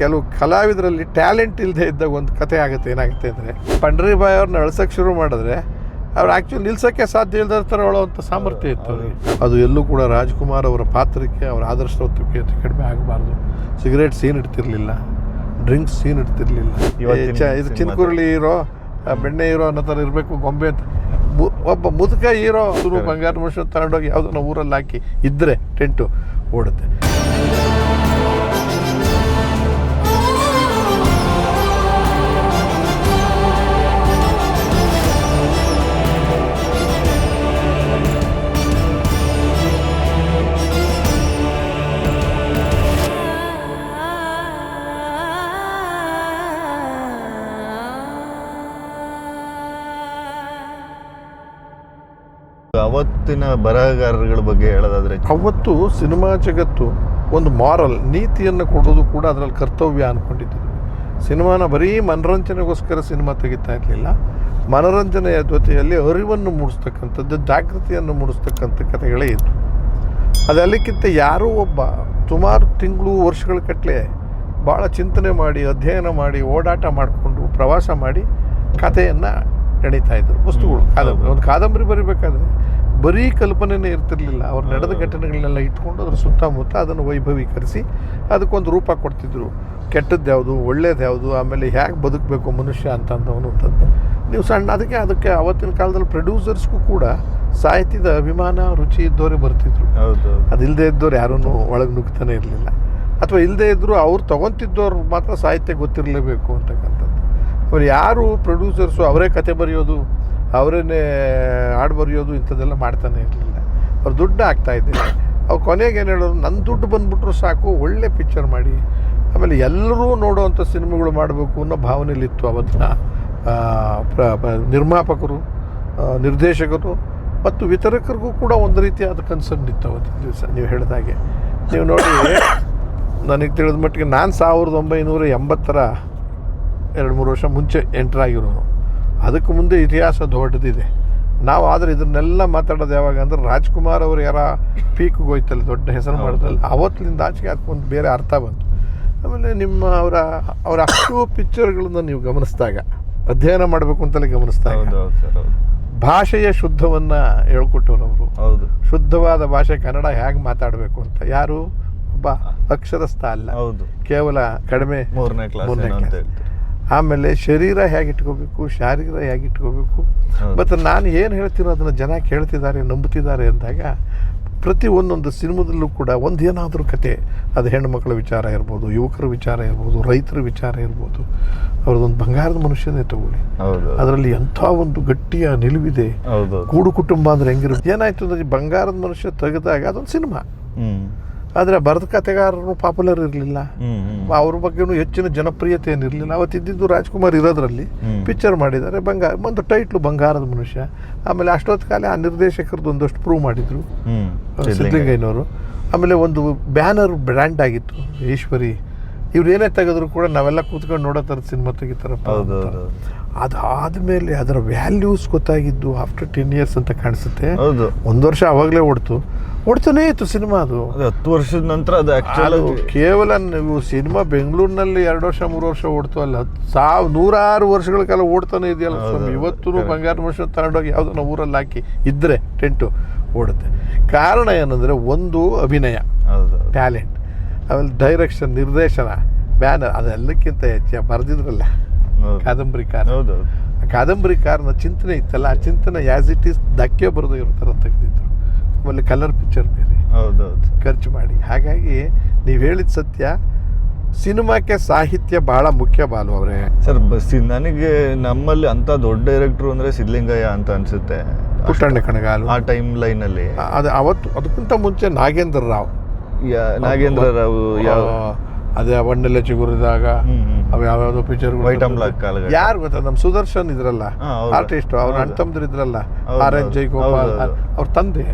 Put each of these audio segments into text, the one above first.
ಕೆಲವು ಕಲಾವಿದರಲ್ಲಿ ಟ್ಯಾಲೆಂಟ್ ಇಲ್ಲದೆ ಇದ್ದಾಗ ಒಂದು ಕತೆ ಆಗುತ್ತೆ. ಏನಾಗುತ್ತೆ ಅಂದರೆ, ಪಂಡ್ರಿಬಾಯಿ ಅವ್ರನ್ನ ಅಳ್ಸೋಕ್ಕೆ ಶುರು ಮಾಡಿದ್ರೆ ಅವ್ರು ಆ್ಯಕ್ಚುಲಿ ನಿಲ್ಸೋಕ್ಕೆ ಸಾಧ್ಯ ಇಲ್ಲದ ಥರ ಹೇಳೋವಂಥ ಸಾಮರ್ಥ್ಯ ಇತ್ತು ಅವ್ರಿಗೆ. ಅದು ಎಲ್ಲೂ ಕೂಡ ರಾಜ್ಕುಮಾರ್ ಅವರ ಪಾತ್ರಕ್ಕೆ ಅವರ ಆದರ್ಶತ್ವಕ್ಕೆ ಕಡಿಮೆ ಆಗಬಾರ್ದು. ಸಿಗರೇಟ್ ಸೀನ್ ಇಡ್ತಿರ್ಲಿಲ್ಲ, ಡ್ರಿಂಕ್ಸ್ ಸೀನ್ ಇಡ್ತಿರ್ಲಿಲ್ಲ. ಇದು ಚಿನ್ಕುರುಳಿ ಹೀರೋ, ಬೆಣ್ಣೆ ಹೀರೋ ಅನ್ನೋ ಥರ ಇರಬೇಕು ಗೊಂಬೆ ಅಂತ. ಒಬ್ಬ ಮುದುಕ ಹೀರೋ ಬಂಗಾರ ಮನುಷ್ಯ ತಗೊಂಡೋಗಿ ಯಾವುದನ್ನ ಊರಲ್ಲಿ ಹಾಕಿ ಇದ್ದರೆ ಟೆಂಟು ಓಡುತ್ತೆ. ಅವತ್ತಿನ ಬರಹಗಾರಗಳ ಬಗ್ಗೆ ಹೇಳೋದಾದ್ರೆ, ಅವತ್ತು ಸಿನಿಮಾ ಜಗತ್ತು ಒಂದು ಮಾರಲ್ ನೀತಿಯನ್ನು ಕೊಡೋದು ಕೂಡ ಅದರಲ್ಲಿ ಕರ್ತವ್ಯ ಅಂದ್ಕೊಂಡಿದ್ದು. ಸಿನಿಮಾನ ಬರೀ ಮನೋರಂಜನೆಗೋಸ್ಕರ ಸಿನಿಮಾ ತೆಗಿತಾ ಇರಲಿಲ್ಲ. ಮನೋರಂಜನೆಯ ಜೊತೆಯಲ್ಲಿ ಅರಿವನ್ನು ಮೂಡಿಸ್ತಕ್ಕಂಥದ್ದು, ಜಾಗೃತಿಯನ್ನು ಮೂಡಿಸ್ತಕ್ಕಂಥ ಕಥೆಗಳೇ ಇತ್ತು. ಅದೆಲ್ಲಕ್ಕಿಂತ ಯಾರೂ ಒಬ್ಬ ಸುಮಾರು ತಿಂಗಳು ವರ್ಷಗಳ ಕಟ್ಟಲೆ ಭಾಳ ಚಿಂತನೆ ಮಾಡಿ, ಅಧ್ಯಯನ ಮಾಡಿ, ಓಡಾಟ ಮಾಡಿಕೊಂಡು, ಪ್ರವಾಸ ಮಾಡಿ ಕಥೆಯನ್ನು ಎಣಿತಾ ಇದ್ರು. ವಸ್ತುಗಳು ಕಾದಂಬರಿ, ಒಂದು ಕಾದಂಬರಿ ಬರೀಬೇಕಾದ್ರೆ ಬರೀ ಕಲ್ಪನೆನೇ ಇರ್ತಿರ್ಲಿಲ್ಲ. ಅವ್ರು ನಡೆದ ಘಟನೆಗಳನ್ನೆಲ್ಲ ಇಟ್ಕೊಂಡು ಅದ್ರ ಸುತ್ತಮುತ್ತ ಅದನ್ನು ವೈಭವೀಕರಿಸಿ ಅದಕ್ಕೊಂದು ರೂಪ ಕೊಡ್ತಿದ್ರು. ಕೆಟ್ಟದ್ದು ಯಾವುದು, ಒಳ್ಳೇದು ಯಾವುದು, ಆಮೇಲೆ ಹೇಗೆ ಬದುಕಬೇಕು ಮನುಷ್ಯ ಅಂತಂದವನು. ನೀವು ಅದಕ್ಕೆ ಅವತ್ತಿನ ಕಾಲದಲ್ಲಿ ಪ್ರೊಡ್ಯೂಸರ್ಸ್ಗೂ ಕೂಡ ಸಾಹಿತ್ಯದ ಅಭಿಮಾನ, ರುಚಿ ಇದ್ದವರೇ ಬರ್ತಿದ್ರು. ಅದಿಲ್ಲದೆ ಇದ್ದವ್ರು ಯಾರೂ ಒಳಗೆ ನುಗ್ತಾನೆ ಇರಲಿಲ್ಲ. ಅಥವಾ ಇಲ್ಲದೇ ಇದ್ದರೂ ಅವ್ರು ತೊಗೊತಿದ್ದವ್ರು ಮಾತ್ರ ಸಾಹಿತ್ಯ ಗೊತ್ತಿರಲೇಬೇಕು ಅಂತಕ್ಕಂಥದ್ದು. ಅವ್ರು ಯಾರು ಪ್ರೊಡ್ಯೂಸರ್ಸು ಅವರೇ ಕತೆ ಬರೆಯೋದು, ಅವರೇನೇ ಹಾಡು ಬರೆಯೋದು ಇಂಥದ್ದೆಲ್ಲ ಮಾಡ್ತಾನೆ ಇರಲಿಲ್ಲ. ಅವ್ರು ದುಡ್ಡು ಆಗ್ತಾಯಿದ್ದಿಲ್ಲ. ಅವ್ರು ಕೊನೆಗೆ ಏನು ಹೇಳೋದು, ನನ್ನ ದುಡ್ಡು ಬಂದುಬಿಟ್ರು ಸಾಕು, ಒಳ್ಳೆ ಪಿಕ್ಚರ್ ಮಾಡಿ ಆಮೇಲೆ ಎಲ್ಲರೂ ನೋಡೋವಂಥ ಸಿನಿಮಾಗಳು ಮಾಡಬೇಕು ಅನ್ನೋ ಭಾವನೆಯಲ್ಲಿತ್ತು ಅವತ್ತಿನ ನಿರ್ಮಾಪಕರು, ನಿರ್ದೇಶಕರು ಮತ್ತು ವಿತರಕರಿಗೂ ಕೂಡ ಒಂದು ರೀತಿಯಾದ ಕನ್ಸರ್ನ್ ಇತ್ತು ಅವತ್ತಿನ ದಿವಸ. ನೀವು ಹೇಳಿದಾಗೆ ನೀವು ನೋಡಿ, ನನಗೆ ತಿಳಿದ ಮಟ್ಟಿಗೆ ನಾನು 1980ರ 2-3 ವರ್ಷ ಮುಂಚೆ ಎಂಟ್ರಾಗಿರೋನು. ಅದಕ್ಕೆ ಮುಂದೆ ಇತಿಹಾಸ ದೊಡ್ಡದಿದೆ. ನಾವು ಆದರೆ ಇದನ್ನೆಲ್ಲ ಮಾತಾಡೋದು ಯಾವಾಗ ಅಂದರೆ, ರಾಜ್ಕುಮಾರ್ ಅವರು ಯಾರ ಪೀಕ್ಗೆ ಹೋಯ್ತಲ್ಲ, ದೊಡ್ಡ ಹೆಸರು ಮಾಡಿದ್ರಲ್ಲ, ಅವತ್ತಿನಿಂದ ಆಚೆಗೆ ಅದಕ್ಕೊಂದು ಬೇರೆ ಅರ್ಥ ಬಂತು. ಆಮೇಲೆ ನಿಮ್ಮ ಅವರ ಅಷ್ಟು ಪಿಕ್ಚರ್ಗಳನ್ನ ನೀವು ಗಮನಿಸಿದಾಗ, ಅಧ್ಯಯನ ಮಾಡಬೇಕು ಅಂತಲೇ ಗಮನಿಸಿದಾಗ, ಭಾಷೆಯ ಶುದ್ಧವನ್ನು ಹೇಳ್ಕೊಟ್ಟವ್ರು ಅವರು. ಹೌದು, ಶುದ್ಧವಾದ ಭಾಷೆ ಕನ್ನಡ ಹೇಗೆ ಮಾತಾಡಬೇಕು ಅಂತ. ಯಾರು ಒಬ್ಬ ಅಕ್ಷರಸ್ಥ ಅಲ್ಲ, ಕೇವಲ ಕಡಿಮೆ 3ನೇ ಕ್ಲಾಸ್. ಆಮೇಲೆ ಶರೀರ ಹೇಗೆ ಇಟ್ಕೋಬೇಕು, ಶಾರೀರ ಹೇಗೆ ಇಟ್ಕೋಬೇಕು. ಮತ್ತು ನಾನು ಏನು ಹೇಳ್ತೀನೋ ಅದನ್ನು ಜನ ಕೇಳ್ತಿದ್ದಾರೆ, ನಂಬುತ್ತಿದ್ದಾರೆ ಅಂದಾಗ ಪ್ರತಿ ಒಂದೊಂದು ಸಿನಿಮಾದಲ್ಲೂ ಕೂಡ ಒಂದು ಏನಾದರೂ ಕತೆ, ಅದು ಹೆಣ್ಣುಮಕ್ಕಳ ವಿಚಾರ ಇರ್ಬೋದು, ಯುವಕರ ವಿಚಾರ ಇರ್ಬೋದು, ರೈತರ ವಿಚಾರ ಇರ್ಬೋದು. ಅವ್ರದ್ದೊಂದು ಬಂಗಾರದ ಮನುಷ್ಯನೇ ತಗೊಳ್ಳಿ, ಅದರಲ್ಲಿ ಎಂಥ ಒಂದು ಗಟ್ಟಿಯ ನಿಲುವಿದೆ. ಕೂಡು ಕುಟುಂಬ ಅಂದರೆ ಹೆಂಗಿರುತ್ತೆ. ಏನಾಯ್ತು ಅಂದರೆ, ಬಂಗಾರದ ಮನುಷ್ಯ ತೆಗೆದಾಗ ಅದೊಂದು ಸಿನಿಮಾ. ಆದರೆ ಬರೆದ ಕಥೆಗಾರರು ಪಾಪ್ಯುಲರ್ ಇರಲಿಲ್ಲ, ಅವ್ರ ಬಗ್ಗೆನೂ ಹೆಚ್ಚಿನ ಜನಪ್ರಿಯತೆ ಏನಿರಲಿಲ್ಲ. ಅವತ್ತಿದ್ದು ರಾಜ್ಕುಮಾರ್ ಇರೋದ್ರಲ್ಲಿ ಪಿಕ್ಚರ್ ಮಾಡಿದ್ದಾರೆ. ಒಂದು ಟೈಟ್ಲು ಬಂಗಾರದ ಮನುಷ್ಯ. ಆಮೇಲೆ ಅಷ್ಟೊತ್ತು ಕಾಲ ಆ ನಿರ್ದೇಶಕರದ್ದು ಒಂದಷ್ಟು ಪ್ರೂವ್ ಮಾಡಿದರು ಸಿದ್ಧಲಿಂಗಯ್ಯನವರು. ಆಮೇಲೆ ಒಂದು ಬ್ಯಾನರ್ ಬ್ರ್ಯಾಂಡ್ ಆಗಿತ್ತು ಈಶ್ವರಿ. ಇವ್ರು ಏನೇ ತೆಗೆದ್ರು ಕೂಡ ನಾವೆಲ್ಲ ಕೂತ್ಕೊಂಡು ನೋಡೋ ಥರದ ಸಿನಿಮಾ ತೆಗಿತಾರಪ್ಪ. ಅದಾದಮೇಲೆ ಅದರ ವ್ಯಾಲ್ಯೂಸ್ ಗೊತ್ತಾಗಿದ್ದು ಆಫ್ಟರ್ 10 years ಅಂತ ಕಾಣಿಸುತ್ತೆ. 1 ವರ್ಷ ಆವಾಗಲೇ ಓಡ್ತಾನೇ ಇತ್ತು ಸಿನಿಮಾ. ಅದು 10 ವರ್ಷದ ನಂತರ ಅದು ಕೇವಲ ನೀವು ಸಿನಿಮಾ ಬೆಂಗಳೂರಿನಲ್ಲಿ 2 ವರ್ಷ 3 ವರ್ಷ ಓಡ್ತು ಅಲ್ಲ, 100 ವರ್ಷಗಳ ಕಾಲ ಓಡ್ತಾನೆ ಇದೆಯಲ್ಲ ಸ್ವಾಮಿ. ಇವತ್ತು ಬಂಗಾರ ಮನುಷ್ಯ ತಗೊಂಡೋಗಿ ಯಾವುದನ್ನ ಊರಲ್ಲಿ ಹಾಕಿ ಇದ್ದರೆ ಟೆಂಟು ಓಡುತ್ತೆ. ಕಾರಣ ಏನಂದರೆ, ಒಂದು ಅಭಿನಯ, ಟ್ಯಾಲೆಂಟ್, ಆಮೇಲೆ ಡೈರೆಕ್ಷನ್, ನಿರ್ದೇಶನ, ಬ್ಯಾನರ್, ಅದೆಲ್ಲಕ್ಕಿಂತ ಹೆಚ್ಚು ಬರೆದಿದ್ರಲ್ಲ ಕಾದಂಬರಿಕಾರ. ಕಾದಂಬರಿಕಾರನ ಚಿಂತನೆ ಇತ್ತಲ್ಲ, ಆ ಚಿಂತನೆ ಆ್ಯಸ್ ಇಟ್ ಈಸ್ ಧಕ್ಕೆ ಬರೆದು ಇರೋ ಥರ ತೆಗೆದಿದ್ರು. ಆಮೇಲೆ ಕಲರ್ ಪಿಕ್ಚರ್ ಬೇರೆ ಖರ್ಚು ಮಾಡಿ. ಹಾಗಾಗಿ ನೀವು ಹೇಳಿದ ಸತ್ಯ, ಸಿನಿಮಾಕ್ಕೆ ಸಾಹಿತ್ಯ ಬಹಳ ಮುಖ್ಯ. ಬಾಲು ಅವರೇ ಸರ್, ನನಗೆ ನಮ್ಮಲ್ಲಿ ಅಂಥ ದೊಡ್ಡ ಡೈರೆಕ್ಟ್ರು ಅಂದರೆ ಸಿದ್ಧಲಿಂಗಯ್ಯ ಅಂತ ಅನಿಸುತ್ತೆ. ಪುಟ್ಟಣ್ಣ ಕಣಗಾಲು ಆ ಟೈಮ್ ಲೈನಲ್ಲಿ. ಅದು ಅವತ್ತು, ಅದಕ್ಕಿಂತ ಮುಂಚೆ ನಾಗೇಂದ್ರ ರಾವ್. ಅದೇ ಒಣ್ಣೆಲ್ಲ ಚಿಗುರಿದಾಗ ಅವು ಯಾವ್ಯಾವ್ದೋ ಪಿಕ್ಚರ್. ಯಾರು ಗೊತ್ತಾ, ನಮ್ಮ ಸುದರ್ಶನ್ ಇದ್ರಲ್ಲ ಆರ್ಟಿಸ್ಟ್, ಅವ್ರ ಅಣ್ಣ ತಮ್ಮದ್ರು ಇದ್ರಲ್ಲ, RN ಜಯಗೋಪಾಲ್, ಅವ್ರ ತಂದೆ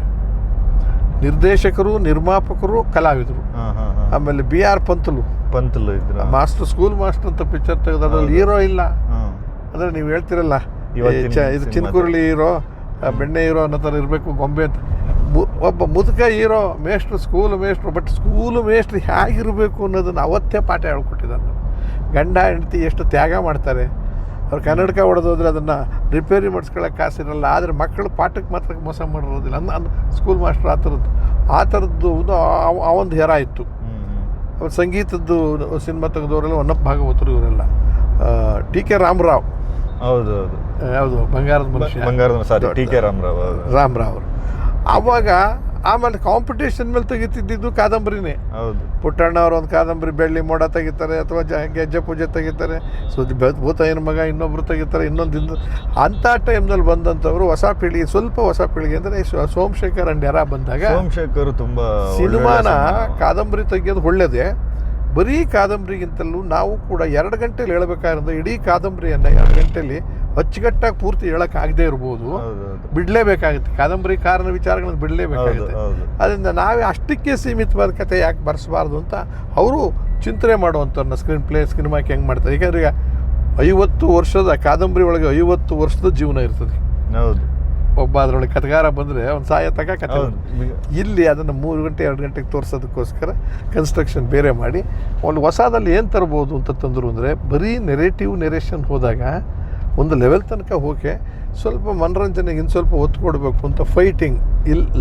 ನಿರ್ದೇಶಕರು, ನಿರ್ಮಾಪಕರು, ಕಲಾವಿದರು. ಆಮೇಲೆ BR ಪಂತಲು ಇದ್ರು, ಮಾಸ್ಟರ್, ಸ್ಕೂಲ್ ಮಾಸ್ಟರ್ ಅಂತ ಪಿಕ್ಚರ್ ತೆಗೆದು ಅದ್ರಲ್ಲಿ ಹೀರೋ ಇಲ್ಲ. ಅಂದರೆ ನೀವು ಹೇಳ್ತಿರಲ್ಲ, ಇದು ಚಿನ್ಕುರುಳಿ ಹೀರೋ, ಬೆಣ್ಣೆ ಹೀರೋ ಅನ್ನೋ ಥರ ಇರಬೇಕು ಗೊಂಬೆ ಅಂತ. ಒಬ್ಬ ಮುದುಕ ಹೀರೋ ಮೇಷ್ಟ್ರು, ಸ್ಕೂಲ್ ಮೇಷ್ಟ್ರು. ಬಟ್ ಸ್ಕೂಲ್ ಮೇಷ್ಟ್ರು ಹೇಗಿರಬೇಕು ಅನ್ನೋದನ್ನು ಅವತ್ತೇ ಪಾಠ ಹೇಳ್ಕೊಟ್ಟಿದ್ದಾರೆ. ಗಂಡ ಹೆಂಡತಿ ಎಷ್ಟು ತ್ಯಾಗ ಮಾಡ್ತಾರೆ. ಅವ್ರು ಕನ್ನಡಕ ಹೊಡೆದೋದ್ರೆ ಅದನ್ನು ರಿಪೇರಿ ಮಾಡಿಸ್ಕೊಳ್ಳೋಕೆ ಕಾಸಿರಲ್ಲ. ಆದರೆ ಮಕ್ಕಳು ಪಾಠಕ್ಕೆ ಮಾತ್ರ ಮೋಸ ಮಾಡಿರೋದಿಲ್ಲ. ಸ್ಕೂಲ್ ಮಾಸ್ಟ್ರು ಆ ಥರದ್ದು ಅವೊಂದು ಹೆರ ಇತ್ತು. ಅವ್ರು ಸಂಗೀತದ್ದು ಸಿನಿಮಾ ತೆಗೆದವರೆಲ್ಲ ಹೊನ್ನಪ್ಪ ಭಾಗವತರು, ಇವರೆಲ್ಲ ಟಿ ಕೆ ರಾಮರಾವ್. ಹೌದು ಯಾವುದು ಬಂಗಾರದ ಮನುಷ್ಯ, ಟಿ ಕೆ ರಾಮರಾವ್ ಅವರು. ಆವಾಗ ಆಮೇಲೆ ಕಾಂಪಿಟೇಷನ್ ಮೇಲೆ ತೆಗಿತಿದ್ದು ಕಾದಂಬರಿನೇ. ಹೌದು, ಪುಟ್ಟಣ್ಣ ಅವರು ಒಂದು ಕಾದಂಬರಿ ಬೆಳ್ಳಿ ಮೋಡ ತೆಗಿತಾರೆ, ಅಥವಾ ಗೆಜ್ಜೆ ಪೂಜೆ ತೆಗಿತಾರೆ, ಭೂತಾಯನ ಮಗ ಇನ್ನೊಬ್ರು ತೆಗಿತಾರೆ, ಇನ್ನೊಂದು. ಅಂಥ ಟೈಮ್ನಲ್ಲಿ ಬಂದಂಥವ್ರು ಹೊಸ ಪೀಳಿಗೆ, ಸ್ವಲ್ಪ ಹೊಸ ಪೀಳಿಗೆ ಅಂದರೆ ಸೋಮಶೇಖರ್ ಅಂಡ್ ಯಾರ ಬಂದಾಗ ಸೋಮಶೇಖರ್ ತುಂಬ ಸಿನಿಮಾನ ಕಾದಂಬರಿ ತೆಗಿಯೋದು ಒಳ್ಳೆಯದೇ. ಬರೀ ಕಾದಂಬರಿಗಿಂತಲೂ ನಾವು ಕೂಡ 2 ಗಂಟೆಲಿ ಹೇಳ್ಬೇಕಾದ್ರೆ ಇಡೀ ಕಾದಂಬರಿಯನ್ನು 2 ಗಂಟೆಲಿ ಅಚ್ಚುಕಟ್ಟಾಗಿ ಪೂರ್ತಿ ಹೇಳೋಕ್ಕಾಗದೇ ಇರ್ಬೋದು, ಬಿಡಲೇಬೇಕಾಗುತ್ತೆ. ಕಾದಂಬರಿ ಕಾರಣ ವಿಚಾರಗಳನ್ನು ಬಿಡಲೇಬೇಕಾಗುತ್ತೆ. ಅದರಿಂದ ನಾವೇ ಅಷ್ಟಕ್ಕೆ ಸೀಮಿತವಾದ ಕಥೆ ಯಾಕೆ ಬರೆಸಬಾರ್ದು ಅಂತ ಅವರು ಚಿಂತನೆ ಮಾಡುವಂಥವ್ರನ್ನ ಸ್ಕ್ರೀನ್ ಪ್ಲೇ ಸಿನಿಮಾಕ್ಕೆ ಹೆಂಗೆ ಮಾಡ್ತಾರೆ. ಯಾಕಂದ್ರೆ ಈಗ 50 ವರ್ಷದ ಕಾದಂಬರಿ ಒಳಗೆ 50 ವರ್ಷದ ಜೀವನ ಇರ್ತದೆ. ಹೌದು, ಒಬ್ಬ ಅದರೊಳಗೆ ಕಥೆಗಾರ ಬಂದರೆ ಒಂದು ಸಾಯ ತಕ ಕಥೆ. ಇಲ್ಲಿ ಅದನ್ನು 3 ಗಂಟೆ 2 ಗಂಟೆಗೆ ತೋರಿಸೋದಕ್ಕೋಸ್ಕರ ಕನ್ಸ್ಟ್ರಕ್ಷನ್ ಬೇರೆ ಮಾಡಿ ಒಂದು ಹೊಸದಲ್ಲಿ ಏನು ತರ್ಬೋದು ಅಂತ ತಂದರು. ಅಂದರೆ ಬರೀ ನೆರೇಷನ್ ಹೋದಾಗ ಒಂದು ಲೆವೆಲ್ ತನಕ ಹೋಗಿ ಸ್ವಲ್ಪ ಮನರಂಜನೆಗೆ ಇನ್ನು ಸ್ವಲ್ಪ ಒತ್ತು ಕೊಡಬೇಕು ಅಂತ ಫೈಟಿಂಗ್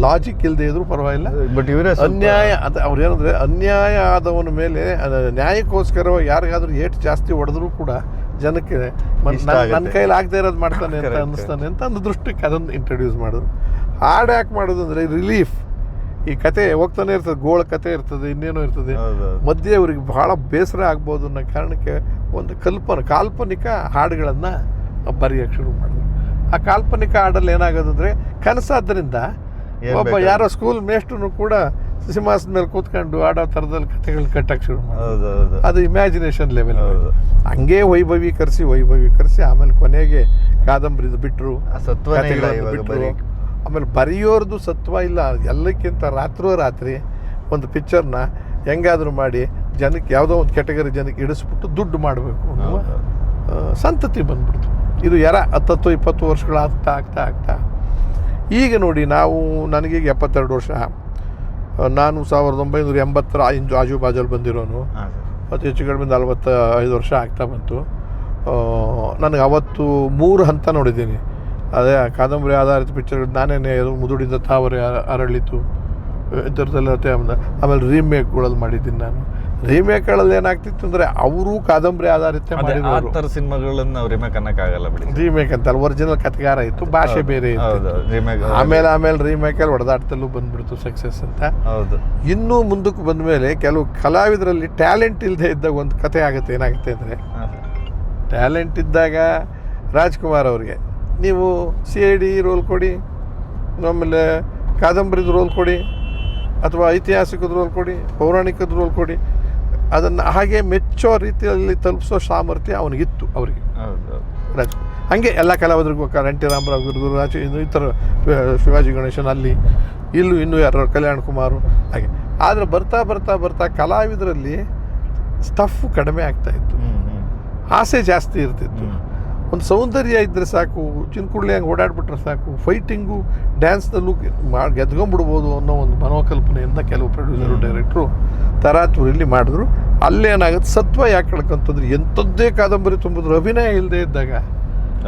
ಲಾಜಿಕ್ ಇಲ್ಲದೆ ಇದ್ರೂ ಪರವಾಗಿಲ್ಲ. ಬಟ್ ಇವರೇ ಅನ್ಯಾಯ ಅವ್ರು ಏನಂದರೆ ಅನ್ಯಾಯ ಆದವನ ಮೇಲೆ ನ್ಯಾಯಕ್ಕೋಸ್ಕರ ಯಾರಿಗಾದ್ರೂ ಏಟು ಜಾಸ್ತಿ ಹೊಡೆದ್ರೂ ಕೂಡ ಜನಕ್ಕೆ ನನ್ನ ಕೈಲಿ ಆಗದೆ ಇರೋದು ಮಾಡ್ತಾನೆ ಅಂತ ಅನ್ನಿಸ್ತಾನೆ ಅಂತ ಒಂದು ದೃಷ್ಟಿಗೆ ಅದನ್ನು ಇಂಟ್ರಡ್ಯೂಸ್ ಮಾಡೋದು. ಹಾಡು ಯಾಕೆ ಮಾಡೋದು ಅಂದರೆ ರಿಲೀಫ್. ಈ ಕತೆ ಹೋಗ್ತಾನೆ ಇರ್ತದೆ, ಗೋಳ ಕತೆ ಇರ್ತದೆ, ಇನ್ನೇನೋ ಇರ್ತದೆ, ಮಧ್ಯೆ ಅವ್ರಿಗೆ ಬಹಳ ಬೇಸರ ಆಗ್ಬೋದು ಅನ್ನೋ ಕಾರಣಕ್ಕೆ ಒಂದು ಕಾಲ್ಪನಿಕ ಹಾಡುಗಳನ್ನು ಬರೆಯೋಕ್ಕೆ ಶುರು ಮಾಡಿದ್ರು. ಆ ಕಾಲ್ಪನಿಕ ಹಾಡಲ್ಲಿ ಏನಾಗೋದು ಅಂದರೆ ಕನಸಾದ್ದರಿಂದ ಒಬ್ಬ ಯಾರೋ ಸ್ಕೂಲ್ ಮೇಷ್ಟ್ರು ಕೂಡ ಸಿಂಹಾಸದ ಮೇಲೆ ಕೂತ್ಕೊಂಡು ಆಡೋ ಥರದಲ್ಲಿ ಕಥೆಗಳು ಕಟ್ಟಕ್ಕೆ ಶುರು ಮಾಡೋದು. ಅದು ಇಮ್ಯಾಜಿನೇಷನ್ ಲೆವೆಲ್. ಹಂಗೆ ವೈಭವೀಕರಿಸಿ ಆಮೇಲೆ ಕೊನೆಗೆ ಕಾದಂಬರಿದು ಬಿಟ್ಟರು, ಬಿಟ್ಟರು. ಆಮೇಲೆ ಬರೆಯೋರ್ದು ಸತ್ವ ಇಲ್ಲ. ಎಲ್ಲಕ್ಕಿಂತ ರಾತ್ರಿ ಒಂದು ಪಿಕ್ಚರ್ನ ಹೆಂಗಾದರೂ ಮಾಡಿ ಜನಕ್ಕೆ ಯಾವುದೋ ಒಂದು ಕ್ಯಾಟಗರಿ ಜನಕ್ಕೆ ಇಡಿಸ್ಬಿಟ್ಟು ದುಡ್ಡು ಮಾಡಬೇಕು ಅನ್ನುವ ಸಂತತಿ ಬಂದ್ಬಿಡ್ತು. ಇದು 10-20 ವರ್ಷಗಳು ಆಗ್ತಾ ಈಗ ನೋಡಿ, ನನಗೀಗ 72 ವರ್ಷ. ನಾನು 1980 ಆಜುಬಾಜಲ್ಲಿ ಬಂದಿರೋನು. ಮತ್ತು ಹೆಚ್ಚು ಕಡಿಮೆ 45 ವರ್ಷ ಆಗ್ತಾ ಬಂತು. ನನಗೆ ಅವತ್ತು 3 ಹಂತ ನೋಡಿದ್ದೀನಿ. ಅದೇ ಕಾದಂಬರಿ ಆಧಾರಿತ ಪಿಕ್ಚರ್ಗಳು ನಾನೇನೆ ಮುದುಡಿದ ತಾವರೆ ಅರಳಿತು ಇದರದೆಲ್ಲ. ಆಮೇಲೆ ರೀಮೇಕ್ಗಳಲ್ಲಿ ಮಾಡಿದ್ದೀನಿ ನಾನು. ರೀಮೇಕ್ಗಳಲ್ಲಿ ಏನಾಗ್ತಿತ್ತು ಅಂದರೆ ಅವರು ಕಾದಂಬರಿ ಆಧಾರಿತ ಮಾಡಿದ್ರು ಸಿನಿಮಾಗಳನ್ನು ರೀಮೇಕ್ ಅನ್ನೋಕ್ಕಾಗಲ್ಲ ಬಿಡಿ. ರೀಮೇಕ್ ಅಂತಲ್ಲ, ಒರಿಜಿನಲ್ ಕಥೆಗಾರ ಇತ್ತು, ಭಾಷೆ ಬೇರೆ ಇತ್ತು. ಆಮೇಲೆ ರೀಮೇಕಲ್ಲಿ ಹೊಡೆದಾಡ್ತಲ್ಲೂ ಬಂದ್ಬಿಡ್ತು ಸಕ್ಸಸ್ ಅಂತ. ಇನ್ನೂ ಮುಂದಕ್ಕೆ ಬಂದ ಮೇಲೆ ಕೆಲವು ಕಲಾವಿದರಲ್ಲಿ ಟ್ಯಾಲೆಂಟ್ ಇಲ್ಲದೆ ಇದ್ದಾಗ ಒಂದು ಕಥೆ ಆಗುತ್ತೆ. ಏನಾಗುತ್ತೆ ಅಂದರೆ, ಟ್ಯಾಲೆಂಟ್ ಇದ್ದಾಗ ರಾಜ್ಕುಮಾರ್ ಅವ್ರಿಗೆ ನೀವು CID ರೋಲ್ ಕೊಡಿ, ಆಮೇಲೆ ಕಾದಂಬರಿದು ರೋಲ್ ಕೊಡಿ, ಅಥವಾ ಐತಿಹಾಸಿಕದ ರೋಲ್ ಕೊಡಿ, ಪೌರಾಣಿಕದ ರೋಲ್ ಕೊಡಿ, ಅದನ್ನು ಹಾಗೆ ಮೆಚ್ಚೋ ರೀತಿಯಲ್ಲಿ ತಲುಪಿಸೋ ಸಾಮರ್ಥ್ಯ ಅವನಿಗಿತ್ತು. ಅವರಿಗೆ ಹಾಗೆ ಎಲ್ಲ ಕಲಾವಿದರಿಗೂ NT ರಾಮರಾವ್ ಈ ಥರ ಶಿವಾಜಿ ಗಣೇಶನ್ ಅಲ್ಲಿ ಇನ್ನೂ ಯಾರು ಕಲ್ಯಾಣ್ ಕುಮಾರು ಹಾಗೆ. ಆದರೆ ಬರ್ತಾ ಕಲಾವಿದರಲ್ಲಿ ಸ್ಟಫ್ ಕಡಿಮೆ ಆಗ್ತಾಯಿತ್ತು, ಆಸೆ ಜಾಸ್ತಿ ಇರ್ತಿತ್ತು. ಒಂದು ಸೌಂದರ್ಯ ಇದ್ದರೆ ಸಾಕು, ಚಿನ್ಕುಳ್ಳಿ ಹಂಗೆ ಓಡಾಡ್ಬಿಟ್ರೆ ಸಾಕು, ಫೈಟಿಂಗು ಡ್ಯಾನ್ಸ್ನಲ್ಲೂ ಗೆದ್ಕೊಂಡ್ಬಿಡ್ಬೋದು ಅನ್ನೋ ಒಂದು ಮನೋಕಲ್ಪನೆಯಿಂದ ಕೆಲವು ಪ್ರೊಡ್ಯೂಸರು ಡೈರೆಕ್ಟ್ರು ತರಾತುರಿಯಲ್ಲಿ ಮಾಡಿದ್ರು. ಅಲ್ಲೇನಾಗುತ್ತೆ, ಸತ್ವ ಯಾಕೆ ಕಳ್ಕೊಂತಂದ್ರೆ ಎಂಥದ್ದೇ ಕಾದಂಬರಿ ತುಂಬಿದ್ರು ಅಭಿನಯ ಇಲ್ಲದೆ ಇದ್ದಾಗ.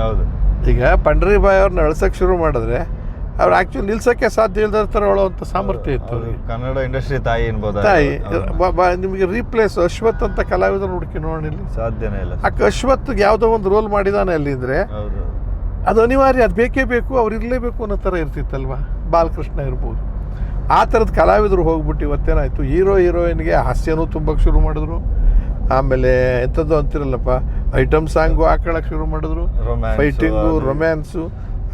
ಹೌದು, ಈಗ ಪಂಡ್ರಿಬಾಯಿ ಅವ್ರನ್ನ ಅಳ್ಸೋಕ್ಕೆ ಶುರು ಮಾಡಿದ್ರೆ ಅವ್ರು ಆ್ಯಕ್ಚುಲಿ ನಿಲ್ಸೋಕ್ಕೆ ಸಾಧ್ಯ ಇಲ್ಲದ ಥರ ಹೇಳೋವಂಥ ಸಾಮರ್ಥ್ಯ ಇತ್ತು. ಕನ್ನಡ ಇಂಡಸ್ಟ್ರಿ ತಾಯಿ ನಿಮಗೆ ರೀಪ್ಲೇಸ್ ಅಶ್ವಥ್ ಅಂತ ಕಲಾವಿದರು ಹುಡುಕಿ ನೋಡಿ, ಸಾಧ್ಯನೇ ಇಲ್ಲ. ಅಶ್ವತ್ಗೆ ಯಾವುದೋ ಒಂದು ರೋಲ್ ಮಾಡಿದಾನೆ ಅಲ್ಲಿ ಅಂದರೆ ಅದು ಅನಿವಾರ್ಯ, ಅದು ಬೇಕೇ ಬೇಕು, ಅವ್ರು ಇರಲೇಬೇಕು ಅನ್ನೋ ಥರ ಇರ್ತಿತ್ತಲ್ವ. ಬಾಲಕೃಷ್ಣ ಇರ್ಬೋದು. ಆ ಥರದ ಕಲಾವಿದರು ಹೋಗ್ಬಿಟ್ಟು ಇವತ್ತೇನಾಯಿತು, ಹೀರೋಯಿನ್ಗೆ ಹಾಸ್ಯನೂ ತುಂಬಕ್ಕೆ ಶುರು ಮಾಡಿದ್ರು. ಆಮೇಲೆ ಎಂಥದ್ದು ಅಂತಿರಲ್ಲಪ್ಪ, ಐಟಮ್ ಸಾಂಗು ಹಾಕೊಳ್ಳೋಕೆ ಶುರು ಮಾಡಿದ್ರು, ಫೈಟಿಂಗು, ರೊಮ್ಯಾನ್ಸು,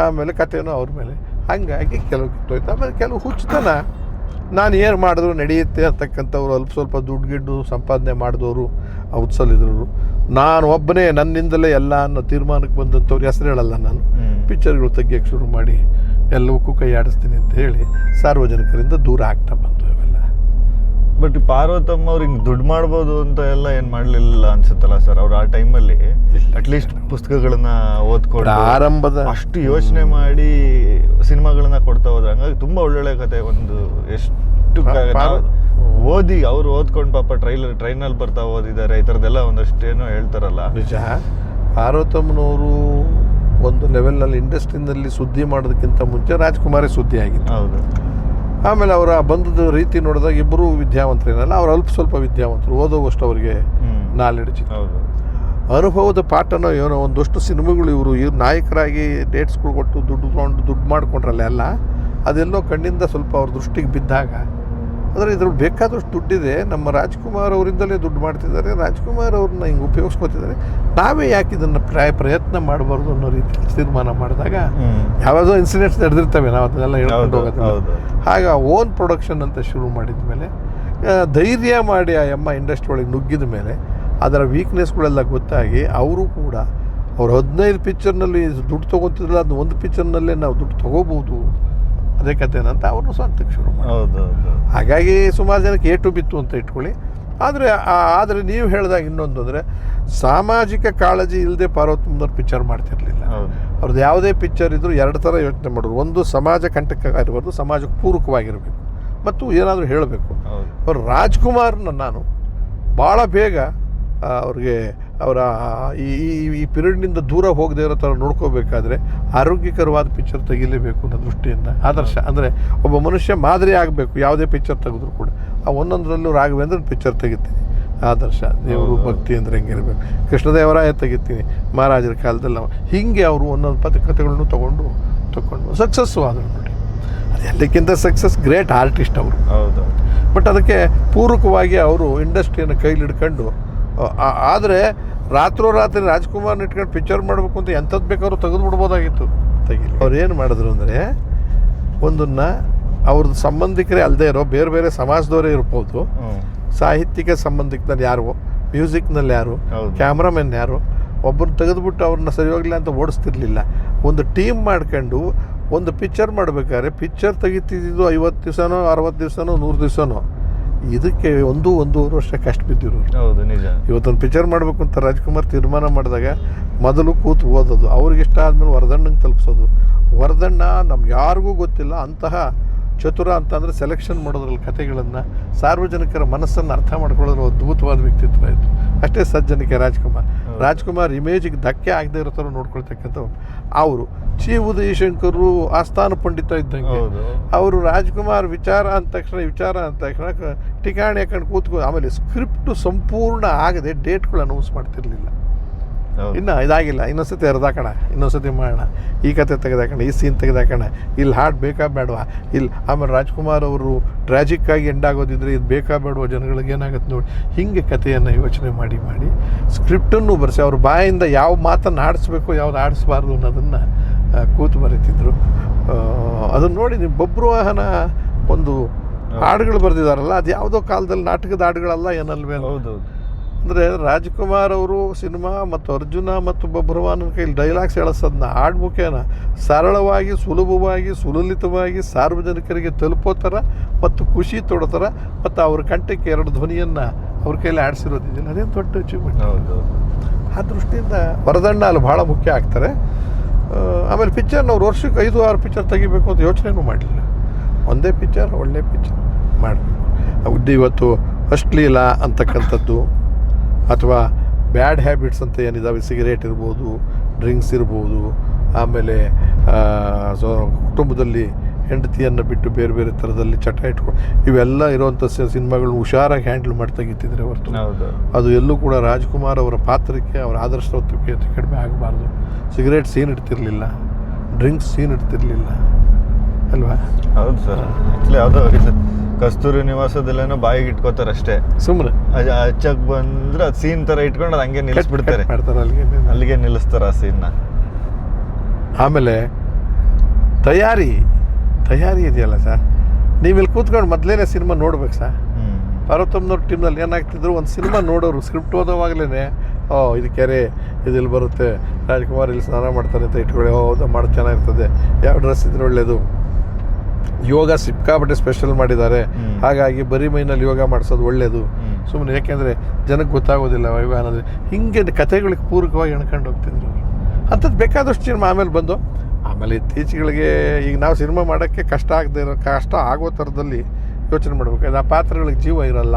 ಆಮೇಲೆ ಕಥೆನೂ ಅವ್ರ ಮೇಲೆ. ಹಂಗಾಗಿ ಕೆಲವು ಕಿತ್ತೋಯ್ತು. ಆಮೇಲೆ ಕೆಲವು ಹುಚ್ಚತನ, ನಾನು ಏನು ಮಾಡಿದ್ರು ನಡೆಯುತ್ತೆ ಅಂತಕ್ಕಂಥವ್ರು, ಸ್ವಲ್ಪ ದುಡ್ಡು ಸಂಪಾದನೆ ಮಾಡಿದವರು ಔತ್ಸಲಿದ್ರು. ನಾನು ಒಬ್ಬನೇ ನನ್ನಿಂದಲೇ ಎಲ್ಲ ಅನ್ನೋ ತೀರ್ಮಾನಕ್ಕೆ ಬಂದಂಥವ್ರು ಹೆಸರು ಹೇಳಲ್ಲ ನಾನು. ಪಿಕ್ಚರ್ಗಳು ತೆಗಿಯೋಕ್ಕೆ ಶುರು ಮಾಡಿ ಎಲ್ಲವಕ್ಕೂ ಕೈ ಆಡಿಸ್ತೀನಿ ಅಂತ ಹೇಳಿ ಸಾರ್ವಜನಿಕರಿಂದ ದೂರ ಆಗ್ತಾ ಬಂತು ಇವೆಲ್ಲ. ಬಟ್ ಪಾರ್ವತಮ್ಮ ಅವ್ರು ಹಿಂಗೆ ದುಡ್ಡು ಮಾಡ್ಬೋದು ಅಂತ ಎಲ್ಲ ಏನು ಮಾಡಲಿಲ್ಲ ಅನ್ಸುತ್ತಲ್ಲ ಸರ್ ಅವ್ರು ಆ ಟೈಮಲ್ಲಿ ಅಟ್ಲೀಸ್ಟ್ ಪುಸ್ತಕಗಳನ್ನ ಓದ್ಕೊಂಡು ಆರಂಭದ ಅಷ್ಟು ಯೋಚನೆ ಮಾಡಿ ಸಿನಿಮಾಗಳನ್ನ ಕೊಡ್ತಾ ಹೋದ್ರೆ ಹಂಗಾಗಿ ತುಂಬ ಒಳ್ಳೊಳ್ಳೆ ಕತೆ ಒಂದು ಎಷ್ಟು ಓದಿ ಅವ್ರು ಓದ್ಕೊಂಡು ಪಾಪ ಟ್ರೈನಲ್ಲಿ ಬರ್ತಾ ಓದಿದ್ದಾರೆ ಈ ಥರದ್ದೆಲ್ಲ ಒಂದಷ್ಟು ಏನೋ ಹೇಳ್ತಾರಲ್ಲ. ನಿಜ. ಪಾರ್ವತಮ್ಮನವರು ಒಂದು ಲೆವೆಲ್ನಲ್ಲಿ ಇಂಡಸ್ಟ್ರಿನಲ್ಲಿ ಸುದ್ದಿ ಮಾಡೋದಕ್ಕಿಂತ ಮುಂಚೆ ರಾಜ್ಕುಮಾರೇ ಸುದ್ದಿ ಆಗಿತ್ತು. ಹೌದು. ಆಮೇಲೆ ಅವರ ಬಂದದ ರೀತಿ ನೋಡಿದಾಗ ಇಬ್ಬರು ವಿದ್ಯಾವಂತರೇನಲ್ಲ, ಅವ್ರು ಸ್ವಲ್ಪ ವಿದ್ಯಾವಂತರು, ಓದೋವಷ್ಟು ಅವರಿಗೆ ನಾಲೆಡ್ಜ್. ಹೌದು. ಅನುಭವದ ಪಾಠನೋ ಏನೋ ಒಂದಷ್ಟು ಸಿನಿಮಾಗಳು ಇವರು ನಾಯಕರಾಗಿ ಡೇಟ್ಸ್ಗಳು ಕೊಟ್ಟು ದುಡ್ಡು ಮಾಡ್ಕೊಂಡ್ರಲ್ಲ ಎಲ್ಲ, ಅದೆಲ್ಲೋ ಕಣ್ಣಿಂದ ಸ್ವಲ್ಪ ಅವ್ರ ದೃಷ್ಟಿಗೆ ಬಿದ್ದಾಗ, ಅಂದರೆ ಇದ್ರಲ್ಲಿ ಬೇಕಾದಷ್ಟು ದುಡ್ಡಿದೆ, ನಮ್ಮ ರಾಜ್ಕುಮಾರ್ ಅವರಿಂದಲೇ ದುಡ್ಡು ಮಾಡ್ತಿದ್ದಾರೆ, ರಾಜ್ಕುಮಾರ್ ಅವ್ರನ್ನ ಹಿಂಗೆ ಉಪಯೋಗಿಸ್ಕೊತಿದ್ದಾರೆ, ನಾವೇ ಯಾಕೆ ಇದನ್ನು ಪ್ರಯತ್ನ ಮಾಡಬಾರ್ದು ಅನ್ನೋ ರೀತಿ ತೀರ್ಮಾನ ಮಾಡಿದಾಗ ಯಾವುದೋ ಇನ್ಸಿಡೆಂಟ್ಸ್ ನಡೆದಿರ್ತವೆ, ನಾವು ಅದನ್ನೆಲ್ಲ ಹೇಳ್ಕೊಂಡು ಹೋಗೋದು. ಹಾಗೆ ಓನ್ ಪ್ರೊಡಕ್ಷನ್ ಅಂತ ಶುರು ಮಾಡಿದ ಮೇಲೆ ಧೈರ್ಯ ಮಾಡಿ ಆ ಎಮ್ಮ ಇಂಡಸ್ಟ್ರಿ ಒಳಗೆ ನುಗ್ಗಿದ ಮೇಲೆ ಅದರ ವೀಕ್ನೆಸ್ಗಳೆಲ್ಲ ಗೊತ್ತಾಗಿ ಅವರು ಕೂಡ ಅವ್ರು 15 ಪಿಕ್ಚರ್ನಲ್ಲಿ ದುಡ್ಡು ತೊಗೊತಿದ್ರಲ್ಲ, ಅದನ್ನ ಒಂದು ಪಿಕ್ಚರ್ನಲ್ಲೇ ನಾವು ದುಡ್ಡು ತೊಗೋಬೋದು, ಅದೇ ಕಥೆನಂತ ಅವ್ರನ್ನ ಸ್ವಂತಕ್ಕೆ ಶುರು ಮಾಡಿ. ಹಾಗಾಗಿ ಸುಮಾರು ಜನಕ್ಕೆ ಏಟು ಬಿತ್ತು ಅಂತ ಇಟ್ಕೊಳ್ಳಿ. ಆದರೆ ನೀವು ಹೇಳಿದಾಗ ಇನ್ನೊಂದು ಅಂದರೆ ಸಾಮಾಜಿಕ ಕಾಳಜಿ ಇಲ್ಲದೆ ಪಾರ್ವತಮ್ಮನವ್ರು ಪಿಕ್ಚರ್ ಮಾಡ್ತಿರ್ಲಿಲ್ಲ. ಅವ್ರದ್ದು ಯಾವುದೇ ಪಿಕ್ಚರ್ ಇದ್ದರೂ 2 ಥರ ಯೋಚನೆ ಮಾಡೋರು. ಒಂದು ಸಮಾಜ ಕಂಟಕ ಇರಬಾರ್ದು, ಸಮಾಜಕ್ಕೆ ಪೂರಕವಾಗಿರಬೇಕು, ಮತ್ತು ಏನಾದರೂ ಹೇಳಬೇಕು. ಅವ್ರು ರಾಜ್ಕುಮಾರ್ನ ನಾನು ಭಾಳ ಬೇಗ ಅವ್ರಿಗೆ ಅವರ ಈ ಪಿರಿಯಡ್ನಿಂದ ದೂರ ಹೋಗದೆ ಇರೋ ಥರ ನೋಡ್ಕೋಬೇಕಾದ್ರೆ ಆರೋಗ್ಯಕರವಾದ ಪಿಕ್ಚರ್ ತೆಗಿಲೇಬೇಕು ಅನ್ನೋ ದೃಷ್ಟಿಯಿಂದ ಆದರ್ಶ, ಅಂದರೆ ಒಬ್ಬ ಮನುಷ್ಯ ಮಾದರಿ ಆಗಬೇಕು. ಯಾವುದೇ ಪಿಕ್ಚರ್ ತೆಗೆದ್ರು ಕೂಡ ಆ ಒಂದೊಂದರಲ್ಲೂ ರಾಘವೇಂದ್ರ ಪಿಕ್ಚರ್ ತೆಗಿತೀನಿ, ಆದರ್ಶ, ದೇವರು ಭಕ್ತಿ ಅಂದರೆ ಹೆಂಗಿರಬೇಕು, ಕೃಷ್ಣದೇವರಾಯ ತೆಗಿತೀನಿ, ಮಹಾರಾಜರ ಕಾಲದಲ್ಲಿ ನಾವು ಹೀಗೆ ಅವರು ಒಂದೊಂದು ಕಥೆಗಳನ್ನು ತೊಗೊಂಡು ಸಕ್ಸಸ್ಸು ಆದರು ನೋಡಿ. ಅದು ಎಲ್ಲಕ್ಕಿಂತ ಸಕ್ಸಸ್ ಗ್ರೇಟ್ ಆರ್ಟಿಸ್ಟ್ ಅವರು. ಹೌದು. ಬಟ್ ಅದಕ್ಕೆ ಪೂರಕವಾಗಿ ಅವರು ಇಂಡಸ್ಟ್ರಿಯನ್ನು ಕೈಲಿ ಹಿಡ್ಕೊಂಡು, ಆದರೆ ರಾತ್ರೋರಾತ್ರಿ ರಾಜ್ಕುಮಾರ್ನ ಇಟ್ಕೊಂಡು ಪಿಕ್ಚರ್ ಮಾಡಬೇಕು ಅಂತ ಎಂಥದ್ದು ಬೇಕಾದ್ರೂ ತೆಗೆದು ಬಿಡ್ಬೋದಾಗಿತ್ತು, ತೆಗಿಲಿ. ಅವ್ರು ಏನು ಮಾಡಿದ್ರು ಅಂದರೆ, ಒಂದನ್ನು ಅವ್ರದ್ದು ಸಂಬಂಧಿಕರೇ ಅಲ್ಲದೆ ಇರೋ ಬೇರೆ ಬೇರೆ ಸಮಾಜದವರೇ ಇರ್ಬೋದು, ಸಾಹಿತ್ಯಿಕ ಸಂಬಂಧಿಕನಲ್ಲಿ ಯಾರು, ಮ್ಯೂಸಿಕ್ನಲ್ಲಿ ಯಾರು, ಕ್ಯಾಮ್ರಾಮನ್ ಯಾರು, ಒಬ್ಬರು ತೆಗೆದುಬಿಟ್ಟು ಅವ್ರನ್ನ ಸರಿ ಹೋಗಲಿಲ್ಲ ಅಂತ ಓಡಿಸ್ತಿರ್ಲಿಲ್ಲ. ಒಂದು ಟೀಮ್ ಮಾಡ್ಕೊಂಡು ಒಂದು ಪಿಕ್ಚರ್ ಮಾಡಬೇಕಾದ್ರೆ ಪಿಕ್ಚರ್ ತೆಗಿತಿದ್ದು 50 ದಿವಸನೋ 60 ದಿವಸನೋ 100 ದಿವಸನೋ, ಇದಕ್ಕೆ 1-1.5 ವರ್ಷ ಕಷ್ಟ ಬಿದ್ದಿರೋರು. ಹೌದು, ನಿಜ. ಇವತ್ತೊಂದು ಪಿಕ್ಚರ್ ಮಾಡಬೇಕು ಅಂತ ರಾಜ್ಕುಮಾರ್ ತೀರ್ಮಾನ ಮಾಡಿದಾಗ ಮೊದಲು ಕೂತು ಓದೋದು, ಅವ್ರಿಗೆ ಇಷ್ಟ ಆದಮೇಲೆ ವರದಣ್ಣಂಗೆ ತಲುಪಿಸೋದು. ವರದಣ್ಣ ನಮ್ಗೆ ಯಾರಿಗೂ ಗೊತ್ತಿಲ್ಲ ಅಂತಹ ಚತುರ ಅಂತಂದರೆ ಸೆಲೆಕ್ಷನ್ ಮಾಡೋದ್ರಲ್ಲಿ ಕಥೆಗಳನ್ನು, ಸಾರ್ವಜನಿಕರ ಮನಸ್ಸನ್ನು ಅರ್ಥ ಮಾಡ್ಕೊಳ್ಳೋದ್ರ ಅದ್ಭುತವಾದ ವ್ಯಕ್ತಿತ್ವ ಆಯಿತು. ಅಷ್ಟೇ ಸಜ್ಜನಿಕೆ ರಾಜ್ಕುಮಾರ್ ಇಮೇಜಿಗೆ ಧಕ್ಕೆ ಆಗದೆ ಇರೋ ಥರ ನೋಡ್ಕೊಳ್ತಕ್ಕಂಥ ಅವರು. ಚಿ ಉದಯಶಂಕರು ಆಸ್ಥಾನ ಪಂಡಿತ ಇದ್ದಂಗೆ ಅವರು ರಾಜ್ಕುಮಾರ್ ವಿಚಾರ ಅಂದ ತಕ್ಷಣ ಠಿಕಾಣಿ ಹಾಕೊಂಡು ಕೂತ್ಕೊ. ಆಮೇಲೆ ಸ್ಕ್ರಿಪ್ಟು ಸಂಪೂರ್ಣ ಆಗದೆ ಡೇಟ್ಗಳು ಅನೌನ್ಸ್ ಮಾಡ್ತಿರ್ಲಿಲ್ಲ. ಇನ್ನು ಇದಾಗಿಲ್ಲ, ಇನ್ನೊಂದ್ಸತಿ ಹರಿದಾಕೋಣ, ಇನ್ನೊಂದ್ಸತಿ ಮಾಡೋಣ, ಈ ಕತೆ ತೆಗೆದಾಕೋಣ, ಈ ಸೀನ್ ತೆಗೆದಾಕೋಣ, ಇಲ್ಲಿ ಹಾಡು ಬೇಕಾ ಬೇಡವಾ, ಇಲ್ಲಿ ಆಮೇಲೆ ರಾಜ್ಕುಮಾರ್ ಅವರು ಟ್ರ್ಯಾಜಿಕ್ಕಾಗಿ ಎಂಡಾಗೋದಿದ್ರೆ ಇದು ಬೇಕಾ ಬೇಡವಾ, ಜನಗಳಿಗೆ ಏನಾಗುತ್ತೆ ನೋಡಿ, ಹೀಗೆ ಕಥೆಯನ್ನು ಯೋಚನೆ ಮಾಡಿ ಸ್ಕ್ರಿಪ್ಟನ್ನು ಬರೆಸಿ ಅವ್ರ ಬಾಯಿಂದ ಯಾವ ಮಾತನ್ನು ಆಡಿಸ್ಬೇಕು, ಯಾವ್ದು ಆಡಿಸ್ಬಾರ್ದು ಅನ್ನೋದನ್ನು ಕೂತು ಬರೀತಿದ್ರು. ಅದನ್ನು ನೋಡಿ ನೀವು ಬಬ್ರುವಾಹನ ಒಂದು ಹಾಡುಗಳು ಬರೆದಿದ್ದಾರಲ್ಲ, ಅದು ಯಾವುದೋ ಕಾಲದಲ್ಲಿ ನಾಟಕದ ಹಾಡುಗಳಲ್ಲ ಏನಲ್ವೇ. ಹೌದು. ಅಂದರೆ ರಾಜ್ಕುಮಾರ್ ಅವರು ಸಿನಿಮಾ ಮತ್ತು ಅರ್ಜುನ ಮತ್ತು ಬಬ್ರುವಾಹನನ ಕೈಲಿ ಡೈಲಾಗ್ಸ್ ಹೇಳಿಸೋದನ್ನ ಹಾಡು ಮುಖೇನ ಸರಳವಾಗಿ, ಸುಲಭವಾಗಿ, ಸುಲಲಿತವಾಗಿ ಸಾರ್ವಜನಿಕರಿಗೆ ತಲುಪೋ ಥರ ಮತ್ತು ಖುಷಿ ತೊಡೋ ಥರ ಮತ್ತು ಅವ್ರ ಕಂಠಕ್ಕೆ 2 ಧ್ವನಿಯನ್ನು ಅವ್ರ ಕೈಲಿ ಆಡಿಸಿರೋದಿದೆಯಲ್ಲ, ಅದೇನು ದೊಡ್ಡ ಅಚೀವ್ಮೆಂಟ್. ಆ ದೃಷ್ಟಿಯಿಂದ ವರದಣ್ಣ ಅಲ್ಲಿ ಭಾಳ ಮುಖ್ಯ ಆಗ್ತಾರೆ. ಆಮೇಲೆ ಪಿಕ್ಚರ್ನ ಅವ್ರು ವರ್ಷಕ್ಕೆ 5-6 ಪಿಕ್ಚರ್ ತೆಗಿಬೇಕು ಅಂತ ಯೋಚನೆನೂ ಮಾಡಲಿಲ್ಲ. ಒಂದೇ ಪಿಕ್ಚರ್, ಒಳ್ಳೆ ಪಿಕ್ಚರ್ ಮಾಡಬೇಕು. ಇವತ್ತು ಅಶ್ಲೀಲ ಅಂತಕ್ಕಂಥದ್ದು ಅಥವಾ ಬ್ಯಾಡ್ ಹ್ಯಾಬಿಟ್ಸ್ ಅಂತ ಏನಿದಾವೆ, ಸಿಗರೇಟ್ ಇರ್ಬೋದು, ಡ್ರಿಂಕ್ಸ್ ಇರ್ಬೋದು, ಆಮೇಲೆ ಕುಟುಂಬದಲ್ಲಿ ಹೆಂಡತಿಯನ್ನು ಬಿಟ್ಟು ಬೇರೆ ಬೇರೆ ಥರದಲ್ಲಿ ಚಟ ಇಟ್ಕೊಂಡು ಇವೆಲ್ಲ ಇರೋವಂಥ ಸಿನಿಮಾಗಳನ್ನ ಹುಷಾರಾಗಿ ಹ್ಯಾಂಡಲ್ ಮಾಡಿ ತೆಗಿತಿದ್ರೆ ಹೊರತು ಅದು ಎಲ್ಲೂ ಕೂಡ ರಾಜ್ಕುಮಾರ್ ಅವರ ಪಾತ್ರಕ್ಕೆ, ಅವರ ಆದರ್ಶತ್ವಕ್ಕೆ ಕಡಿಮೆ ಆಗಬಾರ್ದು. ಸಿಗರೇಟ್ ಸೀನ್ ಇಡ್ತಿರಲಿಲ್ಲ, ಡ್ರಿಂಕ್ಸ್ ಸೀನ್ ಇಡ್ತಿರಲಿಲ್ಲ ಅಲ್ವಾ? ಹೌದು ಸರ್. ಆ್ಯಕ್ಚುಲಿ ಯಾವುದೋ ಕಸ್ತೂರಿ ನಿವಾಸದಲ್ಲೇನೋ ಬಾಯಿಗೆ ಇಟ್ಕೋತಾರೆ ಅಷ್ಟೇ, ಸುಮ್ಮನೆ ಹಚ್ಚಕ್ಕೆ ಬಂದರೆ ಅದು ಸೀನ್ ಥರ ಇಟ್ಕೊಂಡು ಅದು ಹಂಗೆ ನಿಲ್ಲಿಸ್ಬಿಡ್ತಾರೆ, ಅಲ್ಲಿಗೆ ನಿಲ್ಲಿಸ್ತಾರೆ ಆ ಸೀನ್ನ. ಆಮೇಲೆ ತಯಾರಿ ಇದೆಯಲ್ಲ ಸರ್, ನೀವಿಲ್ಲಿ ಕೂತ್ಕೊಂಡು ಮೊದಲೇ ಸಿನಿಮಾ ನೋಡ್ಬೇಕು ಸರ್. ಪಾರ್ವತಮ್ಮನವ್ರ ಟೀಮ್ನಲ್ಲಿ ಏನಾಗ್ತಿದ್ರು, ಒಂದು ಸಿನಿಮಾ ನೋಡೋರು ಸ್ಕ್ರಿಪ್ಟ್ ಓದೋವಾಗಲೇ ಇದು ಕೆರೆ, ಇದಿಲ್ಲಿ ಬರುತ್ತೆ, ರಾಜ್ಕುಮಾರ್ ಇಲ್ಲಿ ಸ್ನಾನ ಮಾಡ್ತಾರೆ ಅಂತ ಇಟ್ಕೊಳ್ಳಿ, ಹೌದು ಮಾಡೋದು ಚೆನ್ನಾಗಿರ್ತದೆ, ಯಾವ ಡ್ರೆಸ್ ಇದ್ರೆ ಒಳ್ಳೆಯದು, ಯೋಗ ಸಿಕ್ಕಾಪಟ್ಟೆ ಸ್ಪೆಷಲ್ ಮಾಡಿದ್ದಾರೆ. ಹಾಗಾಗಿ ಬರೀ ಮೈನಲ್ಲಿ ಯೋಗ ಮಾಡಿಸೋದು ಒಳ್ಳೆಯದು. ಸುಮ್ಮನೆ ಯಾಕೆಂದರೆ ಜನಕ್ಕೆ ಗೊತ್ತಾಗೋದಿಲ್ಲ ವೈವಾಹ ಅನ್ನೋದು. ಹಿಂಗೆ ಕಥೆಗಳಿಗೆ ಪೂರಕವಾಗಿ ಎಣ್ಕೊಂಡು ಹೋಗ್ತಿದ್ರು ಅವರು. ಅಂಥದ್ದು ಬೇಕಾದಷ್ಟು ಸಿನಿಮಾ ಆಮೇಲೆ ಬಂದು ಆಮೇಲೆ ಇತ್ತೀಚೆಗಳಿಗೆ ಈಗ ನಾವು ಸಿನಿಮಾ ಮಾಡೋಕ್ಕೆ ಕಷ್ಟ ಆಗೋ ಥರದಲ್ಲಿ ಯೋಚನೆ ಮಾಡಬೇಕು. ಆ ಪಾತ್ರಗಳಿಗೆ ಜೀವ ಇರಲ್ಲ.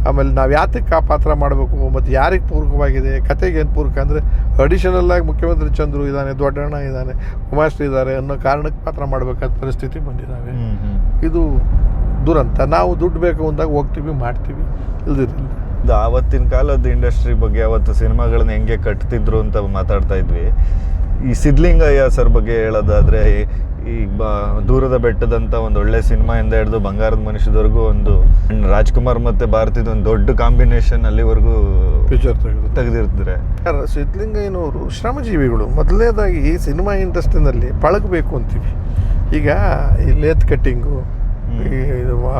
ಆಮೇಲೆ ನಾವು ಯಾತಕ್ಕೆ ಆ ಪಾತ್ರ ಮಾಡಬೇಕು ಮತ್ತು ಯಾರಿಗೆ ಪೂರಕವಾಗಿದೆ, ಕತೆಗೆ ಏನು ಪೂರಕ ಅಂದರೆ ಅಡಿಷನಲ್ಲಾಗಿ ಮುಖ್ಯಮಂತ್ರಿ ಚಂದ್ರು ಇದ್ದಾನೆ, ದೊಡ್ಡಣ್ಣ ಇದ್ದಾನೆ, ಉಮಾಶ್ರೀ ಇದ್ದಾರೆ ಅನ್ನೋ ಕಾರಣಕ್ಕೆ ಪಾತ್ರ ಮಾಡಬೇಕಾದ ಪರಿಸ್ಥಿತಿ ಬಂದಿದ್ದಾವೆ. ಇದು ದುರಂತ. ನಾವು ದುಡ್ಡು ಬೇಕು ಅಂದಾಗ ಹೋಗ್ತೀವಿ, ಮಾಡ್ತೀವಿ, ಇಲ್ದಿರಲಿಲ್ಲ. ಆವತ್ತಿನ ಕಾಲದ ಇಂಡಸ್ಟ್ರಿ ಬಗ್ಗೆ, ಅವತ್ತು ಸಿನಿಮಾಗಳನ್ನ ಹೆಂಗೆ ಕಟ್ತಿದ್ರು ಅಂತ ಮಾತಾಡ್ತಾ ಇದ್ವಿ. ಈ ಸಿದ್ಧಲಿಂಗಯ್ಯ ಸರ್ ಬಗ್ಗೆ ಹೇಳೋದಾದರೆ, ಈ ದೂರದ ಬೆಟ್ಟದಂಥ ಒಂದು ಒಳ್ಳೆ ಸಿನಿಮಾ ಇಂದ ಹಿಡಿದು ಬಂಗಾರದ ಮನುಷ್ಯದವರೆಗೂ ಒಂದು ರಾಜ್ಕುಮಾರ್ ಮತ್ತು ಭಾರತಿದ ಒಂದು ದೊಡ್ಡ ಕಾಂಬಿನೇಷನ್ ಅಲ್ಲಿವರೆಗೂ ಪಿಕ್ಚರ್ ತೆಗೆದಿರ್ತಾರೆ. ಸಿದ್ಧಲಿಂಗಯ್ಯನವರು ಶ್ರಮಜೀವಿಗಳು. ಮೊದಲನೇದಾಗಿ ಈ ಸಿನಿಮಾ ಇಂಡಸ್ಟ್ರಿನಲ್ಲಿ ಪಳಗಬೇಕು ಅಂತೀವಿ. ಈಗ ಈ ಲೇತ್ ಕಟ್ಟಿಂಗು, ಈ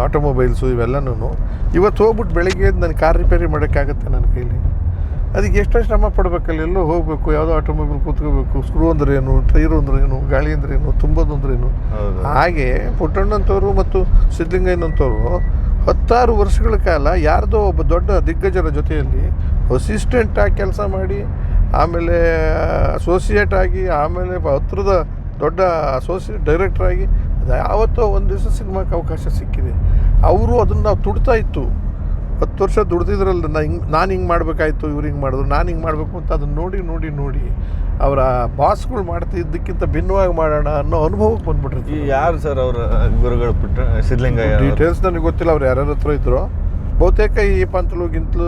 ಆಟೋಮೊಬೈಲ್ಸು ಇವೆಲ್ಲನೂ ಇವತ್ತು ಹೋಗ್ಬಿಟ್ಟು ಬೆಳಗ್ಗೆ ನನಗೆ ಕಾರ್ ರಿಪೇರಿ ಮಾಡೋಕ್ಕಾಗತ್ತೆ ನನ್ನ ಕೈಲಿ. ಅದಕ್ಕೆ ಎಷ್ಟೋ ಶ್ರಮ ಪಡಬೇಕಲ್ಲ. ಎಲ್ಲೋ ಹೋಗಬೇಕು, ಯಾವುದೋ ಆಟೋಮೊಬೈಲ್ ಕೂತ್ಕೋಬೇಕು, ಸ್ಕ್ರೂ ಅಂದ್ರೇನು, ಟೈರು ಅಂದ್ರೇನು, ಗಾಳಿ ಅಂದ್ರೇನು, ತುಂಬೋದು ಅಂದ್ರೇನು. ಹಾಗೆ ಪುಟ್ಟಣ್ಣಂಥವ್ರು ಮತ್ತು ಸಿದ್ಧಲಿಂಗಯ್ಯನಂಥವ್ರು 10 ವರ್ಷಗಳ ಕಾಲ ಯಾರ್ದೋ ಒಬ್ಬ ದೊಡ್ಡ ದಿಗ್ಗಜರ ಜೊತೆಯಲ್ಲಿ ಅಸಿಸ್ಟೆಂಟಾಗಿ ಕೆಲಸ ಮಾಡಿ, ಆಮೇಲೆ ಅಸೋಸಿಯೇಟ್ ಆಗಿ, ಆಮೇಲೆ ಹತ್ರದ ದೊಡ್ಡ ಅಸೋಸಿಯೇಟ್ ಡೈರೆಕ್ಟ್ರಾಗಿ ಅದು ಯಾವತ್ತೋ ಒಂದು ದಿವಸ ಸಿನಿಮಾಕ್ಕೆ ಅವಕಾಶ ಸಿಕ್ಕಿದೆ. ಅವರು ಅದನ್ನು ನಾವು ತುಡ್ತಾ ಇತ್ತು. 10 ವರ್ಷ ದುಡ್ದಿದ್ರಲ್ಲ, ನಾನು ಹಿಂಗೆ ಮಾಡಬೇಕಾಯ್ತು, ಇವ್ರು ಹಿಂಗೆ ಮಾಡಿದ್ರು, ನಾನು ಹಿಂಗೆ ಮಾಡಬೇಕು ಅಂತ ಅದನ್ನು ನೋಡಿ ಅವರ ಬಾಸ್ಗಳು ಮಾಡ್ತಿದ್ದಕ್ಕಿಂತ ಭಿನ್ನವಾಗಿ ಮಾಡೋಣ ಅನ್ನೋ ಅನುಭವಕ್ಕೆ ಬಂದ್ಬಿಟ್ಟಿರ್ತೀವಿ. ಯಾರು ಸರ್ ಅವರ ಗುರುಗಳು? ಸಿದ್ಧಲಿಂಗಯ್ಯ ಡೀಟೇಲ್ಸ್ ನನಗೆ ಗೊತ್ತಿಲ್ಲ, ಅವ್ರು ಯಾರ್ಯಾರ ಹತ್ರ ಇದ್ರು. ಬಹುತೇಕ ಈ ಪಂತಲು ಗಿಂತಲು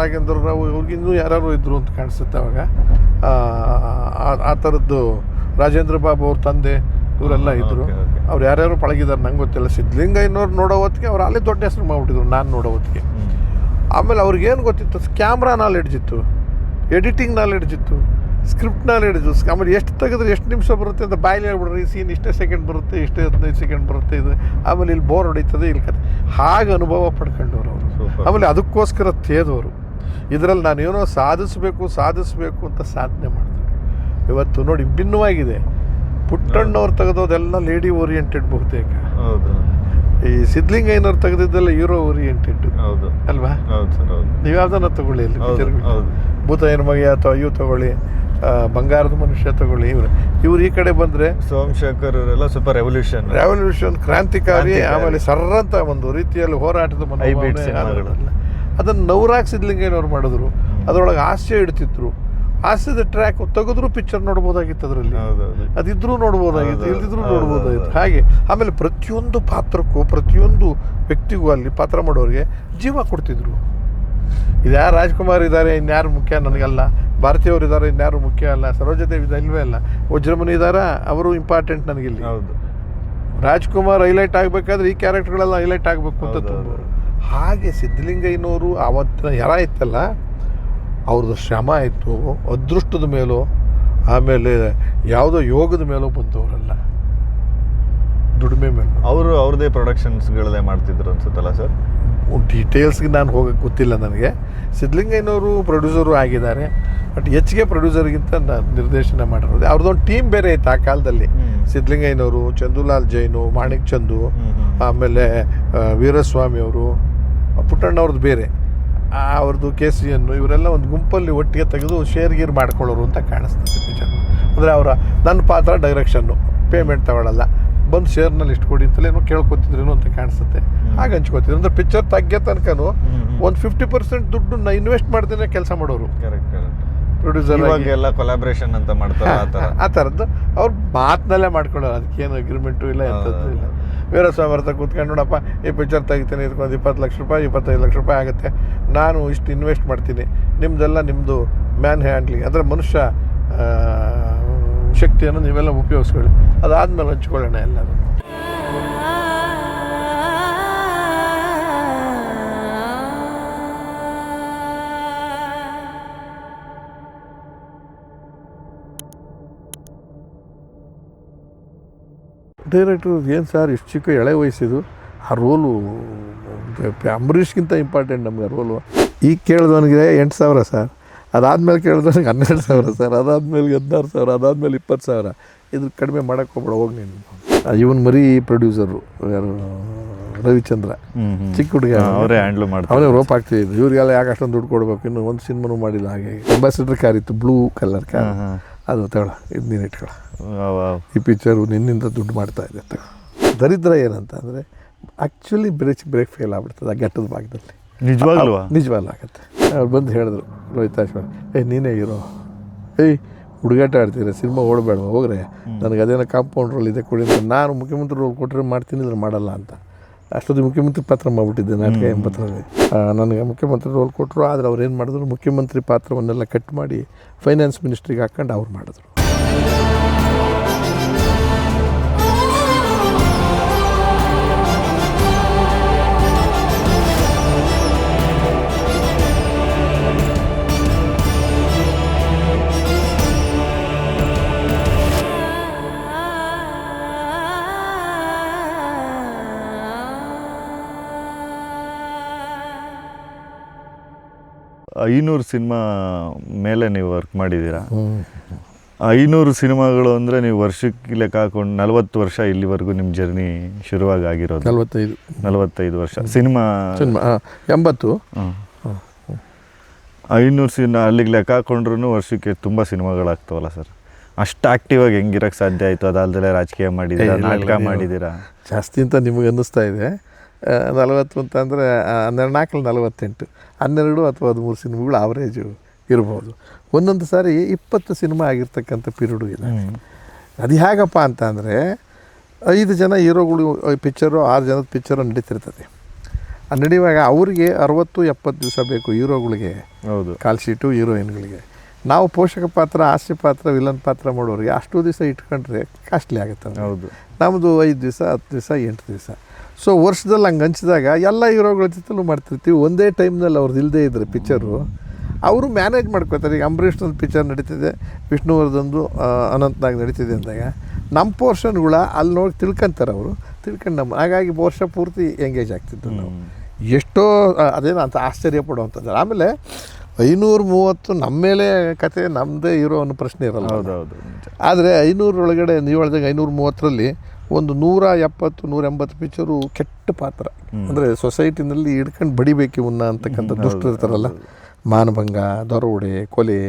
ನಾಗೇಂದ್ರ ರಾವ್ ಇವ್ರಿಗಿನ್ನೂ ಯಾರು ಇದ್ದರು ಅಂತ ಕಾಣಿಸುತ್ತೆ ಅವಾಗ. ಆ ಥರದ್ದು ರಾಜೇಂದ್ರ ಬಾಬು ಅವ್ರ ತಂದೆ ಇವರೆಲ್ಲ ಇದ್ದರು. ಅವ್ರು ಯಾರ್ಯಾರು ಪಳಗಿದ್ದಾರೆ ನಂಗೆ ಗೊತ್ತಿಲ್ಲ. ಸಿದ್ಧಲಿಂಗಯ್ಯನವ್ರು ನೋಡೋ ಹೊತ್ತಿಗೆ ಅವ್ರು ಅಲ್ಲೇ ದೊಡ್ಡ ಹೆಸರು ಮಾಡಿಬಿಟ್ಟಿದ್ರು ನಾನು ನೋಡೋ ಹೊತ್ತಿಗೆ. ಆಮೇಲೆ ಅವ್ರಿಗೇನು ಗೊತ್ತಿತ್ತು? ಕ್ಯಾಮ್ರಾ ನಾಲೆಡ್ಜ್ ಇತ್ತು, ಎಡಿಟಿಂಗ್ ನಾಲೆಡ್ಜ್ ಇತ್ತು, ಸ್ಕ್ರಿಪ್ಟ್ ನಾಲೆಡ್ಜ್. ಆಮೇಲೆ ಎಷ್ಟು ತೆಗೆದ್ರೆ ಎಷ್ಟು ನಿಮಿಷ ಬರುತ್ತೆ ಅಂತ ಬಾಯಲ್ಲಿ ಹೇಳ್ಬಿಡ್ರಿ, ಈ ಸೀನ್ ಇಷ್ಟೇ ಸೆಕೆಂಡ್ ಬರುತ್ತೆ, ಇಷ್ಟೇ 15 ಸೆಕೆಂಡ್ ಬರುತ್ತೆ, ಇದು ಆಮೇಲೆ ಇಲ್ಲಿ ಬೋರ್ ಹೊಡಿತದೆ, ಇಲ್ಲಿ ಕತೆ. ಹಾಗೆ ಅನುಭವ ಪಡ್ಕೊಂಡವ್ರು ಅವರು. ಆಮೇಲೆ ಅದಕ್ಕೋಸ್ಕರ ತೇದವರು. ಇದರಲ್ಲಿ ನಾನು ಏನೋ ಸಾಧಿಸಬೇಕು ಅಂತ ಸಾಧನೆ ಮಾಡಿದ್ರು. ಇವತ್ತು ನೋಡಿ ಭಿನ್ನವಾಗಿದೆ. ಪುಟ್ಟಣ್ಣವ್ರು ತೆಗೆದೋದೆಲ್ಲ ಲೇಡಿ ಓರಿಯೆಂಟೆಡ್ ಬಹುತೇಕ. ಈ ಸಿದ್ಧಲಿಂಗಯ್ಯನವ್ರು ತೆಗೆದಿದ್ದೆಲ್ಲ ಹೀರೋ ಓರಿಯೆಂಟೆಡ್ ಅಲ್ವಾ? ನೀವು ಯಾವ್ದನ್ನ ತಗೊಳ್ಳಿ, ಇಲ್ಲಿ ಭೂತ ಹೆಣ್ಮಗ ಅಥವಾ ಇವು ತಗೊಳ್ಳಿ, ಬಂಗಾರದ ಮನುಷ್ಯ ತಗೊಳ್ಳಿ. ಇವ್ರು ಈ ಕಡೆ ಬಂದರೆ ಸೋಮಶೇಖರ್ ಇವರೆಲ್ಲ ಸ್ವಲ್ಪ ರೆವಲ್ಯೂಷನ್ ಕ್ರಾಂತಿಕಾರಿ. ಆಮೇಲೆ ಸರ್ರಂತ ಒಂದು ರೀತಿಯಲ್ಲಿ ಹೋರಾಟದ ಅದನ್ನು ನವರಾಗ್ ಸಿದ್ಧಲಿಂಗಯ್ಯನವ್ರು ಮಾಡಿದ್ರು. ಅದರೊಳಗೆ ಹಾಸ್ಯ ಇಡ್ತಿದ್ರು. ಹಾಸ್ಯದ ಟ್ರ್ಯಾಕ್ ತೆಗೆದ್ರು ಪಿಕ್ಚರ್ ನೋಡ್ಬೋದಾಗಿತ್ತು. ಅದರಲ್ಲಿ ಅದಿದ್ರೂ ನೋಡ್ಬೋದಾಗಿತ್ತು, ಇಲ್ದಿದ್ರೂ ನೋಡ್ಬೋದಾಗಿತ್ತು. ಹಾಗೆ ಆಮೇಲೆ ಪ್ರತಿಯೊಂದು ಪಾತ್ರಕ್ಕೂ, ಪ್ರತಿಯೊಂದು ವ್ಯಕ್ತಿಗೂ ಅಲ್ಲಿ ಪಾತ್ರ ಮಾಡೋರಿಗೆ ಜೀವ ಕೊಡ್ತಿದ್ರು. ಇದು ಯಾರು ರಾಜ್ಕುಮಾರ್ ಇದ್ದಾರೆ ಇನ್ಯಾರು ಮುಖ್ಯ ನನಗಲ್ಲ, ಭಾರತೀಯವರು ಇದ್ದಾರೆ ಇನ್ಯಾರು ಮುಖ್ಯ ಅಲ್ಲ, ಸರೋಜಾದೇವಿ ಇಲ್ವೇ ಅಲ್ಲ, ವಜ್ರಮುನಿ ಇದ್ದಾರೆ ಅವರು ಇಂಪಾರ್ಟೆಂಟ್ ನನಗಿಲ್ಲಿ. ರಾಜ್ಕುಮಾರ್ ಹೈಲೈಟ್ ಆಗಬೇಕಾದ್ರೆ ಈ ಕ್ಯಾರೆಕ್ಟರ್ಗಳೆಲ್ಲ ಹೈಲೈಟ್ ಆಗಬೇಕು ಅಂತ ತುಂಬೋರು. ಹಾಗೆ ಸಿದ್ಧಲಿಂಗಯ್ಯನವರು ಆವತ್ತಿನ ಎರ ಇತ್ತಲ್ಲ, ಅವ್ರದ್ದು ಶ್ರಮ ಆಯಿತು, ಅದೃಷ್ಟದ ಮೇಲೋ ಆಮೇಲೆ ಯಾವುದೋ ಯೋಗದ ಮೇಲೋ ಬಂದವರಲ್ಲ, ದುಡಿಮೆ ಮೇಲೆ. ಅವರು ಅವ್ರದ್ದೇ ಪ್ರೊಡಕ್ಷನ್ಸ್ಗಳೇ ಮಾಡ್ತಿದ್ರು ಅನ್ಸುತ್ತಲ್ಲ ಸರ್? ಡೀಟೇಲ್ಸ್ಗೆ ನಾನು ಹೋಗೋಕ್ಕೆ ಗೊತ್ತಿಲ್ಲ ನನಗೆ. ಸಿದ್ಧಲಿಂಗಯ್ಯನವರು ಪ್ರೊಡ್ಯೂಸರು ಆಗಿದ್ದಾರೆ, ಬಟ್ ಹೆಚ್ಚಿಗೆ ಪ್ರೊಡ್ಯೂಸರ್ಗಿಂತ ನಿರ್ದೇಶನ ಮಾಡಿರೋದು. ಅವ್ರದ್ದೊಂದು ಟೀಮ್ ಬೇರೆ ಇತ್ತು ಆ ಕಾಲದಲ್ಲಿ. ಸಿದ್ಧಲಿಂಗಯ್ಯನವರು, ಚಂದುಲಾಲ್ ಜೈನು, ಮಾಣಿಕ್ ಚಂದು, ಆಮೇಲೆ ವೀರಸ್ವಾಮಿ ಅವರು, ಪುಟ್ಟಣ್ಣವ್ರದ್ದು ಬೇರೆ, ಅವ್ರದ್ದು KCN, ಇವರೆಲ್ಲ ಒಂದು ಗುಂಪಲ್ಲಿ ಒಟ್ಟಿಗೆ ತೆಗೆದು ಶೇರ್ ಮಾಡ್ಕೊಳ್ಳೋರು ಅಂತ ಕಾಣಿಸ್ತದೆ ಪಿಕ್ಚರ್. ಅಂದರೆ ನನ್ನ ಪಾತ್ರ ಡೈರೆಕ್ಷನ್ನು, ಪೇಮೆಂಟ್ ತಗೊಳ್ಳಲ್ಲ, ಬಂದು ಶೇರ್ನಲ್ಲಿ ಇಷ್ಟು ಕೊಡಿ ಅಂತಲೇ ಏನೋ ಕೇಳ್ಕೊತಿದ್ರೇನು ಅಂತ ಕಾಣಿಸುತ್ತೆ. ಹಾಗೆ ಹಂಚ್ಕೋತಿದ್ರು. ಅಂದರೆ ಪಿಕ್ಚರ್ ತಗ್ಗೆ ತನಕನೂ ಒಂದು 50% ದುಡ್ಡನ್ನ ಇನ್ವೆಸ್ಟ್ ಮಾಡ್ದೇನೆ ಕೆಲಸ ಮಾಡೋರು ಪ್ರೊಡ್ಯೂಸರ್. ಎಲ್ಲ ಕೊಲಾಬ್ರೇಷನ್ ಅಂತ ಮಾಡ್ತಾರೆ ಆ ಥರದ್ದು. ಅವ್ರು ಮಾತಿನಲ್ಲೇ ಮಾಡ್ಕೊಳ್ಳೋರು, ಅದಕ್ಕೇನು ಅಗ್ರಿಮೆಂಟು ಇಲ್ಲ, ಎಂಥದ್ದು ಇಲ್ಲ. ವೀರಸ್ವಾಮಿ ಹತ್ರ ಕೂತ್ಕೊಂಡು ನೋಡಪ್ಪ ಈ ಪಿಕ್ಚರ್ ತೆಗಿತೀನಿ, ಇದಕ್ಕೊಂದು 20 ಲಕ್ಷ ರೂಪಾಯಿ 25 ಲಕ್ಷ ರೂಪಾಯಿ ಆಗುತ್ತೆ, ನಾನು ಇಷ್ಟು ಇನ್ವೆಸ್ಟ್ ಮಾಡ್ತೀನಿ, ನಿಮ್ಮದು ಮ್ಯಾನ್ ಹ್ಯಾಂಡ್ಲಿಂಗ್ ಅಂದರೆ ಮನುಷ್ಯ ಶಕ್ತಿಯನ್ನು ನೀವೆಲ್ಲ ಉಪಯೋಗಿಸ್ಕೊಳ್ಳಿ, ಅದಾದಮೇಲೆ ಹಂಚ್ಕೊಳ್ಳೋಣ ಎಲ್ಲರೂ. ಡೈರೆಕ್ಟ್ರು ಏನು ಸರ್ ಇಷ್ಟು ಚಿಕ್ಕ ಎಳೆ ವಯಸ್ಸಿದು, ಆ ರೋಲು ಅಂಬರೀಷ್ಗಿಂತ ಇಂಪಾರ್ಟೆಂಟ್ ನಮಗೆ ಆ ರೋಲು. ಈಗ ಕೇಳಿದವನಿಗೆ 8,000 ಸರ್, ಅದಾದಮೇಲೆ ಕೇಳಿದವನಿಗೆ 12,000 ಸರ್, ಅದಾದಮೇಲೆ 16,000, ಅದಾದಮೇಲೆ 20,000. ಇದ್ರ ಕಡಿಮೆ ಮಾಡೋಕ್ಕೆ ಹೋಗ್ಬೇಡ, ಹೋಗಿ ನೀನು. ಇವನ್ ಮರಿ ಪ್ರೊಡ್ಯೂಸರು ಯಾರು ರವಿಚಂದ್ರ, ಚಿಕ್ಕ ಹುಡುಗ, ಅವರೇ ಹ್ಯಾಂಡ್ಲ್ ಮಾಡ್ತಾರೆ, ಅವನೇ ರೋಪ್ ಆಗ್ತಿದ್ರು. ಇವ್ರಿಗೆಲ್ಲ ಯಾಕೆ ಅಷ್ಟೊಂದು ದುಡ್ಡು ಕೊಡ್ಬೇಕು, ಇನ್ನು ಒಂದು ಸಿನಿಮಾನು ಮಾಡಿಲ್ಲ. ಹಾಗೆ ಅಂಬಾಸಿಡರ್ ಕಾರ್ ಇತ್ತು, ಬ್ಲೂ ಕಲರ್ ಕಾರ್, ಅದು ತಗೊಳ, ಇದು ನೀನು ಇಟ್ಕೊಳ, ಈ ಪಿಕ್ಚರು ನಿನ್ನಿಂದ ದುಡ್ಡು ಮಾಡ್ತಾ ಇದೆ ತಗೋ. ದರಿದ್ರ ಏನಂತ ಅಂದರೆ ಆ್ಯಕ್ಚುಲಿ ಬ್ರೇಕ್ ಫೇಲ್ ಆಗ್ಬಿಡ್ತದೆ ಆ ಘಟ್ಟದ ಭಾಗದಲ್ಲಿ. ನಿಜವಾಗ್ಲೂ ಆಗುತ್ತೆ. ಅವ್ರು ಬಂದು ಹೇಳಿದ್ರು ರೋಹಿತಾಶ್ವರ್, ನೀನೇ ಹೀರೋ, ಹುಡುಗಾಟ ಆಡ್ತೀರ, ಸಿನಿಮಾ ಓಡಬೇಡ, ಹೋಗ್ರೆ, ನನಗೆ ಅದೇನೋ ಕಾಂಪೌಂಡ್ ರೋಲ್ ಇದೆ ಕೊಡಿ ಅಂತ. ನಾನು ಮುಖ್ಯಮಂತ್ರಿ ರೋಲ್ ಕೊಟ್ಟರೆ ಮಾಡ್ತೀನಿ, ಇದ್ರೆ ಮಾಡಲ್ಲ ಅಂತ. ಅಷ್ಟೊಂದು ಮುಖ್ಯಮಂತ್ರಿ ಪಾತ್ರ ಮಾಡಿಬಿಟ್ಟಿದ್ದೆ ನಾಟಕ 80ರಲ್ಲಿ. ನನಗೆ ಮುಖ್ಯಮಂತ್ರಿ ರೋಲ್ ಕೊಟ್ಟರು, ಆದರೆ ಅವ್ರು ಏನು ಮಾಡಿದ್ರು, ಮುಖ್ಯಮಂತ್ರಿ ಪಾತ್ರವನ್ನೆಲ್ಲ ಕಟ್ ಮಾಡಿ ಫೈನಾನ್ಸ್ ಮಿನಿಸ್ಟ್ರಿಗೆ ಹಾಕ್ಕೊಂಡು ಅವ್ರು ಮಾಡಿದ್ರು. ಐನೂರು ಸಿನಿಮಾ ಮೇಲೆ ನೀವು ವರ್ಕ್ ಮಾಡಿದ್ದೀರಾ. 500 ಸಿನಿಮಾಗಳು ಅಂದರೆ ನೀವು ವರ್ಷಕ್ಕೆ ಲೆಕ್ಕ ಹಾಕೊಂಡು 40 ವರ್ಷ ಇಲ್ಲಿವರೆಗೂ ನಿಮ್ಮ ಜರ್ನಿ ಶುರುವಾಗಿ ಆಗಿರೋದು. 45 ವರ್ಷ ಸಿನಿಮಾ 80. 500 ಸಿನಿಮಾ ಅಲ್ಲಿಗೆ ಲೆಕ್ಕ ಹಾಕೊಂಡ್ರು ವರ್ಷಕ್ಕೆ ತುಂಬ ಸಿನಿಮಾಗಳಾಗ್ತವಲ್ಲ ಸರ್. ಅಷ್ಟು ಆ್ಯಕ್ಟಿವಾಗಿ ಹೆಂಗಿರೋಕ್ಕೆ ಸಾಧ್ಯ ಆಯಿತು? ಅದಲ್ದಲೇ ರಾಜಕೀಯ ಮಾಡಿದ್ದೀರಾ, ನಾಟಕ ಮಾಡಿದ್ದೀರಾ. ಜಾಸ್ತಿ ಅಂತ ನಿಮಗೆ ಅನ್ನಿಸ್ತಾ ಇದೆ. 40 ಅಂತಂದರೆ 48, 12 ಅಥವಾ 13 ಸಿನಿಮಾಗಳು ಆವ್ರೇಜು ಇರ್ಬೋದು. ಒಂದೊಂದು ಸಾರಿ 20 ಸಿನಿಮಾ ಆಗಿರ್ತಕ್ಕಂಥ ಪೀರಿಯಡು ಇದೆ. ಅದು ಹೇಗಪ್ಪ ಅಂತ ಅಂದರೆ 5 ಜನ ಹೀರೋಗಳು ಪಿಕ್ಚರು, 6 ಜನದ ಪಿಕ್ಚರು ನಡೀತಿರ್ತದೆ. ನಡೆಯುವಾಗ ಅವ್ರಿಗೆ 60-70 ದಿವಸ ಬೇಕು ಹೀರೋಗಳಿಗೆ. ಹೌದು, ಕಾಲ್ ಶೀಟು ಹೀರೋಯಿನ್ಗಳಿಗೆ. ನಾವು ಪೋಷಕ ಪಾತ್ರ, ಹಾಸ್ಯ ಪಾತ್ರ, ವಿಲನ್ ಪಾತ್ರ ಮಾಡೋರಿಗೆ ಅಷ್ಟು ದಿವಸ ಇಟ್ಕೊಂಡ್ರೆ ಕಾಸ್ಟ್ಲಿ ಆಗುತ್ತೆ. ಹೌದು, ನಮ್ಮದು 5 ದಿವಸ, 10 ದಿವಸ, 8 ದಿವಸ. ಸೊ ವರ್ಷದಲ್ಲಿ ಹಂಗೆ ಹಂಚಿದಾಗ ಎಲ್ಲ ಹೀರೋಗಳ ಜೊತೆಲೂ ಮಾಡ್ತಿರ್ತೀವಿ. ಒಂದೇ ಟೈಮ್ನಲ್ಲಿ ಅವ್ರದ್ದು ಇಲ್ಲದೇ ಇದ್ದರೆ ಪಿಕ್ಚರು ಅವರು ಮ್ಯಾನೇಜ್ ಮಾಡ್ಕೋತಾರೆ. ಈಗ ಅಂಬರೀಷ್ನಲ್ಲಿ ಪಿಕ್ಚರ್ ನಡೀತಿದೆ, ವಿಷ್ಣುವರ್ಧನ್ದು ಅನಂತ್ನಾಗ್ ನಡೀತಿದೆ ಅಂದಾಗ ನಮ್ಮ ಪೋರ್ಷನ್ಗಳ ಅಲ್ಲಿ ನೋಡಿ ತಿಳ್ಕೊಂತಾರೆ ಅವರು, ತಿಳ್ಕೊಂಡು ನಮ್ಮ ಹಾಗಾಗಿ ವರ್ಷ ಪೂರ್ತಿ ಎಂಗೇಜ್ ಆಗ್ತಿದ್ದು ನಾವು. ಎಷ್ಟೋ ಅದೇನು ಅಂತ ಆಶ್ಚರ್ಯ ಪಡುವಂಥದ್ದು. ಆಮೇಲೆ 530 ನಮ್ಮ ಮೇಲೆ ಕತೆ, ನಮ್ಮದೇ ಹೀರೋ ಅನ್ನೋ ಪ್ರಶ್ನೆ ಇರಲ್ಲ. ಹೌದೌದು. ಆದರೆ 500 ಒಳಗಡೆ ನೀವು ಹೇಳ್ದಂಗೆ 530ರಲ್ಲಿ ಒಂದು 170-180 ಪಿಕ್ಚರು ಕೆಟ್ಟ ಪಾತ್ರ. ಅಂದರೆ ಸೊಸೈಟಿನಲ್ಲಿ ಹಿಡ್ಕೊಂಡು ಬಡಿಬೇಕು ಇವನ್ನ ಅಂತಕ್ಕಂಥ ದುಷ್ಟರು ಇರ್ತಾರಲ್ಲ, ಮಾನಭಂಗ, ದರೋಡೆ, ಕೊಲೆ,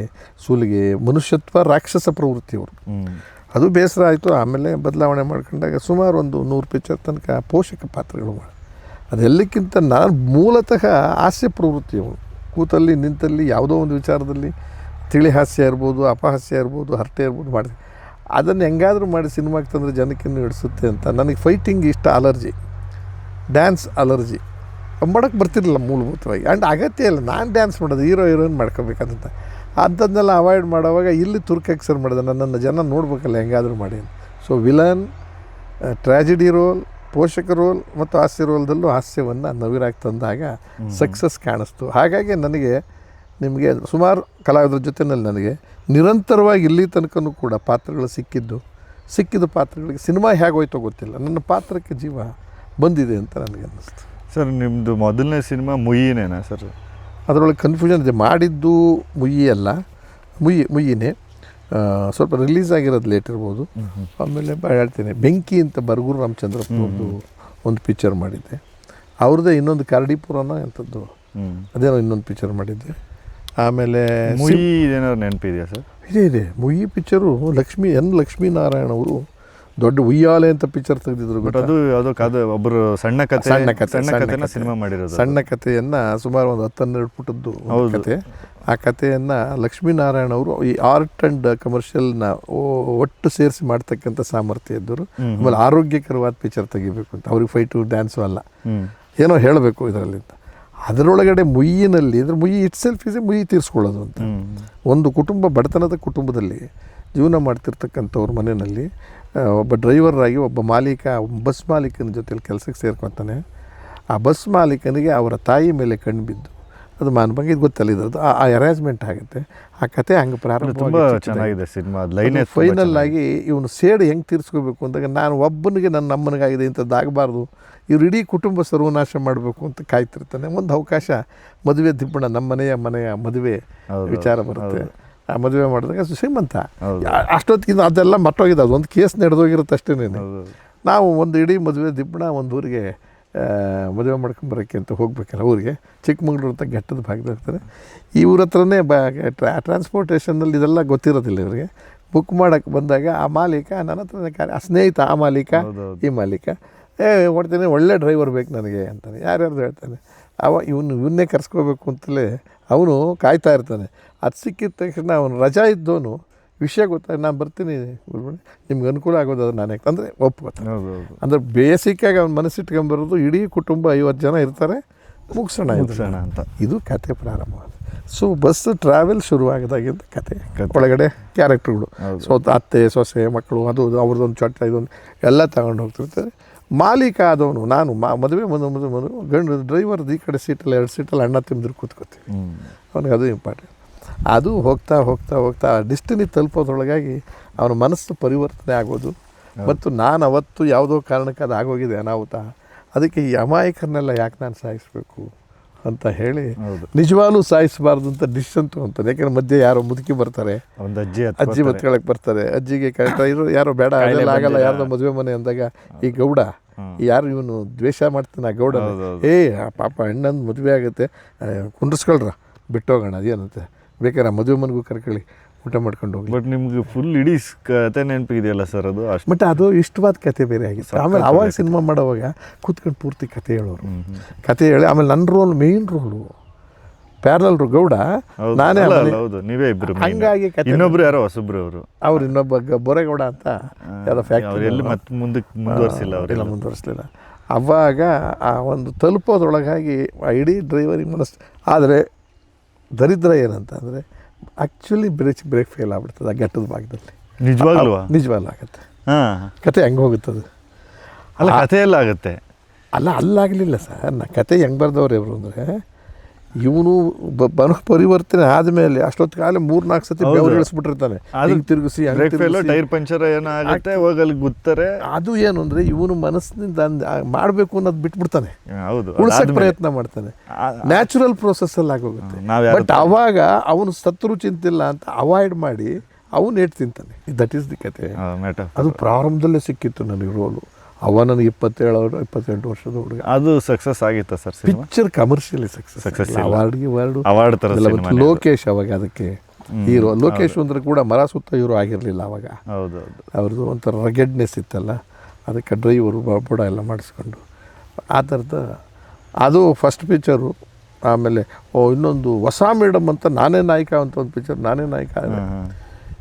ಸುಲಿಗೆ, ಮನುಷ್ಯತ್ವ, ರಾಕ್ಷಸ ಪ್ರವೃತ್ತಿಯವರು. ಅದು ಬೇಸರ ಆಯಿತು. ಆಮೇಲೆ ಬದಲಾವಣೆ ಮಾಡ್ಕೊಂಡಾಗ ಸುಮಾರು ಒಂದು 100 ಪಿಕ್ಚರ್ ತನಕ ಪೋಷಕ ಪಾತ್ರಗಳು ಮಾಡಿ. ಅದೆಲ್ಲಕ್ಕಿಂತ ನಾನು ಮೂಲತಃ ಹಾಸ್ಯ ಪ್ರವೃತ್ತಿಯವರು. ಕೂತಲ್ಲಿ ನಿಂತಲ್ಲಿ ಯಾವುದೋ ಒಂದು ವಿಚಾರದಲ್ಲಿ ತಿಳಿ ಹಾಸ್ಯ ಇರ್ಬೋದು, ಅಪಹಾಸ್ಯ ಇರ್ಬೋದು, ಹರಟೆ ಇರ್ಬೋದು ಮಾಡಿದೆ. ಅದನ್ನು ಹೆಂಗಾದರೂ ಮಾಡಿ ಸಿನಿಮಾಗೆ ತಂದರೆ ಜನಕ್ಕಿನ್ನೂ ಹಿಡಿಸುತ್ತೆ ಅಂತ. ನನಗೆ ಫೈಟಿಂಗ್ ಇಷ್ಟ, ಅಲರ್ಜಿ, ಡ್ಯಾನ್ಸ್ ಅಲರ್ಜಿ, ಮಾಡೋಕ್ಕೆ ಬರ್ತಿರಲಿಲ್ಲ ಮೂಲಭೂತವಾಗಿ. ಆ್ಯಂಡ್ ಅಗತ್ಯ ಇಲ್ಲ ನಾನು ಡ್ಯಾನ್ಸ್ ಮಾಡೋದು, ಹೀರೋಯಿನ್ ಮಾಡ್ಕೋಬೇಕಂತ. ಅಂಥದ್ದನ್ನೆಲ್ಲ ಅವಾಯ್ಡ್ ಮಾಡೋವಾಗ ಇಲ್ಲಿ ತುರ್ಕಕ್ಕೆ ಸರ್ ಮಾಡಿದೆ. ನನ್ನನ್ನು ಜನ ನೋಡ್ಬೇಕಲ್ಲ ಹೆಂಗಾದರೂ ಮಾಡಿ. ಸೊ ವಿಲನ್, ಟ್ರ್ಯಾಜಿಡಿ ರೋಲ್, ಪೋಷಕ ರೋಲ್ ಮತ್ತು ಹಾಸ್ಯ ರೋಲ್ದಲ್ಲೂ ಹಾಸ್ಯವನ್ನು ನವಿರಾಗಿ ತಂದಾಗ ಸಕ್ಸಸ್ ಕಾಣಿಸ್ತು. ಹಾಗಾಗಿ ನನಗೆ ನಿಮಗೆ ಸುಮಾರು ಕಲಾವಿದರ ಜೊತೆಯಲ್ಲಿ ನನಗೆ ನಿರಂತರವಾಗಿ ಇಲ್ಲಿ ತನಕನೂ ಕೂಡ ಪಾತ್ರಗಳು ಸಿಕ್ಕಿದ ಪಾತ್ರಗಳಿಗೆ ಸಿನಿಮಾ ಹೇಗೋಯ್ತೋ ಗೊತ್ತಿಲ್ಲ, ನನ್ನ ಪಾತ್ರಕ್ಕೆ ಜೀವ ಬಂದಿದೆ ಅಂತ ನನಗೆ ಅನ್ನಿಸ್ತು. ಸರ್ ನಿಮ್ಮದು ಮೊದಲನೇ ಸಿನಿಮಾ ಮುಯ್ಯಿನೇನಾ ಸರ್? ಅದರೊಳಗೆ ಕನ್ಫ್ಯೂಷನ್ ಇದೆ. ಮಾಡಿದ್ದು ಮುಯ್ಯಿ ಅಲ್ಲ, ಮುಯ್ಯಿನೇ. ಸ್ವಲ್ಪ ರಿಲೀಸ್ ಆಗಿರೋದು ಲೇಟ್ ಇರ್ಬೋದು. ಆಮೇಲೆ ಹೇಳ್ತೀನಿ, ಬೆಂಕಿ ಅಂತ ಬರಗೂರು ರಾಮಚಂದ್ರಪ್ಪನವ್ರದ್ದು ಒಂದು ಪಿಕ್ಚರ್ ಮಾಡಿದ್ದೆ. ಅವ್ರದ್ದೇ ಇನ್ನೊಂದು ಕರಡಿಪುರನ ಅಂಥದ್ದು, ಅದೇನೋ ಇನ್ನೊಂದು ಪಿಕ್ಚರ್ ಮಾಡಿದ್ದೆ. ಆಮೇಲೆ ಮುಯ್ಯಿ ಏನಾದ್ರು ನೆನಪಿದೆಯಾ ಸರ್? ಇದೆ ಮುಯ್ಯಿ ಪಿಕ್ಚರು. ಲಕ್ಷ್ಮೀನಾರಾಯಣ ಅವರು ದೊಡ್ಡ ಉಯ್ಯಾಲೆ ಅಂತ ಪಿಕ್ಚರ್ ತೆಗೆದಿದ್ರು. ಅದು ಯಾವುದೋ ಒಬ್ಬರು ಸಣ್ಣ ಕಥೆನ ಸಿನಿಮಾ ಮಾಡಿರೋದು. ಸಣ್ಣ ಕಥೆಯನ್ನು ಸುಮಾರು ಒಂದು 10-12 ಪುಟದ್ದು ಕತೆ. ಆ ಕಥೆಯನ್ನು ಲಕ್ಷ್ಮೀನಾರಾಯಣ ಅವರು ಈ ಆರ್ಟ್ ಆ್ಯಂಡ್ ಕಮರ್ಷಿಯಲ್ನ ಒಟ್ಟು ಸೇರಿಸಿ ಮಾಡ್ತಕ್ಕಂಥ ಸಾಮರ್ಥ್ಯ ಇದ್ದರು. ಆಮೇಲೆ ಆರೋಗ್ಯಕರವಾದ ಪಿಕ್ಚರ್ ತೆಗಿಬೇಕು ಅಂತ. ಅವ್ರಿಗೆ ಫೈಟು ಡ್ಯಾನ್ಸು ಅಲ್ಲ, ಏನೋ ಹೇಳಬೇಕು ಇದರಲ್ಲಿ ಅಂತ. ಅದರೊಳಗಡೆ ಮುಯ್ಯಿನಲ್ಲಿ ಅಂದರೆ ಮುಯ್ಯಿ ಇಟ್ ಸೆಲ್ಫ್ ಇದೆ, ಮುಯ್ಯಿ ತೀರಿಸ್ಕೊಳ್ಳೋದು ಅಂತ. ಒಂದು ಕುಟುಂಬ, ಬಡತನದ ಕುಟುಂಬದಲ್ಲಿ ಜೀವನ ಮಾಡ್ತಿರ್ತಕ್ಕಂಥವ್ರ ಮನೆಯಲ್ಲಿ ಒಬ್ಬ ಡ್ರೈವರಾಗಿ ಒಬ್ಬ ಮಾಲೀಕ ಬಸ್ ಮಾಲೀಕನ ಜೊತೆಲಿ ಕೆಲಸಕ್ಕೆ ಸೇರ್ಕೊತಾನೆ. ಆ ಬಸ್ ಮಾಲೀಕನಿಗೆ ಅವರ ತಾಯಿ ಮೇಲೆ ಕಣ್ಣು ಬಿದ್ದು ಅದು ಮಾನಭಂಗ, ಇದು ಗೊತ್ತಲ್ಲ ಇದ್ರದ್ದು. ಆ ಅರೇಂಜ್ಮೆಂಟ್ ಆಗುತ್ತೆ. ಆ ಕತೆ ಹಂಗೆ ಪ್ರಾರಂಭ ಚೆನ್ನಾಗಿದೆ ಸಿನಿಮಾ. ಫೈನಲ್ ಆಗಿ ಇವನು ಸೇಡು ಹೆಂಗೆ ತೀರಿಸ್ಕೋಬೇಕು ಅಂದಾಗ, ನಾನು ಒಬ್ಬನಿಗೆ ನನ್ನ ಅಮ್ಮನಿಗಾಗಿದೆ ಇಂಥದ್ದಾಗಬಾರ್ದು, ಇವ್ರು ಇಡೀ ಕುಟುಂಬ ಸರ್ವನಾಶ ಮಾಡಬೇಕು ಅಂತ ಕಾಯ್ತಿರ್ತಾನೆ. ಒಂದು ಅವಕಾಶ, ಮದುವೆ ದಿಬ್ಬಣ, ನಮ್ಮ ಮನೆಯ ಮದುವೆ ವಿಚಾರ ಬರುತ್ತೆ. ಆ ಮದುವೆ ಮಾಡಿದಾಗ ಶ್ರೀಮಂತ. ಹೌದು. ಅಷ್ಟೊತ್ತಿಗೆ ಅದೆಲ್ಲ ಮಟ್ಟೋಗಿದೆ, ಅದೊಂದು ಕೇಸ್ ನಡೆದೋಗಿರುತ್ತೆ ಅಷ್ಟೇನೆ. ಹೌದು. ನಾವು ಒಂದು ಇಡೀ ಮದುವೆ ದಿಬ್ಬಣ ಒಂದು ಊರಿಗೆ ಮದುವೆ ಮಾಡ್ಕೊಂಬರೋಕ್ಕೆ ಅಂತ ಹೋಗ್ಬೇಕಲ್ಲ ಊರಿಗೆ, ಚಿಕ್ಕಮಂಗ್ಳೂರು ಅಂತ ಘಟ್ಟದ ಭಾಗದಿರ್ತಾರೆ. ಈ ಊರ ಹತ್ರನೇ ಟ್ರಾನ್ಸ್ಪೋರ್ಟೇಷನಲ್ಲಿ ಇದೆಲ್ಲ ಗೊತ್ತಿರೋದಿಲ್ಲ ಇವರಿಗೆ. ಬುಕ್ ಮಾಡೋಕ್ಕೆ ಬಂದಾಗ ಆ ಮಾಲೀಕ ನನ್ನ ಹತ್ರನೇ ಆ ಸ್ನೇಹಿತ, ಆ ಮಾಲೀಕ ಈ ಮಾಲೀಕ ಹೊಡ್ತೀನಿ, ಒಳ್ಳೆ ಡ್ರೈವರ್ ಬೇಕು ನನಗೆ ಅಂತಾನೆ. ಯಾರ್ಯಾರ್ದು ಹೇಳ್ತಾನೆ. ಇವನ್ನೇ ಕರ್ಸ್ಕೋಬೇಕು ಅಂತಲೇ ಅವನು ಕಾಯ್ತಾ ಇರ್ತಾನೆ. ಅದು ಸಿಕ್ಕಿದ ತಕ್ಷಣ ಅವನು ರಜಾ ಇದ್ದವನು ವಿಷಯ ಗೊತ್ತಾಗ ನಾನು ಬರ್ತೀನಿ ನಿಮ್ಗೆ ಅನುಕೂಲ ಆಗೋದಾದ್ರೆ ನಾನೇ ಅಂದರೆ ಒಪ್ಕೋತಾನೆ. ಅಂದರೆ ಬೇಸಿಕ್ಕಾಗಿ ಅವ್ನು ಮನಸ್ಸಿಟ್ಕೊಂಬರೋದು ಇಡೀ ಕುಟುಂಬ 50 ಜನ ಇರ್ತಾರೆ, ಮುಗಿಸೋಣ ಅಂತ. ಇದು ಕತೆ ಪ್ರಾರಂಭ. ಸೊ ಬಸ್ ಟ್ರಾವೆಲ್ ಶುರುವಾಗದಾಗಿಂದ ಕತೆ ಒಳಗಡೆ ಕ್ಯಾರೆಕ್ಟರ್ಗಳು, ಅತ್ತೆ ಸೊಸೆ ಮಕ್ಕಳು, ಅದು ಅವ್ರದ್ದೊಂದು ಚೊಟ್ಟ ಇದೊಂದು ಎಲ್ಲ ತಗೊಂಡು ಹೋಗ್ತಿರ್ತಾರೆ. ಮಾಲೀಕ ಆದವನು ನಾನು ಮದುವೆ ಗಂಡು ಡ್ರೈವರ್ದು ಈ ಕಡೆ ಸೀಟಲ್ಲಿ 2 ಸೀಟಲ್ಲಿ ಅಣ್ಣ ತಿಂದ್ರು ಕೂತ್ಕೋತೀವಿ. ಅವನಿಗೆ ಅದು ಇಂಪಾರ್ಟೆಂಟ್. ಅದು ಹೋಗ್ತಾ ಹೋಗ್ತಾ ಹೋಗ್ತಾ ಡಿಸ್ಟಿನಿ ತಲುಪೋದ್ರೊಳಗಾಗಿ ಅವನ ಮನಸ್ಸು ಪರಿವರ್ತನೆ ಆಗೋದು. ಮತ್ತು ನಾನು ಅವತ್ತು ಯಾವುದೋ ಕಾರಣಕ್ಕೆ ಅದು ಆಗೋಗಿದೆ ಅನಾಹುತ, ಅದಕ್ಕೆ ಈ ಅಮಾಯಕರನ್ನೆಲ್ಲ ಯಾಕೆ ನಾನು ಸಾಯಿಸಬೇಕು ಅಂತ ಹೇಳಿ ನಿಜವಾಗ್ಲೂ ಸಾಯಿಸಬಾರ್ದು ಅಂತ ಡಿಸಿಷನ್ ತೊಗೊತಾನೆ. ಯಾಕೆಂದ್ರೆ ಮಧ್ಯೆ ಯಾರೋ ಮುದುಕಿ ಬರ್ತಾರೆ, ಅಜ್ಜಿ ಬತ್ಕೊಳಕ್ಕೆ ಬರ್ತಾರೆ. ಅಜ್ಜಿಗೆ ಇರೋ ಯಾರೋ ಬೇಡ ಅದೆಲ್ಲ ಆಗಲ್ಲ, ಯಾರ್ದೋ ಮದುವೆ ಮನೆ ಅಂದಾಗ ಈ ಗೌಡ ಯಾರು ಇವನು ದ್ವೇಷ ಮಾಡ್ತಾನೆ ಆ ಗೌಡ, ಪಾಪ ಅಣ್ಣನ ಮದುವೆ ಆಗುತ್ತೆ ಕುಂಡ್ರಿಸ್ಕೊಳ್ರ ಬಿಟ್ಟೋಗೋಣ, ಅದೇನಂತೆ ಬೇಕಾದ್ರೆ ಮದುವೆ ಮನೆಗೂ ಕರ್ಕೊಳ್ಳಿ ಊಟ ಮಾಡ್ಕೊಂಡು ಹೋಗಿ. ಬಟ್ ನಿಮ್ಗೆ ಫುಲ್ ಇಡೀ ಕತೆ ನೆನಪಿದೆಯಲ್ಲ ಸರ್ ಅದು ಅಷ್ಟು. ಬಟ್ ಅದು ಇಷ್ಟವಾದ ಕತೆ ಬೇರೆ ಆಗಿತ್ತು. ಆಮೇಲೆ ಅವಾಗ ಸಿನಿಮಾ ಮಾಡೋವಾಗ ಕೂತ್ಕೊಂಡು ಪೂರ್ತಿ ಕತೆ ಹೇಳೋರು, ಕತೆ ಹೇಳಿ ಆಮೇಲೆ ನನ್ನ role main role parallel Gowda ನಾನೇ. ನೀವೇ ಇಬ್ರು. ಹಂಗಾಗಿ ಇನ್ನೊಬ್ರು ಯಾರೋ ಹೊಸಬ್ರು ಅವ್ರು ಇನ್ನೊಬ್ಬ ಬೋರೇಗೌಡ ಅಂತ ಯಾವುದೋ ಫ್ಯಾಕ್ಟ್ರಿ ಮತ್ತೆ ಮುಂದಕ್ಕೆ ಮುಂದುವರಿಸಿಲ್ಲ, ಅವರೆಲ್ಲ ಮುಂದುವರಿಸಲಿಲ್ಲ. ಅವಾಗ ಆ ಒಂದು ತಲುಪೋದ್ರೊಳಗಾಗಿ ಆ ಇಡೀ ಡ್ರೈವರಿಗೆ ಮನಸ್ಸು. ಆದರೆ ದರಿದ್ರ ಏನಂತ ಅಂದರೆ ಆ್ಯಕ್ಚುಲಿ ಬ್ರೇಕ್ ಫೇಲ್ ಆಗ್ಬಿಡ್ತದೆ ಆ ಘಟ್ಟದ ಭಾಗದಲ್ಲಿ. ನಿಜವಾಗ್ಲೂ ಆಗುತ್ತೆ. ಕತೆ ಹೆಂಗೆ ಹೋಗುತ್ತದೆ ಅಲ್ಲ, ಕತೆ ಎಲ್ಲ ಆಗುತ್ತೆ ಅಲ್ಲ, ಅಲ್ಲಾಗಲಿಲ್ಲ ಸರ್. ಕತೆ ಹೆಂಗೆ ಬರ್ದವ್ರು ಇವರು ಅಂದರೆ ಇವನು ಪರಿವರ್ತನೆ ಆದಮೇಲೆ ಅಷ್ಟೊತ್ತಿಗಾಗಲೇ 3-4 ಸತಿ ಬೆವರು ಇಳಿಸ್ಬಿಟ್ಟಿರ್ತಾನೆ, ಹಿಂಗೆ ತಿರುಗಿಸಿ ಟೈರ್ ಪಂಚರ್ ಏನಾಗುತ್ತೆ ಹೋಗಲ್ಲಿ ಗೊತ್ತಾರೆ. ಅದು ಏನು ಅಂದರೆ ಇವನು ಮನಸ್ಸಿನಿಂದ ಮಾಡಬೇಕು ಅನ್ನೋದು ಬಿಟ್ಬಿಡ್ತಾನೆ, ಉಳಿಸೋಕ್ಕೆ ಪ್ರಯತ್ನ ಮಾಡ್ತಾನೆ. ನ್ಯಾಚುರಲ್ ಪ್ರೋಸೆಸ್ಸಲ್ಲಿ ಆಗೋಗುತ್ತೆ. ಬಟ್ ಅವಾಗ ಅವನು ಸತ್ರು ಚಿಂತಿಲ್ಲ ಅಂತ ಅವಾಯ್ಡ್ ಮಾಡಿ ಅವನು ಏಟ್ ತಿಂತಾನೆ. ದಟ್ ಈಸ್ ದಿ ಕತೆ. ಅದು ಪ್ರಾರಂಭದಲ್ಲೇ ಸಿಕ್ಕಿತ್ತು ನನಗೆ ರೋಲು. ಅವ ನನಗೆ 27-28 ವರ್ಷದ ಹುಡುಗ. ಅದು ಸಕ್ಸಸ್ ಆಗಿತ್ತ sir picture commercially success. Award ತರ. ಲೋಕೇಶ್ ಅವಾಗ ಅದಕ್ಕೆ ಹೀರೋ. ಲೋಕೇಶ್ ಅಂದ್ರೆ ಕೂಡ ಮರ ಸುತ್ತ ಹೀರೋ ಆಗಿರಲಿಲ್ಲ ಅವಾಗ. ಅವ್ರದ್ದು ಒಂಥರ ರಗೆಡ್ನೆಸ್ ಇತ್ತಲ್ಲ, ಅದಕ್ಕೆ ಡ್ರೈವರು ಬುಡ ಎಲ್ಲ ಮಾಡಿಸ್ಕೊಂಡು ಆ ಥರದ ಅದು ಫಸ್ಟ್ ಪಿಕ್ಚರು. ಆಮೇಲೆ ಇನ್ನೊಂದು ಹೊಸ ಮೇಡಮ್ ಅಂತ ನಾನೇ ನಾಯಕ ಅಂತ ಒಂದು ಪಿಕ್ಚರ್, ನಾನೇ ನಾಯಕ.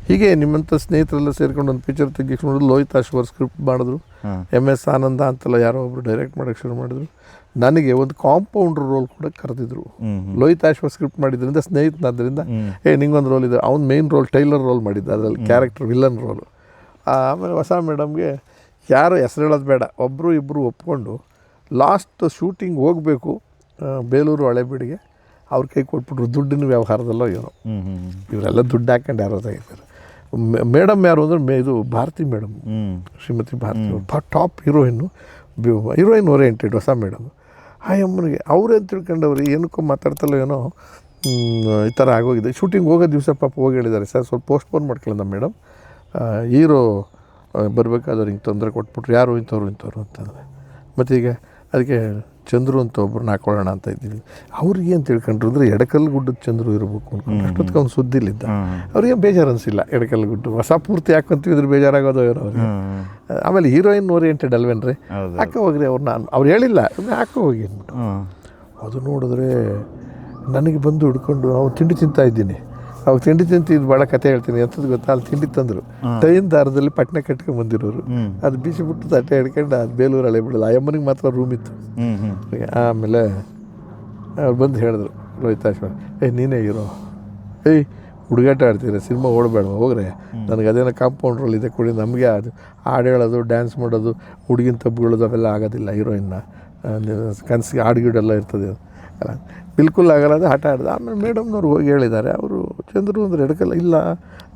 ಹೀಗೆ ನಿಮ್ಮಂಥ ಸ್ನೇಹಿತರೆಲ್ಲ ಸೇರ್ಕೊಂಡು ಒಂದು ಪಿಕ್ಚರ್ ತೆಗಿಸ್ಕೊಂಡು ಲೋಹಿತ್ ಅಶ್ವರ್ ಸ್ಕ್ರಿಪ್ಟ್ ಮಾಡಿದ್ರು. MS ಆನಂದ ಅಂತೆಲ್ಲ ಯಾರೋ ಒಬ್ರು ಡೈರೆಕ್ಟ್ ಮಾಡೋಕ್ಕೆ ಶುರು ಮಾಡಿದ್ರು. ನನಗೆ ಒಂದು ಕಾಂಪೌಂಡ್ರ್ ರೋಲ್ ಕೂಡ ಕರೆದಿದ್ರು. ಲೋಹಿತ್ ಅಶ್ವರ್ ಸ್ಕ್ರಿಪ್ಟ್ ಮಾಡಿದ್ರಿಂದ ಸ್ನೇಹಿತನಾದ್ದರಿಂದ ನಿಂಗೊಂದು ರೋಲ್ ಇದೆ. ಅವ್ನು ಮೇನ್ ರೋಲ್ ಟೈಲರ್ ರೋಲ್ ಮಾಡಿದ್ದ, ಅದರಲ್ಲಿ ಕ್ಯಾರೆಕ್ಟರ್ ವಿಲನ್ ರೋಲು. ಆಮೇಲೆ ಹೊಸ ಮೇಡಮ್ಗೆ ಯಾರು ಹೆಸರು ಹೇಳೋದು ಬೇಡ, ಒಬ್ಬರು ಇಬ್ಬರು ಒಪ್ಕೊಂಡು ಲಾಸ್ಟ್ ಶೂಟಿಂಗ್ ಹೋಗಬೇಕು ಬೇಲೂರು ಹಳೆಬೀಡಿಗೆ. ಅವ್ರ ಕೈ ಕೊಟ್ಬಿಟ್ರು, ದುಡ್ಡಿನ ವ್ಯವಹಾರದಲ್ಲೋ ಏನೋ. ಇವರೆಲ್ಲ ದುಡ್ಡು ಹಾಕೊಂಡು ಯಾರೋ ತೆಗಿತಾರೆ. ಮೇಡಮ್ ಯಾರು ಅಂದರೆ ಇದು ಭಾರತಿ ಮೇಡಮ್, ಶ್ರೀಮತಿ ಭಾರತಿ ಅವ್ರು ಟಾಪ್ ಹೀರೋಯಿನ್ ಓರಿಯೆಂಟೆಡ್ ಹೊಸ ಮೇಡಮ್. ಅಮ್ಮನಿಗೆ ಅವ್ರೇನು ತಿಳ್ಕೊಂಡವ್ರಿ, ಏನಕ್ಕೂ ಮಾತಾಡ್ತಲ್ಲ ಏನೋ ಈ ಥರ ಆಗೋಗಿದೆ. ಶೂಟಿಂಗ್ ಹೋಗೋ ದಿವಸ ಪಾಪ ಹೋಗಿ ಹೇಳಿದ್ದಾರೆ, ಸರ್ ಸ್ವಲ್ಪ ಪೋಸ್ಟ್ಪೋನ್ ಮಾಡ್ಕೊಳ್ಳೋಣ ಮೇಡಮ್, ಹೀರೋ ಬರಬೇಕಾದ್ರೆ ಹಿಂಗೆ ತೊಂದರೆ ಕೊಟ್ಬಿಟ್ರು, ಯಾರು ಇಂಥವ್ರು ಅಂತಂದರೆ. ಮತ್ತು ಈಗ ಅದಕ್ಕೆ ಚಂದ್ರು ಅಂತ ಒಬ್ಬರನ್ನ ಹಾಕೊಳ್ಳೋಣ ಅಂತ ಇದ್ದೀವಿ. ಅವ್ರಿಗೆ ಏನು ತಿಳ್ಕೊಂಡ್ರು ಅಂದರೆ ಎಡಕಲ್ಲು ಗುಡ್ಡದ ಚಂದ್ರು ಇರಬೇಕು ಅಂದ್ಕೊಂಡು. ಅಷ್ಟೊತ್ತಿಗೆ ಅವ್ನು ಸುದ್ದಿಲಿದ್ದ. ಅವ್ರಿಗೆ ಬೇಜಾರು ಅನಿಸಿಲ್ಲ, ಎಡಕಲ್ಲು ಗುಡ್ಡು ಹೊಸ ಪೂರ್ತಿ ಹಾಕೊಂತಿದ್ರೆ ಬೇಜಾರಾಗೋದು ಏನೋ ಅವ್ರಿಗೆ. ಆಮೇಲೆ ಹೀರೋಯಿನ್ ಓರಿಯೆಂಟೆಡ್ ಅಲ್ವೇನ್ರಿ, ಹಾಕೋ ಹೋಗ್ರಿ ಅವ್ರು ಹೇಳಿಲ್ಲ, ಹಾಕೋ ಹೋಗಿ ಅಂದ್ಬಿಟ್ಟು. ಅದು ನೋಡಿದ್ರೆ ನನಗೆ ಬಂದು ಹಿಡ್ಕೊಂಡು ಅವ್ನು ತಿಂಡಿ ತಿಂತಾ ಇದ್ದೀನಿ. ಅವಾಗ ತಿಂಡಿ ತಿಂತಿದ್ದು ಭಾಳ ಕತೆ ಹೇಳ್ತೀನಿ. ಎಂಥದ್ದು ಗೊತ್ತಾ, ಅಲ್ಲಿ ತಿಂಡಿ ತಂದರು ಟೈನ್ ದಾರದಲ್ಲಿ ಪಟ್ನೆ ಕಟ್ಕೊಂಡು ಬಂದಿರೋರು. ಅದು ಬೀಸಿಬಿಟ್ಟು ತಟ್ಟೆ ಹಿಡ್ಕೊಂಡು ಅದು ಬೇಲೂರು ಹಳೆ ಬಿಡೋದು. ಆ ಅಮ್ಮನಿಗೆ ಮಾತ್ರ ರೂಮ್ ಇತ್ತು. ಆಮೇಲೆ ಅವ್ರು ಬಂದು ಹೇಳಿದ್ರು ಲೋಹಿತಾಶ್ವರ್, ನೀನೇ ಹೀರೋ, ಹುಡುಗಾಟ ಆಡ್ತೀರ, ಸಿನಿಮಾ ಓಡಬೇಡ ಹೋಗ್ರೆ, ನನಗೆ ಅದೇನೋ ಕಾಂಪೌಂಡ್ರಲ್ಲಿ ಇದೆ ಕೊಡಿ, ನಮಗೆ ಅದು ಹಾಡು ಹೇಳೋದು ಡ್ಯಾನ್ಸ್ ಮಾಡೋದು ಹುಡುಗಿನ ತಬ್ಬುಗಳೋದು ಅವೆಲ್ಲ ಆಗೋದಿಲ್ಲ. ಹೀರೋಯಿನ್ನ ಕನಸಿಗೆ ಹಾಡುಗಿಡೆಲ್ಲ ಇರ್ತದೆ ಅಲ್ಲ, ಬಿಲ್ಕುಲ್ ಆಗಲ್ಲ, ಅದು ಆಟ ಆಡಿದೆ. ಆಮೇಲೆ ಮೇಡಮ್ನವ್ರು ಹೋಗಿ ಹೇಳಿದ್ದಾರೆ, ಅವರು ಚಂದ್ರು ಅಂದರೆ ಎಡಕಲ್ಲ, ಇಲ್ಲ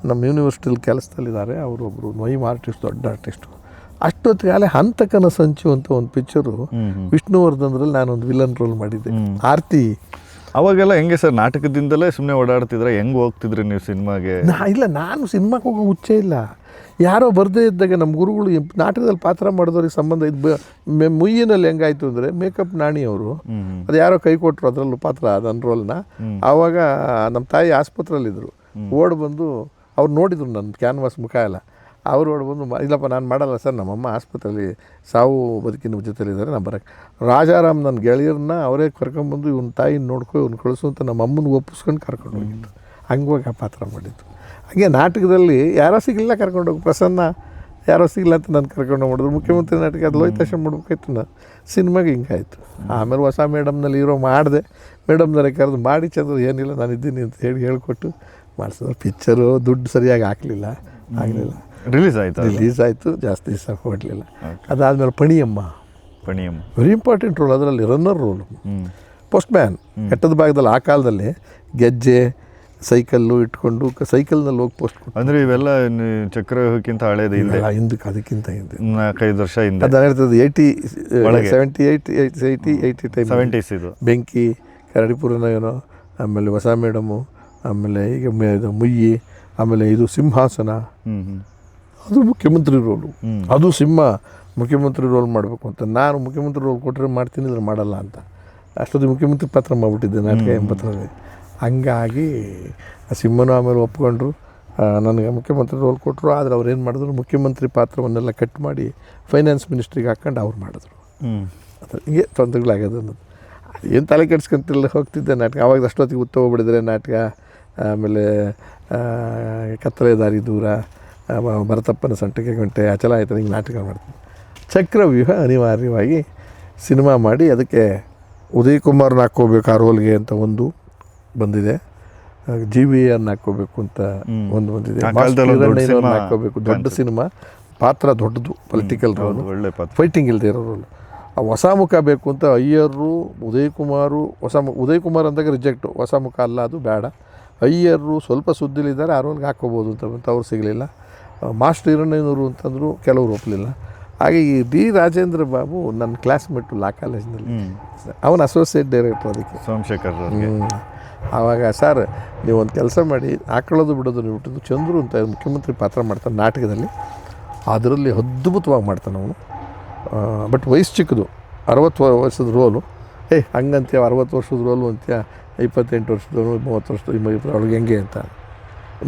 ನಮ್ಮ ಯೂನಿವರ್ಸಿಟಿಲಿ ಕೆಲಸದಲ್ಲಿದ್ದಾರೆ, ಅವರೊಬ್ಬರು ಮೈಮ್ ಆರ್ಟಿಸ್ಟ್, ದೊಡ್ಡ ಆರ್ಟಿಸ್ಟು. ಅಷ್ಟೊತ್ತಿಗೆ ಅಲ್ಲೇ ಹಂತಕನ ಸಂಚು ಅಂತ ಒಂದು ಪಿಕ್ಚರು ವಿಷ್ಣುವರ್ಧನ್ರಲ್ಲಿ ನಾನೊಂದು ವಿಲನ್ ರೋಲ್ ಮಾಡಿದ್ದೆ. ಆರ್ತಿ ಅವಾಗೆಲ್ಲ ಹೆಂಗೆ ಸರ್, ನಾಟಕದಿಂದಲೇ ಸುಮ್ಮನೆ ಓಡಾಡ್ತಿದ್ರೆ ಹೆಂಗೆ ಹೋಗ್ತಿದ್ರಿ ನೀವು ಸಿನಿಮಾಗೆ? ಇಲ್ಲ, ನಾನು ಸಿನಿಮಾಕ್ಕೆ ಹೋಗೋ ಹುಚ್ಚೇ ಇಲ್ಲ. ಯಾರೋ ಬರದೇ ಇದ್ದಾಗ ನಮ್ಮ ಗುರುಗಳು ನಾಟಕದಲ್ಲಿ ಪಾತ್ರ ಮಾಡಿದವ್ರಿಗೆ ಸಂಬಂಧ ಇದು ಮುಯ್ಯಿನಲ್ಲಿ ಹೆಂಗಾಯ್ತು ಅಂದರೆ, ಮೇಕಪ್ ನಾಣಿ ಅವರು ಅದು ಯಾರೋ ಕೈ ಕೊಟ್ಟರು ಅದರಲ್ಲೂ ಪಾತ್ರ ನನ್ನ ರೋಲ್ನ. ಆವಾಗ ನಮ್ಮ ತಾಯಿ ಆಸ್ಪತ್ರೆಯಲ್ಲಿದ್ದರು. ಓಡ್ ಬಂದು ಅವ್ರು ನೋಡಿದ್ರು ನನ್ನ ಕ್ಯಾನ್ವಾಸ್ ಮುಖ ಎಲ್ಲ. ಅವ್ರು ಓಡ್ ಬಂದು ಇಲ್ಲಪ್ಪ ನಾನು ಮಾಡಲ್ಲ ಸರ್, ನಮ್ಮಮ್ಮ ಆಸ್ಪತ್ರೆಯಲ್ಲಿ ಸಾವು ಬದುಕಿನ ಜೊತೆಲಿದ್ದಾರೆ, ನಾನು ಬರೋಕ್ಕೆ. ರಾಜಾರಾಮ್ ನನ್ನ ಗೆಳೆಯರನ್ನ ಅವರೇ ಕರ್ಕೊಂಬಂದು ಇವ್ನ ತಾಯಿನ ನೋಡ್ಕೊ ಇವ್ನು ಕಳಿಸು ಅಂತ ನಮ್ಮ ಅಮ್ಮನಿಗೆ ಒಪ್ಪಿಸ್ಕೊಂಡು ಕರ್ಕೊಂಡು ಹೋಗಿದ್ದು. ಹಂಗೆ ಹೋಗಿ ಆ ಪಾತ್ರ ಮಾಡಿದ್ದು. ಹಾಗೆ ನಾಟಕದಲ್ಲಿ ಯಾರೋ ಸಿಗಲಿಲ್ಲ ಕರ್ಕೊಂಡೋಗಿ, ಪ್ರಸನ್ನ ಯಾರೋ ಸಿಗಲ್ಲ ಅಂತ ನಾನು ಕರ್ಕೊಂಡು ಮಾಡಿದ್ರು. ಮುಖ್ಯಮಂತ್ರಿ ನಾಟಕ ಅದು ಲೋಹಿತಾಶ್ರಮ ಮಾಡ್ಬೇಕಾಯ್ತು. ನಾನು ಸಿನಿಮಾಗೆ ಹಿಂಗಾಯಿತು. ಆಮೇಲೆ ಹೊಸ ಮೇಡಮ್ನಲ್ಲಿ ಹೀರೋ ಮಾಡಿದೆ. ಮೇಡಮ್ನವರೇ ಕರೆದು ಮಾಡಿ ಚಂದ್ರ ಏನಿಲ್ಲ ನಾನು ಇದ್ದೀನಿ ಅಂತ ಹೇಳ್ಕೊಟ್ಟು ಮಾಡಿಸಿದ್ರು. ಪಿಕ್ಚರು ದುಡ್ಡು ಸರಿಯಾಗಿ ಆಗಲಿಲ್ಲ. ರಿಲೀಸ್ ಆಯಿತು, ಜಾಸ್ತಿ ದಿವಸ ಕೊಡಲಿಲ್ಲ. ಅದಾದಮೇಲೆ ಪಣಿಯಮ್ಮ ವೆರಿ ಇಂಪಾರ್ಟೆಂಟ್ ರೋಲ್. ಅದರಲ್ಲಿ ರನ್ನರ್ ರೋಲು, ಪೋಸ್ಟ್ ಮ್ಯಾನ್. ಘಟ್ಟದ ಭಾಗದಲ್ಲಿ ಆ ಕಾಲದಲ್ಲಿ ಗೆಜ್ಜೆ ಸೈಕಲ್ಲು ಇಟ್ಕೊಂಡು ಸೈಕಲ್ನಲ್ಲಿ ಹೋಗಿ ಪೋಸ್ಟ್ ಕೊಟ್ಟು, ಅಂದರೆ ಇವೆಲ್ಲ ಚಕ್ರವ್ಯೂಹಕ್ಕಿಂತ ಹಳೇದು ಹಿಂದಕ್ಕೆ, ಅದಕ್ಕಿಂತ ಹಿಂದೆ 4-5 ವರ್ಷ ಹಿಂದೆ. ಅದು ಹೇಳ್ತದೆ 80 ಟೈಮ್ 70s ಇದು. ಬೆಂಕಿ, ಕರಡಿಪುರನ ಏನೋ, ಆಮೇಲೆ ಹೊಸ ಮೇಡಮು, ಆಮೇಲೆ ಈಗ ಇದು ಮುಯ್ಯಿ, ಆಮೇಲೆ ಇದು ಸಿಂಹಾಸನ, ಅದು ಮುಖ್ಯಮಂತ್ರಿ ರೋಲು. ಅದು ಮುಖ್ಯಮಂತ್ರಿ ರೋಲ್ ಮಾಡಬೇಕು ಅಂತ ನಾನು ಮುಖ್ಯಮಂತ್ರಿ ರೋಲ್ ಕೊಟ್ಟರೆ ಮಾಡ್ತೀನಿ, ಇದ್ರೆ ಮಾಡಲ್ಲ ಅಂತ ಅಷ್ಟೊತ್ತಿಗೆ ಮುಖ್ಯಮಂತ್ರಿ ಪಾತ್ರ ಮಾಡಿಬಿಟ್ಟಿದ್ದೆ ನಾಟಕ 80ರಲ್ಲಿ. ಹಂಗಾಗಿ ಸಿಂಹನೂ ಆಮೇಲೆ ಒಪ್ಕೊಂಡ್ರು, ನನಗೆ ಮುಖ್ಯಮಂತ್ರಿ ರೋಲ್ ಕೊಟ್ಟರು. ಆದರೆ ಅವ್ರು ಏನು ಮಾಡಿದ್ರು, ಮುಖ್ಯಮಂತ್ರಿ ಪಾತ್ರವನ್ನೆಲ್ಲ ಕಟ್ ಮಾಡಿ ಫೈನಾನ್ಸ್ ಮಿನಿಸ್ಟ್ರಿಗೆ ಹಾಕ್ಕೊಂಡು ಅವ್ರು ಮಾಡಿದ್ರು. ಅದು ಹಿಂಗೆ ತೊಂದರೆಗಳಾಗ್ಯದ ಅನ್ನೋದು. ಏನು ತಲೆ ಕೆಡ್ಸ್ಕೊಂತಿಲ್ಲ, ಹೋಗ್ತಿದ್ದೆ ನಾಟಕ. ಆವಾಗ ಅಷ್ಟೊತ್ತಿಗೆ ಉತ್ತ ಹೋಗ್ಬಿಡಿದ್ರೆ ನಾಟಕ. ಆಮೇಲೆ ಕತ್ತಲೆ ದಾರಿ ದೂರ, ಭರತಪ್ಪನ ಸಂಟಿಗೆ ಗಂಟೆ, ಅಚಲ ಆಯ್ತು, ಹಿಂಗೆ ನಾಟಕ ಮಾಡ್ತೀನಿ. ಚಕ್ರವ್ಯೂಹ ಅನಿವಾರ್ಯವಾಗಿ ಸಿನಿಮಾ ಮಾಡಿ ಅದಕ್ಕೆ ಉದಯ್ ಕುಮಾರ್ನ ಹಾಕ್ಕೋಬೇಕು ಆ ರೋಲ್ಗೆ ಅಂತ ಒಂದು ಬಂದಿದೆ, GVN ಹಾಕ್ಕೋಬೇಕು ಅಂತ ಒಂದು ಬಂದಿದೆ, ಹಾಕ್ಕೋಬೇಕು. ದೊಡ್ಡ ಸಿನಿಮಾ, ಪಾತ್ರ ದೊಡ್ಡದು, ಪೊಲಿಟಿಕಲ್ ರೋಲ್, ಫೈಟಿಂಗ್ ಇಲ್ಲದೆ ಇರೋ ರೋಲ್. ಆ ಹೊಸ ಮುಖ ಬೇಕು ಅಂತ ಅಯ್ಯರು, ಉದಯ್ ಕುಮಾರು, ಉದಯ್ ಕುಮಾರ್ ಅಂದಾಗ ರಿಜೆಕ್ಟು, ಹೊಸ ಮುಖ ಅಲ್ಲ ಅದು ಬೇಡ. ಅಯ್ಯರು ಸ್ವಲ್ಪ ಸುದ್ದಿಲಿದ್ದಾರೆ, ಆ ರೋಲ್ಗೆ ಹಾಕ್ಕೋಬೋದು ಅಂತ ಅವ್ರು ಸಿಗಲಿಲ್ಲ. ಮಾಸ್ಟರ್ ಹಿರಣ್ಣಯ್ಯನವರು ಅಂತಂದರು, ಕೆಲವರು ಒಪ್ಪಲಿಲ್ಲ. ಹಾಗೆ ಈ ಡಿ ರಾಜೇಂದ್ರ ಬಾಬು ನನ್ನ ಕ್ಲಾಸ್ಮೇಟು ಲಾ ಕಾಲೇಜ್ನಲ್ಲಿ, ಅವನ ಅಸೋಸಿಯೇಟ್ ಡೈರೆಕ್ಟರ್ ಅದಕ್ಕೆ ಸೋಮಶೇಖರ್. ಆವಾಗ ಸರ್ ನೀವು ಒಂದು ಕೆಲಸ ಮಾಡಿ, ಹಾಕೊಳ್ಳೋದು ಬಿಡೋದು ನೀವು ಬಿಟ್ಟದ್ದು, ಚಂದ್ರು ಅಂತ ಮುಖ್ಯಮಂತ್ರಿ ಪಾತ್ರ ಮಾಡ್ತಾನೆ ನಾಟಕದಲ್ಲಿ. ಅದರಲ್ಲಿ ಅದ್ಭುತವಾಗಿ ಮಾಡ್ತಾನೆ ಅವನು. ಬಟ್ ವಯಸ್ಸು ಚಿಕ್ಕದು, 60 ವರ್ಷದ ರೋಲು. ಹಂಗಂತೀಯ 60 ವರ್ಷದ ರೋಲು ಅಂತೀಯ, 28 ವರ್ಷದವನು, 30 ವರ್ಷದ ಒಳಗೆ ಹೆಂಗೆ ಅಂತ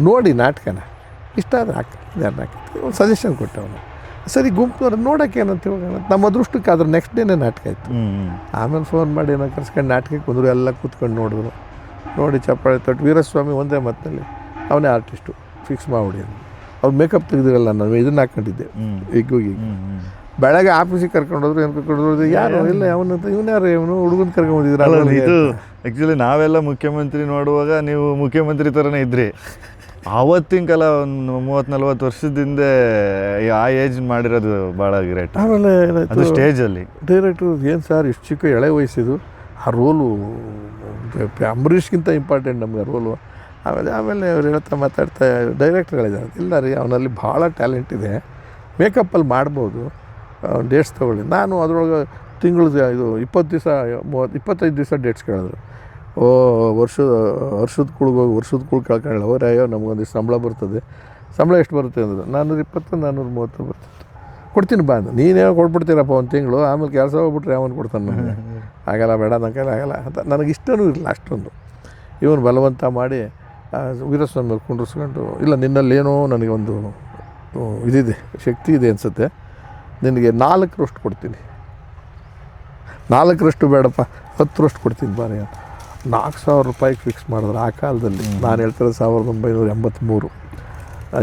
ನೋಡಿ ನಾಟಕನ ಇಷ್ಟ ಆದರೆ ಯಾರನ್ನ ಹಾಕಿತ್ತು. ಒಂದು ಸಜೆಷನ್ ಕೊಟ್ಟೆ ಅವನು. ಸರಿ ಗುಂಪು ನೋಡೋಕ್ಕೆ ಏನಂತ ಹೋಗೋಣ, ನಮ್ಮ ಅದೃಷ್ಟಕ್ಕೆ ಅದ್ರ ನೆಕ್ಸ್ಟ್ ಡೇನೇ ನಾಟಕ ಇತ್ತು. ಆಮೇಲೆ ಫೋನ್ ಮಾಡಿ ಏನೋ ಕರ್ಸ್ಕೊಂಡು ನಾಟಕಕ್ಕೆ ಬಂದರು. ಎಲ್ಲ ಕೂತ್ಕೊಂಡು ನೋಡಿದ್ರು. ನೋಡಿ ಚಪ್ಪಾಳೆ ತೊಟ್ಟು, ವೀರಸ್ವಾಮಿ ಒಂದೇ ಮತ್ತಲ್ಲಿ ಅವನೇ ಆರ್ಟಿಸ್ಟು, ಫಿಕ್ಸ್ ಮಾಡ್ಬಿಡಿ ಅಂತ. ಅವ್ರು ಮೇಕಪ್ ತೆಗೆದಿರಲ್ಲ, ನಾನು ಇದನ್ನು ಹಾಕ್ಕೊಂಡಿದ್ದೆ ಈಗ ಬೆಳಗ್ಗೆ ಆಫೀಸಿಗೆ ಕರ್ಕೊಂಡೋದ್ರು. ಏನು ಕರ್ಕೊಂಡೋದ್ರು, ಯಾರು ಇಲ್ಲ ಅವನಂತ, ಇವನ್ಯಾರು ಇವನು ಹುಡುಗನ ಕರ್ಕೊಂಡ್ಬಂದಿದ್ರು. ಇದು ಆ್ಯಕ್ಚುಲಿ ನಾವೆಲ್ಲ ಮುಖ್ಯಮಂತ್ರಿ ನೋಡುವಾಗ ನೀವು ಮುಖ್ಯಮಂತ್ರಿ ಥರನೇ ಇದ್ರಿ. ಆವತ್ತಿನ ಕಾಲ ಒಂದು 30-40 ವರ್ಷದಿಂದ ಆ ಏಜ್ ಮಾಡಿರೋದು ಭಾಳ ಗ್ರೇಟ್. ಆಮೇಲೆ ಅದು ಸ್ಟೇಜಲ್ಲಿ ಡೈರೆಕ್ಟ್ರು ಏನು ಸರ್ ಇಷ್ಟು ಚಿಕ್ಕ ಎಳೆ ವಯಸ್ಸಿದು, ಆ ರೋಲು ಅಂಬರೀಷ್ಗಿಂತ ಇಂಪಾರ್ಟೆಂಟ್ ನಮಗೆ ಆ ರೋಲು. ಆಮೇಲೆ ಅವ್ರು ಹೇಳ್ತಾ ಮಾತಾಡ್ತಾ ಡೈರೆಕ್ಟ್ರ್ಗಳಿದ್ದಾರೆ, ಇಲ್ಲ ರೀ ಅವನಲ್ಲಿ ಭಾಳ ಟ್ಯಾಲೆಂಟ್ ಇದೆ, ಮೇಕಪ್ಪಲ್ಲಿ ಮಾಡ್ಬೋದು, ಡೇಟ್ಸ್ ತೊಗೊಳ್ಳಿ. ನಾನು ಅದರೊಳಗೆ ತಿಂಗಳು ಇದು 20 ದಿವಸ 25 ದಿವಸ ಡೇಟ್ಸ್ ಕೇಳಿದ್ರು. ವರ್ಷದ ಕುಳ್ಗೋಗಿ ವರ್ಷದ ಕುಳ್ ಕೇಳ್ಕೊಳ್ಳ, ಅಯ್ಯೋ ನಮಗೊಂದಿಷ್ಟು ಸಂಬಳ ಬರ್ತದೆ. ಸಂಬಳ ಎಷ್ಟು ಬರುತ್ತೆ ಅಂದರು. 420 430 ಬರ್ತಿತ್ತು. ಕೊಡ್ತೀನಿ ಬಾ ಅಂದ. ನೀನೇನೋ ಕೊಟ್ಬಿಡ್ತೀರಪ್ಪ ಒಂದು ತಿಂಗಳು, ಆಮೇಲೆ ಕೆಲಸ ಹೋಗ್ಬಿಟ್ರೆ ಯಾವನು ಕೊಡ್ತಾನೆ ನನಗೆ. ಆಗಲ್ಲ, ಬೇಡ, ನನ್ನ ಕೈಲಿ ಆಗಲ್ಲ ಅಂತ. ನನಗೆ ಇಷ್ಟನೂ ಇರಲಿಲ್ಲ ಅಷ್ಟೊಂದು. ಇವನು ಬಲವಂತ ಮಾಡಿ ವೀರಸ್ವಾಮಿ ಕುಂಡ್ರಿಸ್ಕೊಂಡು, ಇಲ್ಲ ನಿನ್ನಲ್ಲೇನೋ ನನಗೆ ಒಂದು ಇದಿದೆ, ಶಕ್ತಿ ಇದೆ ಅನಿಸುತ್ತೆ, ನಿನಗೆ 4ರಷ್ಟು ಕೊಡ್ತೀನಿ. 4ರಷ್ಟು ಬೇಡಪ್ಪ, 10ರಷ್ಟು ಕೊಡ್ತೀನಿ ಬಾರಿ ಅಂತ. 4,000 ರೂಪಾಯಿಗೆ ಫಿಕ್ಸ್ ಮಾಡಿದ್ರು ಆ ಕಾಲದಲ್ಲಿ. ನಾನು ಹೇಳ್ತಾರೆ 1983.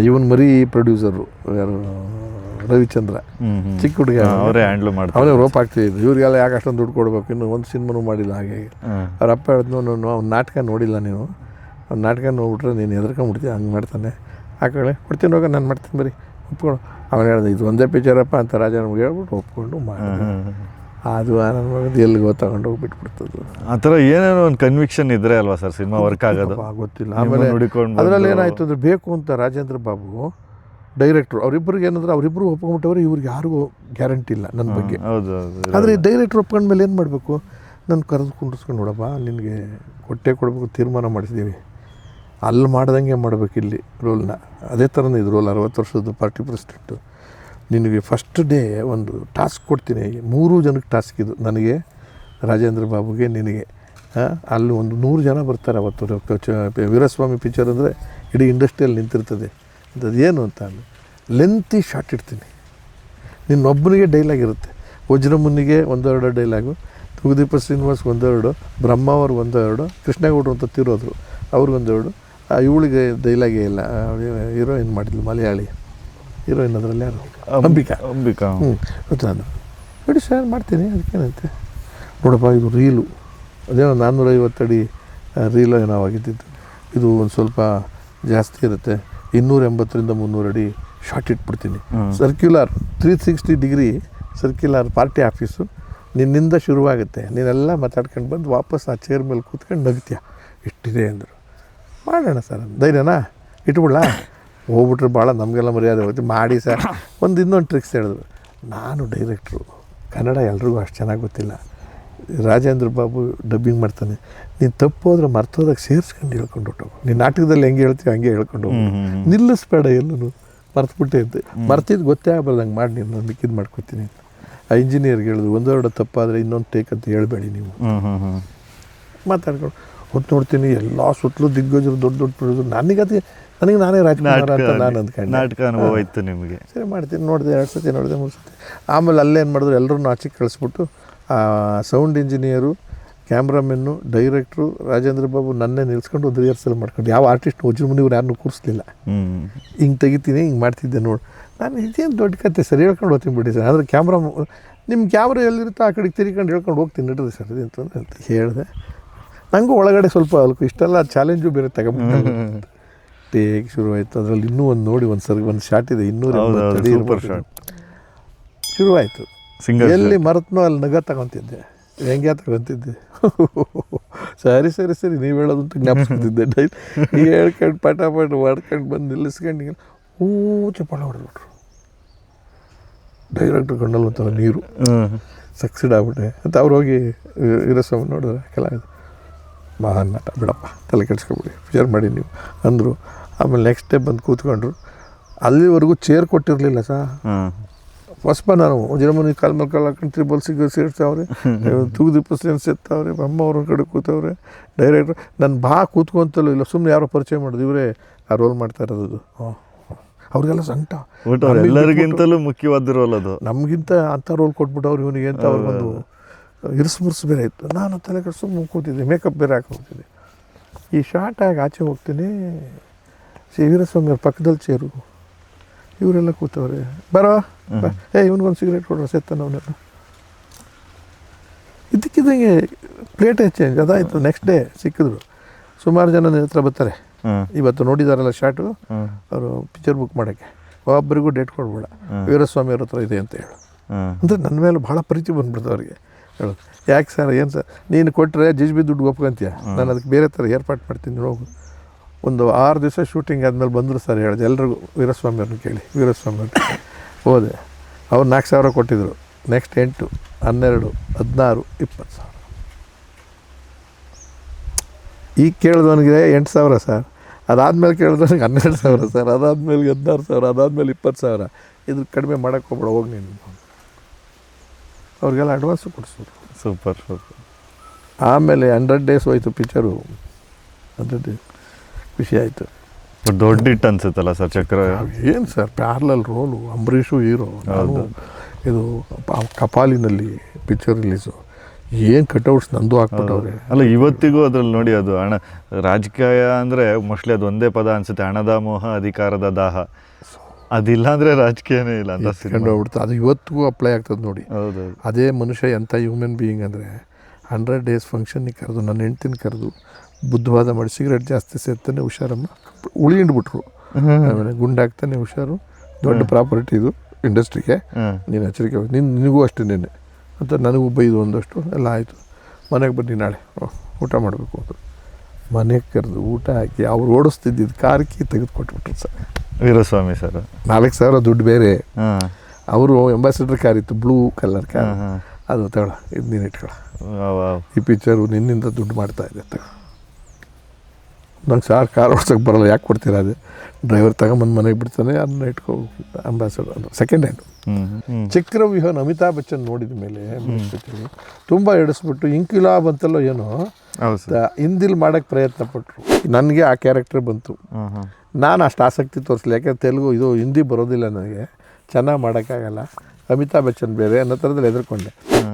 ಇವನ್ ಮರಿ ಪ್ರೊಡ್ಯೂಸರು ಯಾರು, ರವಿಚಂದ್ರ, ಚಿಕ್ಕ ಹುಡುಗ, ಅವರೇ ಹ್ಯಾಂಡ್ಲ್ ಮಾಡ್ತಾರೆ, ಅವನೇ ರೋಪ್ ಆಗ್ತಿದ್ರು. ಇವ್ರಿಗೆಲ್ಲ ಯಾಕೆ ಅಷ್ಟೊಂದು ದುಡ್ಡು ಕೊಡ್ಬೇಕು, ಇನ್ನು ಒಂದು ಸಿನಿಮಾನೂ ಮಾಡಿಲ್ಲ. ಹಾಗೆ ಅವ್ರ ಅಪ್ಪ ಹೇಳಿದ್ನು, ಅವ್ನು ನಾಟಕ ನೋಡಿಲ್ಲ, ನೀನು ಅವ್ನು ನಾಟಕ ನೋಡ್ಬಿಟ್ರೆ ನೀನು ಹೆದರ್ಕೊಂಡ್ಬಿಡ್ತೀಯ, ಹಂಗೆ ಮಾಡ್ತಾನೆ. ಆ ಕಡೆ ಕೊಡ್ತೀನಿ ಹೋಗ, ನಾನು ಮಾಡ್ತೀನಿ ಬರೀ ಒಪ್ಕೊಂಡು. ಅವನು ಹೇಳ್ದೆ ಇದು ಒಂದೇ ಪಿಕ್ಚರಪ್ಪ ಅಂತ ರಾಜ ನಮ್ಗೆ ಹೇಳ್ಬಿಟ್ಟು ಒಪ್ಕೊಂಡು ಮಾಡಿ. ಅದು ನನ್ನ ಮಗದ್ದು ಎಲ್ಲಿಗೆ ತಗೊಂಡು ಹೋಗಿ ಬಿಟ್ಬಿಡ್ತದ್ದು. ಆ ಥರ ಏನೇನೋ ಒಂದು ಕನ್ವಿಕ್ಷನ್ ಇದ್ರೆ ಅಲ್ವಾ ಸರ್ ಸಿನಿಮಾ ವರ್ಕ್ ಆಗೋದು, ಗೊತ್ತಿಲ್ಲ. ಆಮೇಲೆ ಅದರಲ್ಲಿ ಏನಾಯಿತು ಅಂದರೆ, ಬೇಕು ಅಂತ ರಾಜೇಂದ್ರ ಬಾಬು ಡೈರೆಕ್ಟ್ರು ಅವರಿಬ್ಬರಿಗೆ ಏನಂದ್ರೆ, ಅವರಿಬ್ಬರು ಒಪ್ಕೊಂಡ್ಬಿಟ್ಟವ್ರೆ, ಇವ್ರಿಗೆ ಯಾರಿಗೂ ಗ್ಯಾರಂಟಿ ಇಲ್ಲ ನನ್ನ ಬಗ್ಗೆ. ಹೌದು. ಆದರೆ ಡೈರೆಕ್ಟ್ರ್ ಒಪ್ಕೊಂಡ್ಮೇಲೆ ಏನು ಮಾಡಬೇಕು, ನಾನು ಕರೆದು ಕುಂಡಿಸ್ಕೊಂಡು ನೋಡಪ್ಪ ನಿನಗೆ ಕೊಡಬೇಕು ತೀರ್ಮಾನ ಮಾಡಿಸಿದ್ದೀವಿ, ಅಲ್ಲಿ ಮಾಡ್ದಂಗೆ ಮಾಡಬೇಕು ಇಲ್ಲಿ ರೋಲ್ನ. ಅದೇ ಥರನೇ ಇದು ರೋಲ್ 60 ವರ್ಷದ ಪಾರ್ಟಿ ಪ್ರೆಸಿಡೆಂಟು. ನಿನಗೆ ಫಸ್ಟ್ ಡೇ ಒಂದು ಟಾಸ್ಕ್ ಕೊಡ್ತೀನಿ, 3 ಜನಕ್ಕೆ ಟಾಸ್ಕ್ ಇದು, ನನಗೆ, ರಾಜೇಂದ್ರ ಬಾಬುಗೆ, ನಿನಗೆ. ಅಲ್ಲಿ ಒಂದು 100 ಜನ ಬರ್ತಾರೆ ಅವತ್ತು. ವೀರಸ್ವಾಮಿ ಪಿಕ್ಚರ್ ಅಂದರೆ ಇಡೀ ಇಂಡಸ್ಟ್ರಿಯಲ್ಲಿ ನಿಂತಿರ್ತದೆ. ಅದು ಏನು ಅಂತ ಅಲ್ಲಿ ಲೆಂತಿ ಶಾರ್ಟ್ ಇಡ್ತೀನಿ. ನಿನ್ನೊಬ್ಬನಿಗೆ ಡೈಲಾಗ್ ಇರುತ್ತೆ. ವಜ್ರಮುನಿಗೆ 1-2 ಡೈಲಾಗು, ತೂಗುದೀಪ ಶ್ರೀನಿವಾಸ್ 1-2, ಬ್ರಹ್ಮ ಅವ್ರು 1-2, ಕೃಷ್ಣೇಗೌಡರು ಅಂತ ತೀರೋದ್ರು ಅವ್ರಿಗೊಂದು 2. ಇವಳಿಗೆ ಡೈಲಾಗೇ ಇಲ್ಲ. ಹೀರೋಯಿನ್ ಮಾಡಿದ್ಲು ಮಲಯಾಳಿ ಹೀರೋಯಿನ್, ಅದರಲ್ಲಿ ಯಾರು, ಅಂಬಿಕಾ. ಗೊತ್ತು ನಾನು ನೋಡಿ ಸರ್ ಮಾಡ್ತೀನಿ, ಅದಕ್ಕೇನಂತೆ. ನೋಡಪ್ಪ ಇದು ರೀಲು ಅದೇನೋ 450 ಅಡಿ ರೀಲು ಏನೋ ಆಗಿದ್ದಿದ್ದು. ಇದು ಒಂದು ಸ್ವಲ್ಪ ಜಾಸ್ತಿ ಇರುತ್ತೆ, 280ರಿಂದ 300 ಅಡಿ ಶಾರ್ಟ್ ಇಟ್ಬಿಡ್ತೀನಿ. Circular 360 degree circular party office. ನಿನ್ನಿಂದ ಶುರುವಾಗುತ್ತೆ, ನೀನೆಲ್ಲ ಮಾತಾಡ್ಕೊಂಡು ಬಂದು ವಾಪಸ್ ಆ ಚೇರ್ ಮೇಲೆ ಕೂತ್ಕೊಂಡು ನಗ್ತೀಯ. ಇಷ್ಟಿದೆ ಅಂದರು. ಮಾಡೋಣ ಸರ್, ಧೈರ್ಯನಾ ಇಟ್ಬಿಡ್ಲಾ? ಹೋಗ್ಬಿಟ್ರೆ ಭಾಳ ನಮಗೆಲ್ಲ ಮರ್ಯಾದೆ ಹೋಗುತ್ತೆ. ಮಾಡಿ ಸರ್. ಇನ್ನೊಂದು ಟ್ರಿಕ್ಸ್ ಹೇಳಿದ್ರು. ನಾನು ಡೈರೆಕ್ಟ್ರು, ಕನ್ನಡ ಎಲ್ರಿಗೂ ಅಷ್ಟು ಚೆನ್ನಾಗಿ ಗೊತ್ತಿಲ್ಲ. ರಾಜೇಂದ್ರ ಬಾಬು ಡಬ್ಬಿಂಗ್ ಮಾಡ್ತಾನೆ, ನೀನು ತಪ್ಪು ಹೋದ್ರೆ ಮರ್ತೋದಾಗ ಸೇರಿಸ್ಕೊಂಡು ಹೇಳ್ಕೊಂಡು ಹೊಟ್ಟೋಗು. ನೀನು ನಾಟಕದಲ್ಲಿ ಹೆಂಗೆ ಹೇಳ್ತೀವಿ ಹಂಗೆ ಹೇಳ್ಕೊಂಡು ಹೋಗು, ನಿಲ್ಲಿಸ್ಬೇಡ ಎಲ್ಲೂ. ಮರ್ತುಬಿಟ್ಟೆ ಇದ್ದೆ, ಮರ್ತಿದ್ದು ಗೊತ್ತೇ ಆಗ್ಬಾರ್ದು ಮಾಡಿ ನೀನು ಮಿಕ್ಕಿದ್ದು ಮಾಡ್ಕೊತೀನಿ ಅಂತ. ಆ ಇಂಜಿನಿಯರ್ಗೆ ಹೇಳಿದ್ರು, 1-2 ತಪ್ಪಾದರೆ ಇನ್ನೊಂದು ಟೇಕ್ ಅಂತ ಹೇಳಬೇಡಿ ನೀವು. ಮಾತಾಡ್ಕೊಂಡು ಹೊತ್ತು ನೋಡ್ತೀನಿ ಎಲ್ಲ ಸುತ್ತಲೂ ದಿಗ್ಗಜರು, ದೊಡ್ಡ ಪ್ರೊಡ್ಯೂಸರ್. ನನಗೆ ನಾನೇ ರಾಜ್ಕುಮಾರ್ ಅಂತ ನಾನು ಅಂದ್ಕೊಂಡು ನಾಟಕ ಅನುಭವ ಇತ್ತು ನಿಮಗೆ. ಸರಿ ಮಾಡ್ತೀನಿ. ನೋಡಿದೆ 2 ಸತಿ ನೋಡಿದೆ, 3 ಸತಿ. ಆಮೇಲೆ ಅಲ್ಲೇನು ಮಾಡಿದ್ರು, ಎಲ್ಲರೂ ಆಚೆಗೆ ಕಳಿಸ್ಬಿಟ್ಟು ಸೌಂಡ್ ಇಂಜಿನಿಯರು, ಕ್ಯಾಮ್ರಾಮೆನ್ನು, ಡೈರೆಕ್ಟ್ರು, ರಾಜೇಂದ್ರ ಬಾಬು ನನ್ನೇ ನಿಲ್ಸ್ಕೊಂಡು ಒಂದು ರಿಹರ್ಸಲ್ ಮಾಡ್ಕೊಂಡು. ಯಾವ ಆರ್ಟಿಸ್ಟ್ ವಜ್ರಮುನಿವ್ರು ಯಾರನ್ನೂ ಕೂರಿಸ್ಲಿಲ್ಲ. ಹಿಂಗೆ ತೆಗಿತೀನಿ, ಹಿಂಗೆ ಮಾಡ್ತಿದ್ದೆ ನೋಡಿ. ನಾನು ಇದೇನು ದೊಡ್ಡ ಕತೆ ಸರ್, ಹೇಳ್ಕೊಂಡು ಹೋಗ್ತೀನಿ ಬಿಡಿ ಸರ್. ಅಂದರೆ ನಿಮ್ಮ ಕ್ಯಾಮ್ರಾ ಎಲ್ಲಿರುತ್ತೋ ಆ ಕಡೆಗೆ ತಿರ್ಕೊಂಡು ಹೇಳ್ಕೊಂಡು ಹೋಗ್ತೀನಿ ನಡ್ರಿ ಸರ್ ಇದು ಅಂತ ಹೇಳಿದೆ. ನನಗೂ ಒಳಗಡೆ ಸ್ವಲ್ಪ ಅಲ್ಕು ಇಷ್ಟೆಲ್ಲ ಚಾಲೆಂಜು ಬೇರೆ ತಗೊಂಡ್ಬಿಟ್ಟು ಟೇಕ್ ಶುರುವಾಯಿತು. ಅದರಲ್ಲಿ ಇನ್ನೂ ಒಂದು ಶಾರ್ಟ್ ಇದೆ, 280 ಅಡಿ ಶುರುವಾಯಿತು. ಎಲ್ಲಿ ಮರೆತನೋ ಅಲ್ಲಿ ನಗ ತಗೊತಿದ್ದೆ, ಹೆಂಗೆ ತಗೊತಿದ್ದೆ. ಸರಿ ನೀವು ಹೇಳೋದು ಅಂತ ಜ್ಞಾಪಿಸ್ಕೊತಿದ್ದೆ. ಹೇಳ್ಕೊಂಡು ಪಟ ಮಾಡ್ಕೊಂಡು ಬಂದು ನಿಲ್ಲಿಸ್ಕೊಂಡು ಚಪ್ಪಾಳೆ ಹೊಡೆದ್ಬಿಟ್ರು. ಡೈರೆಕ್ಟ್ರ್ ಕಣ್ಣಲ್ಲಿ ಒಂಥರ ನೀರು, ಸಕ್ಸಿಡ್ ಆಗ್ಬಿಟ್ಟೆ ಅಂತ. ಅವ್ರು ಹೋಗಿ ವೀರಸ್ವಾಮಿ ನೋಡಿದ್ರೆ ಕೆಲ ಮಹಾನ್ ನಟ, ಬಿಡಪ್ಪ ತಲೆ ಕೆಡ್ಸ್ಕೊಬಿಡಿ, ಪಿಕ್ಚರ್ ಮಾಡಿ ನೀವು ಅಂದರು. ಆಮೇಲೆ ನೆಕ್ಸ್ಟ್ ಡೇ ಬಂದು ಕೂತ್ಕೊಂಡ್ರು. ಅಲ್ಲಿವರೆಗೂ ಚೇರ್ ಕೊಟ್ಟಿರಲಿಲ್ಲ ಸರ್. ಹೊಸಬ ನಾನು ವಜ್ರಮುನಿ ಕಾಲ್ ಮೇಲೆ ಕಾಲು ಹಾಕೊಂಡು ತ್ರಿಬಲ್ಸಿಗೆ ಸೇರ್ತಾವ್ರೆ, ತೂಗುದೀಪ ಸೇರ್ತಾವ್ರೆ, ಬ್ರಹ್ಮ ಅವ್ರ ಕಡೆ ಕೂತವ್ರೆ. ಡೈರೆಕ್ಟ್ರು ನನ್ನ ಕೂತ್ಕೊಂತಲೂ ಇಲ್ಲ, ಸುಮ್ಮನೆ ಯಾರೋ ಪರಿಚಯ ಮಾಡೋದು, ಇವರೇ ಆ ರೋಲ್ ಮಾಡ್ತಾ ಇರೋದು. ಅವ್ರಿಗೆಲ್ಲ ಸಂಕಟ, ಎಲ್ಲರಿಗಿಂತಲೂ ಮುಖ್ಯವಾದ ರೋಲ್ ಅದು. ನಮಗಿಂತ ಅಂಥ ರೋಲ್ ಕೊಟ್ಬಿಟ್ಟು ಅವ್ರು ಇವನಿಗೆ ಅಂತ ಅವ್ರಿಗೊಂದು ಇರಿಸು ಬೇರೆ ಇತ್ತು. ನಾನು ತಲೆ ಕಡೆ ಸುಮ್ಮನೆ ಕೂತಿದ್ದೆ, ಮೇಕಪ್ ಬೇರೆ ಹಾಕಿ ಹೋಗ್ತಿದ್ದೆ. ಈ ಶಾರ್ಟ್ ಆಗಿ ಆಚೆ ಹೋಗ್ತೀನಿ, ವೀರಸ್ವಾಮಿ ಅವ್ರ ಪಕ್ಕದಲ್ಲಿ ಚೇರು, ಇವರೆಲ್ಲ ಕೂತವ್ರೆ. ಬರೋ ಇವನಿಗೊಂದು ಸಿಗರೇಟ್ ಕೊಡ್ರೋ ಸೆತ್ತಾನ ಅವನ್ನೆಲ್ಲ. ಇದಕ್ಕಿದ್ದಂಗೆ ಪ್ಲೇಟೇ ಚೇಂಜ್. ಅದಾಯಿತು. ನೆಕ್ಸ್ಟ್ ಡೇ ಸಿಕ್ಕಿದ್ರು. ಸುಮಾರು ಜನ ನನ್ನ ಹತ್ರ ಬರ್ತಾರೆ, ಇವತ್ತು ನೋಡಿದಾರಲ್ಲ ಶಾರ್ಟು, ಅವರು ಪಿಕ್ಚರ್ ಬುಕ್ ಮಾಡೋಕ್ಕೆ. ಒಬ್ಬರಿಗೂ ಡೇಟ್ ಕೊಡ್ಬೇಡ, ವೀರಸ್ವಾಮಿ ಅವ್ರ ಹತ್ರ ಇದೆ ಅಂತ ಹೇಳು. ಅಂದರೆ ನನ್ನ ಮೇಲೆ ಭಾಳ ಪ್ರೀತಿ ಬಂದ್ಬಿಡ್ತು ಅವ್ರಿಗೆ. ಹೇಳೋದು, ಯಾಕೆ ಸರ್, ಏನು ಸರ್ ನೀನು ಕೊಟ್ಟರೆ ಜಜ್ಬಿ ದುಡ್ಡು ಒಪ್ಕೊಂತೀಯ, ನಾನು ಅದಕ್ಕೆ ಬೇರೆ ಥರ ಏರ್ಪಾಡು ಮಾಡ್ತೀನಿ ಹೋಗು. ಒಂದು 6 ದಿವಸ ಶೂಟಿಂಗ್ ಆದಮೇಲೆ ಬಂದರು ಸರ್ ಹೇಳಿದೆ ಎಲ್ರಿಗೂ. ವೀರಸ್ವಾಮಿ ಅವ್ರನ್ನ ಕೇಳಿ, ವೀರಸ್ವಾಮಿ ಅವ್ರಿಗೆ ಹೋದೆ. ಅವ್ರು 4,000 ಕೊಟ್ಟಿದ್ದರು. ನೆಕ್ಸ್ಟ್ 8, 12, 16, 20 ಸಾವಿರ. ಈಗ ಕೇಳಿದವನಿಗೆ 8,000 ಸರ್, ಅದಾದಮೇಲೆ ಕೇಳಿದವನಿಗೆ 12,000 ಸರ್, ಅದಾದಮೇಲೆ 16,000, ಅದಾದಮೇಲೆ 20,000. ಇದ್ರ ಕಡಿಮೆ ಮಾಡೋಕ್ಕೆ ಹೋಗ್ಬೇಡ, ಹೋಗಿ ನೀನು. ಅವ್ರಿಗೆಲ್ಲ ಅಡ್ವಾನ್ಸು ಕೊಡಿಸೋದು. ಸೂಪರ್. ಆಮೇಲೆ 100 ಡೇಸ್ ಹೋಯ್ತು ಪಿಕ್ಚರು. 100 ಡೇಸ್ ಖುಷಿ ಆಯಿತು. ದೊಡ್ಡ ಹಿಟ್ ಅನ್ಸುತ್ತಲ್ಲ ಸರ್ ಚಕ್ರ. ಏನು sir, parallel role, Ambareesh hero, ನಾನು ಇದು ಕಪಾಲಿನಲ್ಲಿ ಪಿಕ್ಚರ್ ರಿಲೀಸು. ಏನು ಕಟ್ಔಟ್ಸ್ ನಂದು ಹಾಕ್ಬಿಟ್ಟವ್ರೆ. ಅಲ್ಲ ಇವತ್ತಿಗೂ ಅದ್ರಲ್ಲಿ ನೋಡಿ, ಅದು ರಾಜಕೀಯ ಅಂದರೆ ಮೋಸ್ಟ್ಲಿ ಅದು ಒಂದೇ ಪದ ಅನಿಸುತ್ತೆ, ಹಣದ ಮೋಹ, ಅಧಿಕಾರದ ದಾಹ. ಅದಿಲ್ಲ ಅಂದರೆ ರಾಜಕೀಯನೇ ಇಲ್ಲ ಅಂತ ಹೋಗ್ಬಿಡ್ತು. ಅದು ಇವತ್ತಿಗೂ ಅಪ್ಲೈ ಆಗ್ತದೆ ನೋಡಿ. ಹೌದು. ಅದೇ ಮನುಷ್ಯ ಎಂಥ ಹ್ಯೂಮನ್ ಬೀಯಿಂಗ್ ಅಂದರೆ 100 ಡೇಸ್ ಫಂಕ್ಷನ್ನಿಗೆ ಕರೆದು, ನನ್ನ ಹೆಂಡ್ತಿನ ಕರೆದು ಬುದ್ಧವಾದ ಮಾಡಿ, ಸಿಗರೇಟ್ ಜಾಸ್ತಿ ಸೇರ್ತಾನೆ ಹುಷಾರಮ್ಮ, ಉಳಿಂಡ್ಬಿಟ್ರು. ಆಮೇಲೆ ಗುಂಡಾಗ್ತಾನೆ ಹುಷಾರು, ದೊಡ್ಡ ಪ್ರಾಪರ್ಟಿ ಇದು ಇಂಡಸ್ಟ್ರಿಗೆ, ನೀನು ಎಚ್ಚರಿಕೆ, ನಿನಗೂ ಅಷ್ಟೇ ನೆನ್ನೆ ಅಂತ ನನಗೂ ಬೈದು ಒಂದಷ್ಟು ಎಲ್ಲ ಆಯಿತು. ಮನೆಗೆ ಬನ್ನಿ ನಾಳೆ ಊಟ ಮಾಡಬೇಕು ಅಂದರು. ಮನೆಗೆ ಕರೆದು ಊಟ ಹಾಕಿ ಅವ್ರು ಓಡಿಸ್ತಿದ್ದಿದ್ದು ಕಾರ್ ಕೀ ತೆಗೆದುಕೊಟ್ಬಿಟ್ರು ಸರ್. ವೀರಸ್ವಾಮಿ ಸರ್ 4,000 ದುಡ್ಡು ಬೇರೆ. ಅವರು ಅಂಬಾಸಿಡರ್ ಕಾರ್ ಇತ್ತು, ಬ್ಲೂ ಕಲರ್ ಕಾರ್. ಅದು ತಗೊಳ ಇದು ನೀನು ಇಟ್ಕೊಳ, ವಾವ್. ಈ ಪಿಕ್ಚರು ನಿನ್ನಿಂದ ದುಡ್ಡು ಮಾಡ್ತಾ ಇದೆ ತಗೋ. ನಂಗೆ ಸಾರ್ ಕಾರ್ ಓಡ್ಸೋಕ್ಕೆ ಬರೋಲ್ಲ, ಯಾಕೆ ಕೊಡ್ತೀರಾ? ಅದು ಡ್ರೈವರ್ ತಗೊಂಬಂದು ಮನೆಗೆ ಬಿಡ್ತಾನೆ, ಅದನ್ನ ಇಟ್ಕೊ. Ambassador second hand. ಚಕ್ರವ್ಯೂಹನ ಅಮಿತಾಬ್ ಬಚ್ಚನ್ ನೋಡಿದ ಮೇಲೆ ತುಂಬ ಎಡಿಸ್ಬಿಟ್ಟು ಇಂಕಿಲಾಬ್ ಅಂತಲ್ಲೋ ಏನೋ ಹೌದು ಸರ್. ಹಿಂದಿಲಿ ಮಾಡೋಕ್ಕೆ ಪ್ರಯತ್ನ ಪಟ್ಟರು. ನನಗೆ ಆ ಕ್ಯಾರೆಕ್ಟರ್ ಬಂತು. ನಾನು ಅಷ್ಟು ಆಸಕ್ತಿ ತೋರಿಸಲಿ, ಯಾಕೆಂದ್ರೆ ತೆಲುಗು ಇದು ಹಿಂದಿ ಬರೋದಿಲ್ಲ ನನಗೆ, ಚೆನ್ನಾಗಿ ಮಾಡೋಕ್ಕಾಗಲ್ಲ, ಅಮಿತಾಬ್ ಬಚ್ಚನ್ ಬೇರೆ ಅನ್ನೋ ಥರದಲ್ಲಿ ಹೆದರ್ಕೊಂಡೆ.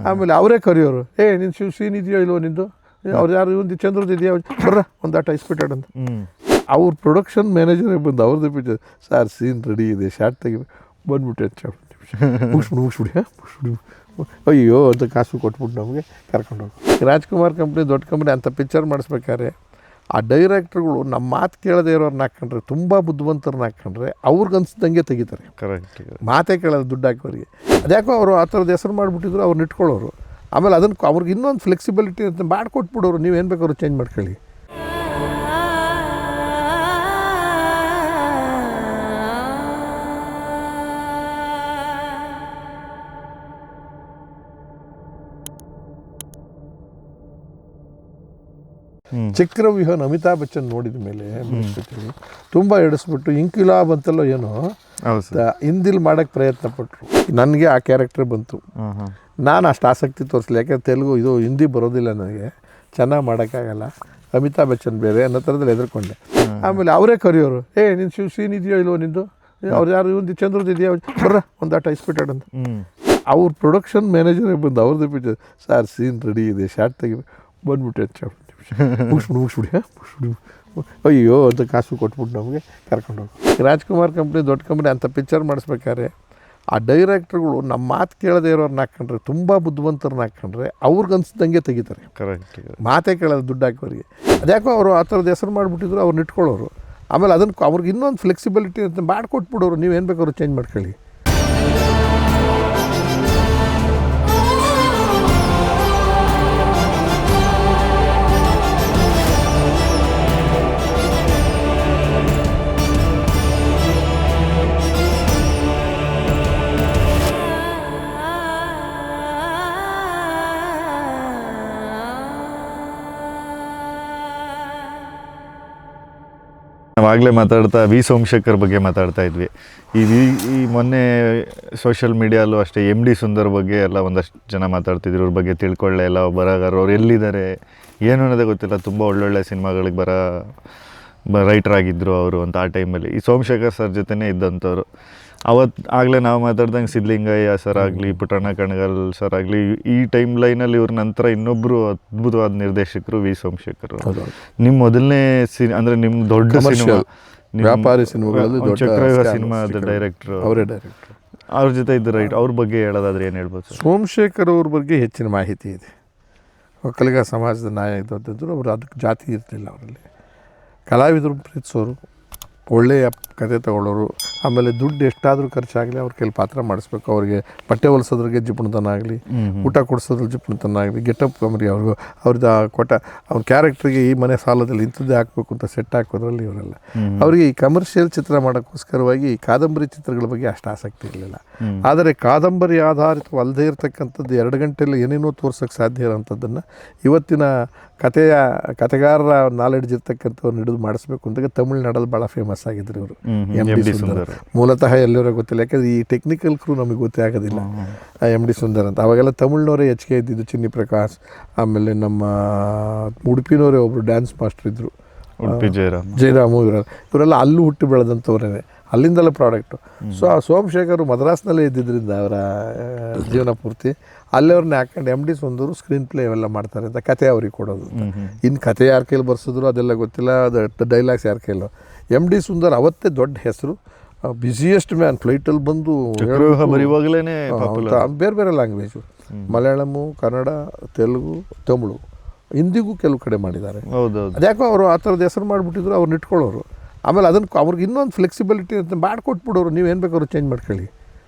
ಆಮೇಲೆ ಅವರೇ ಕರೆಯೋರು, ನಿನ್ನ ಸೀನ್ ಇದೆಯೋ ಇಲ್ವೋ ನಿಂದು, ಅವ್ರು ಯಾರು ಇವಂದು ಚಂದ್ರದ್ದು ಇದೆಯಾ ಬರ್ರ ಒಂದು ಆಟ ಇಸ್ಬಿಟ್ಟಾಡ ಅಂತ. ಅವ್ರ ಪ್ರೊಡಕ್ಷನ್ ಮ್ಯಾನೇಜರೇ ಬಂದು ಅವ್ರದ್ದು ಪಿಕ್ಚರ್, ಸರ್ ಸೀನ್ ರೆಡಿ ಇದೆ, ಶಾರ್ಟ್ ತೆಗಿ ಬಂದ್ಬಿಟ್ಟು ಮುಗಿಸ್ಬಿಡಿ ಅಯ್ಯೋ ಅಂತ ಕಾಸು ಕೊಟ್ಬಿಟ್ಟು ನಮಗೆ ಕರ್ಕೊಂಡೋಗಿ. ರಾಜ್ಕುಮಾರ್ ಕಂಪ್ನಿ ದೊಡ್ಡ ಕಂಪ್ನಿ ಅಂಥ ಪಿಕ್ಚರ್ ಮಾಡಿಸ್ಬೇಕಾದ್ರೆ ಆ ಡೈರೆಕ್ಟ್ರುಗಳು ನಮ್ಮ ಮಾತು ಕೇಳದೇ ಇರೋರನ್ನ ಹಾಕ್ಕೊಂಡ್ರೆ, ತುಂಬ ಬುದ್ಧಿವಂತರನ್ನ ಹಾಕ್ಕೊಂಡ್ರೆ ಅವ್ರಿಗೆ ಅನ್ಸ್ದಂಗೆ ತೆಗಿತಾರೆ. ಕರೆಕ್ಟ್. ಮಾತೇ ಕೇಳೋದು ದುಡ್ಡು ಹಾಕೋರಿಗೆ. ಅದ್ಯಾಕೋ ಅವರು ಆ ಥರದ ಹೆಸರು ಮಾಡಿಬಿಟ್ಟಿದ್ರು, ಅವ್ರನ್ನ ಇಟ್ಕೊಳ್ಳೋರು. ಆಮೇಲೆ ಅದನ್ನು ಅವ್ರಿಗೆ ಇನ್ನೊಂದು ಫ್ಲೆಕ್ಸಿಬಿಲಿಟಿ ಅಂತ ಮಾಡಿಕೊಟ್ಬಿಡೋರು, ನೀವೇನು ಬೇಕಾದ್ರು ಚೇಂಜ್ ಮಾಡ್ಕೊಳ್ಳಿ. ಚಕ್ರವ್ಯೂಹನ ಅಮಿತಾಬ್ ಬಚ್ಚನ್ ನೋಡಿದ ಮೇಲೆ ತುಂಬ ಎಡಿಸ್ಬಿಟ್ಟು ಇಂಕಿಲಾಬ್ ಅಂತಲ್ಲೋ ಏನೋ ಹಿಂದಿಲಿ ಮಾಡೋಕ್ಕೆ ಪ್ರಯತ್ನ ಪಟ್ಟರು. ನನಗೆ ಆ ಕ್ಯಾರೆಕ್ಟರ್ ಬಂತು. ನಾನು ಅಷ್ಟು ಆಸಕ್ತಿ ತೋರಿಸಲಿ, ಯಾಕೆಂದ್ರೆ ತೆಲುಗು ಇದು ಹಿಂದಿ ಬರೋದಿಲ್ಲ ನನಗೆ, ಚೆನ್ನಾಗಿ ಮಾಡೋಕ್ಕಾಗಲ್ಲ, ಅಮಿತಾಬ್ ಬಚ್ಚನ್ ಬೇರೆ ಅನ್ನೋ ಥರದಲ್ಲಿ ಹೆದರ್ಕೊಂಡೆ. ಆಮೇಲೆ ಅವರೇ ಕರೆಯೋರು, ನಿನ್ನ ಸೀನ್ ಇದೆಯೋ ಇಲ್ವೋ ನಿಂದು, ಅವ್ರು ಯಾರು ಇವಂದು ಚಂದ್ರದ್ದು ಇದೆಯಾ ಬರ್ರ ಒಂದು ಆಟ ಇಸ್ಬಿಟ್ಟಾಡ ಅಂತ. ಅವ್ರ ಪ್ರೊಡಕ್ಷನ್ ಮ್ಯಾನೇಜರೇ ಬಂದು ಅವ್ರದ್ದು ಪಿಕ್ಚರ್, ಸರ್ ಸೀನ್ ರೆಡಿ ಇದೆ, ಶಾರ್ಟ್ ತೆಗಿ ಬಂದ್ಬಿಟ್ಟು ಮುಗಿಸ್ಬಿಡಿ ಅಯ್ಯೋ ಅಂತ ಕಾಸು ಕೊಟ್ಬಿಟ್ಟು ನಮಗೆ ಕರ್ಕೊಂಡೋಗಿ. ರಾಜ್ಕುಮಾರ್ ಕಂಪ್ನಿ ದೊಡ್ಡ ಕಂಪ್ನಿ ಅಂಥ ಪಿಕ್ಚರ್ ಮಾಡಿಸ್ಬೇಕಾದ್ರೆ ಆ ಡೈರೆಕ್ಟ್ರುಗಳು ನಮ್ಮ ಮಾತು ಕೇಳದೇ ಇರೋರನ್ನ ಹಾಕ್ಕೊಂಡ್ರೆ, ತುಂಬ ಬುದ್ಧಿವಂತರನ್ನ ಹಾಕ್ಕೊಂಡ್ರೆ ಅವ್ರಿಗೆ ಅನ್ಸ್ದಂಗೆ ತೆಗಿತಾರೆ. ಕರೆಕ್ಟ್. ಮಾತೇ ಕೇಳೋದು ದುಡ್ಡು ಹಾಕೋರಿಗೆ. ಅದ್ಯಾಕೋ ಅವರು ಆ ಥರದ ಹೆಸರು ಮಾಡಿಬಿಟ್ಟಿದ್ರು, ಅವ್ರನ್ನ ಇಟ್ಕೊಳ್ಳೋರು. ಆಮೇಲೆ ಅದನ್ನು ಅವ್ರಿಗೆ ಇನ್ನೊಂದು ಫ್ಲೆಕ್ಸಿಬಿಲಿಟಿ ಅಂತ ಮಾಡಿಕೊಟ್ಬಿಡೋರು, ನೀವೇನು ಬೇಕಾದ್ರು ಚೇಂಜ್ ಮಾಡ್ಕೊಳ್ಳಿ. ನಾವಾಗಲೇ ಮಾತಾಡ್ತಾ ವಿ ಸೋಮಶೇಖರ್ ಬಗ್ಗೆ ಮಾತಾಡ್ತಾ ಇದ್ವಿ. ಈ ಮೊನ್ನೆ ಸೋಷಿಯಲ್ ಮೀಡಿಯಲ್ಲೂ ಅಷ್ಟೇ MD ಸುಂದರ್ ಬಗ್ಗೆ ಎಲ್ಲ ಒಂದಷ್ಟು ಜನ ಮಾತಾಡ್ತಿದ್ರು. ಇವ್ರ ಬಗ್ಗೆ ತಿಳ್ಕೊಳ್ಳೇ ಇಲ್ಲ, ಬರಗಾರರು ಅವ್ರು ಎಲ್ಲಿದ್ದಾರೆ ಏನು ಅನ್ನೋದೇ ಗೊತ್ತಿಲ್ಲ. ತುಂಬ ಒಳ್ಳೊಳ್ಳೆ ಸಿನಿಮಾಗಳಿಗೆ ರೈಟರ್ ಆಗಿದ್ದರು ಅವರು ಅಂತ ಆ ಟೈಮಲ್ಲಿ. ಈ ಸೋಮಶೇಖರ್ ಸರ್ ಜೊತೆನೇ ಇದ್ದಂಥವ್ರು. ಆಗಲೇ ನಾವು ಮಾತಾಡ್ದಂಗೆ ಸಿದ್ಧಲಿಂಗಯ್ಯ ಸರ್ ಆಗಲಿ, ಪುಟ್ಟಣ್ಣ ಕಣಗಾಲ್ ಸರ್ ಆಗಲಿ, ಈ ಟೈಮ್ ಲೈನಲ್ಲಿ ಇವ್ರ ನಂತರ ಇನ್ನೊಬ್ಬರು ಅದ್ಭುತವಾದ ನಿರ್ದೇಶಕರು ವಿ ಸೋಮಶೇಖರ್. ನಿಮ್ಮ ಮೊದಲನೇ ಅಂದರೆ ನಿಮ್ಮ ದೊಡ್ಡ ಸಿನಿಮಾ, ವ್ಯಾಪಾರಿ ಸಿನಿಮಾಗಳಲ್ಲಿ ಚಕ್ರವ್ಯೂಹ ಸಿನಿಮಾದ ಡೈರೆಕ್ಟ್ರು ಅವರೇ ಡೈರೆಕ್ಟ್ರು. ಅವ್ರ ಜೊತೆ ಇದ್ದು ರೈಟ್. ಅವ್ರ ಬಗ್ಗೆ ಹೇಳೋದಾದ್ರೆ ಏನು ಹೇಳ್ಬೋದು ಸರ್? ಸೋಮಶೇಖರ್ ಅವ್ರ ಬಗ್ಗೆ ಹೆಚ್ಚಿನ ಮಾಹಿತಿ ಇದೆ. ಒಕ್ಕಲಿಗ ಸಮಾಜದ ನಾಯಕರು, ಅವರು ಅದಕ್ಕೆ ಜಾತಿ ಇರಲಿಲ್ಲ ಅವರಲ್ಲಿ. ಕಲಾವಿದರು ಪ್ರೀತಿಸೋರು, ಒಳ್ಳೆಯ ಕತೆ ತಗೊಳ್ಳೋರು. ಆಮೇಲೆ ದುಡ್ಡು ಎಷ್ಟಾದರೂ ಖರ್ಚಾಗಲಿ ಅವ್ರ ಕೈಲಿ ಪಾತ್ರ ಮಾಡಿಸ್ಬೇಕು. ಅವ್ರಿಗೆ ಬಟ್ಟೆ ಹೊಲಿಸೋದ್ರಿಗೆ ಜಿಪುಣತನ ಆಗಲಿ, ಊಟ ಕೊಡಿಸೋದ್ರ ಜಿಪುಣತನ ಆಗಲಿ, ಗೆಟಪ್ ಕಮರಿ ಅವ್ರದ್ದು ಅವ್ರ ಕ್ಯಾರೆಕ್ಟ್ರಿಗೆ ಈ ಮನೆ ಸಾಲದಲ್ಲಿ ಇಂಥದ್ದೇ ಹಾಕಬೇಕು ಅಂತ ಸೆಟ್ ಹಾಕೋದ್ರಲ್ಲಿ ಇವರೆಲ್ಲ. ಅವರಿಗೆ ಈ ಕಮರ್ಷಿಯಲ್ ಚಿತ್ರ ಮಾಡೋಕ್ಕೋಸ್ಕರವಾಗಿ ಈ ಕಾದಂಬರಿ ಚಿತ್ರಗಳ ಬಗ್ಗೆ ಅಷ್ಟು ಆಸಕ್ತಿ ಇರಲಿಲ್ಲ. ಆದರೆ ಕಾದಂಬರಿ ಆಧಾರಿತವಲ್ಲದೇ ಇರತಕ್ಕಂಥದ್ದು 2 ಗಂಟೆಯಲ್ಲಿ ಏನೇನೋ ತೋರ್ಸೋಕ್ಕೆ ಸಾಧ್ಯ ಇರೋಂಥದ್ದನ್ನು ಇವತ್ತಿನ ಕತೆಗಾರರ ನಾಲೆಡ್ಜ್ ಇರ್ತಕ್ಕಂಥವ್ರು ಹಿಡಿದು ಮಾಡಿಸ್ಬೇಕು ಅಂತ ತಮಿಳ್ನಾಡಲ್ಲಿ ಭಾಳ ಫೇಮಸ್ ಆಗಿದ್ರು ಇವರು. MD ಸುಂದರ್ ಮೂಲತಃ ಎಲ್ಲರೂ ಗೊತ್ತಿಲ್ಲ, ಯಾಕಂದರೆ ಈ ಟೆಕ್ನಿಕಲ್ ಕ್ರೂ ನಮಗೆ ಗೊತ್ತೇ ಆಗೋದಿಲ್ಲ. MD ಸುಂದರ್ ಅಂತ ಅವಾಗೆಲ್ಲ ತಮಿಳ್ನವರೇ ಹೆಚ್ಚಿಗೆ ಇದ್ದಿದ್ದು. ಚಿನ್ನಿ ಪ್ರಕಾಶ್, ಆಮೇಲೆ ನಮ್ಮ ಉಡುಪಿನವರೇ ಒಬ್ಬರು ಡ್ಯಾನ್ಸ್ ಮಾಸ್ಟರ್ ಇದ್ದರು, ಜಯರಾಮು. ಇವರೆಲ್ಲ ಅಲ್ಲೂ ಹುಟ್ಟಿ ಬೆಳೆದಂಥವ್ರೇ, ಅಲ್ಲಿಂದಲೇ ಪ್ರಾಡಕ್ಟು. ಸೊ ಆ ಸೋಮಶೇಖರ್ ಮದ್ರಾಸ್ನಲ್ಲೇ ಇದ್ದಿದ್ದರಿಂದ ಅವರ ಜೀವನ ಪೂರ್ತಿ ಅಲ್ಲೇ ಅವ್ರನ್ನ ಹಾಕೊಂಡು MD ಸುಂದರು ಸ್ಕ್ರೀನ್ ಪ್ಲೇ ಅವೆಲ್ಲ ಮಾಡ್ತಾರೆ ಅಂತ ಕತೆ ಅವ್ರಿಗೆ ಕೊಡೋದು. ಇನ್ನು ಕತೆ ಯಾರ ಕೈಲಿ ಬರ್ಸಿದ್ರು ಅದೆಲ್ಲ ಗೊತ್ತಿಲ್ಲ, ಅದು ಡೈಲಾಗ್ಸ್ ಯಾರ ಕೈಲೋ. MD ಸುಂದರ್ ಅವತ್ತೇ ದೊಡ್ಡ ಹೆಸರು, ಬ್ಯುಸಿಯೆಸ್ಟ್ ಮ್ಯಾನ್. ಫ್ಲೈಟಲ್ಲಿ ಬಂದು ಬೇರೆ ಬೇರೆ ಲ್ಯಾಂಗ್ವೇಜು, ಮಲಯಾಳಮು, ಕನ್ನಡ, ತೆಲುಗು, ತಮಿಳು, ಹಿಂದಿಗೂ ಕೆಲವು ಕಡೆ ಮಾಡಿದ್ದಾರೆ. ಅದ್ಯಾಕೋ ಅವರು ಆ ಥರದ ಹೆಸರು ಮಾಡಿಬಿಟ್ಟಿದ್ರು, ಅವ್ರನ್ನ ಇಟ್ಕೊಳ್ಳೋರು. ಆಮೇಲೆ ಅದನ್ನು ಅವ್ರಿಗೆ ಇನ್ನೊಂದು ಫ್ಲೆಕ್ಸಿಬಿಲಿಟಿ ಅಂತ ಮಾಡಿಕೊಟ್ಬಿಡೋರು, ನೀವೇನು ಬೇಕಾದ್ರು ಚೇಂಜ್ ಮಾಡ್ಕೊಳ್ಳಿ.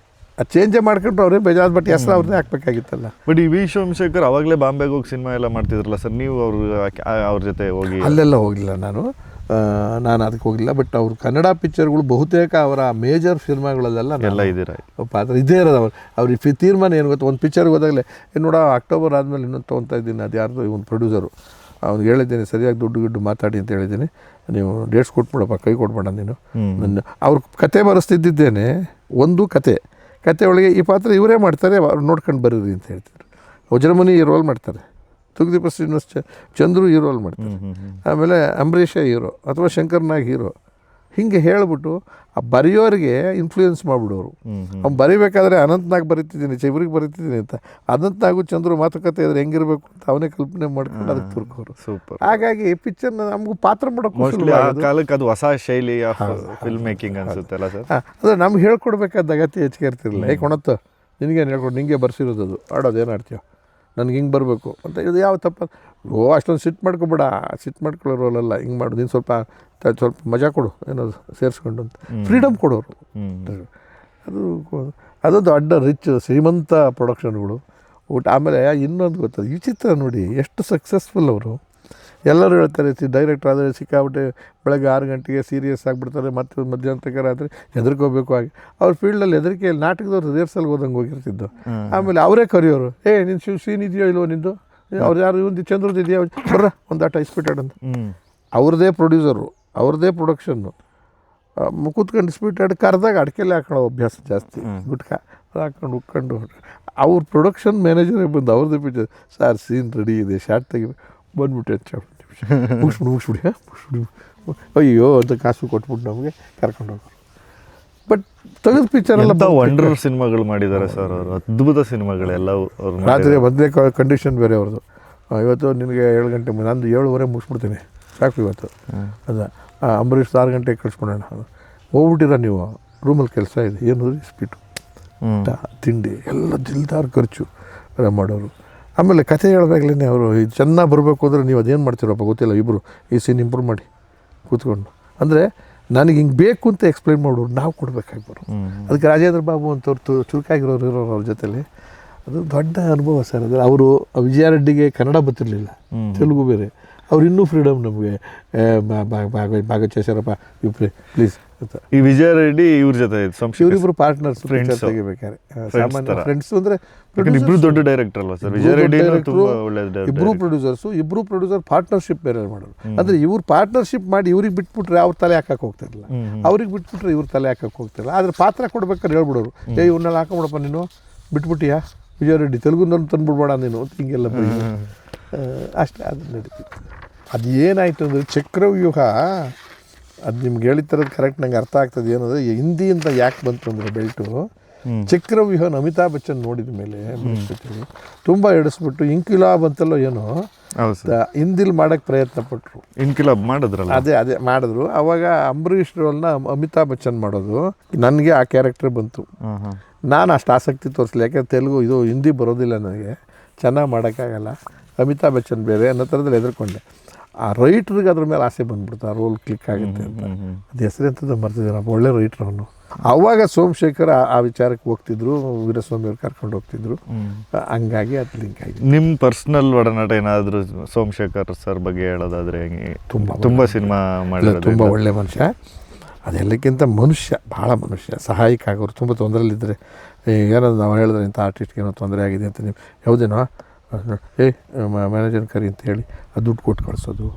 ಅದು ಚೇಂಜೇ ಮಾಡ್ಕೊಂಡ್ರೆ ಅವರೇ ಬೇಜಾರು, ಬಟ್ ಹೆಸರು ಅವ್ರನ್ನೇ ಹಾಕ್ಬೇಕಾಗಿತ್ತಲ್ಲ. ಬಟ್ ಈ ವಿ ಸೋಮಶೇಖರ್ ಅವಾಗಲೇ ಬಾಂಬೆಗೆ ಹೋಗಿ ಸಿನಿಮಾ ಎಲ್ಲ ಮಾಡ್ತಿದ್ರಲ್ಲ ಸರ್, ನೀವು ಅವ್ರ ಜೊತೆ ಹೋಗಿ? ಅಲ್ಲೆಲ್ಲ ಹೋಗಲಿಲ್ಲ ನಾನು. ನಾನು ಅದಕ್ಕೆ ಹೋಗಿಲ್ಲ. ಬಟ್ ಅವ್ರ ಕನ್ನಡ ಪಿಕ್ಚರ್ಗಳು ಬಹುತೇಕ ಅವರ ಮೇಜರ್ ಸಿನಿಮಾಗಳಲ್ಲೆಲ್ಲ ಎಲ್ಲ ಇದ್ದೀರಾ ಪಾತ್ರ ಇದೇ ಇರೋದು. ಅವ್ರಿಗೆ ತೀರ್ಮಾನ ಏನು ಗೊತ್ತು, ಒಂದು ಪಿಕ್ಚರ್ಗೆ ಹೋದಾಗಲೇ ನೋಡ ಅಕ್ಟೋಬರ್ ಆದಮೇಲೆ ಇನ್ನೊಂದು ತೊಗೊತಾ ಇದ್ದೀನಿ, ಅದು ಯಾರ್ದು ಒಂದು ಪ್ರೊಡ್ಯೂಸರು ಅವ್ನಿಗೆ ಹೇಳಿದ್ದೀನಿ ಸರಿಯಾಗಿ ದುಡ್ಡು ಮಾತಾಡಿ ಅಂತ ಹೇಳಿದ್ದೀನಿ, ನೀವು ಡೇಟ್ಸ್ ಕೊಟ್ಬಿಡಪ್ಪ, ಕೈ ಕೊಡ್ಬೇಡ ನೀನು. ನನ್ನ ಅವ್ರ ಕತೆ ಬರೆಸ್ತಿದ್ದೇನೆ, ಒಂದು ಕತೆ ಒಳಗೆ ಈ ಪಾತ್ರ ಇವರೇ ಮಾಡ್ತಾರೆ, ಅವ್ರು ನೋಡ್ಕೊಂಡು ಬರೀರಿ ಅಂತ ಹೇಳ್ತಿದ್ರು. ವಜ್ರಮುನಿ ಈ ರೋಲ್ ಮಾಡ್ತಾರೆ, ತುಗ್ದೀಪ ಶ್ರೀನಿವಾಸ್ ಚಂದ್ರು ಈ ರೋಲ್ ಮಾಡ್ತಾರೆ, ಆಮೇಲೆ ಅಂಬರೀಷ ಹೀರೋ ಅಥವಾ ಶಂಕರ್ನಾಗ್ ಹೀರೋ. ಹೀಗೆ ಹೇಳಿಬಿಟ್ಟು ಆ ಬರೆಯೋರಿಗೆ ಇನ್ಫ್ಲೂಯೆನ್ಸ್ ಮಾಡಿಬಿಡೋರು. ಅವ್ನು ಬರೀಬೇಕಾದ್ರೆ ಅನಂತನಾಗ್ ಬರೀತಿದ್ದೀನಿ, ಇವ್ರಿಗೆ ಬರೀತಿದ್ದೀನಿ ಅಂತ. ಅನಂತನಾಗು ಚಂದ್ರು ಮಾತುಕತೆ ಇದ್ರೆ ಹೆಂಗಿರ್ಬೇಕು ಅಂತ ಅವನೇ ಕಲ್ಪನೆ ಮಾಡ್ಕೊಂಡು ಅದಕ್ಕೆ ತುರ್ಕೋರು. ಸೂಪರ್. ಹಾಗಾಗಿ ಪಿಕ್ಚರ್ನ ನಮಗೂ ಪಾತ್ರ ಮಾಡೋಕೆ ಕಾಲಕ್ಕೆ ಅದು ಹೊಸ ಶೈಲಿ ಫಿಲ್ಮ್ ಮೇಕಿಂಗ್ ಅನ್ಸುತ್ತಲ್ಲ ಸರ್. ಅಂದರೆ ನಮ್ಗೆ ಹೇಳ್ಕೊಡ್ಬೇಕಾದ ಅಗತ್ಯ ಹೆಚ್ಚಿಗೆ ಇರ್ತಿರಲಿಲ್ಲ. ಏಕೆ ಕೊಣತ್ತು ನಿನಗೇನು ಹೇಳ್ಕೊಡು, ನಿಂಗೆ ಬರ್ಸಿರೋದು ಅದು ಆಡೋದು ಏನು ಆಡ್ತೀಯೋ, ನನಗೆ ಹಿಂಗೆ ಬರಬೇಕು ಅಂತ. ಇದು ಯಾವ ತಪ್ಪ, ಅಷ್ಟೊಂದು ಸಿಟ್ಟು ಮಾಡ್ಕೊಬೇಡ, ಸಿಟ್ಟು ಮಾಡ್ಕೊಳ್ಳೋ ರೋಲಲ್ಲ, ಹಿಂಗೆ ಮಾಡೋದು, ನೀನು ಸ್ವಲ್ಪ ಮಜಾ ಕೊಡು ಏನದು ಸೇರಿಸ್ಕೊಂಡು ಅಂತ ಫ್ರೀಡಮ್ ಕೊಡೋರು. ಅದೊಂದು ಅಡ್ಡ ರಿಚ್ ಶ್ರೀಮಂತ ಪ್ರೊಡಕ್ಷನ್ಗಳು ಊಟ. ಆಮೇಲೆ ಇನ್ನೊಂದು ಗೊತ್ತದು, ಈ ಚಿತ್ರ ನೋಡಿ ಎಷ್ಟು ಸಕ್ಸಸ್ಫುಲ್ ಅವರು. ಎಲ್ಲರೂ ಹೇಳ್ತಾರೆ ಡೈರೆಕ್ಟರ್ ಆದರೆ ಸಿಕ್ಕಾಬಿಟ್ಟೆ ಬೆಳಗ್ಗೆ 6 ಗಂಟೆಗೆ ಸೀರಿಯಸ್ ಆಗಿಬಿಡ್ತಾರೆ, ಮತ್ತು ಮಧ್ಯಂತಕರ ಆದರೆ ಹೆದರ್ಕೋಬೇಕು ಆಗಿ. ಅವ್ರ ಫೀಲ್ಡಲ್ಲಿ ಹೆದರಿಕೆಯಲ್ಲಿ ನಾಟಕದವ್ರು ರಿಹರ್ಸಲ್ಗೆ ಹೋದಂಗೆ ಹೋಗಿರ್ತಿದ್ದು. ಆಮೇಲೆ ಅವರೇ ಕರೆಯೋರು, ನಿನ್ನ ಸೀನ್ ಇದೆಯೋ ಇಲ್ವೋ ನಿಂದು, ಅವ್ರು ಯಾರು ಒಂದು ಚಂದ್ರದ್ದು ಇದೆಯೋ ಬರ್ರ ಒಂದು ಆಟ ಇಸ್ಪೀಟೆಡ್ ಅಂತ. ಅವ್ರದ್ದೇ ಪ್ರೊಡ್ಯೂಸರು, ಅವ್ರದ್ದೇ ಪ್ರೊಡಕ್ಷನ್ನು, ಕೂತ್ಕೊಂಡು ಇಸ್ಪೀಟೆಡ್ ಕರೆದಾಗ ಅಡ್ಕೆಲೆ ಹಾಕೊಳ್ಳೋ ಅಭ್ಯಾಸ ಜಾಸ್ತಿ, ಗುಟ್ಕ ಹಾಕೊಂಡು ಉಕ್ಕೊಂಡು. ಅವ್ರ ಪ್ರೊಡಕ್ಷನ್ ಮ್ಯಾನೇಜರೇ ಬಂದು ಅವ್ರದ್ದೇ ಪಿಕ್ಚರ್, ಸರ್ ಸೀನ್ ರೆಡಿ ಇದೆ, ಶಾರ್ಟ್ ತೆಗಿಬೇಕು, ಬಂದ್ಬಿಟ್ಟು ಮುಗಿಸ್ಬಿಡಿ ಅಯ್ಯೋ ಅಂತ ಕಾಸು ಕೊಟ್ಬಿಟ್ಟು ನಮಗೆ ಕರ್ಕೊಂಡು ಹೋಗೋರು. ಬಟ್ ತೆಗೆದ ಪಿಕ್ಚರೆಲ್ಲ ವಂಡರ್ ಸಿನಿಮಾಗಳು ಮಾಡಿದ್ದಾರೆ ಸರ್ ಅವರು, ಅದ್ಭುತ ಸಿನಿಮಾಗಳೆಲ್ಲ. ರಾತ್ರಿ ಮೊದಲೇ ಕಂಡೀಷನ್ ಬೇರೆ ಅವ್ರದ್ದು. ಇವತ್ತು ನಿನಗೆ 7 ಗಂಟೆ ನಂದು 7:15 ಮುಗಿಸ್ಬಿಡ್ತೀನಿ ಸಾಕು ಇವತ್ತು. ಅದ ಅಂಬರೀಷ್ 6 ಗಂಟೆಗೆ ಕಳಿಸ್ಕೊಳೋಣ, ಹೋಗ್ಬಿಟ್ಟಿರ ನೀವು, ರೂಮಲ್ಲಿ ಕೆಲಸ ಇದೆ, ಏನು ಇಸ್ಬಿಟ್ಟು ಊಟ ತಿಂಡಿ ಎಲ್ಲ ದಿಲ್ದಾರ್ ಖರ್ಚು ಎಲ್ಲ ಮಾಡೋರು. ಆಮೇಲೆ ಕಥೆ ಹೇಳ್ದಾಗ್ಲೇ ಅವರು ಇದು ಚೆನ್ನಾಗಿ ಬರಬೇಕು ಅಂದರೆ ನೀವು ಅದೇನು ಮಾಡ್ತೀರಪ್ಪ ಗೊತ್ತಿಲ್ಲ, ಇಬ್ಬರು ಈ ಸೀನ್ ಇಂಪ್ರೂವ್ ಮಾಡಿ ಕೂತ್ಕೊಂಡು, ಅಂದರೆ ನನಗೆ ಹಿಂಗೆ ಬೇಕು ಅಂತ ಎಕ್ಸ್ಪ್ಲೈನ್ ಮಾಡೋರು, ನಾವು ಕೊಡಬೇಕಾಗಿ ಬರೋರು. ಅದಕ್ಕೆ ರಾಜೇಂದ್ರ ಬಾಬು ಅಂತವ್ರು ಚುರುಕಾಗಿರೋರು ಇರೋರು ಅವ್ರ ಜೊತೆಲಿ. ಅದು ದೊಡ್ಡ ಅನುಭವ ಸರ್. ಅಂದರೆ ಅವರು ವಿಜಯ ರೆಡ್ಡಿಗೆ ಕನ್ನಡ ಗೊತ್ತಿರಲಿಲ್ಲ, ತೆಲುಗು ಬೇರೆ. ಅವ್ರು ಇನ್ನೂ ಫ್ರೀಡಮ್ ನಮಗೆ ಭಾಗಚೇಶ್ವರಪ್ಪ ಯು ಪ್ಲೀಸ್ ಅಂತ. ಈ ವಿಜಯ ರೆಡ್ಡಿ ಇವ್ರ ಜೊತೆ ಇವರಿಬ್ಬರು ಪಾರ್ಟ್ನರ್ಸ್ ತೆಗಿಬೇಕಾರೆ ಸಾಮಾನ್ಯ ಫ್ರೆಂಡ್ಸ್. ಅಂದರೆ ಇಬ್ರು ದೊಡ್ಡ ಡೈರೆಕ್ಟರ್ ಅಲ್ವಾ ಸರ್, ವಿಜಯ ರೆಡ್ಡಿ ಇಬ್ರು ಪ್ರೊಡ್ಯೂಸರ್ಸು, ಇಬ್ರು ಪ್ರೊಡ್ಯೂಸರ್ ಪಾರ್ಟ್ನರ್ಶಿಪ್ ಬೇರೆ ಮಾಡೋರು. ಅಂದರೆ ಇವ್ರು ಪಾರ್ಟ್ನರ್ಶಿಪ್ ಮಾಡಿ ಇವ್ರಿಗೆ ಬಿಟ್ಬಿಟ್ರೆ ಅವ್ರ ತಲೆ ಹಾಕಕ್ಕೆ ಹೋಗ್ತಿರಲಿಲ್ಲ, ಅವ್ರಿಗೆ ಬಿಟ್ಬಿಟ್ರೆ ಇವ್ರ ತಲೆ ಹಾಕಕ್ಕೆ ಹೋಗ್ತಿಲ್ಲ. ಆದರೆ ಪಾತ್ರ ಕೊಡ್ಬೇಕಾದ್ರೆ ಹೇಳ್ಬಿಡೋರು, ಇವನ್ನೆಲ್ಲ ಹಾಕೊಂಬಿಡಪ್ಪ ನೀನು, ಬಿಟ್ಬಿಟ್ಟಿಯಾ ವಿಜಯ ರೆಡ್ಡಿ, ತೆಲುಗುನಲ್ಲಿ ತಂದುಬಿಡ್ಬೇಡ ನೀನು ಅಂತ ಹಿಂಗೆಲ್ಲ ಅಷ್ಟೇ. ಅದು ನಡೀತಿತ್ತು. ಅದು ಏನಾಯಿತು ಅಂದರೆ ಚಕ್ರವ್ಯೂಹ, ಅದು ನಿಮ್ಗೆ ಹೇಳಿದ ಥರದ್ದು ಕರೆಕ್ಟ್ ನಂಗೆ ಅರ್ಥ ಆಗ್ತದೆ. ಏನಂದರೆ ಹಿಂದಿಯಿಂದ ಯಾಕೆ ಬಂತು ಅಂದರೆ ಬೆಲ್ಟು, ಚಕ್ರವ್ಯೂಹನ ಅಮಿತಾಬ್ ಬಚ್ಚನ್ ನೋಡಿದ ಮೇಲೆ ತುಂಬ ಎಡಿಸ್ಬಿಟ್ಟು ಇನ್ಕಿಲಾಬ್ ಅಂತಲ್ಲೋ ಏನೋ ಹಿಂದಿಲ್ ಮಾಡೋಕ್ಕೆ ಪ್ರಯತ್ನ ಪಟ್ಟರು. ಇನ್ಕಿಲಾಬ್ ಮಾಡಿದ್ರಲ್ಲ, ಅದೇ ಮಾಡಿದ್ರು. ಅವಾಗ ಅಂಬರೀಷ್ ರೋಲ್ನ ಅಮಿತಾಬ್ ಬಚ್ಚನ್ ಮಾಡೋದು, ನನಗೆ ಆ ಕ್ಯಾರೆಕ್ಟರ್ ಬಂತು. ನಾನು ಅಷ್ಟು ಆಸಕ್ತಿ ತೋರಿಸಲಿ, ಯಾಕೆಂದ್ರೆ ತೆಲುಗು ಇದು ಹಿಂದಿ ಬರೋದಿಲ್ಲ ನನಗೆ, ಚೆನ್ನಾಗಿ ಮಾಡೋಕ್ಕಾಗಲ್ಲ, ಅಮಿತಾಬ್ ಬಚ್ಚನ್ ಬೇರೆ ಅನ್ನೋ ಥರದಲ್ಲಿ ಹೆದರ್ಕೊಂಡೆ. ಆ ರೈಟ್ರಿಗೆ ಅದ್ರ ಮೇಲೆ ಆಸೆ ಬಂದ್ಬಿಡ್ತು, ಆ ರೋಲ್ ಕ್ಲಿಕ್ ಆಗುತ್ತೆ ಅಂತ. ಅದು ಹೆಸರು ಎಂಥದ್ದು ಮರ್ತಿದ್ದೀನಪ್ಪ, ಒಳ್ಳೆ ರೈಟ್ರ್ ಅವನು. ಆವಾಗ ಸೋಮಶೇಖರ್ ಆ ವಿಚಾರಕ್ಕೆ ಹೋಗ್ತಿದ್ರು, ವೀರಸ್ವಾಮಿ ಅವ್ರು ಕರ್ಕೊಂಡು ಹೋಗ್ತಿದ್ರು, ಹಂಗಾಗಿ ಅದು ಲಿಂಕ್ ಆಗಿದೆ. ನಿಮ್ಮ ಪರ್ಸ್ನಲ್ ಒಡನಾಟ ಏನಾದರೂ ಸೋಮಶೇಖರ್ ಸರ್ ಬಗ್ಗೆ ಹೇಳೋದಾದರೆ? ತುಂಬ ಸಿನಿಮಾ ಮಾಡಿದ್ರು, ತುಂಬ ಒಳ್ಳೆ ಮನುಷ್ಯ. ಅದೆಲ್ಲಕ್ಕಿಂತ ಮನುಷ್ಯ, ಭಾಳ ಮನುಷ್ಯ, ಸಹಾಯಕ ಆಗೋರು. ತುಂಬ ತೊಂದರೆಯಲ್ಲಿದ್ದರೆ ಏನಾದ್ರು ನಾವು ಹೇಳಿದ್ರೆ ಇಂಥ ಆರ್ಟಿಸ್ಟ್ಗೆ ಏನೋ ತೊಂದರೆ ಆಗಿದೆ ಅಂತ, ನೀವು ಯಾವುದೇನೋ ಮ್ಯಾನೇಜರ್ ಕರಿ ಅಂತ ಹೇಳಿ ಅದು ದುಡ್ಡು ಕೊಟ್ಟು ಕಳಿಸೋದು,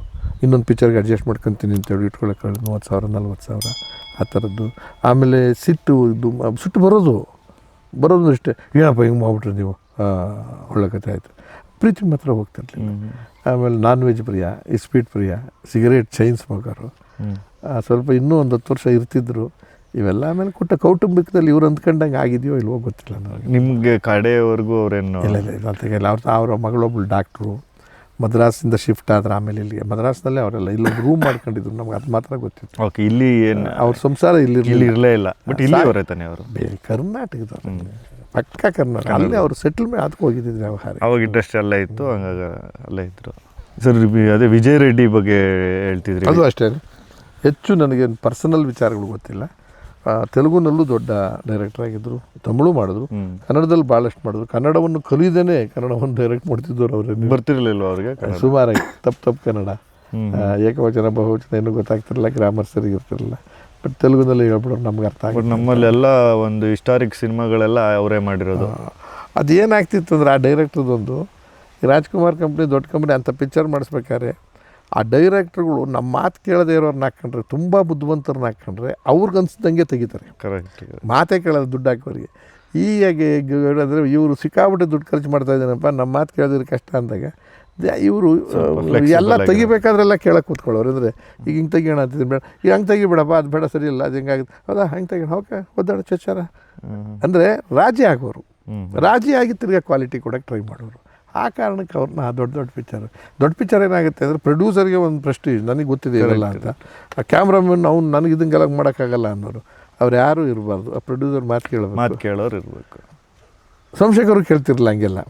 ಇನ್ನೊಂದು ಪಿಕ್ಚರ್ಗೆ ಅಡ್ಜಸ್ಟ್ ಮಾಡ್ಕೊತೀನಿ ಅಂತೇಳಿ ಇಟ್ಕೊಳ್ಳೋಕೆ 30,000 40,000 ಆ ಥರದ್ದು. ಆಮೇಲೆ ಸಿಟ್ಟು ಬರೋದು ಅಷ್ಟೇ, ಏನಪ್ಪ ಹಿಂಗೆ ಮಾಡ್ಬಿಟ್ರೆ ನೀವು, ಒಳ್ಳೆ ಕಥೆ ಆಯಿತು. ಪ್ರೀತಿ ಮಾತ್ರ ಹೋಗ್ತಿರ್ಲಿಲ್ಲ. ಆಮೇಲೆ ನಾನ್ ವೆಜ್ ಪ್ರಿಯ, ಇಸ್ಪೀಟ್ ಪ್ರಿಯ, ಸಿಗರೇಟ್ ಚೈನ್ ಸ್ಮೋಕರು, ಸ್ವಲ್ಪ ಇನ್ನೂ ಒಂದು 10 ವರ್ಷ ಇರ್ತಿದ್ರು. ಇವೆಲ್ಲ ಆಮೇಲೆ ಕೊಟ್ಟ ಕೌಟುಂಬಿಕದಲ್ಲಿ ಇವ್ರು ಅಂದ್ಕೊಂಡಂಗೆ ಆಗಿದೆಯೋ ಇಲ್ವೋ ಗೊತ್ತಿಲ್ಲ ನನಗೆ. ನಿಮಗೆ ಕಡೆಯವರೆಗೂ ಅವರೇನು ಇಲ್ಲ ಅವ್ರ ಮಗಳೊಬ್ಬಳು ಡಾಕ್ಟ್ರು, ಮದ್ರಾಸಿಂದ ಶಿಫ್ಟ್ ಆದ್ರೆ ಆಮೇಲೆ ಇಲ್ಲಿಗೆ ಮದ್ರಾಸ್ನಲ್ಲೇ ಅವರೆಲ್ಲ ಇಲ್ಲೊಂದು ರೂಮ್ ಮಾಡ್ಕೊಂಡಿದ್ರು, ನಮ್ಗೆ ಅದು ಮಾತ್ರ ಗೊತ್ತಿತ್ತು. ಓಕೆ, ಇಲ್ಲಿ ಏನು ಅವ್ರ ಸಂಸಾರ ಇಲ್ಲಿ ಇರಲೇ ಇಲ್ಲ, ಬಟ್ ಇಲ್ಲಿ ಅವರೇ ತಾನೆ ಅವರು ಬೇರೆ ಕರ್ನಾಟಕದವ್ರು, ಪಕ್ಕ ಕರ್ನಾಟಕ. ಅಲ್ಲೇ ಅವರು ಸೆಟಲ್ಮೆಂಟ್ ಅದಕ್ಕೆ ಹೋಗಿದ್ದಿದ್ರು ವ್ಯವಹಾರ. ಅವಾಗ ಇಂಡಸ್ಟ್ರಿ ಅಲ್ಲೇ ಇತ್ತು, ಹಂಗಾಗಿ ಅಲ್ಲೇ ಇದ್ರು. ಸರ್ ಅದೇ ವಿಜಯ್ ರೆಡ್ಡಿ ಬಗ್ಗೆ ಹೇಳ್ತಿದ್ರಿ, ಅದು ಅಷ್ಟೇ. ಹೆಚ್ಚು ನನಗೇನು ಪರ್ಸನಲ್ ವಿಚಾರಗಳು ಗೊತ್ತಿಲ್ಲ. ತೆಲುಗುನಲ್ಲೂ ದೊಡ್ಡ ಡೈರೆಕ್ಟರ್ ಆಗಿದ್ದರು, ತಮಿಳು ಮಾಡಿದ್ರು, ಕನ್ನಡದಲ್ಲಿ ಭಾಳಷ್ಟು ಮಾಡಿದ್ರು. ಕನ್ನಡವನ್ನು ಕಲಿದೇನೆ ಕನ್ನಡವನ್ನು ಡೈರೆಕ್ಟ್ ಮಾಡ್ತಿದ್ದವ್ರು ಅವರೇ. ಬರ್ತಿರ್ಲಿಲ್ಲ ಅವ್ರಿಗೆ ಸುಮಾರಾಗಿ ತಪ್ಪು ಕನ್ನಡ ಏಕವಚನ ಬಹುವಚನ ಏನೂ ಗೊತ್ತಾಗ್ತಿರಲಿಲ್ಲ, ಗ್ರಾಮರ್ ಸರಿ ಇರ್ತಿರಲಿಲ್ಲ. ಬಟ್ ತೆಲುಗುನಲ್ಲಿ ಹೇಳ್ಬಿಡೋರು ನಮ್ಗೆ ಅರ್ಥ ಬಟ್ ಆಗುತ್ತೆ. ನಮ್ಮಲ್ಲೆಲ್ಲ ಒಂದು ಹಿಸ್ಟಾರಿಕ್ ಸಿನಿಮಾಗಳೆಲ್ಲ ಅವರೇ ಮಾಡಿರೋದು. ಅದೇನಾಗ್ತಿತ್ತು ಅಂದರೆ ಆ ಡೈರೆಕ್ಟ್ರದೊಂದು ರಾಜ್ಕುಮಾರ್ ಕಂಪ್ನಿ ದೊಡ್ಡ ಕಂಪ್ನಿ ಅಂತ ಪಿಕ್ಚರ್ ಮಾಡಿಸ್ಬೇಕಾದ್ರೆ ಆ ಡೈರೆಕ್ಟ್ರುಗಳು ನಮ್ಮ ಮಾತು ಕೇಳದೇ ಇರೋರನ್ನ ಹಾಕ್ಕೊಂಡ್ರೆ, ತುಂಬ ಬುದ್ಧಿವಂತರನ್ನ ಹಾಕ್ಕೊಂಡ್ರೆ ಅವ್ರಿಗೆ ಅನ್ಸ್ದಂಗೆ ತೆಗಿತಾರೆ. ಕರೆಕ್ಟ್. ಮಾತೇ ಕೇಳೋದು ದುಡ್ಡು ಹಾಕೋರಿಗೆ. ಹೀಗೆ ಹೇಳಿದ್ರೆ ಇವರು ಸಿಕ್ಕಾಬಿಟ್ಟು ದುಡ್ಡು ಖರ್ಚು ಮಾಡ್ತಾ ಇದ್ದಾನಪ್ಪ, ನಮ್ಮ ಮಾತು ಕೇಳೋದ್ರ ಕಷ್ಟ ಅಂದಾಗ ಇವರು ಎಲ್ಲ ತೆಗಿಬೇಕಾದ್ರೆಲ್ಲ ಕೇಳಕ್ಕೆ ಕೂತ್ಕೊಳ್ಳೋರು. ಅಂದರೆ ಈಗ ಹಿಂಗೆ ತೆಗಿಯೋಣ ಅಂತಿದ್ದೀನಿ, ಬೇಡ ಈಗ ಹಂಗೆ ತೆಗಿಬೇಡಪ್ಪ, ಅದು ಬೇಡ ಸರಿ ಇಲ್ಲ, ಅದು ಹೆಂಗಾಗುತ್ತೆ, ಹೌದಾ ಹಂಗೆ ತೆಗಿಯೋಣ, ಓಕೆ ಒದ್ದಾಡ ಚಚಾರ ಅಂದರೆ ರಾಜಿ ಆಗೋರು. ರಾಜಿ ಆಗಿ ತಿರ್ಗಾ ಕ್ವಾಲಿಟಿ ಕೊಡೋಕ್ಕೆ ಟ್ರೈ ಮಾಡೋರು. ಆ ಕಾರಣಕ್ಕೆ ಅವ್ರನ್ನ ದೊಡ್ಡ ಪಿಕ್ಚರ್ ಏನಾಗುತ್ತೆ ಅಂದರೆ ಪ್ರೊಡ್ಯೂಸರ್ಗೆ ಒಂದು ಪ್ರೆಸ್ಟೀಜ್, ನನಗೆ ಗೊತ್ತಿದೆ ಇರಲ್ಲ ಅಂತ. ಆ ಕ್ಯಾಮ್ರಾಮನ್ ಅವ್ನು ನನಗೆ ಇದಂಗೆಲ್ಲ ಮಾಡೋಕ್ಕಾಗಲ್ಲ ಅನ್ನೋರು ಅವ್ರು ಯಾರೂ ಇರಬಾರ್ದು. ಆ ಪ್ರೊಡ್ಯೂಸರ್ ಮಾತು ಕೇಳೋರು ಇರಬೇಕು. ಸೋಮಶೇಖರ್ ಕೇಳ್ತಿರಲಿಲ್ಲ ಹಂಗೆಲ್ಲ.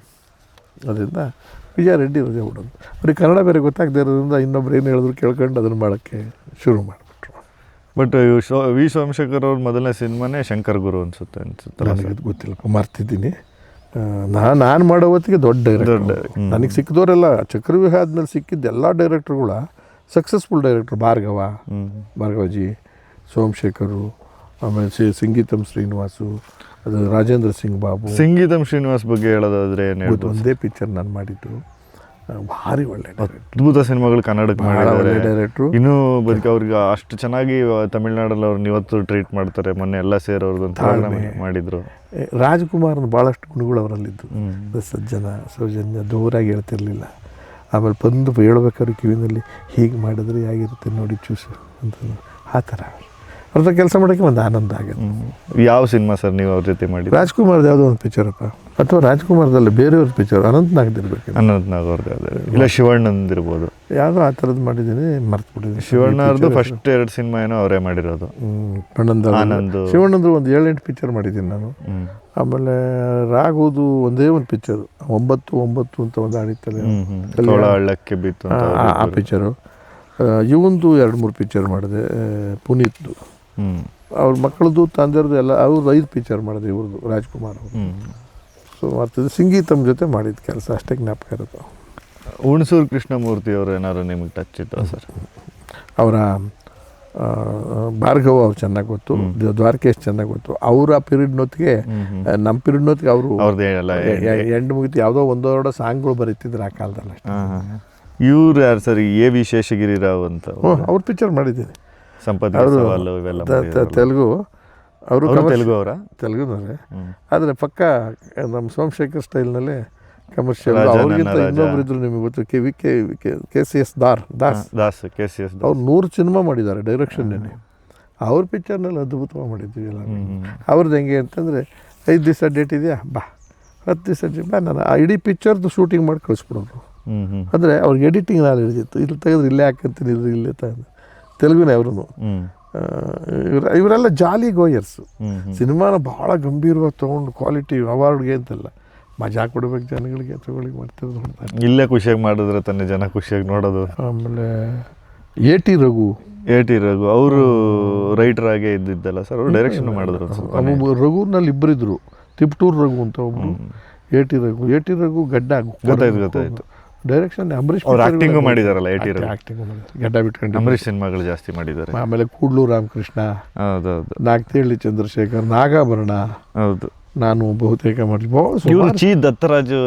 ಅದರಿಂದ ವಿಜಯ ರೆಡ್ಡಿ ರಜೆ ಬಿಡೋದು. ಅವ್ರಿಗೆ ಕನ್ನಡ ಬೇರೆ ಗೊತ್ತಾಗದೇ ಇರೋದ್ರಿಂದ ಇನ್ನೊಬ್ರು ಏನು ಹೇಳಿದ್ರು ಕೇಳ್ಕೊಂಡು ಅದನ್ನು ಮಾಡೋಕ್ಕೆ ಶುರು ಮಾಡಿಬಿಟ್ರು. ಬಟ್ ವಿ ಸೋಮಶೇಖರ್ ಅವ್ರ ಮೊದಲನೇ ಸಿನಿಮಾನೇ ಶಂಕರ್ ಗುರು ಅನಿಸುತ್ತೆ. ನನಗೆ ಗೊತ್ತಿಲ್ಲಪ್ಪ, ಮರ್ತಿದ್ದೀನಿ. ನಾನು ಮಾಡೋ ಹೊತ್ತಿಗೆ ದೊಡ್ಡ ಡೈರೆಕ್ಟರ್ ನನಗೆ ಸಿಕ್ಕಿದವರೆಲ್ಲ ಚಕ್ರವ್ಯೂಹ ಆದಮೇಲೆ ಸಿಕ್ಕಿದ್ದು ಎಲ್ಲ ಡೈರೆಕ್ಟ್ರುಗಳ ಸಕ್ಸಸ್ಫುಲ್ ಡೈರೆಕ್ಟ್ರು. ಭಾರ್ಗವಜಿ, ಸೋಮಶೇಖರು, ಆಮೇಲೆ ಸಂಗೀತಂ ಶ್ರೀನಿವಾಸು, ಅದು ರಾಜೇಂದ್ರ ಸಿಂಗ್ ಬಾಬು. ಸಂಗೀತಂ ಶ್ರೀನಿವಾಸ್ ಬಗ್ಗೆ ಹೇಳೋದಾದ್ರೆ ಒಂದೇ ಪಿಕ್ಚರ್ ನಾನು ಮಾಡಿದ್ದು, ಭಾರಿ ಒಳ್ಳೆ ಅದ್ಭುತ ಸಿನಿಮಾಗಳು ಕನ್ನಡಕ್ಕೆ ಮಾಡಿದ್ದಾರೆ ಡೈರೆಕ್ಟ್ರು. ಇನ್ನೂ ಬದುಕಿ ಅವ್ರಿಗೆ ಅಷ್ಟು ಚೆನ್ನಾಗಿ ತಮಿಳ್ನಾಡಲ್ಲಿ ಅವ್ರನ್ನ ಇವತ್ತು ಟ್ರೀಟ್ ಮಾಡ್ತಾರೆ. ಮೊನ್ನೆ ಎಲ್ಲ ಸೇರೋರ್ಗೊಂದು ಮಾಡಿದ್ರು. ರಾಜ್ಕುಮಾರ್ನ ಭಾಳಷ್ಟು ಗುಣಗಳು ಅವರಲ್ಲಿದ್ದು. ಸಜ್ಜನ ಸೌಜನ್ಯ ದೂರಾಗಿ ಹೇಳ್ತಿರ್ಲಿಲ್ಲ. ಆಮೇಲೆ ಬಂದು ಹೇಳ್ಬೇಕಾದ್ರೆ ಕಿವಿನಲ್ಲಿ ಹೀಗೆ ಮಾಡಿದ್ರೆ ಹೇಗಿರುತ್ತೆ ನೋಡಿ ಚೂಸು ಅಂತ, ಆ ಥರ ಅವ್ರ ಕೆಲಸ ಮಾಡೋಕ್ಕೆ ಒಂದು ಆನಂದ ಆಗುತ್ತೆ. ಯಾವ ಸಿನಿಮಾ ಸರ್ ನೀವು ಅವ್ರ ಜೊತೆ ಮಾಡಿ? ರಾಜ್ಕುಮಾರ್ದು ಯಾವುದೋ ಒಂದು ಪಿಕ್ಚರಪ್ಪ, ಅಥವಾ ರಾಜ್ಕುಮಾರ್ದಲ್ಲಿ ಬೇರೆಯವ್ರ ಪಿಕ್ಚರ್, ಅನಂತ್ನಾಗ್ದಿರ್ಬೇಕು. ಅನಂತ್ನಾಗ್ ಅವ್ರದ್ದು ಇಲ್ಲ ಶಿವಣ್ಣಂದಿರ್ಬೋದು, ಯಾವುದೋ ಆ ಥರದ್ದು ಮಾಡಿದ್ದೀನಿ, ಮರ್ತ್ಬಿಟ್ಟಿದ್ದೀನಿ. ಶಿವಣ್ಣವ್ರದ್ದು ಫಸ್ಟ್ 2 ಸಿನಿಮಾ ಏನೋ ಅವರೇ ಮಾಡಿರೋದು. ಆನಂದ್ ಶಿವಣ್ಣಂದ್ರು ಒಂದು 7-8 ಪಿಕ್ಚರ್ ಮಾಡಿದ್ದೀನಿ ನಾನು. ಆಮೇಲೆ ರಾಘುದು ಒಂದೇ ಒಂದು ಪಿಕ್ಚರು 9 ಅಂತ ಒಂದು ಆಡಿತ್ತಲ್ಲ, ಹಳ್ಳಕ್ಕೆ ಬಿತ್ತು ಆ ಪಿಕ್ಚರು. ಇವಂದು 2-3 ಪಿಕ್ಚರ್ ಮಾಡಿದೆ. ಪುನೀತ್ದು, ಅವ್ರ ಮಕ್ಕಳದು ತಂದೆಯವ್ರದ್ದು ಎಲ್ಲ ಅವ್ರದ್ದು 5 ಪಿಕ್ಚರ್ ಮಾಡಿದೆ ಇವ್ರದ್ದು, ರಾಜ್ಕುಮಾರ್ ಅವರು. ಸೊ ಮಾಡ್ತಿದ್ದೆ. ಸಂಗೀತಮ್ ಜೊತೆ ಮಾಡಿದ ಕೆಲಸ ಅಷ್ಟೇ ಜ್ಞಾಪಕ ಇರುತ್ತೆ. ಹುಣಸೂರು ಕೃಷ್ಣಮೂರ್ತಿ ಅವರು ಏನಾದ್ರು ನಿಮಗೆ ಟಚ್ ಇತ್ತು ಸರ್? ಅವರ ಭಾರ್ಗವ ಅವ್ರು ಚೆನ್ನಾಗಿ ಗೊತ್ತು, ದ್ವಾರಕೇಶ್ ಚೆನ್ನಾಗಿ ಗೊತ್ತು. ಅವರ ಪೀರಿಯಡ್ನೊತ್ತಿಗೆ ನಮ್ಮ ಪೀರಿಯಡ್ನೊತ್ತಿಗೆ ಅವರು ಎಂಡ್ ಮುಗಿತು, ಯಾವುದೋ 1-2 ಸಾಂಗ್ಗಳು ಬರೀತಿದ್ರು ಆ ಕಾಲದಲ್ಲಿ ಅಷ್ಟೇ. ಇವ್ರು ಯಾರು ಸರ್? ಎ.ವಿ. ಶೇಷಗಿರಿ ರಾವ್ ಅಂತ ಅವ್ರ ಪಿಕ್ಚರ್ ಮಾಡಿದ್ದೀನಿ. ತೆಲುಗು ಅವರು ಅವರ ತೆಲುಗುನವರೇ, ಆದರೆ ಪಕ್ಕ ನಮ್ಮ ಸೋಮಶೇಖರ್ ಸ್ಟೈಲ್ನಲ್ಲೇ ಕಮರ್ಷಿಯಲ್. ಅವ್ರಿಗಿಂತ ಇನ್ನೊಬ್ರು ಇದ್ರು ನಿಮಗೆ ಗೊತ್ತು, ಕೆ.ಸಿ.ಎಸ್. ದಾಸ್. ಅವ್ರು 100 ಸಿನಿಮಾ ಮಾಡಿದ್ದಾರೆ ಡೈರೆಕ್ಷನ್ನೇ. ಅವ್ರ ಪಿಕ್ಚರ್ನಲ್ಲಿ ಅದ್ಭುತವಾಗಿ ಮಾಡಿದ್ವಿ ಎಲ್ಲ. ಅವ್ರದ್ದು ಹೆಂಗೆ ಅಂತಂದರೆ 5 ದಿವಸ ಡೇಟ್ ಇದೆಯಾ ಬಾ, 10 ದಿವಸ ಡೇಟ್ ಬಾ, ನಾನು ಆ ಇಡೀ ಪಿಕ್ಚರ್ದು ಶೂಟಿಂಗ್ ಮಾಡಿ ಕಳಿಸ್ಬಿಡೋರು. ಅಂದರೆ ಅವ್ರಿಗೆ ಎಡಿಟಿಂಗ್ ನಾಳೆ ಹಿಡಿದಿತ್ತು, ಇಲ್ಲಿ ತೆಗೆದ್ರೆ ಇಲ್ಲೇ ಹಾಕಂತೀನಿ, ಇಲ್ಲೇ ತಗೊಂಡು. ತೆಲುಗುನೇ ಅವರು. ಇವರೆಲ್ಲ ಜಾಲಿ ಗೋಯರ್ಸು. ಸಿನಿಮಾನ ಭಾಳ ಗಂಭೀರವಾಗಿ ತೊಗೊಂಡು ಕ್ವಾಲಿಟಿ ಅವಾರ್ಡ್ಗೆ ಅಂತಲ್ಲ, ಮಜಾ ಕೊಡ್ಬೇಕು ಜನಗಳಿಗೆ, ತಗೊಳ್ಳಿ ಮಾಡ್ತಿರೋದು ನೋಡ್ತಾರೆ. ಇಲ್ಲೇ ಖುಷಿಯಾಗಿ ಮಾಡಿದ್ರೆ ತಾನೇ ಜನ ಖುಷಿಯಾಗಿ ನೋಡೋದು. ಆಮೇಲೆ ಎ ಟಿ ರಘು ಅವರು ರೈಟರ್ ಆಗೇ ಇದ್ದಿದ್ದಲ್ಲ ಸರ್, ಅವರು ಡೈರೆಕ್ಷನ್ ಮಾಡಿದ್ರು. ರಘುನಲ್ಲಿ ಇಬ್ಬರಿದ್ರು, ತಿಪ್ಟೂರ್ ರಘು ಅಂತ ಒಬ್ಬರು, ಎ ಟಿ ರಘು ಗಡ್ಡ. ಗೊತ್ತಾಯ್ತು. ಡೈರೆಕ್ಷನ್ ಅಂಬರೀಷ್ ಅವ್ರು ಆಕ್ಟಿಂಗು ಮಾಡಿದಾರಲ್ಲ, ಆಕ್ಟಿಂಗ್ ಗಡ್ಡ ಬಿಟ್ಕೊಂಡು ಅಂಬರೀಷ್ ಸಿನಿಮಾಗಳು ಜಾಸ್ತಿ ಮಾಡಿದ್ದಾರೆ. ಆಮೇಲೆ ಕೂಡ್ಲು ರಾಮಕೃಷ್ಣ, ಹೌದೌದು, ನಾಗತಿಹಳ್ಳಿ ಚಂದ್ರಶೇಖರ್, ನಾಗಾಭರಣ, ಹೌದು, ನಾನು ಬಹುತೇಕ ಚಿ ದತ್ತರಾಜು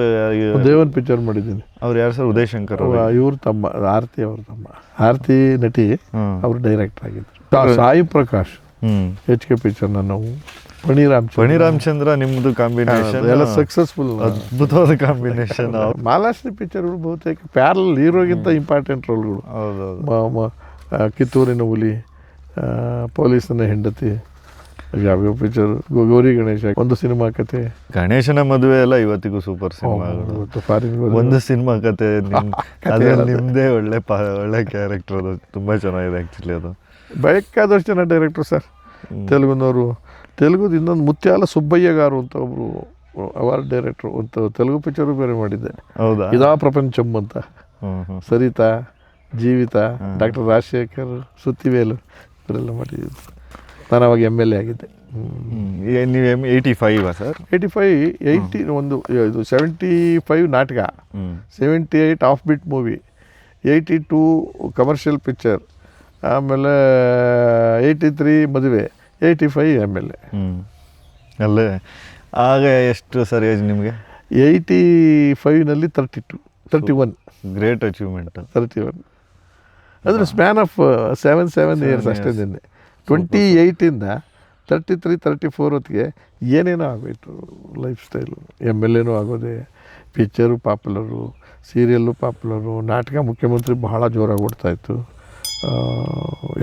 ದೇವನ್ ಪಿಕ್ಚರ್ ಮಾಡಿದ್ದೀನಿ. ಅವ್ರು ಯಾರು ಸರ್? ಉದಯ್ ಶಂಕರ್ ಇವ್ರ ತಮ್ಮ, ಆರತಿ ಅವ್ರ ತಮ್ಮ, ಆರತಿ ನಟಿ, ಅವರು ಡೈರೆಕ್ಟರ್ ಆಗಿದ್ರು. Sai Prakash HK picture. ನಾವು ಫಣಿರಾಮಚಂದ್ರ ನಿಮ್ದು ಕಾಂಬಿನೇಷನ್ ಎಲ್ಲ ಸಕ್ಸಸ್ಫುಲ್, ಅದ್ಭುತವಾದ ಕಾಂಬಿನೇಷನ್. ಮಾಲಾಶ್ರೀ ಪಿಕ್ಚರ್ಗಳು ಬಹುತೇಕ ಪ್ಯಾರಲ್ ಹೀರೋಗಿಂತ ಇಂಪಾರ್ಟೆಂಟ್ ರೋಲ್ಗಳು. ಕಿತ್ತೂರಿನ ಹುಲಿ, ಪೊಲೀಸನ ಹೆಂಡತಿ, ಯಾವ್ಯಾವ ಪಿಕ್ಚರ್, ಗೌರಿ ಗಣೇಶ, ಒಂದು ಸಿನಿಮಾ ಕತೆ, ಗಣೇಶನ ಮದುವೆ ಎಲ್ಲ ಇವತ್ತಿಗೂ ಸೂಪರ್ ಸಿನಿಮಾಗಳು. ಒಂದು ಸಿನಿಮಾ ಕತೆ ನಿಮ್ದೇ ಒಳ್ಳೆ ಕ್ಯಾರೆಕ್ಟರ್, ಅದು ತುಂಬಾ ಚೆನ್ನಾಗಿದೆ ಆ್ಯಕ್ಚುಲಿ. ಅದು ಬೇಕಾದಷ್ಟು ಜನ ಡೈರೆಕ್ಟ್ರು ಸರ್ ತೆಲುಗುನವರು. ತೆಲುಗುದು ಇನ್ನೊಂದು ಮುತ್ಯಾಲ ಸುಬ್ಬಯ್ಯಗಾರು ಅಂತ ಒಬ್ಬರು ಅವಾರ್ಡ್ ಡೈರೆಕ್ಟ್ರು, ಒಂದು ತೆಲುಗು ಪಿಕ್ಚರು ಬೇರೆ ಮಾಡಿದ್ದೆ. ಹೌದಾ? ಇದಾ ಪ್ರಪಂಚಂ ಅಂತ. ಸರಿತಾ, ಜೀವಿತ, ಡಾಕ್ಟರ್ ರಾಜಶೇಖರ್, ಸುತ್ತಿವೇಲು ಇವರೆಲ್ಲ ಮಾಡಿದ್ದು. ನಾನು ಅವಾಗ MLA ಆಗಿದ್ದೆ. ನೀವು 85 ಸರ್? 80 ಒಂದು ಇದು 75 ನಾಟಕ, 78 of bit movie, 82 commercial picture, ಆಮೇಲೆ 83 ಮದುವೆ, 85 MLA. ಅಲ್ಲೇ ಆಗ ಎಷ್ಟು ಸರ್ ಏಜ್ ನಿಮಗೆ? 85ನಲ್ಲಿ 31. Great achievement. 31 ಅಂದರೆ ಸ್ಪ್ಯಾನ್ ಆಫ್ 7 ಇಯರ್ಸ್ ಅಷ್ಟೇ. ನಿನ್ನೆ 28ಇಂದ 33, 34 ಹೊತ್ತಿಗೆ ಏನೇನೋ ಆಗೋಯ್ತು ಲೈಫ್ ಸ್ಟೈಲು. MLAನೂ ಆಗೋದೆ, ಪಿಕ್ಚರು ಪಾಪ್ಯುಲರು, ಸೀರಿಯಲ್ಲು ಪಾಪ್ಯುಲರು, ನಾಟಕ ಮುಖ್ಯಮಂತ್ರಿ ಬಹಳ ಜೋರಾಗಿ ಓಡ್ತಾಯಿತ್ತು,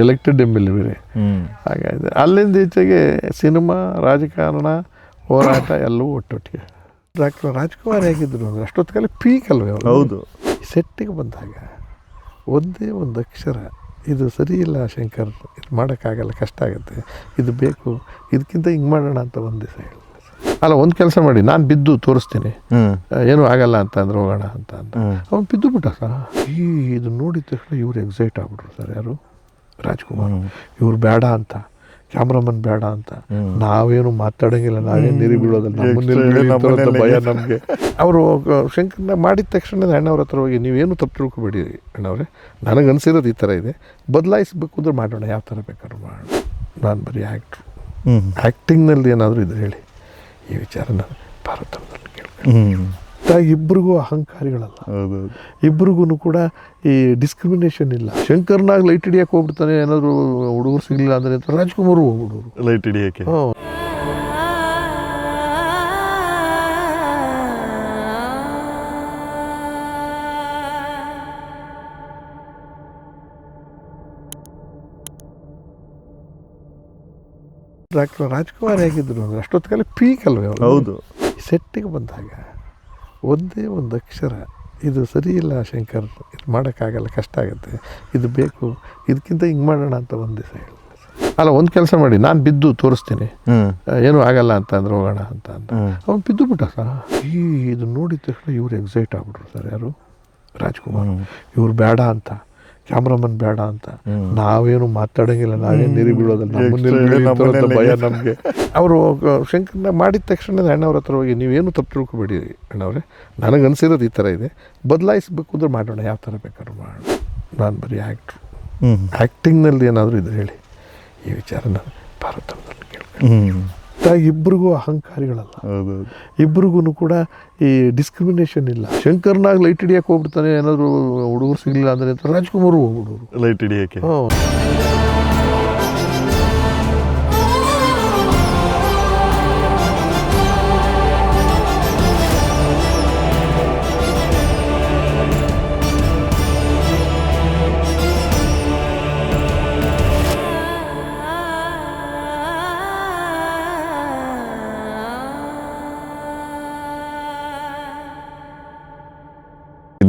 ಎಲೆಕ್ಟೆಡ್ MLA ಬೇರೆ. ಹಾಗಾಗಿದೆ. ಅಲ್ಲಿಂದ ಈಚೆಗೆ ಸಿನಿಮಾ, ರಾಜಕಾರಣ, ಹೋರಾಟ ಎಲ್ಲವೂ ಒಟ್ಟೊಟ್ಟಿಗೆ. ಡಾಕ್ಟರ್ ರಾಜ್ಕುಮಾರ್ ಹೇಗಿದ್ರು ಅಂದರೆ ಅಷ್ಟೊತ್ತಿಗೆ ಪೀಕ್ ಅಲ್ವೇ ಅವರು. ಹೌದು. ಸೆಟ್ಟಿಗೆ ಬಂದಾಗ ಒಂದೇ ಒಂದು ಅಕ್ಷರ, ಇದು ಸರಿ ಇಲ್ಲ ಶಂಕರ್, ಇದು ಮಾಡೋಕ್ಕಾಗಲ್ಲ, ಕಷ್ಟ ಆಗುತ್ತೆ, ಇದು ಬೇಕು, ಇದಕ್ಕಿಂತ ಹಿಂಗೆ ಮಾಡೋಣ ಅಂತ ಒಂದು ದಿವಸ ಹೇಳಿಲ್ಲ. ಅಲ್ಲ, ಒಂದು ಕೆಲಸ ಮಾಡಿ, ನಾನು ಬಿದ್ದು ತೋರಿಸ್ತೀನಿ, ಏನೂ ಆಗಲ್ಲ ಅಂತ ಅಂದ್ರೆ ಹೋಗೋಣ ಅಂತ ಅವ್ನು ಬಿದ್ದು ಬಿಟ್ಟ ಸರ್. ಇದು ನೋಡಿದ ತಕ್ಷಣ ಇವ್ರು ಎಕ್ಸೈಟ್ ಆಗ್ಬಿಟ್ರು ಸರ್. ಯಾರು? ರಾಜ್ಕುಮಾರ್. ಇವ್ರು ಬೇಡ ಅಂತ, ಕ್ಯಾಮ್ರಾಮನ್ ಬೇಡ ಅಂತ, ನಾವೇನು ಮಾತಾಡೋಂಗಿಲ್ಲ, ನಾವೇನು ನೀರು ಬೀಳೋದಿಲ್ಲ, ನಮ್ಮನ್ನೆಲ್ಲ ಭಯ ನಮಗೆ. ಅವರು ಶಂಕರ್ನ ಮಾಡಿದ ತಕ್ಷಣ ಅಣ್ಣವ್ರ ಹತ್ರ ಹೋಗಿ, ನೀವೇನು ತಪ್ಪು ತಿಳ್ಕೊಬೇಡಿ ಅಣ್ಣವ್ರೆ, ನನಗೆ ಅನಿಸಿರೋದು ಈ ಥರ ಇದೆ, ಬದಲಾಯಿಸ್ಬೇಕು ಅಂದ್ರೆ ಮಾಡೋಣ, ಯಾವ ಥರ ಬೇಕಾದ್ರೂ ಮಾಡೋಣ, ನಾನು ಬರೀ ಆ್ಯಕ್ಟ್ರು, ಆ್ಯಕ್ಟಿಂಗ್ನಲ್ಲಿ ಏನಾದರೂ ಇದ್ರೆ ಹೇಳಿ, ಈ ವಿಚಾರನ ಭಾರತದಲ್ಲಿ ಕೇಳ್ಕೊಂಡು. ಇಬ್ಬರಿಗೂ ಅಹಂಕಾರಿಗಳಲ್ಲ, ಇಬ್ಬರಿಗೂ ಕೂಡ ಈ ಡಿಸ್ಕ್ರಿಮಿನೇಷನ್ ಇಲ್ಲ. ಶಂಕರ್ನಾಗ ಲೈಟ್ ಹಿಡಿಯಕ್ಕೆ ಹೋಗ್ಬಿಡ್ತಾನೆ, ಏನಾದರೂ ಹುಡುಗರು ಸಿಗಲಿಲ್ಲ ಅಂದರೆ ಅಂತ ರಾಜ್ಕುಮಾರ್ ಹೋಗ್ಬಿಡೋರು ಲೈಟ್ ಹಿಡಿಯೋಕ್ಕೆ. ಡಾಕ್ಟರ್ ರಾಜ್ಕುಮಾರ್ ಹೇಗಿದ್ರು ಅಂದರೆ ಅಷ್ಟೊತ್ತಿಗೆ ಪೀಕ್ ಅಲ್ವೇ ಅವರು. ಹೌದು. ಸೆಟ್ಟಿಗೆ ಬಂದಾಗ ಒಂದೇ ಒಂದು ಅಕ್ಷರ, ಇದು ಸರಿ ಇಲ್ಲ ಶಂಕರ್, ಇದು ಮಾಡೋಕ್ಕಾಗಲ್ಲ, ಕಷ್ಟ ಆಗುತ್ತೆ, ಇದು ಬೇಕು, ಇದಕ್ಕಿಂತ ಹಿಂಗೆ ಮಾಡೋಣ ಅಂತ ಒಂದು ದಿವಸ ಹೇಳಿಲ್ಲ. ಅಲ್ಲ, ಒಂದು ಕೆಲಸ ಮಾಡಿ, ನಾನು ಬಿದ್ದು ತೋರಿಸ್ತೀನಿ, ಏನೂ ಆಗಲ್ಲ ಅಂತ ಅಂದ್ರೆ ಹೋಗೋಣ ಅಂತ ಅವ್ನು ಬಿದ್ದು ಬಿಟ್ಟ ಸರ್. ಇದು ನೋಡಿದ ತಕ್ಷಣ ಇವ್ರು ಎಕ್ಸೈಟ್ ಆಗ್ಬಿಟ್ರು ಸರ್. ಯಾರು? ರಾಜ್ಕುಮಾರ್. ಇವ್ರು ಬೇಡ ಅಂತ, ಕ್ಯಾಮ್ರಾಮನ್ ಬೇಡ ಅಂತ, ನಾವೇನು ಮಾತಾಡೋಂಗಿಲ್ಲ, ನಾವೇನು ನೀರು ಬೀಳೋದಿಲ್ಲ, ನಮ್ಮನ್ನೆಲ್ಲ ಭಯ ನಮಗೆ. ಅವರು ಶಂಕರ್ನ ಮಾಡಿದ ತಕ್ಷಣ ಅಣ್ಣವ್ರ ಹತ್ರ ಹೋಗಿ, ನೀವೇನು ತಪ್ಪು ತಿಳ್ಕೊಬೇಡಿ ಅಣ್ಣವ್ರೆ, ನನಗೆ ಅನಿಸಿರೋದು ಈ ಥರ ಇದೆ, ಬದಲಾಯಿಸ್ಬೇಕು ಅಂದ್ರೆ ಮಾಡೋಣ, ಯಾವ ಥರ ಬೇಕಾದ್ರೂ ಮಾಡೋಣ, ನಾನು ಬರೀ ಆ್ಯಕ್ಟ್ರು, ಆ್ಯಕ್ಟಿಂಗ್ನಲ್ಲಿ ಏನಾದರೂ ಇದ್ರೆ ಹೇಳಿ, ಈ ವಿಚಾರನ ಭಾರತದಲ್ಲಿ ಕೇಳ್ಕೊಂಡು. ಇಬ್ಬರಿಗೂ ಅಹಂಕಾರಿಗಳಲ್ಲ, ಇಬ್ಬರಿಗೂ ಕೂಡ ಈ ಡಿಸ್ಕ್ರಿಮಿನೇಷನ್ ಇಲ್ಲ. ಶಂಕರ್ನಾಗ ಲೈಟ್ ಹಿಡಿಯಕ್ಕೆ ಹೋಗ್ಬಿಡ್ತಾನೆ, ಏನಾದರೂ ಹುಡುಗರು ಸಿಗಲಿಲ್ಲ ಅಂದರೆ ಅಂತ ರಾಜ್ಕುಮಾರ್ ಹೋಗ್ಬಿಡೋರು ಲೈಟ್ ಹಿಡಿಯೋಕ್ಕೆ.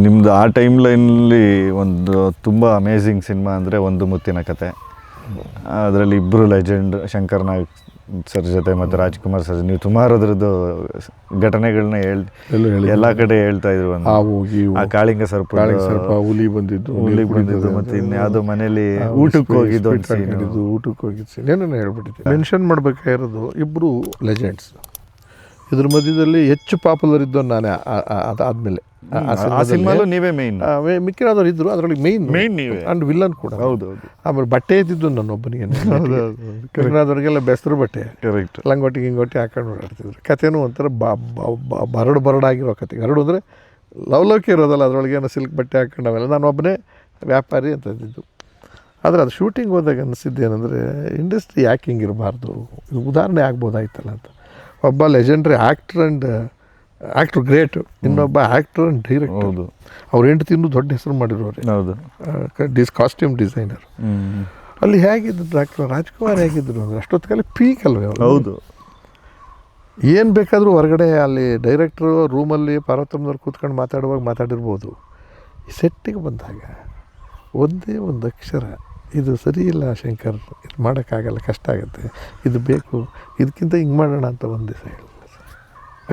ನಿಮ್ಮದು ಆ ಟೈಮ್ ಲೈನಲ್ಲಿ ಒಂದು ತುಂಬ ಅಮೇಝಿಂಗ್ ಸಿನಿಮಾ ಅಂದರೆ ಒಂದು ಮುತ್ತಿನ ಕತೆ. ಅದರಲ್ಲಿ ಇಬ್ಬರು ಲೆಜೆಂಡ್, ಶಂಕರ್ ನಾಗ್ ಸರ್ ಜೊತೆ ಮತ್ತು ರಾಜ್ಕುಮಾರ್ ಸರ್, ನೀವು ಸುಮಾರು ಅದರದ್ದು ಘಟನೆಗಳನ್ನ ಎಲ್ಲ ಕಡೆ ಹೇಳ್ತಾ ಇದ್ರು. ಆ ಕಾಳಿಂಗ ಸರ್ಪ, ಹುಲಿ ಬಂದಿದ್ದು ಮತ್ತು ಇನ್ಯಾವುದೋ ಮನೇಲಿ ಊಟಕ್ಕೆ ಹೋಗಿದ್ದು ಏನೇನು ಹೇಳ್ಬಿಟ್ಟಿದ್ದೆ. ಮೆನ್ಷನ್ ಮಾಡ್ಬೇಕಾಗಿರೋದು ಇಬ್ಬರು ಲೆಜೆಂಡ್ಸ್. ಇದ್ರ ಮಧ್ಯದಲ್ಲಿ ಹೆಚ್ಚು ಪಾಪ್ಯುಲರ್ ಇದ್ದು ನಾನೇ. ಅದಾದಮೇಲೆ ಆ ಸಿನಿಮಾಲು ನೀವೇ ಮೇನ್, ಮಿಕ್ಕಿರೋರು ಇದ್ರು, ಅದರಲ್ಲಿ ಮೇನ್ ನೀವೇ ಅಂಡ್ ವಿಲ್ಲನ್ ಕೂಡ. ಹೌದು. ಆಮೇಲೆ ಬಟ್ಟೆ ಇದ್ದಿದ್ದು ನನ್ನೊಬ್ಬನಿಗೆ, ಕೃಷ್ಣದವ್ರಿಗೆಲ್ಲ ಬೆಸ್ತರು ಬಟ್ಟೆ, ಲಂಗೋಟಿ ಗಿಂಗೋಟಿ ಹಾಕೊಂಡು ಓಡಾಡ್ತಿದ್ರು. ಕಥೆನೂ ಒಂಥರ ಬರಡಾಗಿರೋ ಕತೆ. ಹರಡು ಅಂದರೆ ಲವಲೋಕಿ ಇರೋದಲ್ಲ, ಅದರೊಳಗೆ ಏನೋ ಸಿಲ್ಕ್ ಬಟ್ಟೆ ಹಾಕೊಂಡು ಅವೆಲ್ಲ. ನಾನೊಬ್ಬನೇ ವ್ಯಾಪಾರಿ ಅಂತ ಇದ್ದಿದ್ದು. ಆದರೆ ಅದು ಶೂಟಿಂಗ್ ಹೋದಾಗ ಅನ್ನಿಸಿದ್ದೇನೆಂದರೆ, ಇಂಡಸ್ಟ್ರಿ ಯಾಕೆ ಹಿಂಗಿರಬಾರ್ದು, ಇದು ಉದಾಹರಣೆ ಆಗ್ಬೋದಾಯ್ತಲ್ಲ ಅಂತ. ಒಬ್ಬ ಲೆಜೆಂಡ್ರಿ ಆ್ಯಕ್ಟ್ರು ಗ್ರೇಟ್, ಇನ್ನೊಬ್ಬ ಆ್ಯಕ್ಟರ್ ಆ್ಯಂಡ್ ಡೈರೆಕ್ಟರ್. ಹೌದು. ಅವ್ರ ಹೆಂಡತಿ ಇನ್ನೂ ದೊಡ್ಡ ಹೆಸರು ಮಾಡಿರೋರು. ಹೌದು. Costume designer. ಅಲ್ಲಿ ಹೇಗಿದ್ದು ಡಾಕ್ಟರ್ ರಾಜ್ಕುಮಾರ್ ಹೇಗಿದ್ರು ಅಂದರೆ ಅಷ್ಟೊತ್ತಿಗೆ ಪೀಕ್ ಅಲ್ವೇ ಅವರು. ಹೌದು. ಏನು ಬೇಕಾದರೂ ಹೊರಗಡೆ ಅಲ್ಲಿ ಡೈರೆಕ್ಟ್ರು ರೂಮಲ್ಲಿ ಪಾರ್ವತಮ್ಮನವ್ರು ಕೂತ್ಕೊಂಡು ಮಾತಾಡಿರ್ಬೋದು. ಈ ಸೆಟ್ಟಿಗೆ ಬಂದಾಗ ಒಂದೇ ಒಂದು ಅಕ್ಷರ, ಇದು ಸರಿ ಇಲ್ಲ ಶಂಕರ್, ಇದು ಮಾಡೋಕ್ಕಾಗಲ್ಲ, ಕಷ್ಟ ಆಗುತ್ತೆ, ಇದು ಬೇಕು, ಇದಕ್ಕಿಂತ ಹಿಂಗೆ ಮಾಡೋಣ ಅಂತ ಒಂದು ದಿವಸ ಹೇಳಿಲ್ಲ.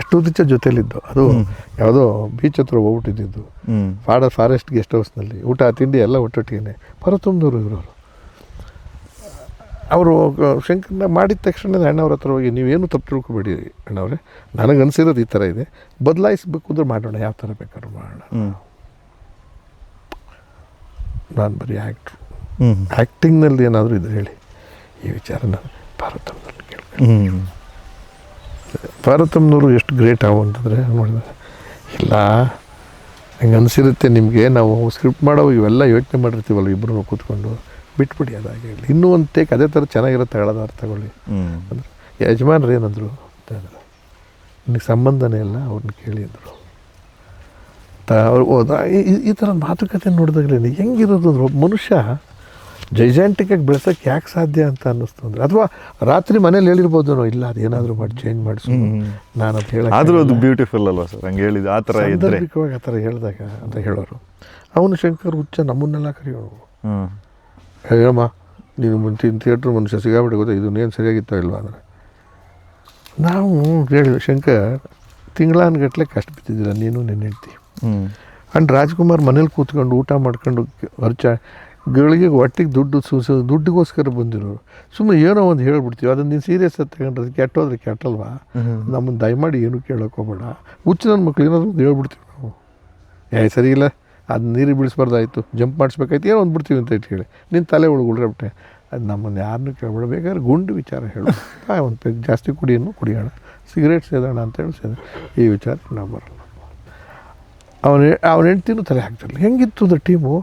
ಅಷ್ಟು ದಿವಸ ಜೊತೆಲಿದ್ದು. ಅದು ಯಾವುದೋ ಬೀಚ್ ಹತ್ರ ಹೋಗ್ಬಿಟ್ಟಿದ್ದು, ಫಾರೆಸ್ಟ್ ಗೆಸ್ಟ್ ಹೌಸ್ನಲ್ಲಿ ಊಟ ತಿಂಡಿ ಎಲ್ಲ ಒಟ್ಟೊಟ್ಟಿಗೆ. ಪಾರ್ವತಮ್ಮನವರು ಇರೋರು. ಅವರು ಶಂಕರ್ನ ಮಾಡಿದ ತಕ್ಷಣ ಅಣ್ಣವ್ರ ಹತ್ರ ಹೋಗಿ, ನೀವೇನು ತಪ್ಪು ತಿಳ್ಕೊಬೇಡಿ ಅಣ್ಣವ್ರೆ, ನನಗೆ ಅನಿಸಿರೋದು ಈ ಥರ ಇದೆ, ಬದಲಾಯಿಸ್ಬೇಕು ಅಂದ್ರೆ ಮಾಡೋಣ, ಯಾವ ಥರ ಬೇಕಾದ್ರೂ ಮಾಡೋಣ, ನಾನು ಬರೀ ಆ್ಯಕ್ಟ್ರು, ಆ್ಯಕ್ಟಿಂಗ್ನಲ್ಲಿ ಏನಾದರೂ ಇದ್ರೆ ಹೇಳಿ, ಈ ವಿಚಾರ ನಾನು ಭಾರತಮ್ನಲ್ಲಿ ಕೇಳ್ತೀನಿ. ಭಾರತಮ್ನವರು ಎಷ್ಟು ಗ್ರೇಟ್ ಅಂತಂದರೆ ನೋಡಿದ್ರೆ, ಇಲ್ಲ ಹಂಗೆ ಅನಿಸಿರುತ್ತೆ ನಿಮಗೆ, ನಾವು ಸ್ಕ್ರಿಪ್ಟ್ ಮಾಡೋ ಇವೆಲ್ಲ ಯೋಚನೆ ಮಾಡಿರ್ತೀವಲ್ಲ ಇಬ್ಬರು ಕೂತ್ಕೊಂಡು, ಬಿಟ್ಬಿಡಿ ಅದಾಗಿ ಹೇಳಿ, ಇನ್ನೂ ಒಂದು ಟೇಕ್ ಅದೇ ಥರ ಚೆನ್ನಾಗಿರುತ್ತೆ ಹೇಳೋದಾರು ತಗೊಳ್ಳಿ ಅಂದ್ರೆ ಯಜಮಾನ್ರು ಏನಂದರು ಅಂತಂದ್ರೆ, ನಿನಗೆ ಸಂಬಂಧನೇ ಇಲ್ಲ, ಅವ್ರನ್ನ ಕೇಳಿ ಅಂದರು. ಅವ್ರು ಈ ಥರ ಮಾತುಕತೆ ನೋಡಿದಾಗಲೇ ಹೆಂಗಿರೋದು ಅಂದ್ರೆ, ಒಬ್ಬ ಮನುಷ್ಯ ಜೈಜಾಂಟಿಕಾಗಿ ಬೆಳೆಸೋಕ್ಕೆ ಯಾಕೆ ಸಾಧ್ಯ ಅಂತ ಅನ್ನಿಸ್ತು ಅಂದರೆ, ಅಥವಾ ರಾತ್ರಿ ಮನೇಲಿ ಹೇಳಿರ್ಬೋದು, ಇಲ್ಲ ಅದೇನಾದರೂ ಮಾಡಿ ಚೇಂಜ್ ಮಾಡಿಸು, ನಾನು ಅದು ಹೇಳೋದು. ಆದರೂ ಅದು ಬ್ಯೂಟಿಫುಲ್ ಅಲ್ವಾ ಸರ್, ಹಂಗೆ ಹೇಳಿದ್ದು ಆ ಥರ ಸಾಂದರ್ಭಿಕವಾಗಿ ಆ ಥರ ಹೇಳಿದಾಗ ಅಂತ ಹೇಳೋರು. ಅವನು ಶಂಕರ್ ಹುಚ್ಚ ನಮ್ಮನ್ನೆಲ್ಲ ಕರೆಯೋರು, ಹೇಳಮ್ಮ ನೀನು ಥಿಯೇಟ್ರ್ ಮನುಷ್ಯ ಸಿಗಾಬಿಟ್ಟು ಗೊತ್ತಾ, ಇದನ್ನೇನು ಸರಿಯಾಗಿತ್ತೋ ಇಲ್ವಾ ಅಂದರೆ ನಾವು ಹೇಳಿದ್ವಿ, ಶಂಕರ್ ತಿಂಗಳಾನ್ಗಟ್ಲೆ ಕಷ್ಟ ಬಿದ್ದಿದ್ದಿಲ್ಲ ನೀನು ನಿನ್ನ ಹೆಂಡ್ತಿ. ಆ್ಯಂಡ್ ರಾಜ್ಕುಮಾರ್ ಮನೇಲಿ ಕೂತ್ಕೊಂಡು ಊಟ ಮಾಡ್ಕೊಂಡು ಗಳಿಗೆ ಹೊಟ್ಟಿಗೆ ದುಡ್ಡಿಗೋಸ್ಕರ ಬಂದಿರೋರು. ಸುಮ್ಮನೆ ಏನೋ ಒಂದು ಹೇಳ್ಬಿಡ್ತೀವಿ, ಅದನ್ನು ನೀನು ಸೀರಿಯಸ್ ಆಗಿ ತಗೊಂಡ್ರೆ ಕೆಟ್ಟೋದ್ರೆ ಕೆಟ್ಟಲ್ವಾ, ನಮ್ಮನ್ನು ದಯಮಾಡಿ ಏನೂ ಕೇಳೋಕೆ ಹೋಗ್ಬೇಡ. ಹುಚ್ಚು ನನ್ನ ಮಕ್ಳು ಏನಾದರೂ ಒಂದು ಹೇಳ್ಬಿಡ್ತೀವಿ ನಾವು, ಸರಿ ಇಲ್ಲ ಅದು ನೀರಿಗೆ ಬೀಳಿಸ್ಬಾರ್ದಾಯ್ತು, ಜಂಪ್ ಮಾಡಿಸ್ಬೇಕಾಯ್ತು, ಏನೋ ಒಂದು ಬಿಡ್ತೀವಿ ಅಂತ ಹೇಳಿ ನಿನ್ನ ತಲೆ ಒಳಗೆ ಉಳ್ರಬಿಟ್ಟೆ, ಅದು ನಮ್ಮನ್ನು ಯಾರನ್ನೂ ಕೇಳ್ಬೇಡ, ಬೇಕಾದ್ರೆ ಗುಂಡು ವಿಚಾರ ಹೇಳು, ಒಂದು ಪೆಗ್ ಜಾಸ್ತಿ ಕುಡಿಯೋಣ, ಸಿಗರೇಟ್ ಸೇದೋಣ ಅಂತೇಳಿ ಈ ವಿಚಾರ ನಾವು ಬರಲ್ಲ. ಅವನ ಹೆಂಡ್ತಿನೂ ತಲೆ ಹಾಕ್ತಿರಲಿಲ್ಲ. ಹೆಂಗಿತ್ತು ಅಂದ್ರೆ ಟೀಮು,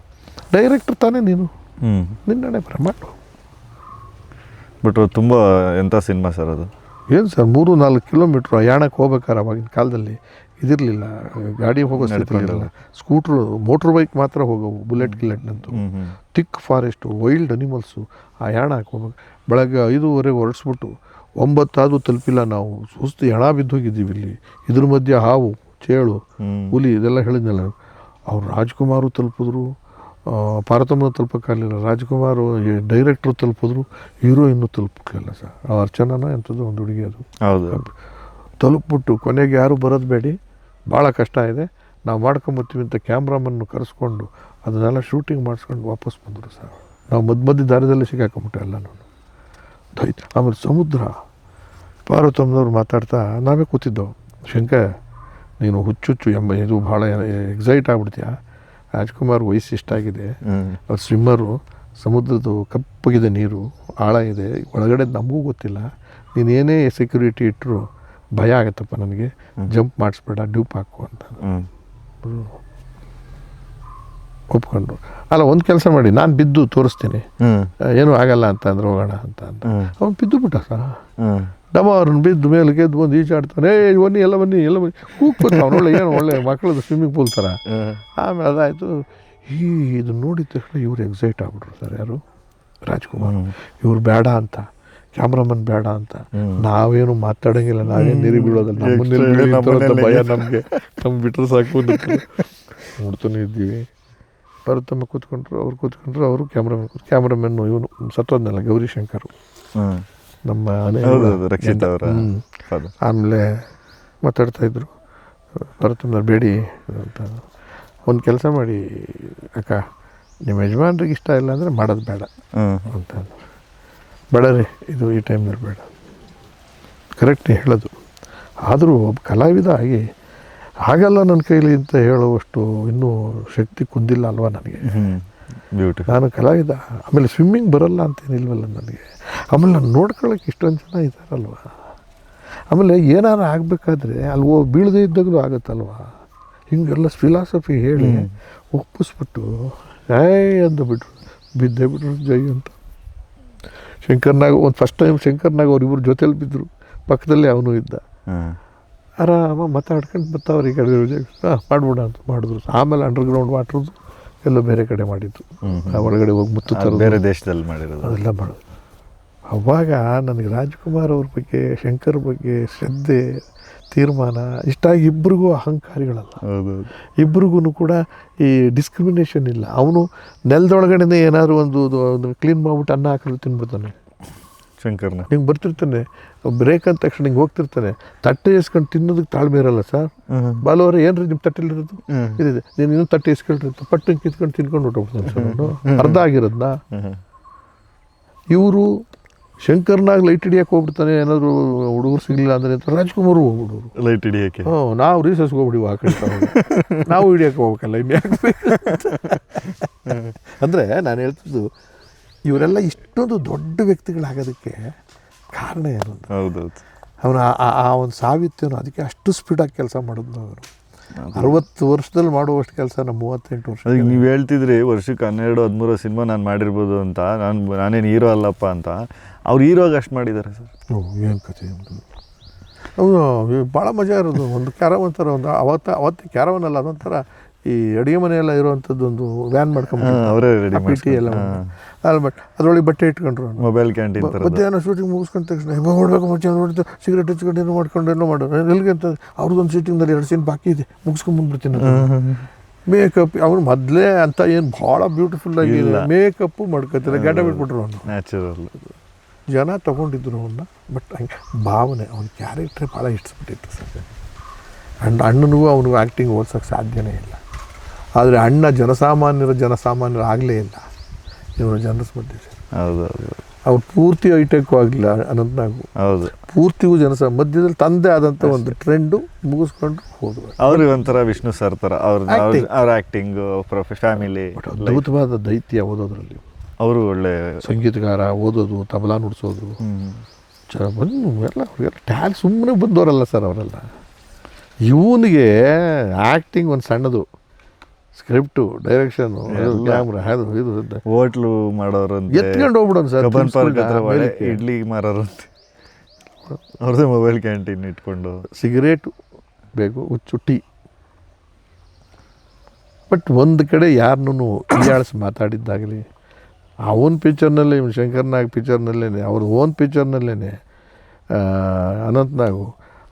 ಡೈರೆಕ್ಟ್ರ್ ತಾನೇ ನೀನು, ನಿನ್ನಣೆ ಬರ ಮಾಡು. ಬಟ್ ತುಂಬ ಎಂಥ ಸಿನಿಮಾ ಸರ್ ಅದು. ಏನು ಸರ್ 3-4 ಕಿಲೋಮೀಟ್ರ್ ಯಾಣಕ್ಕೆ ಹೋಗ್ಬೇಕಾರೆ ಅವಾಗಿನ ಕಾಲದಲ್ಲಿ ಇದಿರಲಿಲ್ಲ, ಗಾಡಿ ಹೋಗೋ ಸ್ಥಿತಿ ಇರಲಿಲ್ಲ, ಸ್ಕೂಟ್ರು ಮೋಟ್ರ್ ಬೈಕ್ ಮಾತ್ರ ಹೋಗೋವು, ಬುಲೆಟ್ನಂತೂ ಥಿಕ್ ಫಾರೆಸ್ಟು, ವೈಲ್ಡ್ ಅನಿಮಲ್ಸು. ಆ ಯಾಣಕ್ಕೆ ಹೋಗ್ಬೇಕು, ಬೆಳಗ್ಗೆ 5:30 ಹೊರಡಿಸ್ಬಿಟ್ಟು 9 ತಲುಪಿಲ್ಲ ನಾವು, ಸುಸ್ತು ಹೆಣ ಬಿದ್ದೋಗಿದ್ದೀವಿ ಇಲ್ಲಿ. ಇದ್ರ ಮಧ್ಯೆ ಹಾವು, ಚೇಳು, ಹುಲಿ ಇದೆಲ್ಲ ಹೇಳಿದ್ನಲ್ಲ. ಅವ್ರು ರಾಜ್ಕುಮಾರು ತಲುಪಿದ್ರು, ಪಾರ್ವತಮ್ಮನ ತಲುಪಕ್ಕಾಗಲಿಲ್ಲ, ರಾಜ್ಕುಮಾರು ಡೈರೆಕ್ಟ್ರು ತಲುಪಿದ್ರು, ಹೀರೋಯಿನ್ನು ತಲುಪಲಿಲ್ಲ ಸರ್. ಅರ್ಚನಾನ ಎಂಥದ್ದು ಒಂದು ಹುಡುಗಿ, ಅದು ತಲುಪ್ಬಿಟ್ಟು ಕೊನೆಗೆ ಯಾರು ಬರೋದು ಬೇಡಿ, ಭಾಳ ಕಷ್ಟ ಇದೆ, ನಾವು ಮಾಡ್ಕೊಂಬರ್ತೀವಿ ಅಂತ ಕ್ಯಾಮ್ರಾಮನ್ನು ಕರೆಸ್ಕೊಂಡು ಅದನ್ನೆಲ್ಲ ಶೂಟಿಂಗ್ ಮಾಡಿಸ್ಕೊಂಡು ವಾಪಸ್ ಬಂದರು ಸರ್. ನಾವು ಮಧ್ಯ ದಾರಿಯಲ್ಲಿ ಸಿಗಾಕೊಂಬಿಟ್ಟೆ ಎಲ್ಲ ನಾನು ದೈತ್ಯ. ಆಮೇಲೆ ಸಮುದ್ರ, ಪಾರ್ವತಮ್ಮನವ್ರು ಮಾತಾಡ್ತಾ ನಾವೇ ಕೂತಿದ್ದೆವು, ಶಂಕರ್ ನೀನು ಹುಚ್ಚುಚ್ಚು ಇದು ಭಾಳ ಎಕ್ಸೈಟ್ ಆಗ್ಬಿಡ್ತೀಯ, ರಾಜ್ಕುಮಾರ್ ವಯಸ್ಸು ಇಷ್ಟಾಗಿದೆ, ಅವ್ರು ಸ್ವಿಮ್ಮರು, ಸಮುದ್ರದ್ದು ಕಪ್ಪಗಿದೆ ನೀರು, ಆಳ ಇದೆ, ಒಳಗಡೆ ನಮಗೂ ಗೊತ್ತಿಲ್ಲ, ನೀನೇನೇ ಸೆಕ್ಯೂರಿಟಿ ಇಟ್ಟರು ಭಯ ಆಗತ್ತಪ್ಪ ನನಗೆ, ಜಂಪ್ ಮಾಡಿಸ್ಬೇಡ, ಡ್ಯೂಪ್ ಹಾಕು ಅಂತ ಒಪ್ಕೊಂಡ್ರು. ಅಲ್ಲ ಒಂದು ಕೆಲಸ ಮಾಡಿ, ನಾನು ಬಿದ್ದು ತೋರಿಸ್ತೀನಿ, ಏನೂ ಆಗಲ್ಲ ಅಂತ ಅಂದ್ರೆ ಹೋಗೋಣ ಅಂತ ಅವ್ನು ಬಿದ್ದು ಬಿಟ್ಟ ಸರ್. ಡಮ ಅವ್ರನ್ನ ಬಿದ್ದು ಮೇಲೆ ಗೆದ್ದು ಬಂದು ಈಜಾಡ್ತಾನೆ, ಬನ್ನಿ ಎಲ್ಲ ಬನ್ನಿ ಕೂಗ್ಬೇಕು, ಅವ್ನು ಏನು ಒಳ್ಳೆ ಮಕ್ಕಳದ್ದು ಸ್ವಿಮ್ಮಿಂಗ್ ಪೂಲ್ ಥರ. ಆಮೇಲೆ ಅದಾಯಿತು. ಇದು ನೋಡಿದ ತಕ್ಷಣ ಇವ್ರು ಎಕ್ಸೈಟ್ ಆಗ್ಬಿಟ್ರು ಸರ್, ಯಾರು ರಾಜ್ಕುಮಾರ್. ಇವ್ರು ಬೇಡ ಅಂತ, ಕ್ಯಾಮ್ರಾಮನ್ ಬೇಡ ಅಂತ, ನಾವೇನು ಮಾತಾಡೋಂಗಿಲ್ಲ, ನಾವೇನು ನೀರು ಬೀಳೋದಲ್ಲ, ನಮ್ಮನ್ನ ಭಯ, ನಮಗೆ ಬಿಟ್ಟರೆ ಸಾಕು ನೋಡ್ತಾನೆ ಇದ್ದೀವಿ. ಭಾರತಮ್ಮ ಕೂತ್ಕೊಂಡ್ರು, ಅವರು ಕ್ಯಾಮ್ರಾಮನ್ನು ಇವನು ಸತ್ತೋದ್ನಲ್ಲ ಗೌರಿಶಂಕರ್, ನಮ್ಮ ಆಮೇಲೆ ಮಾತಾಡ್ತಾಯಿದ್ರು, ಭಾರತಮ್ಮನವ್ರು ಬೇಡಿ ಅಂತ. ಒಂದು ಕೆಲಸ ಮಾಡಿ ಅಕ್ಕ, ನಿಮ್ಮ ಯಜಮಾನ್ರಿಗೆ ಇಷ್ಟ ಇಲ್ಲ ಅಂದರೆ ಮಾಡೋದು ಬೇಡ ಅಂತ. ಬೇಡ ರೀ, ಇದು ಈ ಟೈಮ್ನಲ್ಲಿ ಬೇಡ, ಕರೆಕ್ಟ್ ಹೇಳೋದು. ಆದರೂ ಒಬ್ಬ ಕಲಾವಿದ ಆಗಿ ಹಾಗಲ್ಲ ನನ್ನ ಕೈಲಿ ಅಂತ ಹೇಳುವಷ್ಟು ಇನ್ನೂ ಶಕ್ತಿ ಕುಂದಿಲ್ಲ ಅಲ್ವಾ ನನಗೆ. ನಾನು ಕಲಾವಿದ, ಆಮೇಲೆ ಸ್ವಿಮ್ಮಿಂಗ್ ಬರಲ್ಲ ಅಂತೇನಿಲ್ವಲ್ಲ ನನಗೆ. ಆಮೇಲೆ ನಾನು ನೋಡ್ಕೊಳ್ಳೋಕೆ ಇಷ್ಟೊಂದು ಜನ ಇದ್ದಾರಲ್ವ, ಆಮೇಲೆ ಏನಾರು ಆಗಬೇಕಾದ್ರೆ ಅಲ್ಲಿ ಬೀಳದೇ ಇದ್ದಾಗಲೂ ಆಗುತ್ತಲ್ವ. ಹಿಂಗೆಲ್ಲ ಫಿಲಾಸಫಿ ಹೇಳಿ ಒಪ್ಪಿಸ್ಬಿಟ್ಟು ಅಂದು ಬಿದ್ದೇ ಬಿಟ್ರು ಜೈ ಅಂತ. ಶಂಕರ್ನಾಗ ಒಂದು ಫಸ್ಟ್ ಟೈಮ್ ಶಂಕರ್ನಾಗ ಅವ್ರಿಬ್ಬರು ಜೊತೆಲಿ ಬಿದ್ದರು, ಪಕ್ಕದಲ್ಲೇ ಅವನು ಇದ್ದ. ಆರಾಮ ಮಾತಾಡ್ಕೊಂಡು ಬರ್ತಾವ್ರು ಈ ಕಡೆ ಮಾಡ್ಬಿಡ ಅಂತ ಮಾಡಿದ್ರು. ಆಮೇಲೆ ಅಂಡರ್ಗ್ರೌಂಡ್ ವಾಟ್ರದ್ದು ಎಲ್ಲೋ ಬೇರೆ ಕಡೆ ಮಾಡಿದ್ದು, ಒಳಗಡೆ ಹೋಗಿ ಮುತ್ತು ತರ ಬೇರೆ ದೇಶದಲ್ಲಿ ಮಾಡಿರೋದು, ಅದೆಲ್ಲ ಮಾಡೋದು. ಅವಾಗ ನನಗೆ ರಾಜ್ಕುಮಾರ್ ಅವ್ರ ಬಗ್ಗೆ, ಶಂಕರ್ ಬಗ್ಗೆ ಶ್ರದ್ಧೆ, ತೀರ್ಮಾನ ಇಷ್ಟ. ಇಬ್ಬರಿಗೂ ಅಹಂಕಾರಿಗಳಲ್ಲ, ಇಬ್ರಿಗೂ ಕೂಡ ಈ ಡಿಸ್ಕ್ರಿಮಿನೇಷನ್ ಇಲ್ಲ. ಅವನು ನೆಲದೊಳಗಡೆ ಏನಾದ್ರು ಒಂದು ಕ್ಲೀನ್ ಮಾಡ್ಬಿಟ್ಟು ಅನ್ನ ಹಾಕಿದ್ರು ತಿನ್ಬಿಡ್ತಾನೆ. ಶಂಕರ್ನ ಹಿಂಗೆ ಬರ್ತಿರ್ತಾನೆ, ಬ್ರೇಕ್ ಅಂದ ತಕ್ಷಣ ಹಿಂಗೆ ಹೋಗ್ತಿರ್ತಾನೆ, ತಟ್ಟೆ ಎಸ್ಕೊಂಡು ತಿನ್ನೋದಕ್ಕೆ ತಾಳ್ಮೆ ಇರಲ್ಲ ಸರ್. ಬಾಲವರ ಏನ್ರಿ ನಿಮ್ಮ ತಟ್ಟೆಲಿರೋದು ಇದಿದೆ, ನೀನು ಇನ್ನೂ ತಟ್ಟೆ ಎಸ್ಕೊಳ್ತಿರ್ತ ಪಟ್ಟು ಕಿತ್ಕೊಂಡು ತಿನ್ಕೊಂಡು ಹೊಟ್ಟೋಗ್ತಾನೆ ಸರ್. ಅವನು ಅರ್ಧ ಆಗಿರೋದನ್ನ. ಇವರು ಶಂಕರ್ನಾಗ ಲೈಟ್ ಹಿಡಿಯೋಕೆ ಹೋಗ್ಬಿಡ್ತಾನೆ, ಏನಾದರೂ ಹುಡುಗರು ಸಿಗಲಿಲ್ಲ ಅಂದರೆ ಅಂತ ರಾಜ್ಕುಮಾರ್ ಹೋಗ್ಬಿಡೋರು ಲೈಟ್ ಹಿಡಿಯೋಕ್ಕೆ. ನಾವು ರೀಸರ್ಸ್ಗೆ ಹೋಗ್ಬಿಡಿವು ಆ ಕಡೆ ನಾವು ಹಿಡಿಯೋಕೆ ಹೋಗ್ಬೇಕಲ್ಲ ಇನ್ಯಾಕೆ ಅಂದರೆ ನಾನು ಹೇಳ್ತಿದ್ದು ಇವರೆಲ್ಲ ಇಷ್ಟೊಂದು ದೊಡ್ಡ ವ್ಯಕ್ತಿಗಳಾಗೋದಕ್ಕೆ ಕಾರಣ ಏನು ಅಂತ. ಹೌದೌದು. ಅವನು ಆ ಒಂದು ಸಾವಿತ್ಯನು ಅದಕ್ಕೆ ಅಷ್ಟು ಸ್ಪೀಡಾಗಿ ಕೆಲಸ ಮಾಡಿದ್ನು. ಅವರು 60 ವರ್ಷದಲ್ಲಿ ಮಾಡುವಷ್ಟು ಕೆಲಸ ನಮ್ಮ 38 ವರ್ಷ. ಅದಕ್ಕೆ ನೀವು ಹೇಳ್ತಿದ್ರಿ ವರ್ಷಕ್ಕೆ 12-13 ಸಿನಿಮಾ ನಾನು ಮಾಡಿರ್ಬೋದು ಅಂತ. ನಾನೇನು ಹೀರೋ ಅಲ್ಲಪ್ಪ ಅಂತ. ಅವ್ರು ಹೀರೋಗೆ ಅಷ್ಟು ಮಾಡಿದ್ದಾರೆ ಸರ್. ಏನು ಕಥೆ ಅವನು ಭಾಳ ಮಜಾ ಇರೋದು. ಒಂದು ಕ್ಯಾರವನ್ ಥರ ಒಂದು ಅವತ್ತು ಕ್ಯಾರವನ್ ಅಲ್ಲ, ಅದೊಂಥರ ಈ ಅಡುಗೆ ಮನೆಯೆಲ್ಲ ಇರುವಂಥದ್ದು ಒಂದು ವ್ಯಾನ್ ಮಾಡ್ಕೊಂಡು ಅವರೇ ರೆಡಿ ಪಿಟಿ ಎಲ್ಲ ಅಲ್ಲ. ಬಟ್ ಅದರೊಳಗೆ ಬಟ್ಟೆ ಇಟ್ಕೊಂಡ್ರು. ಮೊಬೈಲ್ ಕ್ಯಾಂಟೀನ್ ಮಧ್ಯಾಹ್ನ ಶೂಟಿಂಗ್ ಮುಗಿಸ್ಕೊಂಡ ತಕ್ಷಣ ನೋಡ್ಬೇಕು ಮಧ್ಯಾಹ್ನ ನೋಡಿದ್ದು ಸಿಗರೇಟ್ ಹಚ್ಕೊಂಡು ಏನೋ ಮಾಡ್ಕೊಂಡು ಏನೋ ಮಾಡೋದು. ಎಲ್ಲಿಗೆ ಅಂತ ಅವ್ರದ್ದೊಂದು ಶೂಟಿಂಗ್ನಲ್ಲಿ 2 ಸೀನ್ ಬಾಕಿ ಇದೆ, ಮುಗಿಸ್ಕೊಂಡ್ಬಂದ್ಬಿಡ್ತೀನಿ. ಮೇಕಪ್ ಅವನು ಮೊದಲೇ ಅಂತ ಏನು ಭಾಳ ಬ್ಯೂಟಿಫುಲ್ ಆಗಿ ಮೇಕಪ್ಪು ಮಾಡ್ಕೊತಾರೆ. ಗಡ್ಡ ಬಿಟ್ಬಿಟ್ರು ಅವನು. ನ್ಯಾಚುರಲ್ ಜನ ತೊಗೊಂಡಿದ್ರು ಅವನ್ನ. ಬಟ್ ಹಂಗೆ ಭಾವನೆ ಅವನ ಕ್ಯಾರೆಕ್ಟ್ರೇ ಭಾಳ ಇಷ್ಟಪಟ್ಟಿತ್ತು ಸರ್. ಅಣ್ಣನಿಗೂ ಅವನಿಗೂ ಆ್ಯಕ್ಟಿಂಗ್ ಓದ್ಸೋಕ್ಕೆ ಸಾಧ್ಯನೇ ಇಲ್ಲ. ಆದರೆ ಅಣ್ಣ ಜನಸಾಮಾನ್ಯರು ಆಗಲೇ ಇಲ್ಲ ಇವನು ಜನರಸ್ ಮಧ್ಯೆ ಸರ್. ಹೌದೌದು. ಅವ್ರು ಪೂರ್ತಿ ಹೈಟೆಕ್ಕು ಆಗಲಿಲ್ಲ ಅನಂತನಾಗು. ಹೌದು. ಪೂರ್ತಿಗೂ ಮಧ್ಯದಲ್ಲಿ ತಂದೆ ಆದಂಥ ಒಂದು ಟ್ರೆಂಡು ಮುಗಿಸ್ಕೊಂಡು ಹೋದ್ರು. ಅವ್ರಿಗೆ ಒಂಥರ ವಿಷ್ಣು ಸರ್ ಥರ ಅವ್ರ ಆ್ಯಕ್ಟಿಂಗು, ಫ್ಯಾಮಿಲಿ. ಅದ್ಭುತವಾದ ದೈತ್ಯ ಓದೋದ್ರಲ್ಲಿ. ಅವರು ಒಳ್ಳೆ ಸಂಗೀತಗಾರ, ಓದೋದು, ತಬಲಾ ನುಡಿಸೋದು ಬಂದು ಎಲ್ಲ ಅವ್ರಿಗೆಲ್ಲ ಟ್ಯಾಲೆಂಟ್ ಸುಮ್ಮನೆ ಬಂದವರಲ್ಲ ಸರ್ ಅವರೆಲ್ಲ. ಇವನಿಗೆ ಆ್ಯಕ್ಟಿಂಗ್ ಒಂದು ಸಣ್ಣದು, ಸ್ಕ್ರಿಪ್ಟು, ಡೈರೆಕ್ಷನು, ಕ್ಯಾಮ್ರಾ, ಅದು ಇದು ಹೋಟ್ಲು ಮಾಡೋರು ಎತ್ಕೊಂಡು ಹೋಗ್ಬಿಡೋನು ಸರ್. ಕಬ್ಬನ್ ಪಾರ್ಕ್ ಹತ್ರ ಇಡ್ಲಿ ಮಾರೋರಂತೆ ಅವ್ರದ್ದೇ ಮೊಬೈಲ್ ಕ್ಯಾಂಟೀನ್ ಇಟ್ಕೊಂಡು ಸಿಗರೇಟು ಬೇಕು, ಹುಚ್ಚು, ಟೀ. ಬಟ್ ಒಂದು ಕಡೆ ಯಾರನ್ನೂ ಹೀಯಾಳಿಸಿ ಮಾತಾಡಿದ್ದಾಗಲಿ ಅವನ ಪಿಕ್ಚರ್ನಲ್ಲೇ, ಶಂಕರ್ನಾಗ್ ಪಿಕ್ಚರ್ನಲ್ಲೇ, ಅವ್ರ ಓನ್ ಪಿಕ್ಚರ್ನಲ್ಲೇ ಅನಂತನಾಗು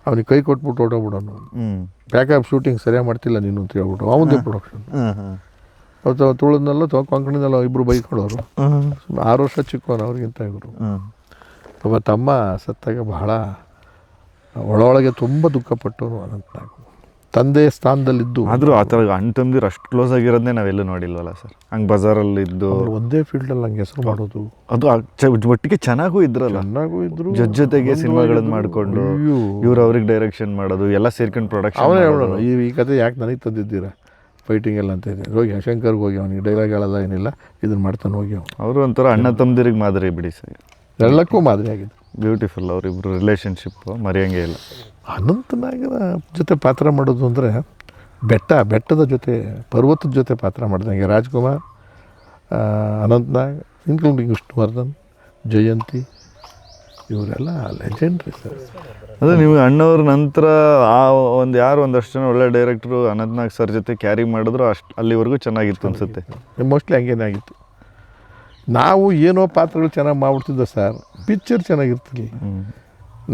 ಅವನಿಗೆ ಕೈ ಕೊಟ್ಬಿಟ್ಟು ಹೊಟ್ಟೋಗ್ಬಿಡೋನು. ಬ್ಯಾಕಪ್ ಶೂಟಿಂಗ್ ಸರಿಯಾಗಿ ಮಾಡ್ತಿಲ್ಲ ನೀನು ಅಂತ ಹೇಳ್ಬಿಟ್ಟು ಅವನದೇ ಪ್ರೊಡಕ್ಷನ್. ಅವತ್ತು ತುಳಿದ್ನಲ್ಲ ಕೊಂಕಣಿನಲ್ಲ ಇಬ್ಬರು ಬೈಕೊಡೋರು. 6 ವರ್ಷ ಚಿಕ್ಕವನು ಅವ್ರಿಗಿಂತ ಇವರು. ಒಬ್ಬ ತಮ್ಮ ಸತ್ತಾಗ ಬಹಳ ಒಳಗೆ ತುಂಬ ದುಃಖಪಟ್ಟವನು ಅನಂತನಾಗು. ತಂದೆ ಸ್ಥಾನದಲ್ಲಿದ್ದು ಆದರೂ ಆ ಥರ ಅಣ್ಣ ತಮ್ಮದಿರು ಅಷ್ಟು ಕ್ಲೋಸ್ ಆಗಿರೋದನ್ನೇ ನಾವೆಲ್ಲೂ ನೋಡಿಲ್ವಲ್ಲ ಸರ್. ಹಂಗೆ ಬಜಾರಲ್ಲಿದ್ದು ಒಂದೇ ಫೀಲ್ಡಲ್ಲಿ ಹಂಗೆ ಹೆಸರು ಮಾಡೋದು, ಅದು ಒಟ್ಟಿಗೆ ಚೆನ್ನಾಗೂ ಇದ್ರಲ್ಲ, ಚೆನ್ನಾಗೂ ಇದ್ರು, ಜೊತೆಗೆ ಸಿನಿಮಾಗಳನ್ನು ಮಾಡಿಕೊಂಡು ಇವ್ರು ಅವ್ರಿಗೆ ಡೈರೆಕ್ಷನ್ ಮಾಡೋದು ಎಲ್ಲ ಸೇರ್ಕೊಂಡು ಪ್ರೊಡಕ್ಷನ್. ಅವನೇ ಹೇಳೋಣ ಈ ಕತೆ ಯಾಕೆ ನನಗೆ ತಂದಿದ್ದೀರಾ ಫೈಟಿಂಗ್ ಎಲ್ಲ ಅಂತ ಇದೆ. ಹೋಗಿ ಶಂಕರ್ಗೆ ಹೋಗಿ ಅವನಿಗೆ ಡೈಲಾಗ್ ಹೇಳೋದ ಏನಿಲ್ಲ, ಇದನ್ನು ಮಾಡ್ತಾನೆ ಹೋಗಿ ಅವನು. ಅವರು ಒಂಥರ ಅಣ್ಣ ತಮ್ಮದಿರಿಗೆ ಮಾದರಿ ಬಿಡಿ ಸರ್. ಎಲ್ಲಕ್ಕೂ ಮಾದರಿ ಆಗಿದೆ. ಬ್ಯೂಟಿಫುಲ್ ಅವರಿಬ್ಬರು ರಿಲೇಷನ್ಶಿಪ್ ಮರೆಯಂಗೆ ಇಲ್ಲ. ಅನಂತನಾಗನ ಜೊತೆ ಪಾತ್ರ ಮಾಡೋದು ಅಂದರೆ ಬೆಟ್ಟದ ಜೊತೆ, ಪರ್ವತದ ಜೊತೆ ಪಾತ್ರ ಮಾಡಿದಂಗೆ. ರಾಜ್ಕುಮಾರ್, ಅನಂತನಾಗ್, ಇನ್ಕ್ಲೂಡಿಂಗ್ ವಿಷ್ಣುವರ್ಧನ್, ಜಯಂತಿ, ಇವರೆಲ್ಲ ಲೆಜೆಂಡ್ರಿ ಸರ್. ಅದೇ ನಿಮಗೆ ಅಣ್ಣವ್ರ ನಂತರ ಒಂದಷ್ಟು ಜನ ಒಳ್ಳೆ ಡೈರೆಕ್ಟ್ರು ಅನಂತನಾಗ್ ಸರ್ ಜೊತೆ ಕ್ಯಾರಿ ಮಾಡಿದ್ರು ಅಲ್ಲಿವರೆಗೂ ಚೆನ್ನಾಗಿತ್ತು ಅನಿಸುತ್ತೆ. ಮೋಸ್ಟ್ಲಿ ಹಂಗೇನೇ ಆಗಿತ್ತು. ನಾವು ಏನೋ ಪಾತ್ರಗಳು ಚೆನ್ನಾಗಿ ಮಾಡ್ಬಿಡ್ತಿದ್ದೆ ಸರ್, ಪಿಕ್ಚರ್ ಚೆನ್ನಾಗಿರ್ತಿರ್ಲಿಲ್ಲ.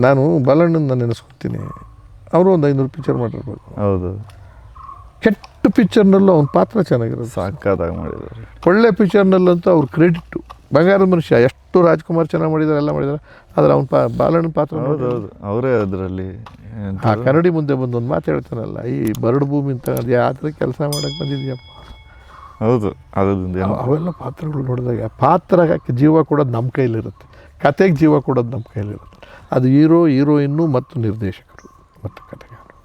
ನಾನು ಬಾಲಣ್ಣನ ನೆನೆಸ್ಕೊತೀನಿ, ಅವರು ಒಂದು 500 ಪಿಕ್ಚರ್ ಮಾಡಿರ್ಬೇಕು. ಹೌದು. ಕೆಟ್ಟ ಪಿಕ್ಚರ್ನಲ್ಲೂ ಅವ್ನ ಪಾತ್ರ ಚೆನ್ನಾಗಿರೋದು, ಸಾಕಾಗಿ ಮಾಡಿದ್ದಾರೆ. ಒಳ್ಳೆ ಪಿಕ್ಚರ್ನಲ್ಲಂತೂ ಅವ್ರ ಕ್ರೆಡಿಟ್ಟು. ಬಂಗಾರದ ಮನುಷ್ಯ ಎಷ್ಟು ರಾಜ್ಕುಮಾರ್ ಚೆನ್ನಾಗಿ ಮಾಡಿದ್ದಾರೆ, ಎಲ್ಲ ಮಾಡಿದ್ದಾರೆ. ಆದರೆ ಅವ್ನ ಬಾಲಣ್ಣನ ಪಾತ್ರ ಹೌದೌದು, ಅವರೇ ಅದರಲ್ಲಿ ಆ ಕನ್ನಡಿ ಮುಂದೆ ಬಂದು ಒಂದು ಮಾತು ಹೇಳ್ತಾನಲ್ಲ, ಈ ಬರಡು ಭೂಮಿ ಅಂತ ಅದು ಯಾವ ಕೆಲಸ ಮಾಡೋಕ್ಕೆ ಬಂದಿದ್ಯಪ್ಪ. ಹೌದು, ಅದೊಂದು ಅವೆಲ್ಲ ಪಾತ್ರಗಳು ನೋಡಿದಾಗ ಪಾತ್ರಕ್ಕೆ ಜೀವ ಕೊಡೋದು ನಮ್ಮ ಕೈಲಿರುತ್ತೆ, ಕತೆಗೆ ಜೀವ ಕೊಡೋದು ನಮ್ಮ ಕೈಲಿರುತ್ತೆ. ಅದು ಹೀರೋಯಿನ್ನು ಮತ್ತು ನಿರ್ದೇಶಕರು ಮತ್ತು ಕತೆಗಾರರು.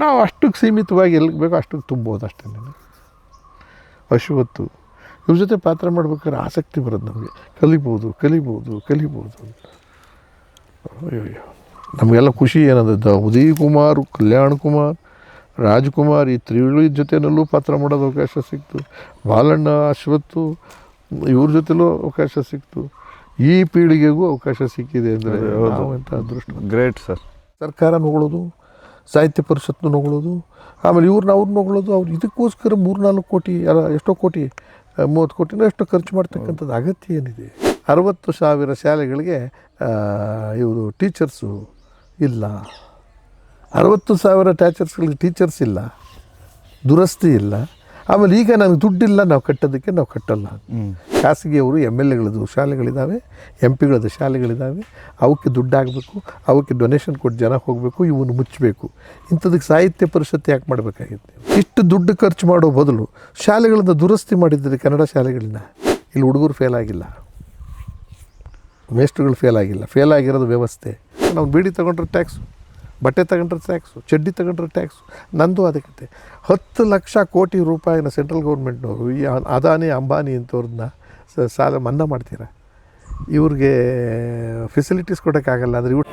ನಾವು ಅಷ್ಟಕ್ಕೆ ಸೀಮಿತವಾಗಿ ಎಲ್ಲಿಗೆ ಬೇಕೋ ಅಷ್ಟಕ್ಕೆ ತುಂಬೋದು ಅಷ್ಟೇ. ಅಶ್ವತ್ತು ಇವ್ರ ಜೊತೆ ಪಾತ್ರ ಮಾಡ್ಬೇಕಾದ್ರೆ ಆಸಕ್ತಿ ಬರೋದು ನಮಗೆ. ಕಲಿಬೋದು ಅಂತ. ಅಯ್ಯೋ, ನಮಗೆಲ್ಲ ಖುಷಿ ಏನಂದ ಉದಯ್ ಕುಮಾರ್, ಕಲ್ಯಾಣ್ ಕುಮಾರ್, ರಾಜ್ಕುಮಾರ್, ಈ ತ್ರಿವಿಳಿ ಜೊತೆಯಲ್ಲೂ ಪಾತ್ರ ಮಾಡೋದು ಅವಕಾಶ ಸಿಕ್ತು. ಬಾಲಣ್ಣ, ಅಶ್ವತ್ತು ಇವ್ರ ಜೊತೆಲೂ ಅವಕಾಶ ಸಿಕ್ತು. ಈ ಪೀಳಿಗೆಗೂ ಅವಕಾಶ ಸಿಕ್ಕಿದೆ ಅಂದರೆ ಎಂಥ ಅದೃಷ್ಟ. Great sir. ಸರ್ಕಾರ ನೋಗಳೋದು, ಸಾಹಿತ್ಯ ಪರಿಷತ್ನ ನೋಗಳೋದು, ಆಮೇಲೆ ಅವ್ರು ನೋಗಳೋದು. ಅವ್ರು ಇದಕ್ಕೋಸ್ಕರ 3-4 ಕೋಟಿ, ಎಷ್ಟೋ ಕೋಟಿ, 30 ಕೋಟಿನೋ ಎಷ್ಟೋ ಖರ್ಚು ಮಾಡ್ತಕ್ಕಂಥದ್ದು ಅಗತ್ಯ ಏನಿದೆ? 60,000 ಶಾಲೆಗಳಿಗೆ ಇವರು ಟೀಚರ್ಸು ಇಲ್ಲ. 60,000 ಟೀಚರ್ಸ್ ಇಲ್ಲ, ದುರಸ್ತಿ ಇಲ್ಲ. ಆಮೇಲೆ ಈಗ ನನಗೆ ದುಡ್ಡಿಲ್ಲ, ನಾವು ಕಟ್ಟೋದಕ್ಕೆ ನಾವು ಕಟ್ಟಲ್ಲ. ಖಾಸಗಿಯವರು MLAಗಳದ್ದು ಶಾಲೆಗಳಿದ್ದಾವೆ, MP ಗಳದ್ದು ಶಾಲೆಗಳಿದ್ದಾವೆ. ಅವಕ್ಕೆ ದುಡ್ಡಾಗಬೇಕು, ಅವಕ್ಕೆ ಡೊನೇಷನ್ ಕೊಟ್ಟು ಜನ ಹೋಗಬೇಕು, ಇವನು ಮುಚ್ಚಬೇಕು. ಇಂಥದಕ್ಕೆ ಸಾಹಿತ್ಯ ಪರಿಷತ್ ಯಾಕೆ ಮಾಡಬೇಕಾಗಿತ್ತು? ಇಷ್ಟು ದುಡ್ಡು ಖರ್ಚು ಮಾಡೋ ಬದಲು ಶಾಲೆಗಳನ್ನ ದುರಸ್ತಿ ಮಾಡಿದ್ದಾರೆ, ಕನ್ನಡ ಶಾಲೆಗಳನ್ನ. ಇಲ್ಲಿ ಹುಡುಗರು ಫೇಲ್ ಆಗಿಲ್ಲ. ಮೇಸ್ಟ್ರುಗಳು ಫೇಲ್ ಆಗಿಲ್ಲ, ಫೇಲ್ ಆಗಿರೋದು ವ್ಯವಸ್ಥೆ. ನಾವು ಬೀಡಿ ತೊಗೊಂಡ್ರೆ ಟ್ಯಾಕ್ಸು, ಬಟ್ಟೆ ತಗೊಂಡ್ರೆ ಟ್ಯಾಕ್ಸು, ಚಡ್ಡಿ ತಗೊಂಡ್ರೆ ಟ್ಯಾಕ್ಸು. ನಂದು ಅದಕ್ಕೆ 10 ಲಕ್ಷ ಕೋಟಿ ರೂಪಾಯಿನ ಸೆಂಟ್ರಲ್ ಗೌರ್ಮೆಂಟ್ನವರು ಈ ಅದಾನಿ ಅಂಬಾನಿ ಇಂಥವ್ರನ್ನ ಸಾಲ ಮನ್ನಾ ಮಾಡ್ತೀರಾ? ಇವ್ರಿಗೆ ಫೆಸಿಲಿಟೀಸ್ ಕೊಡೋಕ್ಕಾಗಲ್ಲ. ಅಂದರೆ ಇವ್ರು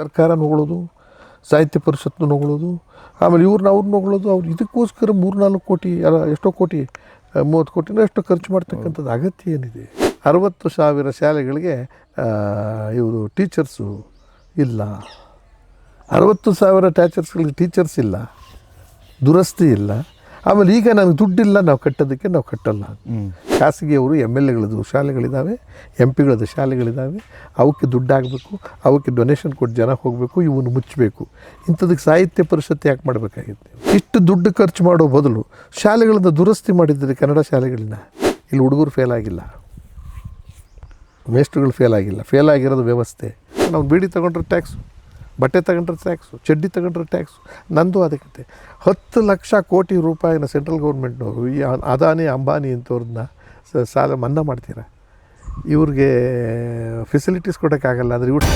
ಸರ್ಕಾರ ನೋಗಳೋದು, ಸಾಹಿತ್ಯ ಪರಿಷತ್ನ ನೋಗಳೋದು, ಆಮೇಲೆ ಅವ್ರನ್ನ ನೋಗಳೋದು. ಅವ್ರು ಇದಕ್ಕೋಸ್ಕರ 3-4 ಕೋಟಿ ಎಷ್ಟೋ ಕೋಟಿ 30 ಕೋಟಿನೋ ಎಷ್ಟೋ ಖರ್ಚು ಮಾಡ್ತಕ್ಕಂಥದ್ದು ಅಗತ್ಯ ಏನಿದೆ? 60,000 ಶಾಲೆಗಳಿಗೆ ಇವರು ಟೀಚರ್ಸು ಇಲ್ಲ. 60,000 ಟೀಚರ್ಸ್ ಇಲ್ಲ, ದುರಸ್ತಿ ಇಲ್ಲ. ಆಮೇಲೆ ಈಗ ನನಗೆ ದುಡ್ಡಿಲ್ಲ, ನಾವು ಕಟ್ಟೋದಕ್ಕೆ ನಾವು ಕಟ್ಟಲ್ಲ. ಖಾಸಗಿಯವರು MLAಗಳದ್ದು ಶಾಲೆಗಳಿದ್ದಾವೆ, MP ಗಳದ್ದು ಶಾಲೆಗಳಿದ್ದಾವೆ. ಅವಕ್ಕೆ ದುಡ್ಡಾಗಬೇಕು, ಅವಕ್ಕೆ ಡೊನೇಷನ್ ಕೊಟ್ಟು ಜನ ಹೋಗಬೇಕು, ಇವನ್ನು ಮುಚ್ಚಬೇಕು. ಇಂಥದಕ್ಕೆ ಸಾಹಿತ್ಯ ಪರಿಷತ್ತು ಯಾಕೆ ಮಾಡಬೇಕಾಗಿತ್ತು? ಇಷ್ಟು ದುಡ್ಡು ಖರ್ಚು ಮಾಡೋ ಬದಲು ಶಾಲೆಗಳನ್ನು ದುರಸ್ತಿ ಮಾಡಿದ್ರಿ, ಕನ್ನಡ ಶಾಲೆಗಳನ್ನ. ಇಲ್ಲಿ ಹುಡುಗರು ಫೇಲ್ ಆಗಿಲ್ಲ, ಮೇಸ್ಟ್ರುಗಳು ಫೇಲ್ ಆಗಿಲ್ಲ, ಫೇಲ್ ಆಗಿರೋದು ವ್ಯವಸ್ಥೆ. ನಾವು ಬೀಡಿ ತೊಗೊಂಡ್ರೆ ಟ್ಯಾಕ್ಸು, ಬಟ್ಟೆ ತಗೊಂಡ್ರೆ ಟ್ಯಾಕ್ಸು, ಚಡ್ಡಿ ತಗೊಂಡ್ರೆ ಟ್ಯಾಕ್ಸು. ನಂದು ಅದಕ್ಕೆ 10 ಲಕ್ಷ ಕೋಟಿ ರೂಪಾಯಿನ ಸೆಂಟ್ರಲ್ ಗೌರ್ಮೆಂಟ್ನವರು ಈ ಅದಾನಿ ಅಂಬಾನಿ ಇಂಥವ್ರನ್ನ ಸಾಲ ಮನ್ನಾ ಮಾಡ್ತೀರಾ? ಇವ್ರಿಗೆ ಫೆಸಿಲಿಟೀಸ್ ಕೊಡೋಕ್ಕಾಗಲ್ಲ. ಅಂದರೆ ಇವ್ರು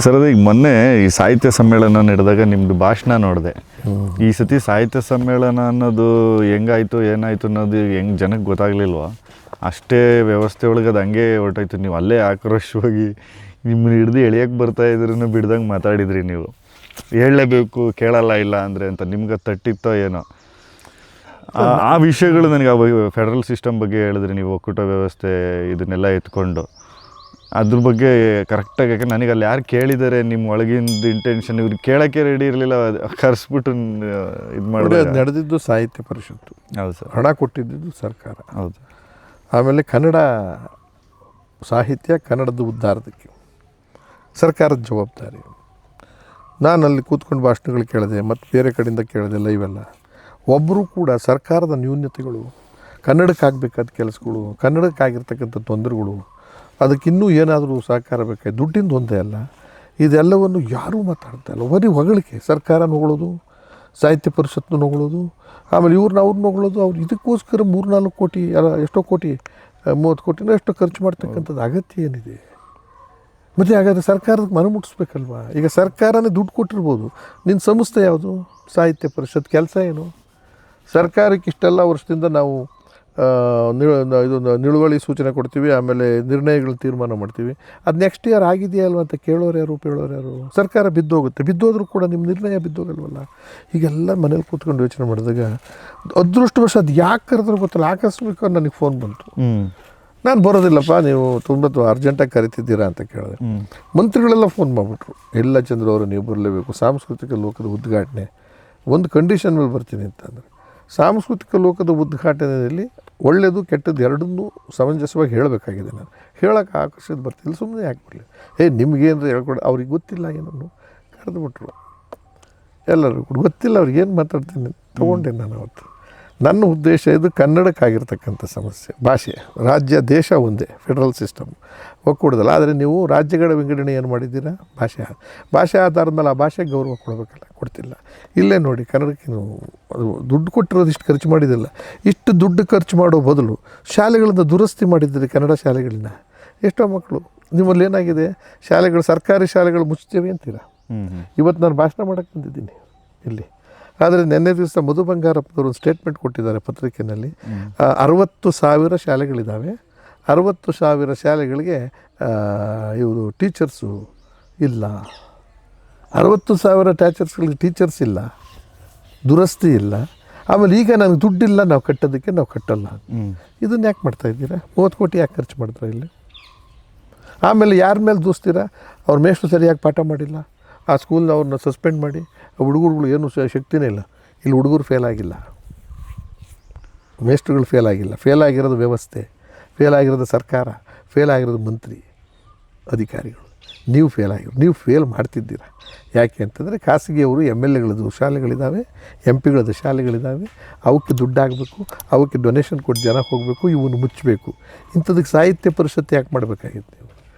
ಸರ್, ಅದು ಈಗ ಮೊನ್ನೆ ಈ ಸಾಹಿತ್ಯ ಸಮ್ಮೇಳನ ನಡೆದಾಗ ನಿಮ್ಮದು ಭಾಷಣ ನೋಡಿದೆ. ಈ ಸತಿ ಸಾಹಿತ್ಯ ಸಮ್ಮೇಳನ ಅನ್ನೋದು ಹೆಂಗಾಯಿತು ಏನಾಯಿತು ಅನ್ನೋದು ಹೆಂಗೆ ಜನಕ್ಕೆ ಗೊತ್ತಾಗಲಿಲ್ವ? ಅಷ್ಟೇ ವ್ಯವಸ್ಥೆ ಒಳಗೆ ಅದು ಹಂಗೆ ಹೊರಟಾಯ್ತು. ನೀವು ಅಲ್ಲೇ ಆಕ್ರೋಶವಾಗಿ ನಿಮ್ಮನ್ನ ಹಿಡ್ದು ಎಳೆಯೋಕ್ಕೆ ಬರ್ತಾಯಿದ್ರೂ ಬಿಡ್ದಂಗೆ ಮಾತಾಡಿದ್ರಿ. ನೀವು ಹೇಳಲೇಬೇಕು, ಕೇಳಲ್ಲ ಇಲ್ಲ ಅಂದರೆ ಅಂತ ನಿಮ್ಗೆ ತಟ್ಟಿತ್ತೋ ಏನೋ. ಆ ವಿಷಯಗಳು ನನಗೆ ಫೆಡರಲ್ ಸಿಸ್ಟಮ್ ಬಗ್ಗೆ ಹೇಳಿದ್ರಿ ನೀವು, ಒಕ್ಕೂಟ ವ್ಯವಸ್ಥೆ ಇದನ್ನೆಲ್ಲ ಎತ್ಕೊಂಡು ಅದ್ರ ಬಗ್ಗೆ ಕರೆಕ್ಟಾಗಿ. ಯಾಕೆ ನನಗೆ ಅಲ್ಲಿ ಯಾರು ಕೇಳಿದ್ದಾರೆ ನಿಮ್ಮ ಒಳಗಿಂದ ಇಂಟೆನ್ಷನ್, ಇವ್ರು ಕೇಳೋಕ್ಕೆ ರೆಡಿ ಇರಲಿಲ್ಲ, ಕರೆಸ್ಬಿಟ್ಟು ಇದು ಮಾಡಿ. ನಡೆದಿದ್ದು ಸಾಹಿತ್ಯ ಪರಿಷತ್ತು. ಹೌದು ಸರ್. ಹಣ ಕೊಟ್ಟಿದ್ದು ಸರ್ಕಾರ. ಹೌದು. ಆಮೇಲೆ ಕನ್ನಡ ಸಾಹಿತ್ಯ, ಕನ್ನಡದ ಉದ್ಧಾರದಕ್ಕೆ ಸರ್ಕಾರದ ಜವಾಬ್ದಾರಿ. ನಾನು ಅಲ್ಲಿ ಕೂತ್ಕೊಂಡು ಭಾಷಣಗಳು ಕೇಳಿದೆ, ಮತ್ತು ಬೇರೆ ಕಡೆಯಿಂದ ಕೇಳಿದೆ ಲೈವೆಲ್ಲ. ಒಬ್ಬರು ಕೂಡ ಸರ್ಕಾರದ ನ್ಯೂನ್ಯತೆಗಳು, ಕನ್ನಡಕ್ಕಾಗಬೇಕಾದ ಕೆಲಸಗಳು, ಕನ್ನಡಕ್ಕಾಗಿರ್ತಕ್ಕಂಥ ತೊಂದರೆಗಳು, ಅದಕ್ಕಿನ್ನೂ ಏನಾದರೂ ಸಹಕಾರ ಬೇಕಾಯ್ತು, ದುಡ್ಡಿಂದ ಒಂದೇ ಅಲ್ಲ, ಇದೆಲ್ಲವನ್ನು ಯಾರೂ ಮಾತಾಡ್ತಾ ಇಲ್ಲ. ಬರೀ ಹೊಗಳಿಕೆ. ಸರ್ಕಾರ ನೋಗಳೋದು, ಸಾಹಿತ್ಯ ಪರಿಷತ್ನ ನೋಗಳೋದು, ಆಮೇಲೆ ಅವ್ರನ್ನ ನೋಗಳೋದು. ಅವ್ರು ಇದಕ್ಕೋಸ್ಕರ 3-4 ಕೋಟಿ ಎಷ್ಟೋ ಕೋಟಿ 30 ಕೋಟಿನೋ ಎಷ್ಟೋ ಖರ್ಚು ಮಾಡ್ತಕ್ಕಂಥದ್ದು ಅಗತ್ಯ ಏನಿದೆ? ಮತ್ತು ಹಾಗಾದರೆ ಸರ್ಕಾರಕ್ಕೆ ಮನ ಮುಟ್ಟಿಸ್ಬೇಕಲ್ವ? ಈಗ ಸರ್ಕಾರನೇ ದುಡ್ಡು ಕೊಟ್ಟಿರ್ಬೋದು. ನಿನ್ನ ಸಂಸ್ಥೆ ಯಾವುದು? ಸಾಹಿತ್ಯ ಪರಿಷತ್. ಕೆಲಸ ಏನು? ಸರ್ಕಾರಕ್ಕೆ ಇಷ್ಟೆಲ್ಲ ವರ್ಷದಿಂದ ನಾವು ಇದು ನಿಲುವಳಿ ಸೂಚನೆ ಕೊಡ್ತೀವಿ, ಆಮೇಲೆ ನಿರ್ಣಯಗಳನ್ನ ತೀರ್ಮಾನ ಮಾಡ್ತೀವಿ. ಅದು ನೆಕ್ಸ್ಟ್ ಇಯರ್ ಆಗಿದೆಯಾ ಅಲ್ವ ಅಂತ ಕೇಳೋರು ಯಾರು? ಸರ್ಕಾರ ಬಿದ್ದೋಗುತ್ತೆ. ಬಿದ್ದೋದ್ರೂ ಕೂಡ ನಿಮ್ಮ ನಿರ್ಣಯ ಬಿದ್ದೋಗಲ್ವಲ್ಲ. ಹೀಗೆಲ್ಲ ಮನೇಲಿ ಕೂತ್ಕೊಂಡು ಯೋಚನೆ ಮಾಡಿದಾಗ ಅದೃಷ್ಟವಶ ಅದು ಯಾಕೆ ಕರೆದ್ರೆ ಗೊತ್ತಿಲ್ಲ, ಆಕಸ್ಮಿಕ ನನಗೆ ಫೋನ್ ಬಂತು. ನಾನು ಬರೋದಿಲ್ಲಪ್ಪ, ನೀವು ತುಂಬ ಅರ್ಜೆಂಟಾಗಿ ಕರಿತಿದ್ದೀರಾ ಅಂತ ಕೇಳಿದೆ. ಮಂತ್ರಿಗಳೆಲ್ಲ ಫೋನ್ ಮಾಡಿಬಿಟ್ರು, ಇಲ್ಲ ಚಂದ್ರ ಅವರು ನೀವು ಬರಲೇಬೇಕು, ಸಾಂಸ್ಕೃತಿಕ ಲೋಕದ ಉದ್ಘಾಟನೆ, ಒಂದು ಕಂಡೀಷನ್ ಮೇಲೆ ಬರ್ತೀನಿ ಅಂತಂದರೆ. ಸಾಂಸ್ಕೃತಿಕ ಲೋಕದ ಉದ್ಘಾಟನೆಯಲ್ಲಿ ಒಳ್ಳೆಯದು ಕೆಟ್ಟದ್ದು ಎರಡನ್ನೂ ಸಮಂಜಸವಾಗಿ ಹೇಳಬೇಕಾಗಿದೆ. ನಾನು ಹೇಳೋಕ್ಕೆ ಆಕರ್ಷಿತ ಬರ್ತಿಲ್ಲ, ಸುಮ್ಮನೆ ಯಾಕೆ ಬರಲಿ, ನಿಮಗೇನು ಹೇಳ್ಕೊಡಿ. ಅವ್ರಿಗೆ ಗೊತ್ತಿಲ್ಲ, ಏನನ್ನು ಕರೆದುಬಿಟ್ರು. ಎಲ್ಲರೂ ಕೂಡ ಗೊತ್ತಿಲ್ಲ, ಅವ್ರಿಗೆ ಏನು ಮಾತಾಡ್ತೀನಿ ತೊಗೊಂಡೆ ನಾನು ಅವತ್ತು. ನನ್ನ ಉದ್ದೇಶ ಇದು ಕನ್ನಡಕ್ಕಾಗಿರ್ತಕ್ಕಂಥ ಸಮಸ್ಯೆ. ಭಾಷೆ, ರಾಜ್ಯ, ದೇಶ ಒಂದೇ, ಫೆಡರಲ್ ಸಿಸ್ಟಮ್ ಒಕ್ಕೂಡದಲ್ಲ. ಆದರೆ ನೀವು ರಾಜ್ಯಗಳ ವಿಂಗಡಣೆ ಏನು ಮಾಡಿದ್ದೀರಾ? ಭಾಷೆ ಆಧಾರದ ಮೇಲೆ ಆ ಭಾಷೆಗೆ ಗೌರವ ಕೊಡಬೇಕಲ್ಲ, ಕೊಡ್ತಿಲ್ಲ. ಇಲ್ಲೇ ನೋಡಿ, ಕನ್ನಡಕ್ಕೆ ನೀವು ಅದು ದುಡ್ಡು ಕೊಟ್ಟಿರೋದು ಇಷ್ಟು ಖರ್ಚು ಮಾಡಿದಿಲ್ಲ. ಇಷ್ಟು ದುಡ್ಡು ಖರ್ಚು ಮಾಡೋ ಬದಲು ಶಾಲೆಗಳನ್ನು ದುರಸ್ತಿ ಮಾಡಿದ್ದೀರಿ, ಕನ್ನಡ ಶಾಲೆಗಳನ್ನ. ಎಷ್ಟೋ ಮಕ್ಕಳು ನಿಮ್ಮಲ್ಲಿ ಏನಾಗಿದೆ, ಶಾಲೆಗಳು, ಸರ್ಕಾರಿ ಶಾಲೆಗಳು ಮುಚ್ತೇವೆ ಅಂತೀರ. ಇವತ್ತು ನಾನು ಭಾಷಣ ಮಾಡೋಕ್ಕೆ ಬಂದಿದ್ದೀನಿ ಇಲ್ಲಿ. ಆದರೆ ನಿನ್ನೆ ದಿವಸ ಮಧು ಬಂಗಾರಪ್ಪನವರು ಒಂದು ಸ್ಟೇಟ್ಮೆಂಟ್ ಕೊಟ್ಟಿದ್ದಾರೆ ಪತ್ರಿಕೆಯಲ್ಲಿ. 60,000 ಶಾಲೆಗಳಿದ್ದಾವೆ, 60,000 ಶಾಲೆಗಳಿಗೆ ಇವರು ಟೀಚರ್ಸು ಇಲ್ಲ. 60,000 ಟೀಚರ್ಸ್ ಇಲ್ಲ, ದುರಸ್ತಿ ಇಲ್ಲ. ಆಮೇಲೆ ಈಗ ನನಗೆ ದುಡ್ಡಿಲ್ಲ, ನಾವು ಕಟ್ಟೋದಕ್ಕೆ ನಾವು ಕಟ್ಟಲ್ಲ. ಇದನ್ನು ಯಾಕೆ ಮಾಡ್ತಾಯಿದ್ದೀರಾ? 30 ಕೋಟಿ ಯಾಕೆ ಖರ್ಚು ಮಾಡ್ತಾರೆ ಇಲ್ಲಿ? ಆಮೇಲೆ ಯಾರ ಮೇಲೆ ದೂಸ್ತೀರಾ? ಅವ್ರ ಮೇಷ್ಟ್ರು ಸರಿಯಾಗಿ ಪಾಠ ಮಾಡಿಲ್ಲ, ಆ ಸ್ಕೂಲ್ನ ಅವ್ರನ್ನ ಸಸ್ಪೆಂಡ್ ಮಾಡಿ, ಹುಡುಗರುಗಳು ಏನೂ ಶಕ್ತಿನೇ ಇಲ್ಲ. ಇಲ್ಲಿ ಹುಡುಗರು ಫೇಲ್ ಆಗಿಲ್ಲ, ಮೇಸ್ಟ್ರುಗಳು ಫೇಲ್ ಆಗಿಲ್ಲ. ಫೇಲ್ ಆಗಿರೋದು ವ್ಯವಸ್ಥೆ, ಫೇಲ್ ಆಗಿರೋದು ಸರ್ಕಾರ, ಫೇಲ್ ಆಗಿರೋದು ಮಂತ್ರಿ ಅಧಿಕಾರಿಗಳು. ನೀವು ಫೇಲ್ ಮಾಡ್ತಿದ್ದೀರ. ಯಾಕೆ ಅಂತಂದರೆ ಖಾಸಗಿಯವರು MLAಗಳದ್ದು ಶಾಲೆಗಳಿದ್ದಾವೆ, MP ಗಳದ್ದು ಶಾಲೆಗಳಿದ್ದಾವೆ. ಅವಕ್ಕೆ ದುಡ್ಡಾಗಬೇಕು, ಅವಕ್ಕೆ ಡೊನೇಷನ್ ಕೊಟ್ಟು ಜನ ಹೋಗಬೇಕು, ಇವನ್ನು ಮುಚ್ಚಬೇಕು. ಇಂಥದಕ್ಕೆ ಸಾಹಿತ್ಯ ಪರಿಷತ್ ಯಾಕೆ ಮಾಡಬೇಕಾಗಿತ್ತು ನೀವು?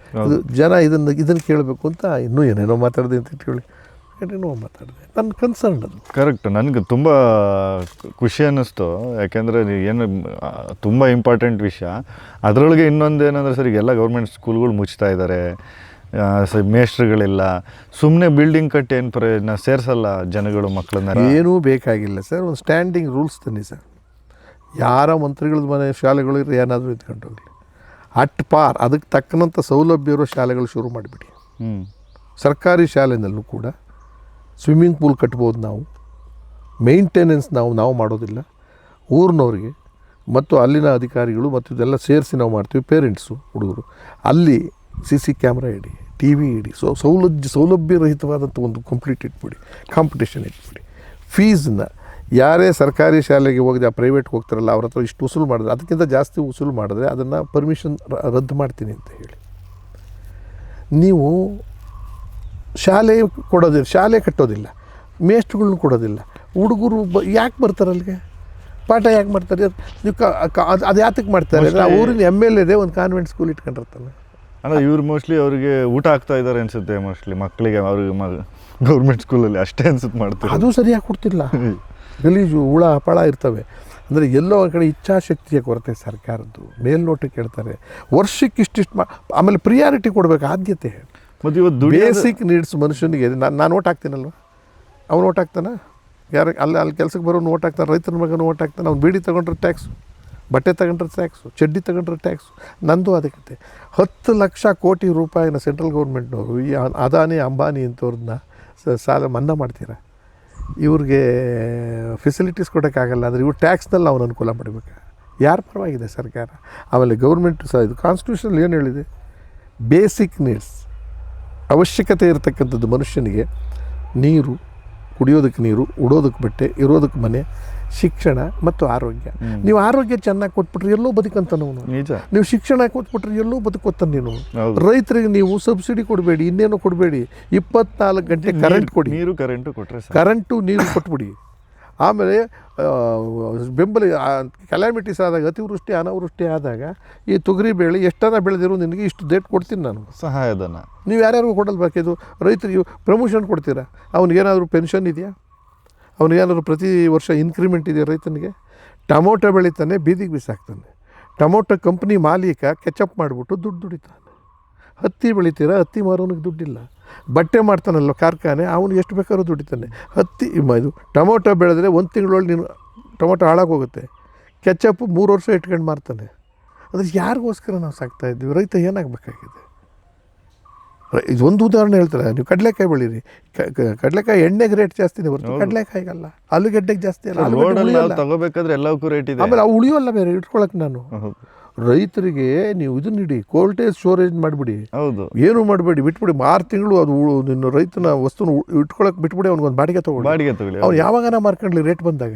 ಇದು ಜನ ಇದನ್ನು ಕೇಳಬೇಕು ಅಂತ ಇನ್ನೂ ಏನೇನೋ ಮಾತಾಡಿದೆ ಅಂತ ಇಟ್ಕೊಳ್ಳಿ, ಏನೇನೋ ಮಾತಾಡಿದೆ. ನನ್ನ ಕನ್ಸರ್ನ್ ಅದು. ಕರೆಕ್ಟ್. ನನಗೆ ತುಂಬ ಖುಷಿ ಅನ್ನಿಸ್ತು, ಯಾಕೆಂದರೆ ಏನು ತುಂಬ ಇಂಪಾರ್ಟೆಂಟ್ ವಿಷಯ. ಅದರೊಳಗೆ ಇನ್ನೊಂದು ಏನಂದರೆ ಸರ್, ಈಗೆಲ್ಲ ಗೌರ್ಮೆಂಟ್ ಸ್ಕೂಲ್ಗಳು ಮುಚ್ತಾ ಇದ್ದಾರೆ, ಮೇಸ್ಟ್ರುಗಳಿಲ್ಲ. ಸುಮ್ಮನೆ ಬಿಲ್ಡಿಂಗ್ ಕಟ್ಟಿ ಏನು ಪ್ರಯೋಜನ? ಸೇರಿಸಲ್ಲ ಜನಗಳು ಮಕ್ಕಳನ್ನ. ಏನೂ ಬೇಕಾಗಿಲ್ಲ ಸರ್, ಒಂದು ಸ್ಟ್ಯಾಂಡಿಂಗ್ ರೂಲ್ಸ್ ತನ್ನಿ ಸರ್. ಯಾರ ಮಂತ್ರಿಗಳದ್ದು ಮನೆ ಶಾಲೆಗಳು ಏನಾದರೂ ಇದ್ಕೊಂಡು ಹೋಗಲಿ, ಅಟ್ ಪಾರ್ ಅದಕ್ಕೆ ತಕ್ಕನಂಥ ಸೌಲಭ್ಯ ಇರೋ ಶಾಲೆಗಳು ಶುರು ಮಾಡಿಬಿಡಿ. ಸರ್ಕಾರಿ ಶಾಲೆಯಲ್ಲೂ ಕೂಡ ಸ್ವಿಮ್ಮಿಂಗ್ ಪೂಲ್ ಕಟ್ಬೋದು. ನಾವು ಮೇಂಟೆನೆನ್ಸ್ ನಾವು ಮಾಡೋದಿಲ್ಲ, ಊರಿನವ್ರಿಗೆ ಮತ್ತು ಅಲ್ಲಿನ ಅಧಿಕಾರಿಗಳು ಮತ್ತು ಇದೆಲ್ಲ ಸೇರಿಸಿ ನಾವು ಮಾಡ್ತೀವಿ. ಪೇರೆಂಟ್ಸು, ಹುಡುಗರು ಅಲ್ಲಿ CC ಕ್ಯಾಮ್ರಾ ಇಡಿ, TV ಇಡಿ, ಸೌಲಭ್ಯರಹಿತವಾದಂಥ ಒಂದು ಕಂಪ್ಲೀಟ್ ಇಟ್ಬಿಡಿ, ಕಾಂಪಿಟೇಷನ್ ಇಟ್ಬಿಡಿ. ಫೀಸನ್ನ ಯಾರೇ ಸರ್ಕಾರಿ ಶಾಲೆಗೆ ಹೋಗಿದೆ, ಆ ಪ್ರೈವೇಟ್ಗೆ ಹೋಗ್ತಾರಲ್ಲ, ಅವ್ರ ಹತ್ರ ಇಷ್ಟು ವಸೂಲು ಮಾಡಿದ್ರೆ, ಅದಕ್ಕಿಂತ ಜಾಸ್ತಿ ವಸೂಲು ಮಾಡಿದ್ರೆ ಅದನ್ನು ಪರ್ಮಿಷನ್ ರದ್ದು ಮಾಡ್ತೀನಿ ಅಂತ ಹೇಳಿ. ನೀವು ಶಾಲೆ ಕೊಡೋದಿಲ್ಲ, ಶಾಲೆ ಕಟ್ಟೋದಿಲ್ಲ, ಮೇಸ್ಟ್ರುಗಳ್ನ ಕೊಡೋದಿಲ್ಲ, ಹುಡುಗರು ಯಾಕೆ ಬರ್ತಾರೆ ಅಲ್ಲಿಗೆ? ಪಾಠ ಯಾಕೆ ಮಾಡ್ತಾರೆ? ನೀವು ಅದು ಯಾತಕ್ಕೆ ಮಾಡ್ತಾರೆ? ಆ ಊರಿನ MLA ಒಂದು ಕಾನ್ವೆಂಟ್ ಸ್ಕೂಲ್ ಇಟ್ಕೊಂಡಿರ್ತಾನೆ. ಅಲ್ಲ, ಇವ್ರು ಮೋಸ್ಟ್ಲಿ ಅವ್ರಿಗೆ ಊಟ ಆಗ್ತಾ ಇದ್ದಾರೆ ಅನಿಸುತ್ತೆ, ಮೋಸ್ಟ್ಲಿ ಮಕ್ಕಳಿಗೆ. ಅವ್ರಿಗೆ ಗೌರ್ಮೆಂಟ್ ಸ್ಕೂಲಲ್ಲಿ ಅಷ್ಟೇ ಅನ್ಸುತ್ತೆ ಮಾಡ್ತಾರೆ. ಅದು ಸರಿಯಾಗಿ ಕೊಡ್ತಿಲ್ಲ, ಗಲೀಜು ಹುಳ ಪಳ ಇರ್ತವೆ. ಅಂದರೆ ಎಲ್ಲೋ ಒಂದು ಕಡೆ ಇಚ್ಛಾಶಕ್ತಿಯ ಕೊರತೆ ಸರ್ಕಾರದ್ದು. ಮೇಲ್ನೋಟಕ್ಕೆ ಹೇಳ್ತಾರೆ ವರ್ಷಕ್ಕೆ ಇಷ್ಟಿಷ್ಟು ಆಮೇಲೆ ಪ್ರಿಯಾರಿಟಿ ಕೊಡಬೇಕು, ಆದ್ಯತೆ. ಮತ್ತು ಇವತ್ತು ಬೇಸಿಕ್ ನೀಡ್ಸ್ ಮನುಷ್ಯನಿಗೆ. ನಾನು ಓಟ್ ಹಾಕ್ತೀನಲ್ವ, ಅವ್ನು ಓಟ್ ಹಾಕ್ತಾನೆ, ಯಾರು ಅಲ್ಲಿ ಕೆಲಸಕ್ಕೆ ಬರೋನು ಓಟ್ ಹಾಕ್ತಾನೆ, ರೈತನ ಮಗನು ಓಟ್ ಹಾಕ್ತಾನೆ. ಅವ್ನು ಬೀಡಿ ತೊಗೊಂಡ್ರೆ ಟ್ಯಾಕ್ಸು, ಬಟ್ಟೆ ತಗೊಂಡ್ರೆ ಟ್ಯಾಕ್ಸು, ಚಡ್ಡಿ ತಗೊಂಡ್ರೆ ಟ್ಯಾಕ್ಸು. ನಂದು ಅದಕ್ಕೆ 10 ಲಕ್ಷ ಕೋಟಿ ರೂಪಾಯಿನ ಸೆಂಟ್ರಲ್ ಗೌರ್ಮೆಂಟ್ನವರು ಈ ಅದಾನಿ ಅಂಬಾನಿ ಇಂಥವ್ರನ್ನ ಸಾಲ ಮನ್ನಾ ಮಾಡ್ತೀರ. ಇವ್ರಿಗೆ ಫೆಸಿಲಿಟೀಸ್ ಕೊಡೋಕ್ಕಾಗಲ್ಲ ಅಂದರೆ ಇವ್ರು ಟ್ಯಾಕ್ಸ್ನಲ್ಲಿ ಅವ್ನು ಅನುಕೂಲ ಮಾಡಬೇಕು. ಯಾರ ಪರವಾಗಿದೆ ಸರ್ಕಾರ? ಆಮೇಲೆ ಗೌರ್ಮೆಂಟ್ ಇದು ಕಾನ್ಸ್ಟಿಟ್ಯೂಷನಲ್ಲಿ ಏನು ಹೇಳಿದೆ? ಬೇಸಿಕ್ ನೀಡ್ಸ್, ಅವಶ್ಯಕತೆ ಇರತಕ್ಕಂಥದ್ದು ಮನುಷ್ಯನಿಗೆ ನೀರು, ಕುಡಿಯೋದಕ್ಕೆ ನೀರು, ಉಡೋದಕ್ಕೆ ಬಟ್ಟೆ, ಇರೋದಕ್ಕೆ ಮನೆ, ಶಿಕ್ಷಣ ಮತ್ತು ಆರೋಗ್ಯ. ನೀವು ಆರೋಗ್ಯ ಚೆನ್ನಾಗಿ ಕೊಟ್ಬಿಟ್ರೆ ಎಲ್ಲೋ ಬದುಕಂತಾನವನು. ನೀವು ಶಿಕ್ಷಣ ಕೊಟ್ಬಿಟ್ರೆ ಎಲ್ಲೋ ಬದುಕೋತಾನೆ. ನೀನು ರೈತರಿಗೆ ನೀವು ಸಬ್ಸಿಡಿ ಕೊಡಬೇಡಿ, ಇನ್ನೇನು ಕೊಡಬೇಡಿ, 24 ಗಂಟೆ ಕರೆಂಟ್ ಕೊಡಿ. ಕರೆಂಟು ನೀರು ಕೊಟ್ಬಿಡಿ. ಆಮೇಲೆ ಬೆಂಬಲ ಕೆಲಾಮಿಟೀಸ್ ಆದಾಗ, ಅತಿವೃಷ್ಟಿ ಅನಾವೃಷ್ಟಿ ಆದಾಗ ಈ ತೊಗರಿ ಬೇಳೆ ಎಷ್ಟನ್ನ ಬೆಳೆದಿರೋ ನಿನಗೆ ಇಷ್ಟು ಡೇಟ್ ಕೊಡ್ತೀನಿ ನಾನು ಸಹಾಯಧನ. ನೀವು ಯಾರ್ಯಾರಿಗೂ ಕೊಡಲ್ಬೇಕಿದು? ರೈತರಿಗೆ ಪ್ರಮೋಷನ್ ಕೊಡ್ತೀರಾ? ಅವ್ನಿಗೇನಾದರೂ ಪೆನ್ಷನ್ ಇದೆಯಾ? ಅವನಿಗೇನಾದ್ರು ಪ್ರತಿ ವರ್ಷ ಇನ್ಕ್ರಿಮೆಂಟ್ ಇದೆಯಾ ರೈತನಿಗೆ? ಟೊಮೊಟೊ ಬೆಳೀತಾನೆ, ಬೀದಿಗೆ ಬಿಸಾಕ್ತಾನೆ. ಟೊಮೊಟೊ ಕಂಪ್ನಿ ಮಾಲೀಕ ಕೆಚಪ್ ಮಾಡಿಬಿಟ್ಟು ದುಡ್ಡು ದುಡಿತಾನೆ. ಹತ್ತಿ ಬೆಳಿತೀರ, ಹತ್ತಿ ಮಾರೋನಿಗೆ ದುಡ್ಡಿಲ್ಲ. ಬಟ್ಟೆ ಮಾಡ್ತಾನಲ್ಲ ಕಾರ್ಖಾನೆ, ಅವನು ಎಷ್ಟು ಬೇಕಾದ್ರೂ ದುಡಿತಾನೆ. ಇದು ಟೊಮೊಟೊ ಬೆಳೆದ್ರೆ 1 ತಿಂಗಳೊಳಗೆ ನೀನು ಟೊಮೊಟೊ ಹಾಳಾಗೋಗುತ್ತೆ. ಕೆಚಪ್ 3 ವರ್ಷ ಇಟ್ಕೊಂಡು ಮಾರ್ತಾನೆ. ಅಂದರೆ ಯಾರಿಗೋಸ್ಕರ ನಾವು ಸಾಕ್ತಾಯಿದ್ದೀವಿ? ರೈತ ಏನಾಗಬೇಕಾಗಿದೆ? ಇದೊಂದು ಉದಾಹರಣೆ ಹೇಳ್ತಾರೆ. ನೀವು ಕಡಲೆಕಾಯಿ ಬೆಳೀರಿ, ಕಡಲೆಕಾಯಿ ಎಣ್ಣೆಗೆ ರೇಟ್ ಜಾಸ್ತಿನೇ ಬರುತ್ತೆ, ಕಡಲೆಕಾಯಿಗಲ್ಲ. ಆಲೂಗಡ್ಡೆಗೆ ಜಾಸ್ತಿ ಅಲ್ಲ, ತಗೋಬೇಕಾದ್ರೆ ಎಲ್ಲಕ್ಕೂ ರೇಟ್ ಇದೆ. ಆಮೇಲೆ ಅವು ಉಳಿಯೋಲ್ಲ ಬೇರೆ ಇಟ್ಕೊಳಕ್ಕೆ. ನಾನು ರೈತರಿಗೆ ನೀವು ಇದನ್ನ ಇಡಿ, ಕೋಲ್ಟೇಜ್ ಸ್ಟೋರೇಜ್ ಮಾಡಿಬಿಡಿ, ಏನು ಮಾಡಬೇಡಿ, ಬಿಟ್ಬಿಡಿ. 6 ತಿಂಗಳು ಅದು ನಿನ್ನ ರೈತನ ವಸ್ತುನ ಇಟ್ಕೊಳಕ್ಕೆ ಬಿಟ್ಬಿಡಿ. ಅವ್ನಿಗೊಂದು ಬಾಡಿಗೆ ತಗೊಳ್ಳಿ, ಅವ್ನು ಯಾವಾಗನ ಮಾರ್ಕೊಂಡ್ಲಿ ರೇಟ್ ಬಂದಾಗ.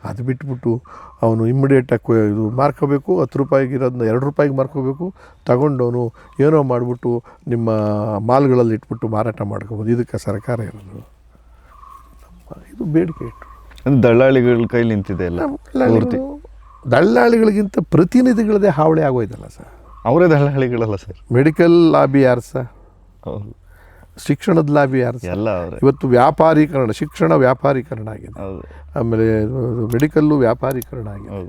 ಅದು ಬಿಟ್ಬಿಟ್ಟು ಅವನು ಇಮ್ಮಿಡಿಯೇಟಾಗಿ ಇದು ಮಾರ್ಕೋಬೇಕು. 10 ರೂಪಾಯಿಗಿರೋದನ್ನ 2 ರೂಪಾಯಿಗೆ ಮಾರ್ಕೋಬೇಕು. ತಗೊಂಡವನು ಏನೋ ಮಾಡಿಬಿಟ್ಟು ನಿಮ್ಮ ಮಾಲ್ಗಳಲ್ಲಿ ಇಟ್ಬಿಟ್ಟು ಮಾರಾಟ ಮಾಡ್ಕೋಬೋದು. ಇದಕ್ಕೆ ಸರ್ಕಾರ ಇರೋದು. ಇದು ಬೇಡಿಕೆ ಇಟ್ಟು ದಳ್ಳಾಳಿಗಳ ಕೈಲಿ ನಿಂತಿದೆ ಎಲ್ಲ. ದಳ್ಳಾಳಿಗಳಿಗಿಂತ ಪ್ರತಿನಿಧಿಗಳದೇ ಹಾವಳಿ ಆಗೋಯ್ತಲ್ಲ ಸರ್. ಅವರೇ ದಳ್ಳಾಳಿಗಳಲ್ಲ ಸರ್. ಮೆಡಿಕಲ್ ಲಾಬಿ ಯಾರು ಸರ್? ಶಿಕ್ಷಣದ ಲಾಬಿ ಯಾರು? ಎಲ್ಲ ಇವತ್ತು ವ್ಯಾಪಾರೀಕರಣ, ಶಿಕ್ಷಣ ವ್ಯಾಪಾರೀಕರಣ ಆಗಿದೆ. ಆಮೇಲೆ ಮೆಡಿಕಲ್ಲು ವ್ಯಾಪಾರೀಕರಣ ಆಗಿದೆ.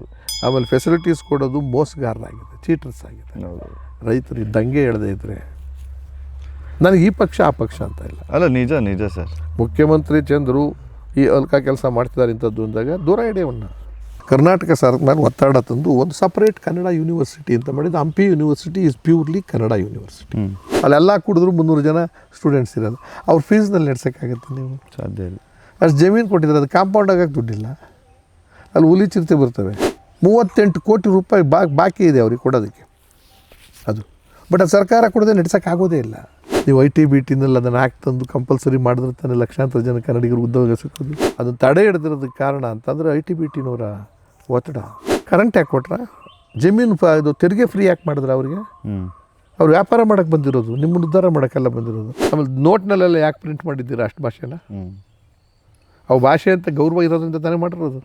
ಆಮೇಲೆ ಫೆಸಿಲಿಟೀಸ್ ಕೊಡೋದು ಮೋಸಗಾರರಾಗಿದೆ, ಚೀಟರ್ಸ್ ಆಗಿದೆ. ರೈತರು ದಂಗೆ ಎಳೆದೇ ಇದ್ರೆ ನನಗೆ ಈ ಪಕ್ಷ ಆ ಪಕ್ಷ ಅಂತ ಇಲ್ಲ. ಅಲ್ಲ, ನಿಜ ನಿಜ ಸರ್. ಮುಖ್ಯಮಂತ್ರಿ ಚಂದ್ರು ಈ ಅಲ್ಕ ಕೆಲಸ ಮಾಡ್ತಿದ್ದಾರೆ ಇಂಥದ್ದು ಅಂದಾಗ ದೂರ ಇಡೆಯವನ್ನ ಕರ್ನಾಟಕ ಸರ್ಕಾರ ಒತ್ತಡ ತಂದು ಒಂದು ಸಪ್ರೇಟ್ ಕನ್ನಡ ಯೂನಿವರ್ಸಿಟಿ ಅಂತ ಮಾಡಿದ್ದು. Hampi university is purely Kannada university. ಅಲ್ಲೆಲ್ಲ ಕುಡಿದ್ರು 300 ಜನ ಸ್ಟೂಡೆಂಟ್ಸ್ ಇರೋದು. ಅವ್ರ ಫೀಸ್ನಲ್ಲಿ ನಡೆಸೋಕ್ಕಾಗತ್ತೆ? ನೀವು ಸಾಧ್ಯ ಇಲ್ಲ. ಅಷ್ಟು ಜಮೀನು ಕೊಟ್ಟಿದ್ದಾರೆ, ಅದು ಕಾಂಪೌಂಡ್ ಆಗೋಕ್ಕೆ ದುಡ್ಡಿಲ್ಲ. ಅಲ್ಲಿ ಹುಲಿ ಚಿರತೆ ಬರ್ತವೆ. 38 ಕೋಟಿ ರೂಪಾಯಿ ಬಾಕಿ ಇದೆ ಅವ್ರಿಗೆ ಕೊಡೋದಕ್ಕೆ. ಅದು ಬಟ್ ಅದು ಸರ್ಕಾರ ಕೊಡದೆ ನಡೆಸೋಕ್ಕಾಗೋದೇ ಇಲ್ಲ. ನೀವು ಐ ಟಿ ಬಿ ಟಿನಲ್ಲಿ ಅದನ್ನು ಆ್ಯಕ್ಟ್ ತಂದು ಕಂಪಲ್ಸರಿ ಮಾಡಿದ್ರೆ ತಾನೇ ಲಕ್ಷಾಂತರ ಜನ ಕನ್ನಡಿಗರು ಉದ್ಯೋಗ ಸಿಕ್ಕೋದು. ಅದನ್ನು ತಡೆ ಹಿಡಿದಿರೋದಕ್ಕೆ ಕಾರಣ ಅಂತಂದರೆ ಐ ಟಿ ಬಿ ಟಿನವರ ಒತ್ತಡ. ಕರೆಂಟ್ ಯಾಕೆ ಕೊಟ್ರ, ಜಮೀನು ಇದು ತೆರಿಗೆ ಫ್ರೀ ಯಾಕೆ ಮಾಡಿದ್ರೆ ಅವರಿಗೆ? ಅವ್ರು ವ್ಯಾಪಾರ ಮಾಡೋಕ್ಕೆ ಬಂದಿರೋದು, ನಿಮ್ಮನ್ನು ಉದ್ಧಾರ ಮಾಡೋಕ್ಕೆಲ್ಲ ಬಂದಿರೋದು. ಆಮೇಲೆ ನೋಟ್ನಲ್ಲೆಲ್ಲ ಯಾಕೆ ಪ್ರಿಂಟ್ ಮಾಡಿದ್ದೀರಾ ಅಷ್ಟು ಭಾಷೆನ? ಅವು ಭಾಷೆ ಅಂತ ಗೌರವ ಇರೋದ್ರಿಂದ ತಾನೇ ಮಾಡಿರೋದು.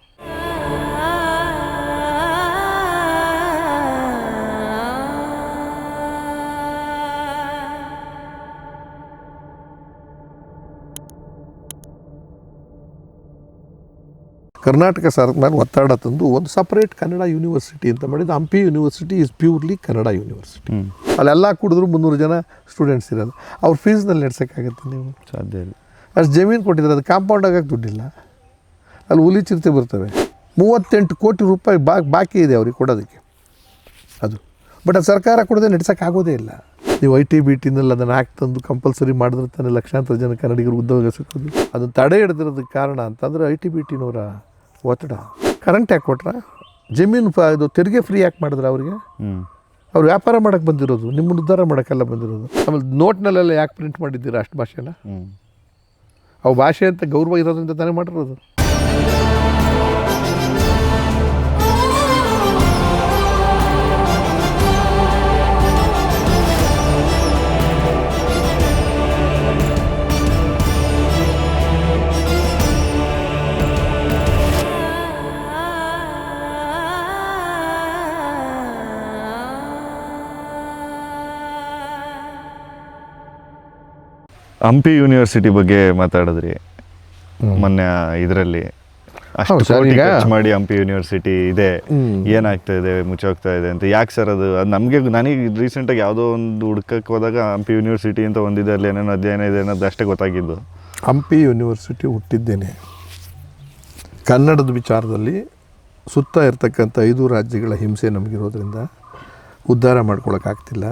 ಕರ್ನಾಟಕ ಸರ್ಕಾರ ಒತ್ತಡ ತಂದು ಒಂದು ಸಪ್ರೇಟ್ ಕನ್ನಡ ಯೂನಿವರ್ಸಿಟಿ ಅಂತ ಮಾಡಿದ್ದು. Hampi university is purely Kannada university. ಅಲ್ಲೆಲ್ಲ ಕುಡಿದ್ರು 300 ಜನ ಸ್ಟೂಡೆಂಟ್ಸ್ ಇರೋದು. ಅವ್ರ ಫೀಸ್ನಲ್ಲಿ ನಡೆಸೋಕ್ಕಾಗತ್ತೆ ನೀವು? ಸಾಧ್ಯ ಇಲ್ಲ. ಅಷ್ಟು ಜಮೀನು ಕೊಟ್ಟಿದ್ದಾರೆ, ಅದು ಕಾಂಪೌಂಡ್ ಆಗೋಕ್ಕೆ ದುಡ್ಡಿಲ್ಲ. ಅಲ್ಲಿ ಹುಲಿ ಚಿರತೆ ಬರ್ತವೆ. 38 ಕೋಟಿ ರೂಪಾಯಿ ಬಾಕಿ ಇದೆ ಅವ್ರಿಗೆ ಕೊಡೋದಕ್ಕೆ ಅದು. ಬಟ್ ಅದು ಸರ್ಕಾರ ಕೊಡದೆ ನಡೆಸೋಕ್ಕಾಗೋದೇ ಇಲ್ಲ. ನೀವು ಐ ಟಿ ಬಿ ಟಿನಲ್ಲಿ ಅದನ್ನು ಆ್ಯಕ್ಟ್ ತಂದು ಕಂಪಲ್ಸರಿ ಮಾಡಿದ್ರೆ ತಾನೇ ಲಕ್ಷಾಂತರ ಜನ ಕನ್ನಡಿಗರು ಉದ್ಯೋಗ ಸಿಕ್ಕೋದು. ಅದನ್ನು ತಡೆ ಹಿಡಿದಿರೋದಕ್ಕೆ ಕಾರಣ ಅಂತಂದರೆ ಐ ಟಿ ಬಿ ಟಿನವರ ಒತ್ತಡ. ಕರೆಂಟ್ ಯಾಕೆ ಕೊಟ್ರ, ಜಮೀನು ಇದು ತೆರಿಗೆ ಫ್ರೀ ಯಾಕೆ ಮಾಡಿದ್ರೆ ಅವರಿಗೆ? ಅವ್ರು ವ್ಯಾಪಾರ ಮಾಡೋಕ್ಕೆ ಬಂದಿರೋದು, ನಿಮ್ಮನ್ನು ಉದ್ಧಾರ ಮಾಡೋಕ್ಕೆಲ್ಲ ಬಂದಿರೋದು. ಆಮೇಲೆ ನೋಟ್ನಲ್ಲೆಲ್ಲ ಯಾಕೆ ಪ್ರಿಂಟ್ ಮಾಡಿದ್ದೀರಾ ಅಷ್ಟು ಭಾಷೆನ? ಅವು ಭಾಷೆ ಅಂತ ಗೌರವ ಇರೋದ್ರಿಂದ ತಾನೇ ಮಾಡಿರೋದು. ಹಂಪಿ ಯೂನಿವರ್ಸಿಟಿ ಬಗ್ಗೆ ಮಾತಾಡಿದ್ರಿ ಮೊನ್ನೆ ಇದರಲ್ಲಿ. ಅಷ್ಟು ಕೋಟಿ ಖರ್ಚು ಮಾಡಿ ಹಂಪಿ ಯೂನಿವರ್ಸಿಟಿ ಇದೆ, ಏನಾಗ್ತಾ ಇದೆ, ಮುಚ್ಚೋಗ್ತಾ ಇದೆ ಅಂತ. ಯಾಕೆ ಸರ್ ಅದು? ನನಗೆ ರೀಸೆಂಟಾಗಿ ಯಾವುದೋ ಒಂದು ಹುಡ್ಕಕ್ಕೆ ಹೋದಾಗ ಹಂಪಿ ಯೂನಿವರ್ಸಿಟಿ ಅಂತ ಒಂದಿದೆ, ಅಲ್ಲಿ ಏನೇನೋ ಅಧ್ಯಯನ ಇದೆ ಅನ್ನೋದು ಅಷ್ಟೇ ಗೊತ್ತಾಗಿದ್ದು. ಹಂಪಿ ಯೂನಿವರ್ಸಿಟಿ ಹುಟ್ಟಿದ್ದೇನೆ ಕನ್ನಡದ ವಿಚಾರದಲ್ಲಿ. ಸುತ್ತ ಇರ್ತಕ್ಕಂಥ 5 ರಾಜ್ಯಗಳ ಹಿಂಸೆ ನಮಗಿರೋದ್ರಿಂದ ಉದ್ಧಾರ ಮಾಡ್ಕೊಳ್ಳೋಕ್ಕಾಗ್ತಿಲ್ಲ.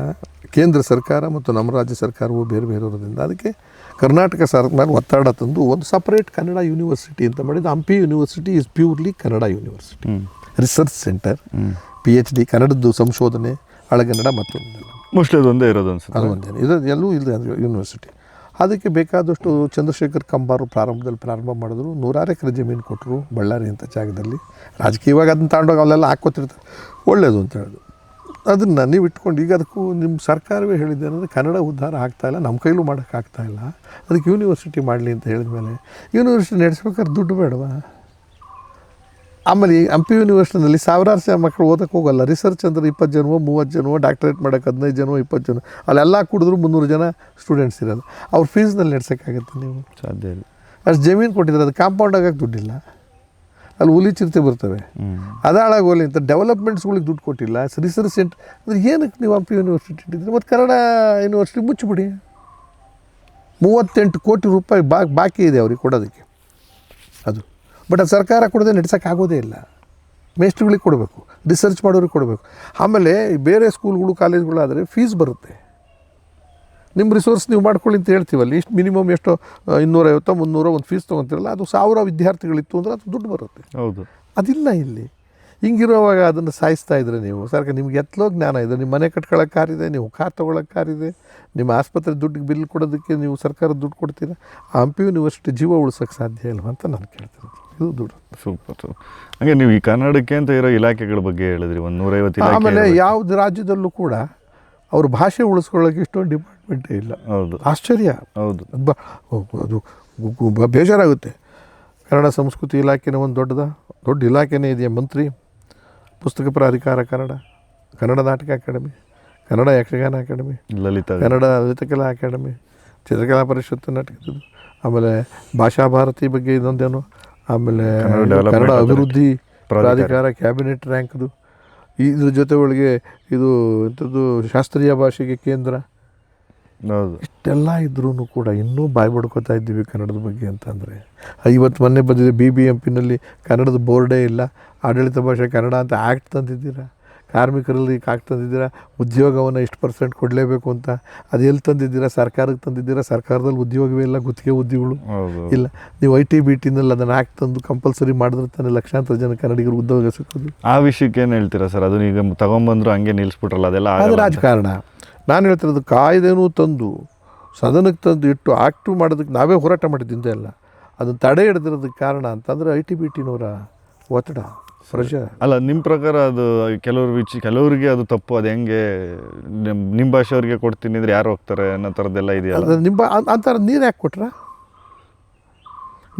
ಕೇಂದ್ರ ಸರ್ಕಾರ ಮತ್ತು ನಮ್ಮ ರಾಜ್ಯ ಸರ್ಕಾರವು ಬೇರೆ ಬೇರೆ ಇರೋದ್ರಿಂದ ಅದಕ್ಕೆ ಕರ್ನಾಟಕ ಸರ್ಕಾರ ಒತ್ತಡ ತಂದು ಒಂದು ಸಪ್ರೇಟ್ ಕನ್ನಡ ಯೂನಿವರ್ಸಿಟಿ ಅಂತ ಮಾಡಿದ್ದು. Hampi university is purely Kannada university. Research centre, PhD, ಕನ್ನಡದ್ದು ಸಂಶೋಧನೆ, ಹಳಗನ್ನಡ ಮತ್ತೊಂದು ಮೋಸ್ಟ್ಲಿ ಅದೊಂದೇ ಇರೋದು ಅನ್ಸುತ್ತೆ. ಅದು ಒಂದೇ, ಇದು ಎಲ್ಲೂ ಇಲ್ಲ ಯೂನಿವರ್ಸಿಟಿ. ಅದಕ್ಕೆ ಬೇಕಾದಷ್ಟು ಚಂದ್ರಶೇಖರ್ ಕಂಬಾರು ಪ್ರಾರಂಭ ಮಾಡಿದ್ರು. 100 ಎಕರೆ ಜಮೀನು ಕೊಟ್ಟರು ಬಳ್ಳಾರಿ ಅಂತ ಜಾಗದಲ್ಲಿ. ರಾಜಕೀಯವಾಗಿ ಅದನ್ನು ತಗೊಂಡೋಗಿ ಅಲ್ಲೆಲ್ಲ ಹಾಕ್ಕೋತಿರ್ತಾರೆ, ಒಳ್ಳೆಯದು ಅಂತ ಹೇಳಿದ್ರು. ಅದನ್ನು ನೀವು ಇಟ್ಕೊಂಡು ಈಗ ಅದಕ್ಕೂ ನಿಮ್ಮ ಸರ್ಕಾರವೇ ಹೇಳಿದೆ ಅಂದರೆ ಕನ್ನಡ ಉದ್ಧಾರ ಆಗ್ತಾಯಿಲ್ಲ, ನಮ್ಮ ಕೈಲೂ ಮಾಡೋಕ್ಕಾಗ್ತಾಯಿಲ್ಲ, ಅದಕ್ಕೆ ಯೂನಿವರ್ಸಿಟಿ ಮಾಡಲಿ ಅಂತ ಹೇಳಿದ ಮೇಲೆ ಯೂನಿವರ್ಸಿಟಿ ನಡೆಸ್ಬೇಕಾದ್ರೆ ದುಡ್ಡು ಬೇಡವಾ? ಆಮೇಲೆ ಹಂಪಿ ಯೂನಿವರ್ಸಿಟಿನಲ್ಲಿ ಸಾವಿರಾರು ಜನ ಮಕ್ಕಳು ಓದಕ್ಕೆ ಹೋಗಲ್ಲ. ರಿಸರ್ಚ್ ಅಂದರೆ 20 ಜನವೋ 30 ಜನವೋ, ಡಾಕ್ಟರೇಟ್ ಮಾಡೋಕ್ಕೆ 15 ಜನವೋ 20 ಜನ, ಅಲ್ಲೆಲ್ಲ ಕುಡಿದ್ರು 300 ಜನ ಸ್ಟೂಡೆಂಟ್ಸ್ ಇರೋದು. ಅವ್ರ ಫೀಸ್ನಲ್ಲಿ ನಡೆಸೋಕ್ಕಾಗತ್ತೆ ನೀವು? ಸಾಧ್ಯ ಇಲ್ಲ. ಅಷ್ಟು ಜಮೀನು ಕೊಟ್ಟಿದ್ದಾರೆ, ಅದು ಕಾಂಪೌಂಡ್ ಆಗೋಕ್ಕೆ ದುಡ್ಡಿಲ್ಲ. ಅಲ್ಲಿ ಹುಲಿ ಚಿರತೆ ಬರ್ತವೆ. ಅದು ಹಾಳಾಗೋಲಿ ಅಂತ ಡೆವಲಪ್ಮೆಂಟ್ಸ್ಗಳಿಗೆ ದುಡ್ಡು ಕೊಟ್ಟಿಲ್ಲ. ರಿಸರ್ಚ್ ಸೆಂಟರ್ ಅಂದರೆ ಏನಕ್ಕೆ ನೀವು ಹಂಪಿ ಯೂನಿವರ್ಸಿಟಿ ಇಟ್ಟಿದ್ದೀರಿ? ಮತ್ತು ಕನ್ನಡ ಯೂನಿವರ್ಸಿಟಿ ಮುಚ್ಚಿಬಿಡಿ. 38 ಕೋಟಿ ರೂಪಾಯಿ ಬಾಕಿ ಇದೆ ಅವ್ರಿಗೆ ಕೊಡೋದಕ್ಕೆ ಅದು. ಬಟ್ ಅದು ಸರ್ಕಾರ ಕೊಡದೆ ನಡೆಸೋಕ್ಕಾಗೋದೇ ಇಲ್ಲ. ಮೇಸ್ಟ್ರುಗಳಿಗೆ ಕೊಡಬೇಕು, ರಿಸರ್ಚ್ ಮಾಡೋರಿಗೆ ಕೊಡಬೇಕು. ಆಮೇಲೆ ಬೇರೆ ಸ್ಕೂಲ್ಗಳು ಕಾಲೇಜ್ಗಳಾದರೆ ಫೀಸ್ ಬರುತ್ತೆ. ನಿಮ್ಮ ರಿಸೋರ್ಸ್ ನೀವು ಮಾಡ್ಕೊಳ್ಳಿ ಅಂತ ಹೇಳ್ತೀವಲ್ಲಿ. ಇಷ್ಟು ಮಿನಿಮಮ್ ಎಷ್ಟು 250 300 ಒಂದು ಫೀಸ್ ತೊಗೊತಿರಲ್ಲ, ಅದು 1000 ವಿದ್ಯಾರ್ಥಿಗಳಿತ್ತು ಅಂದರೆ ಅದು ದುಡ್ಡು ಬರುತ್ತೆ. ಹೌದು, ಅದಿಲ್ಲ ಇಲ್ಲಿ. ಹಿಂಗಿರುವಾಗ ಅದನ್ನು ಸಾಯಿಸ್ತಾ ಇದ್ರೆ ನೀವು ಸರ್ಕಾರ, ನಿಮ್ಗೆ ಎತ್ತಲೋ ಜ್ಞಾನ ಇದೆ, ನಿಮ್ಮ ಮನೆ ಕಟ್ಕೊಳ್ಳೋಕೆ ಕಾರಿದೆ, ನೀವು ಕಾರ್ ತೊಗೊಳಕ್ಕೆ ಕಾರಿದೆ, ನಿಮ್ಮ ಆಸ್ಪತ್ರೆ ದುಡ್ಡಿಗೆ ಬಿಲ್ ಕೊಡೋದಕ್ಕೆ ನೀವು ಸರ್ಕಾರದ ದುಡ್ಡು ಕೊಡ್ತೀರಾ. ಆ ಹಂಪಿ ಯೂನಿವರ್ಸಿಟಿ ಜೀವ ಉಳಿಸೋಕ್ಕೆ ಸಾಧ್ಯ ಇಲ್ವ ಅಂತ ನಾನು ಕೇಳ್ತೀನಿ. ಇದು ದುಡ್ಡು. ಸೂಪರ್. ಹಾಗೆ ನೀವು ಈ ಕನ್ನಡಕ್ಕೆ ಅಂತ ಇರೋ ಇಲಾಖೆಗಳ ಬಗ್ಗೆ ಹೇಳಿದ್ರಿ, ಒಂದು 150 ಇಲಾಖೆ. ಆಮೇಲೆ ಯಾವ್ದು ರಾಜ್ಯದಲ್ಲೂ ಕೂಡ ಅವ್ರ ಭಾಷೆ ಉಳಿಸ್ಕೊಳ್ಳೋಕೆ ಇಷ್ಟೊಂದು ಡಿಪಾರ್ಟ್ಮೆಂಟೇ ಇಲ್ಲ. ಹೌದು, ಆಶ್ಚರ್ಯ. ಹೌದು, ಅದು ಬೇಜಾರಾಗುತ್ತೆ. ಕನ್ನಡ ಸಂಸ್ಕೃತಿ ಇಲಾಖೆನೇ ಒಂದು ದೊಡ್ಡ ಇಲಾಖೆನೇ ಇದೆಯಾ. ಮಂತ್ರಿ, ಪುಸ್ತಕ ಪ್ರಾಧಿಕಾರ ಕನ್ನಡ, ಕನ್ನಡ ನಾಟಕ academy, Kannada Yakshagana academy, Kannada Lalithakala academy, Chitrakala Parishath ನಾಟಕದ್ದು, ಆಮೇಲೆ ಭಾಷಾ ಭಾರತಿ ಬಗ್ಗೆ ಇದೊಂದೇನು, ಆಮೇಲೆ ಕನ್ನಡ ಅಭಿವೃದ್ಧಿ ಪ್ರಾಧಿಕಾರ, ಕ್ಯಾಬಿನೆಟ್ ರ್ಯಾಂಕ್ದು, ಇದ್ರ ಜೊತೆ ಒಳಗೆ ಇದು ಇಂಥದ್ದು ಶಾಸ್ತ್ರೀಯ ಭಾಷೆಗೆ ಕೇಂದ್ರ. ಇಷ್ಟೆಲ್ಲ ಇದ್ರೂ ಕೂಡ ಇನ್ನೂ ಬಾಯಿ ಬಡ್ಕೋತಾ ಇದ್ದೀವಿ ಕನ್ನಡದ ಬಗ್ಗೆ ಅಂತಂದರೆ. ಇವತ್ತು ಮೊನ್ನೆ ಬಂದಿದೆ BBMPನಲ್ಲಿ ಕನ್ನಡದ ಬೋರ್ಡೇ ಇಲ್ಲ. ಆಡಳಿತ ಭಾಷೆ ಕನ್ನಡ ಅಂತ ಆ್ಯಕ್ಟ್ ತಂದಿದ್ದೀರಾ. ಕಾರ್ಮಿಕರಲ್ಲಿ ಆ್ಯಕ್ಟ್ ತಂದಿದ್ದೀರಾ. ಉದ್ಯೋಗವನ್ನು ಇಷ್ಟು % ಕೊಡಲೇಬೇಕು ಅಂತ. ಅದು ಎಲ್ಲಿ ತಂದಿದ್ದೀರಾ? ಸರ್ಕಾರಕ್ಕೆ ತಂದಿದ್ದೀರಾ. ಸರ್ಕಾರದಲ್ಲಿ ಉದ್ಯೋಗವೇ ಇಲ್ಲ, ಗುತ್ತಿಗೆ ಉದ್ಯೋಗಗಳು ಇಲ್ಲ. ನೀವು ಐ ಟಿ ಬಿ ಟಿನಲ್ಲಿ ಅದನ್ನು ಆ್ಯಕ್ಟ್ ತಂದು ಕಂಪಲ್ಸರಿ ಮಾಡಿದ್ರೆ ತಾನೇ ಲಕ್ಷಾಂತರ ಜನ ಕನ್ನಡಿಗರು ಉದ್ಯೋಗ ಸಿಕ್ಕೋದು. ಆ ವಿಷಯಕ್ಕೆ ಏನು ಹೇಳ್ತೀರಾ ಸರ್? ಅದು ಈಗ ತೊಗೊಂಬಂದ್ರು ಹಂಗೆ ನಿಲ್ಲಿಸ್ಬಿಟ್ರಲ್ಲ, ಅದೆಲ್ಲ ಅದು ರಾಜಕಾರಣ. ನಾನು ಹೇಳ್ತಿರೋದು ಕಾಯ್ದೆನೂ ತಂದು ಸದನಕ್ಕೆ ತಂದು ಇಟ್ಟು ಆಕ್ಟಿವ್ ಮಾಡೋದಕ್ಕೆ ನಾವೇ ಹೋರಾಟ ಮಾಡಿದ್ದಿಂದ ಎಲ್ಲ ಅದನ್ನು ತಡೆ ಹಿಡಿದಿರೋದಕ್ಕೆ ಕಾರಣ ಅಂತಂದರೆ ITBT-ನವರ ಒತ್ತಡ, ಪ್ರೆಷರ್. ಅಲ್ಲ, ನಿಮ್ಮ ಪ್ರಕಾರ ಅದು ಕೆಲವರಿಗೆ ಅದು ತಪ್ಪು, ಅದು ಹೆಂಗೆ ನಿಮ್ಮ ಭಾಷೆಯವ್ರಿಗೆ ಕೊಡ್ತೀನಿ ಅಂದರೆ ಯಾರು ಹೋಗ್ತಾರೆ ಅನ್ನೋ ಥರದ್ದೆಲ್ಲ ಇದೆಯಲ್ಲ. ಅದು ನಿಮ್ಮ ಅಂತಾರೆ. ನೀರು ಯಾಕೆ ಕೊಟ್ರ?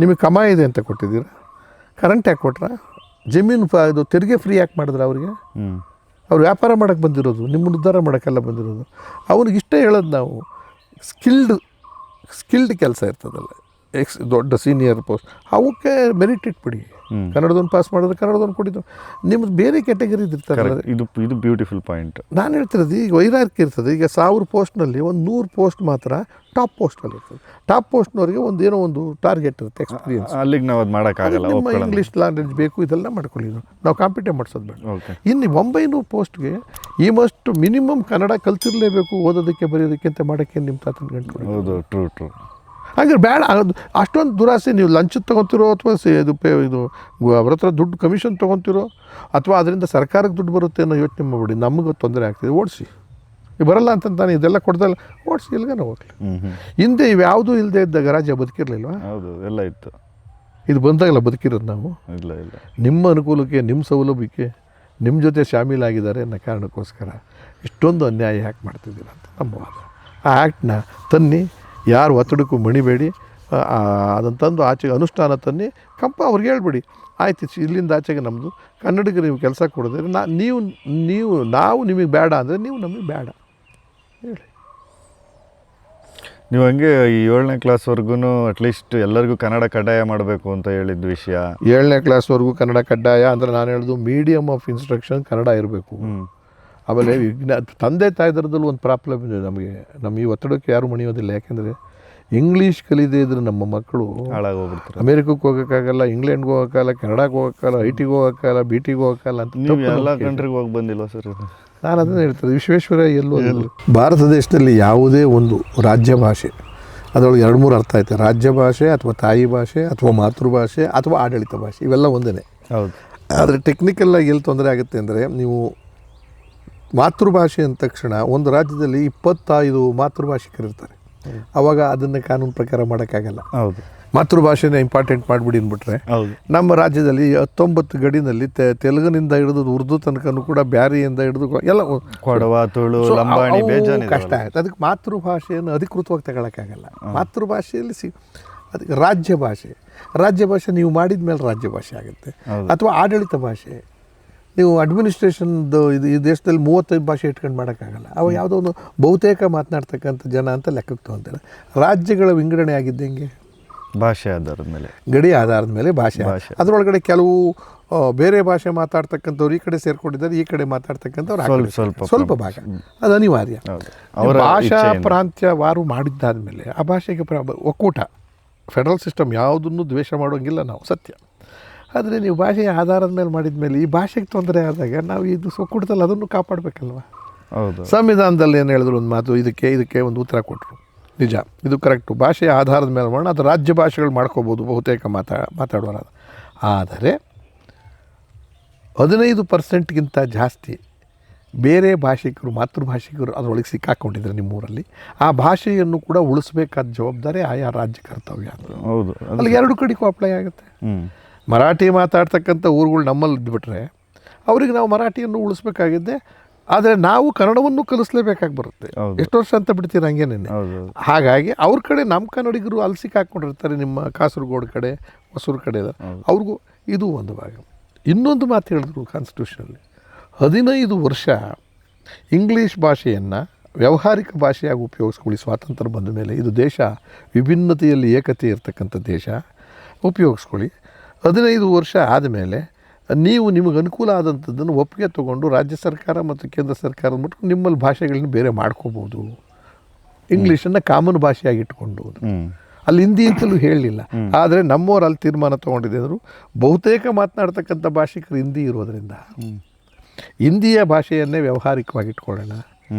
ನಿಮಗೆ ಕಮ ಇದೆ ಅಂತ ಕೊಟ್ಟಿದ್ದೀರ? ಕರೆಂಟ್ ಯಾಕೆ ಕೊಟ್ರ? ಜಮೀನು ಇದು ತೆರಿಗೆ ಫ್ರೀ ಯಾಕೆ ಮಾಡಿದ್ರೆ ಅವ್ರಿಗೆ? ಅವ್ರು ವ್ಯಾಪಾರ ಮಾಡೋಕ್ಕೆ ಬಂದಿರೋದು, ನಿಮ್ಮನ್ನು ಉದ್ಧಾರ ಮಾಡೋಕ್ಕೆಲ್ಲ ಬಂದಿರೋದು. ಅವ್ನಿಗಿಷ್ಟೇ ಹೇಳೋದು ನಾವು, ಸ್ಕಿಲ್ಡ್ ಕೆಲಸ ಇರ್ತದಲ್ಲ, ದೊಡ್ಡ ಸೀನಿಯರ್ ಪೋಸ್ಟ್, ಅವಕ್ಕೆ ಮೆರಿಟ್ ಇಟ್ಬಿಡಿ. ಕನ್ನಡದವ್ನು ಪಾಸ್ ಮಾಡಿದ್ರೆ ಕನ್ನಡದವ್ನು ಕೊಟ್ಟಿದ್ದು. ನಿಮ್ಮದು ಬೇರೆ ಕ್ಯಾಟಗರಿ ಇರ್ತಾರೆ. ಇದು ಬ್ಯೂಟಿಫುಲ್ ಪಾಯಿಂಟ್. ನಾನು ಹೇಳ್ತಿರೋದು ಈಗ ವೈರಾರ್ಕಿ ಇರ್ತದೆ. ಈಗ 1000 ಪೋಸ್ಟ್ನಲ್ಲಿ ಒಂದು 100 ಪೋಸ್ಟ್ ಮಾತ್ರ ಟಾಪ್ ಪೋಸ್ಟಲ್ಲಿ ಇರ್ತದೆ. ಟಾಪ್ ಪೋಸ್ಟ್ನವ್ರಿಗೆ ಏನೋ ಒಂದು ಟಾರ್ಗೆಟ್ ಇರುತ್ತೆ, ಎಕ್ಸ್ಪೀರಿಯನ್ಸ್. ಅಲ್ಲಿಗೆ ನಾವು ಅದು ಮಾಡೋಕ್ಕಾಗಲ್ಲ. ನಿಮ್ಮ ಇಂಗ್ಲೀಷ್ ಲ್ಯಾಂಗ್ವೇಜ್ ಬೇಕು, ಇದೆಲ್ಲ ಮಾಡ್ಕೊಳ್ಳಿ. ನಾವು ಕಾಂಪಿಟೇಟ್ ಮಾಡಿಸೋದು ಬೇಡ. ಇನ್ನು 900 ಪೋಸ್ಟ್ಗೆ ಈ ಮಸ್ಟ್ ಮಿನಿಮಮ್ ಕನ್ನಡ ಕಲ್ತಿರಲೇಬೇಕು, ಓದೋದಕ್ಕೆ ಬರೆಯೋದಕ್ಕೆ ಅಂತ ಮಾಡೋಕ್ಕೆ ನಿಮ್ಮ ತಾತನ ಗಂಟು. ಹೌದು, ಟ್ರೂ. ಹಾಗೆ ಬೇಡ. ಅಷ್ಟೊಂದು ದುರಾಸೆ. ನೀವು ಲಂಚ ತೊಗೊತಿರೋ ಅಥವಾ ಇದು ಅವ್ರ ಹತ್ರ ದುಡ್ಡು ಕಮಿಷನ್ ತೊಗೊತಿರೋ ಅಥವಾ ಅದರಿಂದ ಸರ್ಕಾರಕ್ಕೆ ದುಡ್ಡು ಬರುತ್ತೆ ಅನ್ನೋ ಯೋಚನೆ ಮಾಡ್ಬಿಡಿ. ನಮಗೆ ತೊಂದರೆ ಆಗ್ತಿದೆ. ಓಡಿಸಿ. ಬರಲ್ಲ ಅಂತಂತಾನೆ ಇದೆಲ್ಲ ಕೊಡ್ದಲ್ಲ, ಓಡಿಸಿ, ಎಲ್ಗನ ಹೋಗ್ಲಿ. ಹಿಂದೆ ಇವ್ಯಾವುದೂ ಇಲ್ಲದೆ ಇದ್ದಾಗ ರಾಜ್ಯ ಬದುಕಿರಲಿಲ್ವಾ? ಹೌದು, ಎಲ್ಲ ಇತ್ತು. ಇದು ಬಂದಾಗಲ್ಲ ಬದುಕಿರೋದು ನಾವು. ಇಲ್ಲ. ನಿಮ್ಮ ಅನುಕೂಲಕ್ಕೆ, ನಿಮ್ಮ ಸೌಲಭ್ಯಕ್ಕೆ ನಿಮ್ಮ ಜೊತೆ ಶಾಮೀಲಾಗಿದ್ದಾರೆ ಅನ್ನೋ ಕಾರಣಕ್ಕೋಸ್ಕರ ಇಷ್ಟೊಂದು ಅನ್ಯಾಯ ಯಾಕೆ ಮಾಡ್ತಿದ್ದೀರ ಅಂತ ನಮ್ಮ ವಾದ. ಆ ಆ್ಯಕ್ಟ್ನ ತನ್ನಿ, ಯಾರು ಒತ್ತಡಕ್ಕೂ ಮಣಿಬೇಡಿ. ಅದನ್ನು ತಂದು ಆಚೆಗೆ ಅನುಷ್ಠಾನ ತನ್ನಿ. ಅವ್ರಿಗೆ ಹೇಳ್ಬಿಡಿ, ಆಯ್ತು ಇಲ್ಲಿಂದ ಆಚೆಗೆ ನಮ್ಮದು ಕನ್ನಡಿಗರು ನೀವು ಕೆಲಸ ಕೊಡಿದ್ರೆ ನಾವು ನಿಮಗೆ ಬೇಡ ಅಂದರೆ ನೀವು ನಮಗೆ ಬೇಡ ಹೇಳಿ. ನೀವು ಹಂಗೆ ಈ 7ನೇ ಕ್ಲಾಸ್ವರೆಗೂ ಅಟ್ಲೀಸ್ಟ್ ಎಲ್ಲರಿಗೂ ಕನ್ನಡ ಕಡ್ಡಾಯ ಮಾಡಬೇಕು ಅಂತ ಹೇಳಿದ ವಿಷಯ. 7ನೇ ಕ್ಲಾಸ್ವರೆಗೂ ಕನ್ನಡ ಕಡ್ಡಾಯ ಅಂದರೆ ನಾನು ಹೇಳೋದು ಮೀಡಿಯಮ್ ಆಫ್ ಇನ್ಸ್ಟ್ರಕ್ಷನ್ ಕನ್ನಡ ಇರಬೇಕು. ಆಮೇಲೆ ತಂದೆ ತಾಯಿದರದಲ್ಲಿ ಒಂದು ಪ್ರಾಬ್ಲಮ್ ಇದೆ ನಮಗೆ. ನಮ್ಮ ಈ ಒತ್ತಡಕ್ಕೆ ಯಾರು ಮಣಿಯೋದಿಲ್ಲ. ಯಾಕೆಂದರೆ ಇಂಗ್ಲೀಷ್ ಕಲಿದೇ ಇದ್ರೆ ನಮ್ಮ ಮಕ್ಕಳು ಹಾಳಾಗೋಗ್ಬಿಡ್ತಾರೆ. ಅಮೇರಿಕಕ್ಕೆ ಹೋಗೋಕ್ಕಾಗಲ್ಲ, ಇಂಗ್ಲೆಂಡ್ಗೆ ಹೋಗೋಕ್ಕಾಗಲ್ಲ, ಕೆನಡಾಗೆ ಹೋಗೋಕ್ಕಾಗಲ್ಲ, ITಗೆ ಹೋಗೋಕ್ಕಾಗಲ್ಲ, BTಗೆ ಹೋಗೋಕ್ಕಾಗಲ್ಲ ಅಂತ. ನೀವು ಎಲ್ಲ ಕಂಟ್ರಿಗೆ ಹೋಗಿ ಬಂದಿಲ್ಲ ಸರ್? ನಾನು ಅದನ್ನು ಹೇಳ್ತೇನೆ. ವಿಶ್ವೇಶ್ವರಯ್ಯ ಎಲ್ಲೋ ಭಾರತ ದೇಶದಲ್ಲಿ ಯಾವುದೇ ಒಂದು ರಾಜ್ಯ ಭಾಷೆ, ಅದರೊಳಗೆ 2-3 ಅರ್ಥ ಐತೆ. ರಾಜ್ಯ ಭಾಷೆ ಅಥವಾ ತಾಯಿ ಭಾಷೆ ಅಥವಾ ಮಾತೃಭಾಷೆ ಅಥವಾ ಆಡಳಿತ ಭಾಷೆ, ಇವೆಲ್ಲ ಒಂದೇ. ಹೌದು. ಆದರೆ ಟೆಕ್ನಿಕಲ್ಲಾಗಿ ಎಲ್ಲಿ ತೊಂದರೆ ಆಗುತ್ತೆ ಅಂದರೆ, ನೀವು ಮಾತೃಭಾಷೆ ಅಂದ ತಕ್ಷಣ ಒಂದು ರಾಜ್ಯದಲ್ಲಿ 25 ಮಾತೃಭಾಷಿಕರಿರ್ತಾರೆ. ಆವಾಗ ಅದನ್ನು ಕಾನೂನು ಪ್ರಕಾರ ಮಾಡೋಕ್ಕಾಗಲ್ಲ. ಹೌದು. ಮಾತೃಭಾಷೆನ ಇಂಪಾರ್ಟೆಂಟ್ ಮಾಡಿಬಿಡಿ ಅಂದ್ಬಿಟ್ರೆ, ನಮ್ಮ ರಾಜ್ಯದಲ್ಲಿ 19 ಗಡಿನಲ್ಲಿ ತೆಲುಗಿನಿಂದ ಹಿಡಿದು ಉರ್ದು ತನಕನೂ ಕೂಡ, ಬ್ಯಾರಿಯಿಂದ ಹಿಡಿದು ಎಲ್ಲ ಕೊಡವ, ತುಳು, ಲಂಬಾಣಿ ಬೇಜಾನ್ ಕಷ್ಟ ಆಗುತ್ತೆ. ಅದಕ್ಕೆ ಮಾತೃಭಾಷೆಯನ್ನು ಅಧಿಕೃತವಾಗಿ ತಗೊಳಕ್ಕಾಗಲ್ಲ. ಮಾತೃಭಾಷೆಯಲ್ಲಿ ಅದಕ್ಕೆ ರಾಜ್ಯ ಭಾಷೆ ನೀವು ಮಾಡಿದ ಮೇಲೆ ರಾಜ್ಯ ಭಾಷೆ ಆಗುತ್ತೆ. ಅಥವಾ ಆಡಳಿತ ಭಾಷೆ, ನೀವು ಅಡ್ಮಿನಿಸ್ಟ್ರೇಷನ್ದು ಈ ದೇಶದಲ್ಲಿ 35 ಭಾಷೆ ಇಟ್ಕೊಂಡು ಮಾಡೋಕ್ಕಾಗಲ್ಲ. ಅವಾಗ ಯಾವುದೋ ಒಂದು ಬಹುತೇಕ ಮಾತನಾಡ್ತಕ್ಕಂಥ ಜನ ಅಂತ ಲೆಕ್ಕಕ್ಕೆ ತೊಗೊಂತಾರೆ. ರಾಜ್ಯಗಳ ವಿಂಗಡಣೆ ಆಗಿದ್ದಂಗೆ ಭಾಷೆ ಆಧಾರದ ಮೇಲೆ, ಗಡಿ ಆಧಾರದ ಮೇಲೆ ಭಾಷೆ. ಅದರೊಳಗಡೆ ಕೆಲವು ಬೇರೆ ಭಾಷೆ ಮಾತಾಡ್ತಕ್ಕಂಥವ್ರು ಈ ಕಡೆ ಸೇರ್ಕೊಂಡಿದ್ದಾರೆ, ಈ ಕಡೆ ಮಾತಾಡ್ತಕ್ಕಂಥವ್ರು ಸ್ವಲ್ಪ ಭಾಗ. ಅದು ಅನಿವಾರ್ಯ. ಭಾಷಾ ಪ್ರಾಂತ್ಯವಾರು ಮಾಡಿದ್ದಾದಮೇಲೆ ಆ ಭಾಷೆಗೆ ಒಕ್ಕೂಟ, ಫೆಡರಲ್ ಸಿಸ್ಟಮ್ ಯಾವುದನ್ನು ದ್ವೇಷ ಮಾಡೋಂಗಿಲ್ಲ ನಾವು, ಸತ್ಯ. ಆದರೆ ನೀವು ಭಾಷೆಯ ಆಧಾರದ ಮೇಲೆ ಮಾಡಿದ ಮೇಲೆ ಈ ಭಾಷೆಗೆ ತೊಂದರೆ ಆದಾಗ ನಾವು ಇದು ಒಕ್ಕೂಟದಲ್ಲಿ ಅದನ್ನು ಕಾಪಾಡಬೇಕಲ್ವ? ಹೌದು. ಸಂವಿಧಾನದಲ್ಲಿ ಏನು ಹೇಳಿದ್ರು ಒಂದು ಮಾತು, ಇದಕ್ಕೆ ಒಂದು ಉತ್ತರ ಕೊಟ್ಟರು. ನಿಜ, ಇದು ಕರೆಕ್ಟು. ಭಾಷೆಯ ಆಧಾರದ ಮೇಲೆ ಮಾಡೋಣ, ಅದು ರಾಜ್ಯ ಭಾಷೆಗಳು ಮಾಡ್ಕೋಬೋದು ಬಹುತೇಕ ಮಾತಾಡೋಣ. ಆದರೆ 15%ಗಿಂತ ಜಾಸ್ತಿ ಬೇರೆ ಭಾಷಿಕರು, ಮಾತೃಭಾಷಿಕರು ಅದರೊಳಗೆ ಸಿಕ್ಕಾಕೊಂಡಿದ್ದಾರೆ ನಿಮ್ಮೂರಲ್ಲಿ. ಆ ಭಾಷೆಯನ್ನು ಕೂಡ ಉಳಿಸ್ಬೇಕಾದ ಜವಾಬ್ದಾರಿ ಆಯಾ ರಾಜ್ಯ ಕರ್ತವ್ಯ. ಹೌದು. ಅಲ್ಲಿ 2 ಕಡೆಗೂ ಅಪ್ಲೈ ಆಗುತ್ತೆ. ಮರಾಠಿ ಮಾತಾಡ್ತಕ್ಕಂಥ ಊರುಗಳು ನಮ್ಮಲ್ಲಿ ಇದ್ಬಿಟ್ರೆ ಅವ್ರಿಗೆ ನಾವು ಮರಾಠಿಯನ್ನು ಉಳಿಸ್ಬೇಕಾಗಿದ್ದೆ. ಆದರೆ ನಾವು ಕನ್ನಡವನ್ನು ಕಲಿಸ್ಲೇಬೇಕಾಗಿ ಬರುತ್ತೆ. ಎಷ್ಟು ವರ್ಷ ಅಂತ ಬಿಡ್ತೀರ ಹಂಗೇನೆ. ಹಾಗಾಗಿ ಅವ್ರ ಕಡೆ ನಮ್ಮ ಕನ್ನಡಿಗರು ಅಲ್ಲಿ ಸಿಕ್ಕಾಕೊಂಡಿರ್ತಾರೆ. ನಿಮ್ಮ ಕಾಸರಗೋಡು ಕಡೆ, ಹೊಸೂರು ಕಡೆ ಎಲ್ಲ, ಅವ್ರಿಗೂ ಇದು ಒಂದು ಭಾಗ. ಇನ್ನೊಂದು ಮಾತು ಹೇಳಿದ್ರು ಕಾನ್ಸ್ಟಿಟ್ಯೂಷನಲ್ಲಿ, 15 ವರ್ಷ ಇಂಗ್ಲೀಷ್ ಭಾಷೆಯನ್ನು ವ್ಯಾವಹಾರಿಕ ಭಾಷೆಯಾಗಿ ಉಪಯೋಗಿಸ್ಕೊಳ್ಳಿ. ಸ್ವಾತಂತ್ರ್ಯ ಬಂದ ಮೇಲೆ ಇದು ದೇಶ ವಿಭಿನ್ನತೆಯಲ್ಲಿ ಏಕತೆ ಇರತಕ್ಕಂಥ ದೇಶ, ಉಪಯೋಗಿಸ್ಕೊಳ್ಳಿ. 15 ವರ್ಷ ಆದಮೇಲೆ ನೀವು ನಿಮಗೆ ಅನುಕೂಲ ಆದಂಥದ್ದನ್ನು ಒಪ್ಪಿಗೆ ತೊಗೊಂಡು ರಾಜ್ಯ ಸರ್ಕಾರ ಮತ್ತು ಕೇಂದ್ರ ಸರ್ಕಾರದ ಮಟ್ಟ ನಿಮ್ಮಲ್ಲಿ ಭಾಷೆಗಳನ್ನ ಬೇರೆ ಮಾಡ್ಕೋಬೋದು. ಇಂಗ್ಲೀಷನ್ನು ಕಾಮನ್ ಭಾಷೆಯಾಗಿ ಇಟ್ಕೊಂಡು, ಅಲ್ಲಿ ಹಿಂದಿ ಅಂತಲೂ ಹೇಳಲಿಲ್ಲ. ಆದರೆ ನಮ್ಮವ್ರು ಅಲ್ಲಿ ತೀರ್ಮಾನ ತೊಗೊಂಡಿದೆ ಅಂದರು, ಬಹುತೇಕ ಮಾತನಾಡ್ತಕ್ಕಂಥ ಭಾಷಿಕರು ಹಿಂದಿ ಇರೋದರಿಂದ ಹಿಂದಿಯ ಭಾಷೆಯನ್ನೇ ವ್ಯಾವಹಾರಿಕವಾಗಿ ಇಟ್ಕೊಳ್ಳೋಣ,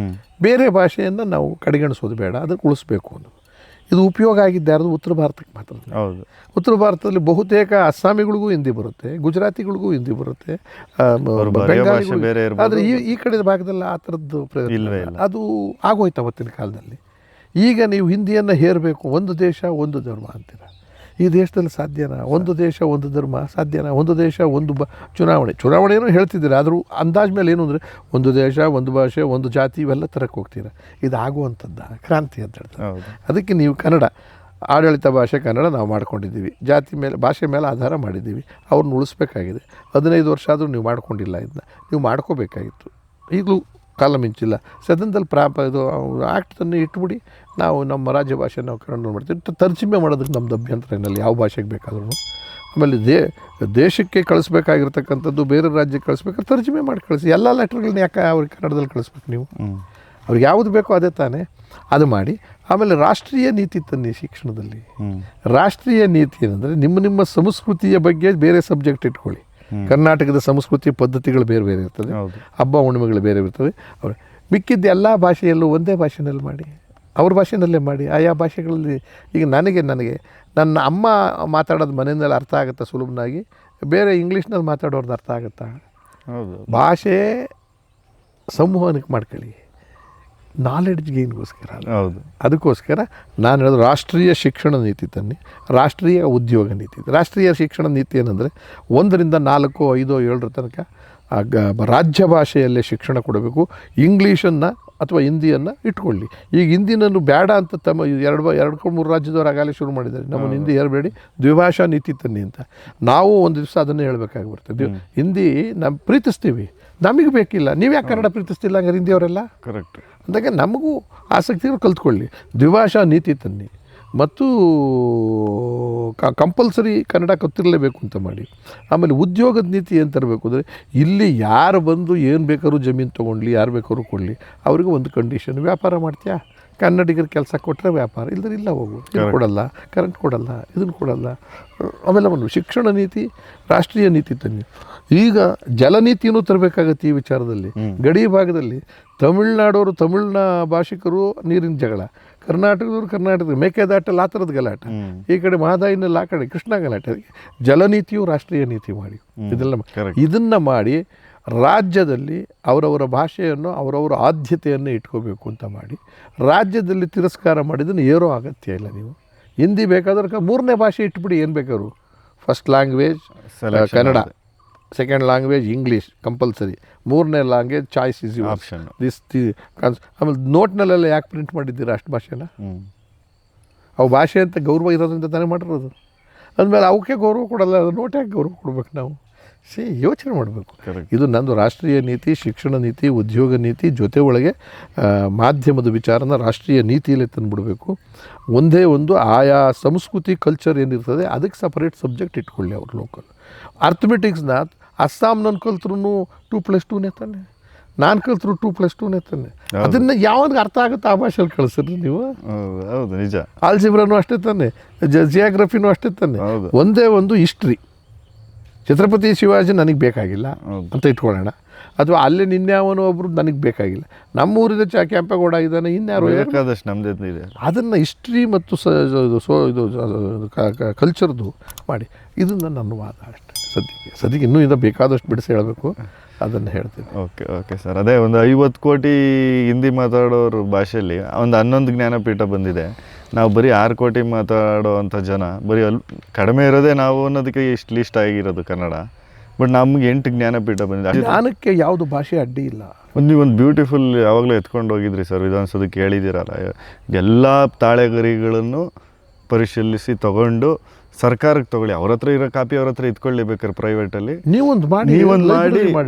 ಬೇರೆ ಭಾಷೆಯನ್ನು ನಾವು ಕಡೆಗಣಿಸೋದು ಬೇಡ, ಅದನ್ನು ಉಳಿಸ್ಬೇಕು ಅನ್ನೋದು. ಇದು ಉಪಯೋಗ ಆಗಿದ್ದಾರದು ಉತ್ತರ ಭಾರತಕ್ಕೆ ಮಾತ್ರ. ಹೌದು. ಉತ್ತರ ಭಾರತದಲ್ಲಿ ಬಹುತೇಕ ಅಸ್ಸಾಮಿಗಳಿಗೂ ಹಿಂದಿ ಬರುತ್ತೆ, ಗುಜರಾತಿಗಳಿಗೂ ಹಿಂದಿ ಬರುತ್ತೆ, ಬೆಂಗಾಲಿಗಳು. ಆದರೆ ಈ ಕಡೆ ಭಾಗದಲ್ಲಿ ಆ ಥರದ್ದು ಅದು ಆಗೋಯ್ತು ಅವತ್ತಿನ ಕಾಲದಲ್ಲಿ. ಈಗ ನೀವು ಹಿಂದಿಯನ್ನು ಹೇರಬೇಕು, ಒಂದು ದೇಶ ಒಂದು ಧರ್ಮ ಅಂತೀರ. ಈ ದೇಶದಲ್ಲಿ ಸಾಧ್ಯನಾ? ಒಂದು ದೇಶ ಒಂದು ಧರ್ಮ ಸಾಧ್ಯನಾ? ಒಂದು ದೇಶ ಒಂದು ಚುನಾವಣೆನೂ ಹೇಳ್ತಿದ್ದೀರ, ಆದರೂ ಅಂದಾಜು ಮೇಲೆ ಏನು ಅಂದರೆ ಒಂದು ದೇಶ ಒಂದು ಭಾಷೆ ಒಂದು ಜಾತಿ ಇವೆಲ್ಲ ತರಕ್ಕೆ ಹೋಗ್ತೀರ. ಇದು ಆಗುವಂಥದ್ದು ಕ್ರಾಂತಿ ಅಂತ ಹೇಳ್ತಾರೆ. ಅದಕ್ಕೆ ನೀವು ಕನ್ನಡ ಆಡಳಿತ ಭಾಷೆ ಕನ್ನಡ ನಾವು ಮಾಡ್ಕೊಂಡಿದ್ದೀವಿ, ಜಾತಿ ಮೇಲೆ ಭಾಷೆ ಮೇಲೆ ಆಧಾರ ಮಾಡಿದ್ದೀವಿ, ಅವ್ರನ್ನ ಉಳಿಸ್ಬೇಕಾಗಿದೆ. 15 ವರ್ಷ ಆದರೂ ನೀವು ಮಾಡ್ಕೊಂಡಿಲ್ಲ, ಇದನ್ನ ನೀವು ಮಾಡ್ಕೋಬೇಕಾಗಿತ್ತು. ಈಗಲೂ ಕಾಲ ಮಿಂಚಿಲ್ಲ. ಸದನದಲ್ಲಿ ಇದು ಆ್ಯಕ್ಟನ್ನು ಇಟ್ಬಿಡಿ, ನಾವು ನಮ್ಮ ರಾಜ್ಯ ಭಾಷೆ ನಾವು ಕನ್ನಡ ಮಾಡ್ತೀವಿ. ತರ್ಜುಮೆ ಮಾಡೋದಕ್ಕೆ ನಮ್ಮದು ಅಭ್ಯಂತರ ಏನಲ್ಲಿ, ಯಾವ ಭಾಷೆಗೆ ಬೇಕಾದ್ರೂ. ಆಮೇಲೆ ದೇಶಕ್ಕೆ ಕಳಿಸ್ಬೇಕಾಗಿರ್ತಕ್ಕಂಥದ್ದು ಬೇರೆ ರಾಜ್ಯಕ್ಕೆ ಕಳಿಸ್ಬೇಕಾದ್ರೆ ತರ್ಜುಮೆ ಮಾಡಿ ಕಳಿಸಿ. ಎಲ್ಲ ಲೆಟರ್ಗಳನ್ನ ಯಾಕೆ ಅವ್ರಿಗೆ ಕನ್ನಡದಲ್ಲಿ ಕಳಿಸ್ಬೇಕು ನೀವು? ಅವ್ರಿಗೆ ಯಾವುದು ಬೇಕೋ ಅದೇ ತಾನೇ, ಅದು ಮಾಡಿ. ಆಮೇಲೆ ರಾಷ್ಟ್ರೀಯ ನೀತಿ ತನ್ನಿ ಶಿಕ್ಷಣದಲ್ಲಿ. ರಾಷ್ಟ್ರೀಯ ನೀತಿ ಏನಂದರೆ ನಿಮ್ಮ ಸಂಸ್ಕೃತಿಯ ಬಗ್ಗೆ ಬೇರೆ ಸಬ್ಜೆಕ್ಟ್ ಇಟ್ಕೊಳ್ಳಿ. ಕರ್ನಾಟಕದ ಸಂಸ್ಕೃತಿ ಪದ್ಧತಿಗಳು ಬೇರೆ ಬೇರೆ ಇರ್ತದೆ, ಹಬ್ಬ ಹುಣ್ಣಿಮೆಗಳು ಬೇರೆ ಇರ್ತವೆ. ಅವ್ರು ಮಿಕ್ಕಿದ್ದ ಎಲ್ಲ ಭಾಷೆಯಲ್ಲೂ ಒಂದೇ ಭಾಷೆನಲ್ಲಿ ಮಾಡಿ, ಅವ್ರ ಭಾಷೆನಲ್ಲೇ ಮಾಡಿ. ಆಯಾ ಭಾಷೆಗಳಲ್ಲಿ ಈಗ ನನಗೆ ನನ್ನ ಅಮ್ಮ ಮಾತಾಡೋದು ಮನೆಯಲ್ಲಿ ಅರ್ಥ ಆಗುತ್ತಾ ಸುಲಭನಾಗಿ, ಬೇರೆ ಇಂಗ್ಲೀಷ್ನಲ್ಲಿ ಮಾತಾಡೋರ್ದು ಅರ್ಥ ಆಗುತ್ತಾ? ಭಾಷೆ ಸಂವಹನಕ್ಕೆ ಮಾಡ್ಕೊಳ್ಳಿ, ನಾಲೆಡ್ಜ್ ಗೇನ್ಗೋಸ್ಕರ. ಅದಕ್ಕೋಸ್ಕರ ನಾನು ಹೇಳೋದು ರಾಷ್ಟ್ರೀಯ ಶಿಕ್ಷಣ ನೀತಿ ತನ್ನಿ, ರಾಷ್ಟ್ರೀಯ ಉದ್ಯೋಗ ನೀತಿ. ರಾಷ್ಟ್ರೀಯ ಶಿಕ್ಷಣ ನೀತಿ ಏನಂದರೆ 1ರಿಂದ 4, 5, 7 ತನಕ ರಾಜ್ಯ ಭಾಷೆಯಲ್ಲೇ ಶಿಕ್ಷಣ ಕೊಡಬೇಕು. ಇಂಗ್ಲೀಷನ್ನು ಅಥವಾ ಹಿಂದಿಯನ್ನು ಇಟ್ಕೊಳ್ಳಿ. ಈಗ ಹಿಂದಿನನ್ನು ಬೇಡ ಅಂತ ತಮ್ಮ 2-3 ರಾಜ್ಯದವ್ರು ಆಗಲೇ ಶುರು ಮಾಡಿದ್ದಾರೆ, ನಮ್ಮನ್ನು ಹಿಂದಿ ಹೇರಬೇಡಿ, ದ್ವಿಭಾಷಾ ನೀತಿ ತನ್ನಿ ಅಂತ. ನಾವು ಒಂದು ದಿವಸ ಅದನ್ನೇ ಹೇಳಬೇಕಾಗಿ ಬರ್ತದೆ. ಹಿಂದಿ ನಾವು ಪ್ರೀತಿಸ್ತೀವಿ, ನಮಗೆ ಬೇಕಿಲ್ಲ, ನೀವು ಯಾಕೆ ಕನ್ನಡ ಪ್ರೀತಿಸ್ತಿಲ್ಲ ಹಂಗಾರೆ ಹಿಂದಿಯವರೆಲ್ಲ? ಕರೆಕ್ಟ್. ಅಂದಾಗ ನಮಗೂ ಆಸಕ್ತಿಗಳು ಕಲ್ತ್ಕೊಳ್ಳಿ. ದ್ವಿಭಾಷಾ ನೀತಿ ತನ್ನಿ ಮತ್ತು ಕಂಪಲ್ಸರಿ ಕನ್ನಡ ಗೊತ್ತಿರಲೇಬೇಕು ಅಂತ ಮಾಡಿ. ಆಮೇಲೆ ಉದ್ಯೋಗದ ನೀತಿ ಏನು ತರಬೇಕು ಅಂದರೆ, ಇಲ್ಲಿ ಯಾರು ಬಂದು ಏನು ಬೇಕಾದ್ರೂ ಜಮೀನು ತೊಗೊಂಡ್ಲಿ, ಯಾರು ಬೇಕಾದ್ರೂ ಕೊಡಲಿ, ಅವ್ರಿಗೆ ಒಂದು ಕಂಡೀಷನ್, ವ್ಯಾಪಾರ ಮಾಡ್ತೀಯಾ, ಕನ್ನಡಿಗರ ಕೆಲಸ ಕೊಟ್ಟರೆ ವ್ಯಾಪಾರ, ಇಲ್ಲದ್ರೆ ಇಲ್ಲ ಹೋಗು, ಇದು ಕೊಡಲ್ಲ, ಕರೆಂಟ್ ಕೊಡಲ್ಲ, ಇದನ್ನು ಕೊಡಲ್ಲ. ಆಮೇಲೆ ಒಂದು ಶಿಕ್ಷಣ ನೀತಿ, ರಾಷ್ಟ್ರೀಯ ನೀತಿ ತನ್ನಿ. ಈಗ ಜಲನೀತಿಯನ್ನು ತರಬೇಕಾಗತ್ತೆ ಈ ವಿಚಾರದಲ್ಲಿ. ಗಡಿ ಭಾಗದಲ್ಲಿ ತಮಿಳ್ನಾಡವರು ತಮಿಳ್ನ ಭಾಷಿಕರು ನೀರಿನ ಜಗಳ, ಕರ್ನಾಟಕದವರು ಕರ್ನಾಟಕದ ಮೇಕೆದಾಟಲ್ಲಿ ಆ ಥರದ ಗಲಾಟೆ, ಈ ಕಡೆ ಮಹದಾಯಿನಲ್ಲಿ ಆ ಕಡೆ ಕೃಷ್ಣ ಗಲಾಟೆ. ಜಲನೀತಿಯು ರಾಷ್ಟ್ರೀಯ ನೀತಿ ಮಾಡಿ, ಇದನ್ನು ಮಾಡಿ ರಾಜ್ಯದಲ್ಲಿ ಅವರವರ ಭಾಷೆಯನ್ನು ಅವರವರ ಆದ್ಯತೆಯನ್ನು ಇಟ್ಕೋಬೇಕು ಅಂತ ಮಾಡಿ, ರಾಜ್ಯದಲ್ಲಿ ತಿರಸ್ಕಾರ ಮಾಡಿದ್ದನ್ನು ಏರೋ ಅಗತ್ಯ ಇಲ್ಲ. ನೀವು ಹಿಂದಿ ಬೇಕಾದ್ರೆ 3ನೇ ಭಾಷೆ ಇಟ್ಬಿಡಿ, ಏನು ಬೇಕಾದ್ರು. First language Kannada, second language English compulsory, 3ನೇ ಲ್ಯಾಂಗ್ವೇಜ್ ಚಾಯ್ಸ್ ಇಸ್ ಆಪ್ಷನ್. ಆಮೇಲೆ ನೋಟ್ನಲ್ಲೆಲ್ಲ ಯಾಕೆ ಪ್ರಿಂಟ್ ಮಾಡಿದ್ದೀರಾ ಅಷ್ಟು ಭಾಷೆನ? ಅವು ಭಾಷೆ ಅಂತ ಗೌರವ ಇರೋದ್ರಿಂದ ತಾನೇ ಮಾಡಿರೋದು. ಅಂದಮೇಲೆ ಅವಕ್ಕೆ ಗೌರವ ಕೊಡಲ್ಲ, ಅದು ನೋಟ್ ಯಾಕೆ ಗೌರವ ಕೊಡ್ಬೇಕು ನಾವು? ಯೋಚನೆ ಮಾಡಬೇಕು. ಇದು ನಂದು ರಾಷ್ಟ್ರೀಯ ನೀತಿ, ಶಿಕ್ಷಣ ನೀತಿ, ಉದ್ಯೋಗ ನೀತಿ ಜೊತೆ ಒಳಗೆ ಮಾಧ್ಯಮದ ವಿಚಾರನ ರಾಷ್ಟ್ರೀಯ ನೀತಿಯಲ್ಲೇ ತಂದುಬಿಡಬೇಕು. ಒಂದೇ ಒಂದು ಆಯಾ ಸಂಸ್ಕೃತಿ ಕಲ್ಚರ್ ಏನಿರ್ತದೆ ಅದಕ್ಕೆ ಸಪರೇಟ್ ಸಬ್ಜೆಕ್ಟ್ ಇಟ್ಕೊಳ್ಳಿ ಅವ್ರು ಲೋಕಲ್. ಅರ್ಥಮೆಟಿಕ್ಸ್ನ ಅಸ್ಸಾಂನ ಕಲ್ತ್ರೂ 2+2 ತಾನೆ, ನಾನು ಕಲ್ತ್ರು 2+2 ತಾನೆ. ಅದನ್ನು ಯಾವಾಗ ಅರ್ಥ ಆಗುತ್ತೆ ಆ ಭಾಷೆಯಲ್ಲಿ ಕಳಿಸ್ರಿ ನೀವು. ಹೌದು, ನಿಜ. ಆಲ್ಜಿಬ್ರಾನು ಅಷ್ಟೇ ತಾನೆ, ಜಿಯಾಗ್ರಫಿನೂ ಅಷ್ಟೇ ತಾನೆ. ಒಂದೇ ಒಂದು ಹಿಸ್ಟ್ರಿ, ಛತ್ರಪತಿ ಶಿವಾಜಿ ನನಗೆ ಬೇಕಾಗಿಲ್ಲ ಅಂತ ಇಟ್ಕೊಳ್ಳೋಣ, ಅಥವಾ ಅಲ್ಲಿ ನಿನ್ಯಾವನೋ ಒಬ್ಬರು ನನಗೆ ಬೇಕಾಗಿಲ್ಲ, ನಮ್ಮೂರಿನ ಕೆಂಪೇಗೌಡ ಇದ್ದಾನೆ, ಇನ್ಯಾರು ಬೇಕಾದಷ್ಟು ನಮ್ಮದೇ ಇದೆ. ಅದನ್ನು ಹಿಸ್ಟ್ರಿ ಮತ್ತು ಇದು ಕಲ್ಚರ್ದು ಮಾಡಿ. ಇದನ್ನು ನನ್ನ ವಾದ ಅಷ್ಟೇ. ಸದ್ಯಕ್ಕೆ ಇನ್ನೂ ಇದು ಬೇಕಾದಷ್ಟು ಬಿಡಿಸಿ ಹೇಳಬೇಕು, ಅದನ್ನು ಹೇಳ್ತೀನಿ. Okay sir. ಅದೇ ಒಂದು 50 ಕೋಟಿ ಹಿಂದಿ ಮಾತಾಡೋರ ಭಾಷೆಯಲ್ಲಿ ಒಂದು 11 ಜ್ಞಾನಪೀಠ ಬಂದಿದೆ. ನಾವು ಬರೀ 6 ಕೋಟಿ ಮಾತಾಡೋ ಅಂಥ ಜನ ಬರೀ ಕಡಿಮೆ ಇರೋದೇ ನಾವು ಅನ್ನೋದಕ್ಕೆ ಇಷ್ಟು ಲಿಸ್ಟ್ ಆಗಿರೋದು ಕನ್ನಡ. ಬಟ್ ನಮ್ಗೆ 8 ಜ್ಞಾನಪೀಠ ಬಂದಿದೆ. ಜ್ಞಾನಕ್ಕೆ ಯಾವುದು ಭಾಷೆ ಅಡ್ಡಿ ಇಲ್ಲ. ನೀವೊಂದು ಬ್ಯೂಟಿಫುಲ್ ಯಾವಾಗಲೂ ಎತ್ಕೊಂಡು ಹೋಗಿದ್ರಿ ಸರ್, ವಿಧಾನಸೌಧಕ್ಕೆ ಕೇಳಿದ್ದೀರಲ್ಲ, ಎಲ್ಲ ತಾಳೆಗರಿಗಳನ್ನು ಪರಿಶೀಲಿಸಿ ತಗೊಂಡು ಸರ್ಕಾರಕ್ಕೆ ತಗೊಳ್ಳಿ. ಅವ್ರ ಹತ್ರ ಇರೋ ಕಾಪಿ ಅವ್ರ ಹತ್ರ ಇಟ್ಕೊಳ್ಳಿ, ಬೇಕಾದ್ರೆ ಪ್ರೈವೇಟಲ್ಲಿ ನೀವೊಂದು ಮಾಡಿ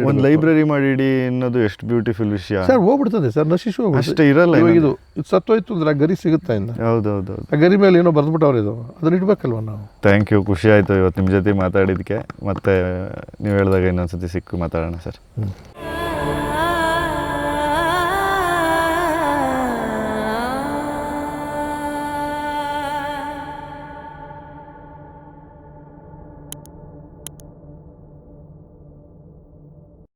ಒಂದು ಲೈಬ್ರರಿ ಮಾಡಿಡಿ ಅನ್ನೋದು ಎಷ್ಟು ಬ್ಯೂಟಿಫುಲ್ ವಿಷಯ ಸರ್. ಹೋಗ್ಬಿಡ್ತದೆ ಸರ್, ನಶಿಸು ಅಷ್ಟೇ ಇರಲ್ಲ. ಇದು ಸತ್ತೋಯ್ತು ಅಂದ್ರೆ ಆ ಗರಿ ಸಿಗುತ್ತಾ ಇನ್ನು? ಹೌದೌದು, ಆ ಗರಿ ಮೇಲೆ ಏನೋ ಬರೆದ್ಬಿಟ್ಟವ್ರು, ಇದು ಅದನ್ನ ಇಡ್ಬೇಕಲ್ವ ನಾವು. ಥ್ಯಾಂಕ್ ಯು, ಖುಷಿ ಆಯಿತು ಇವತ್ತು ನಿಮ್ಮ ಜೊತೆ ಮಾತಾಡಿದ್ದಕ್ಕೆ. ಮತ್ತೆ ನೀವು ಹೇಳಿದಾಗ ಇನ್ನೊಂದ್ಸತಿ ಸಿಕ್ಕು ಮಾತಾಡೋಣ ಸರ್.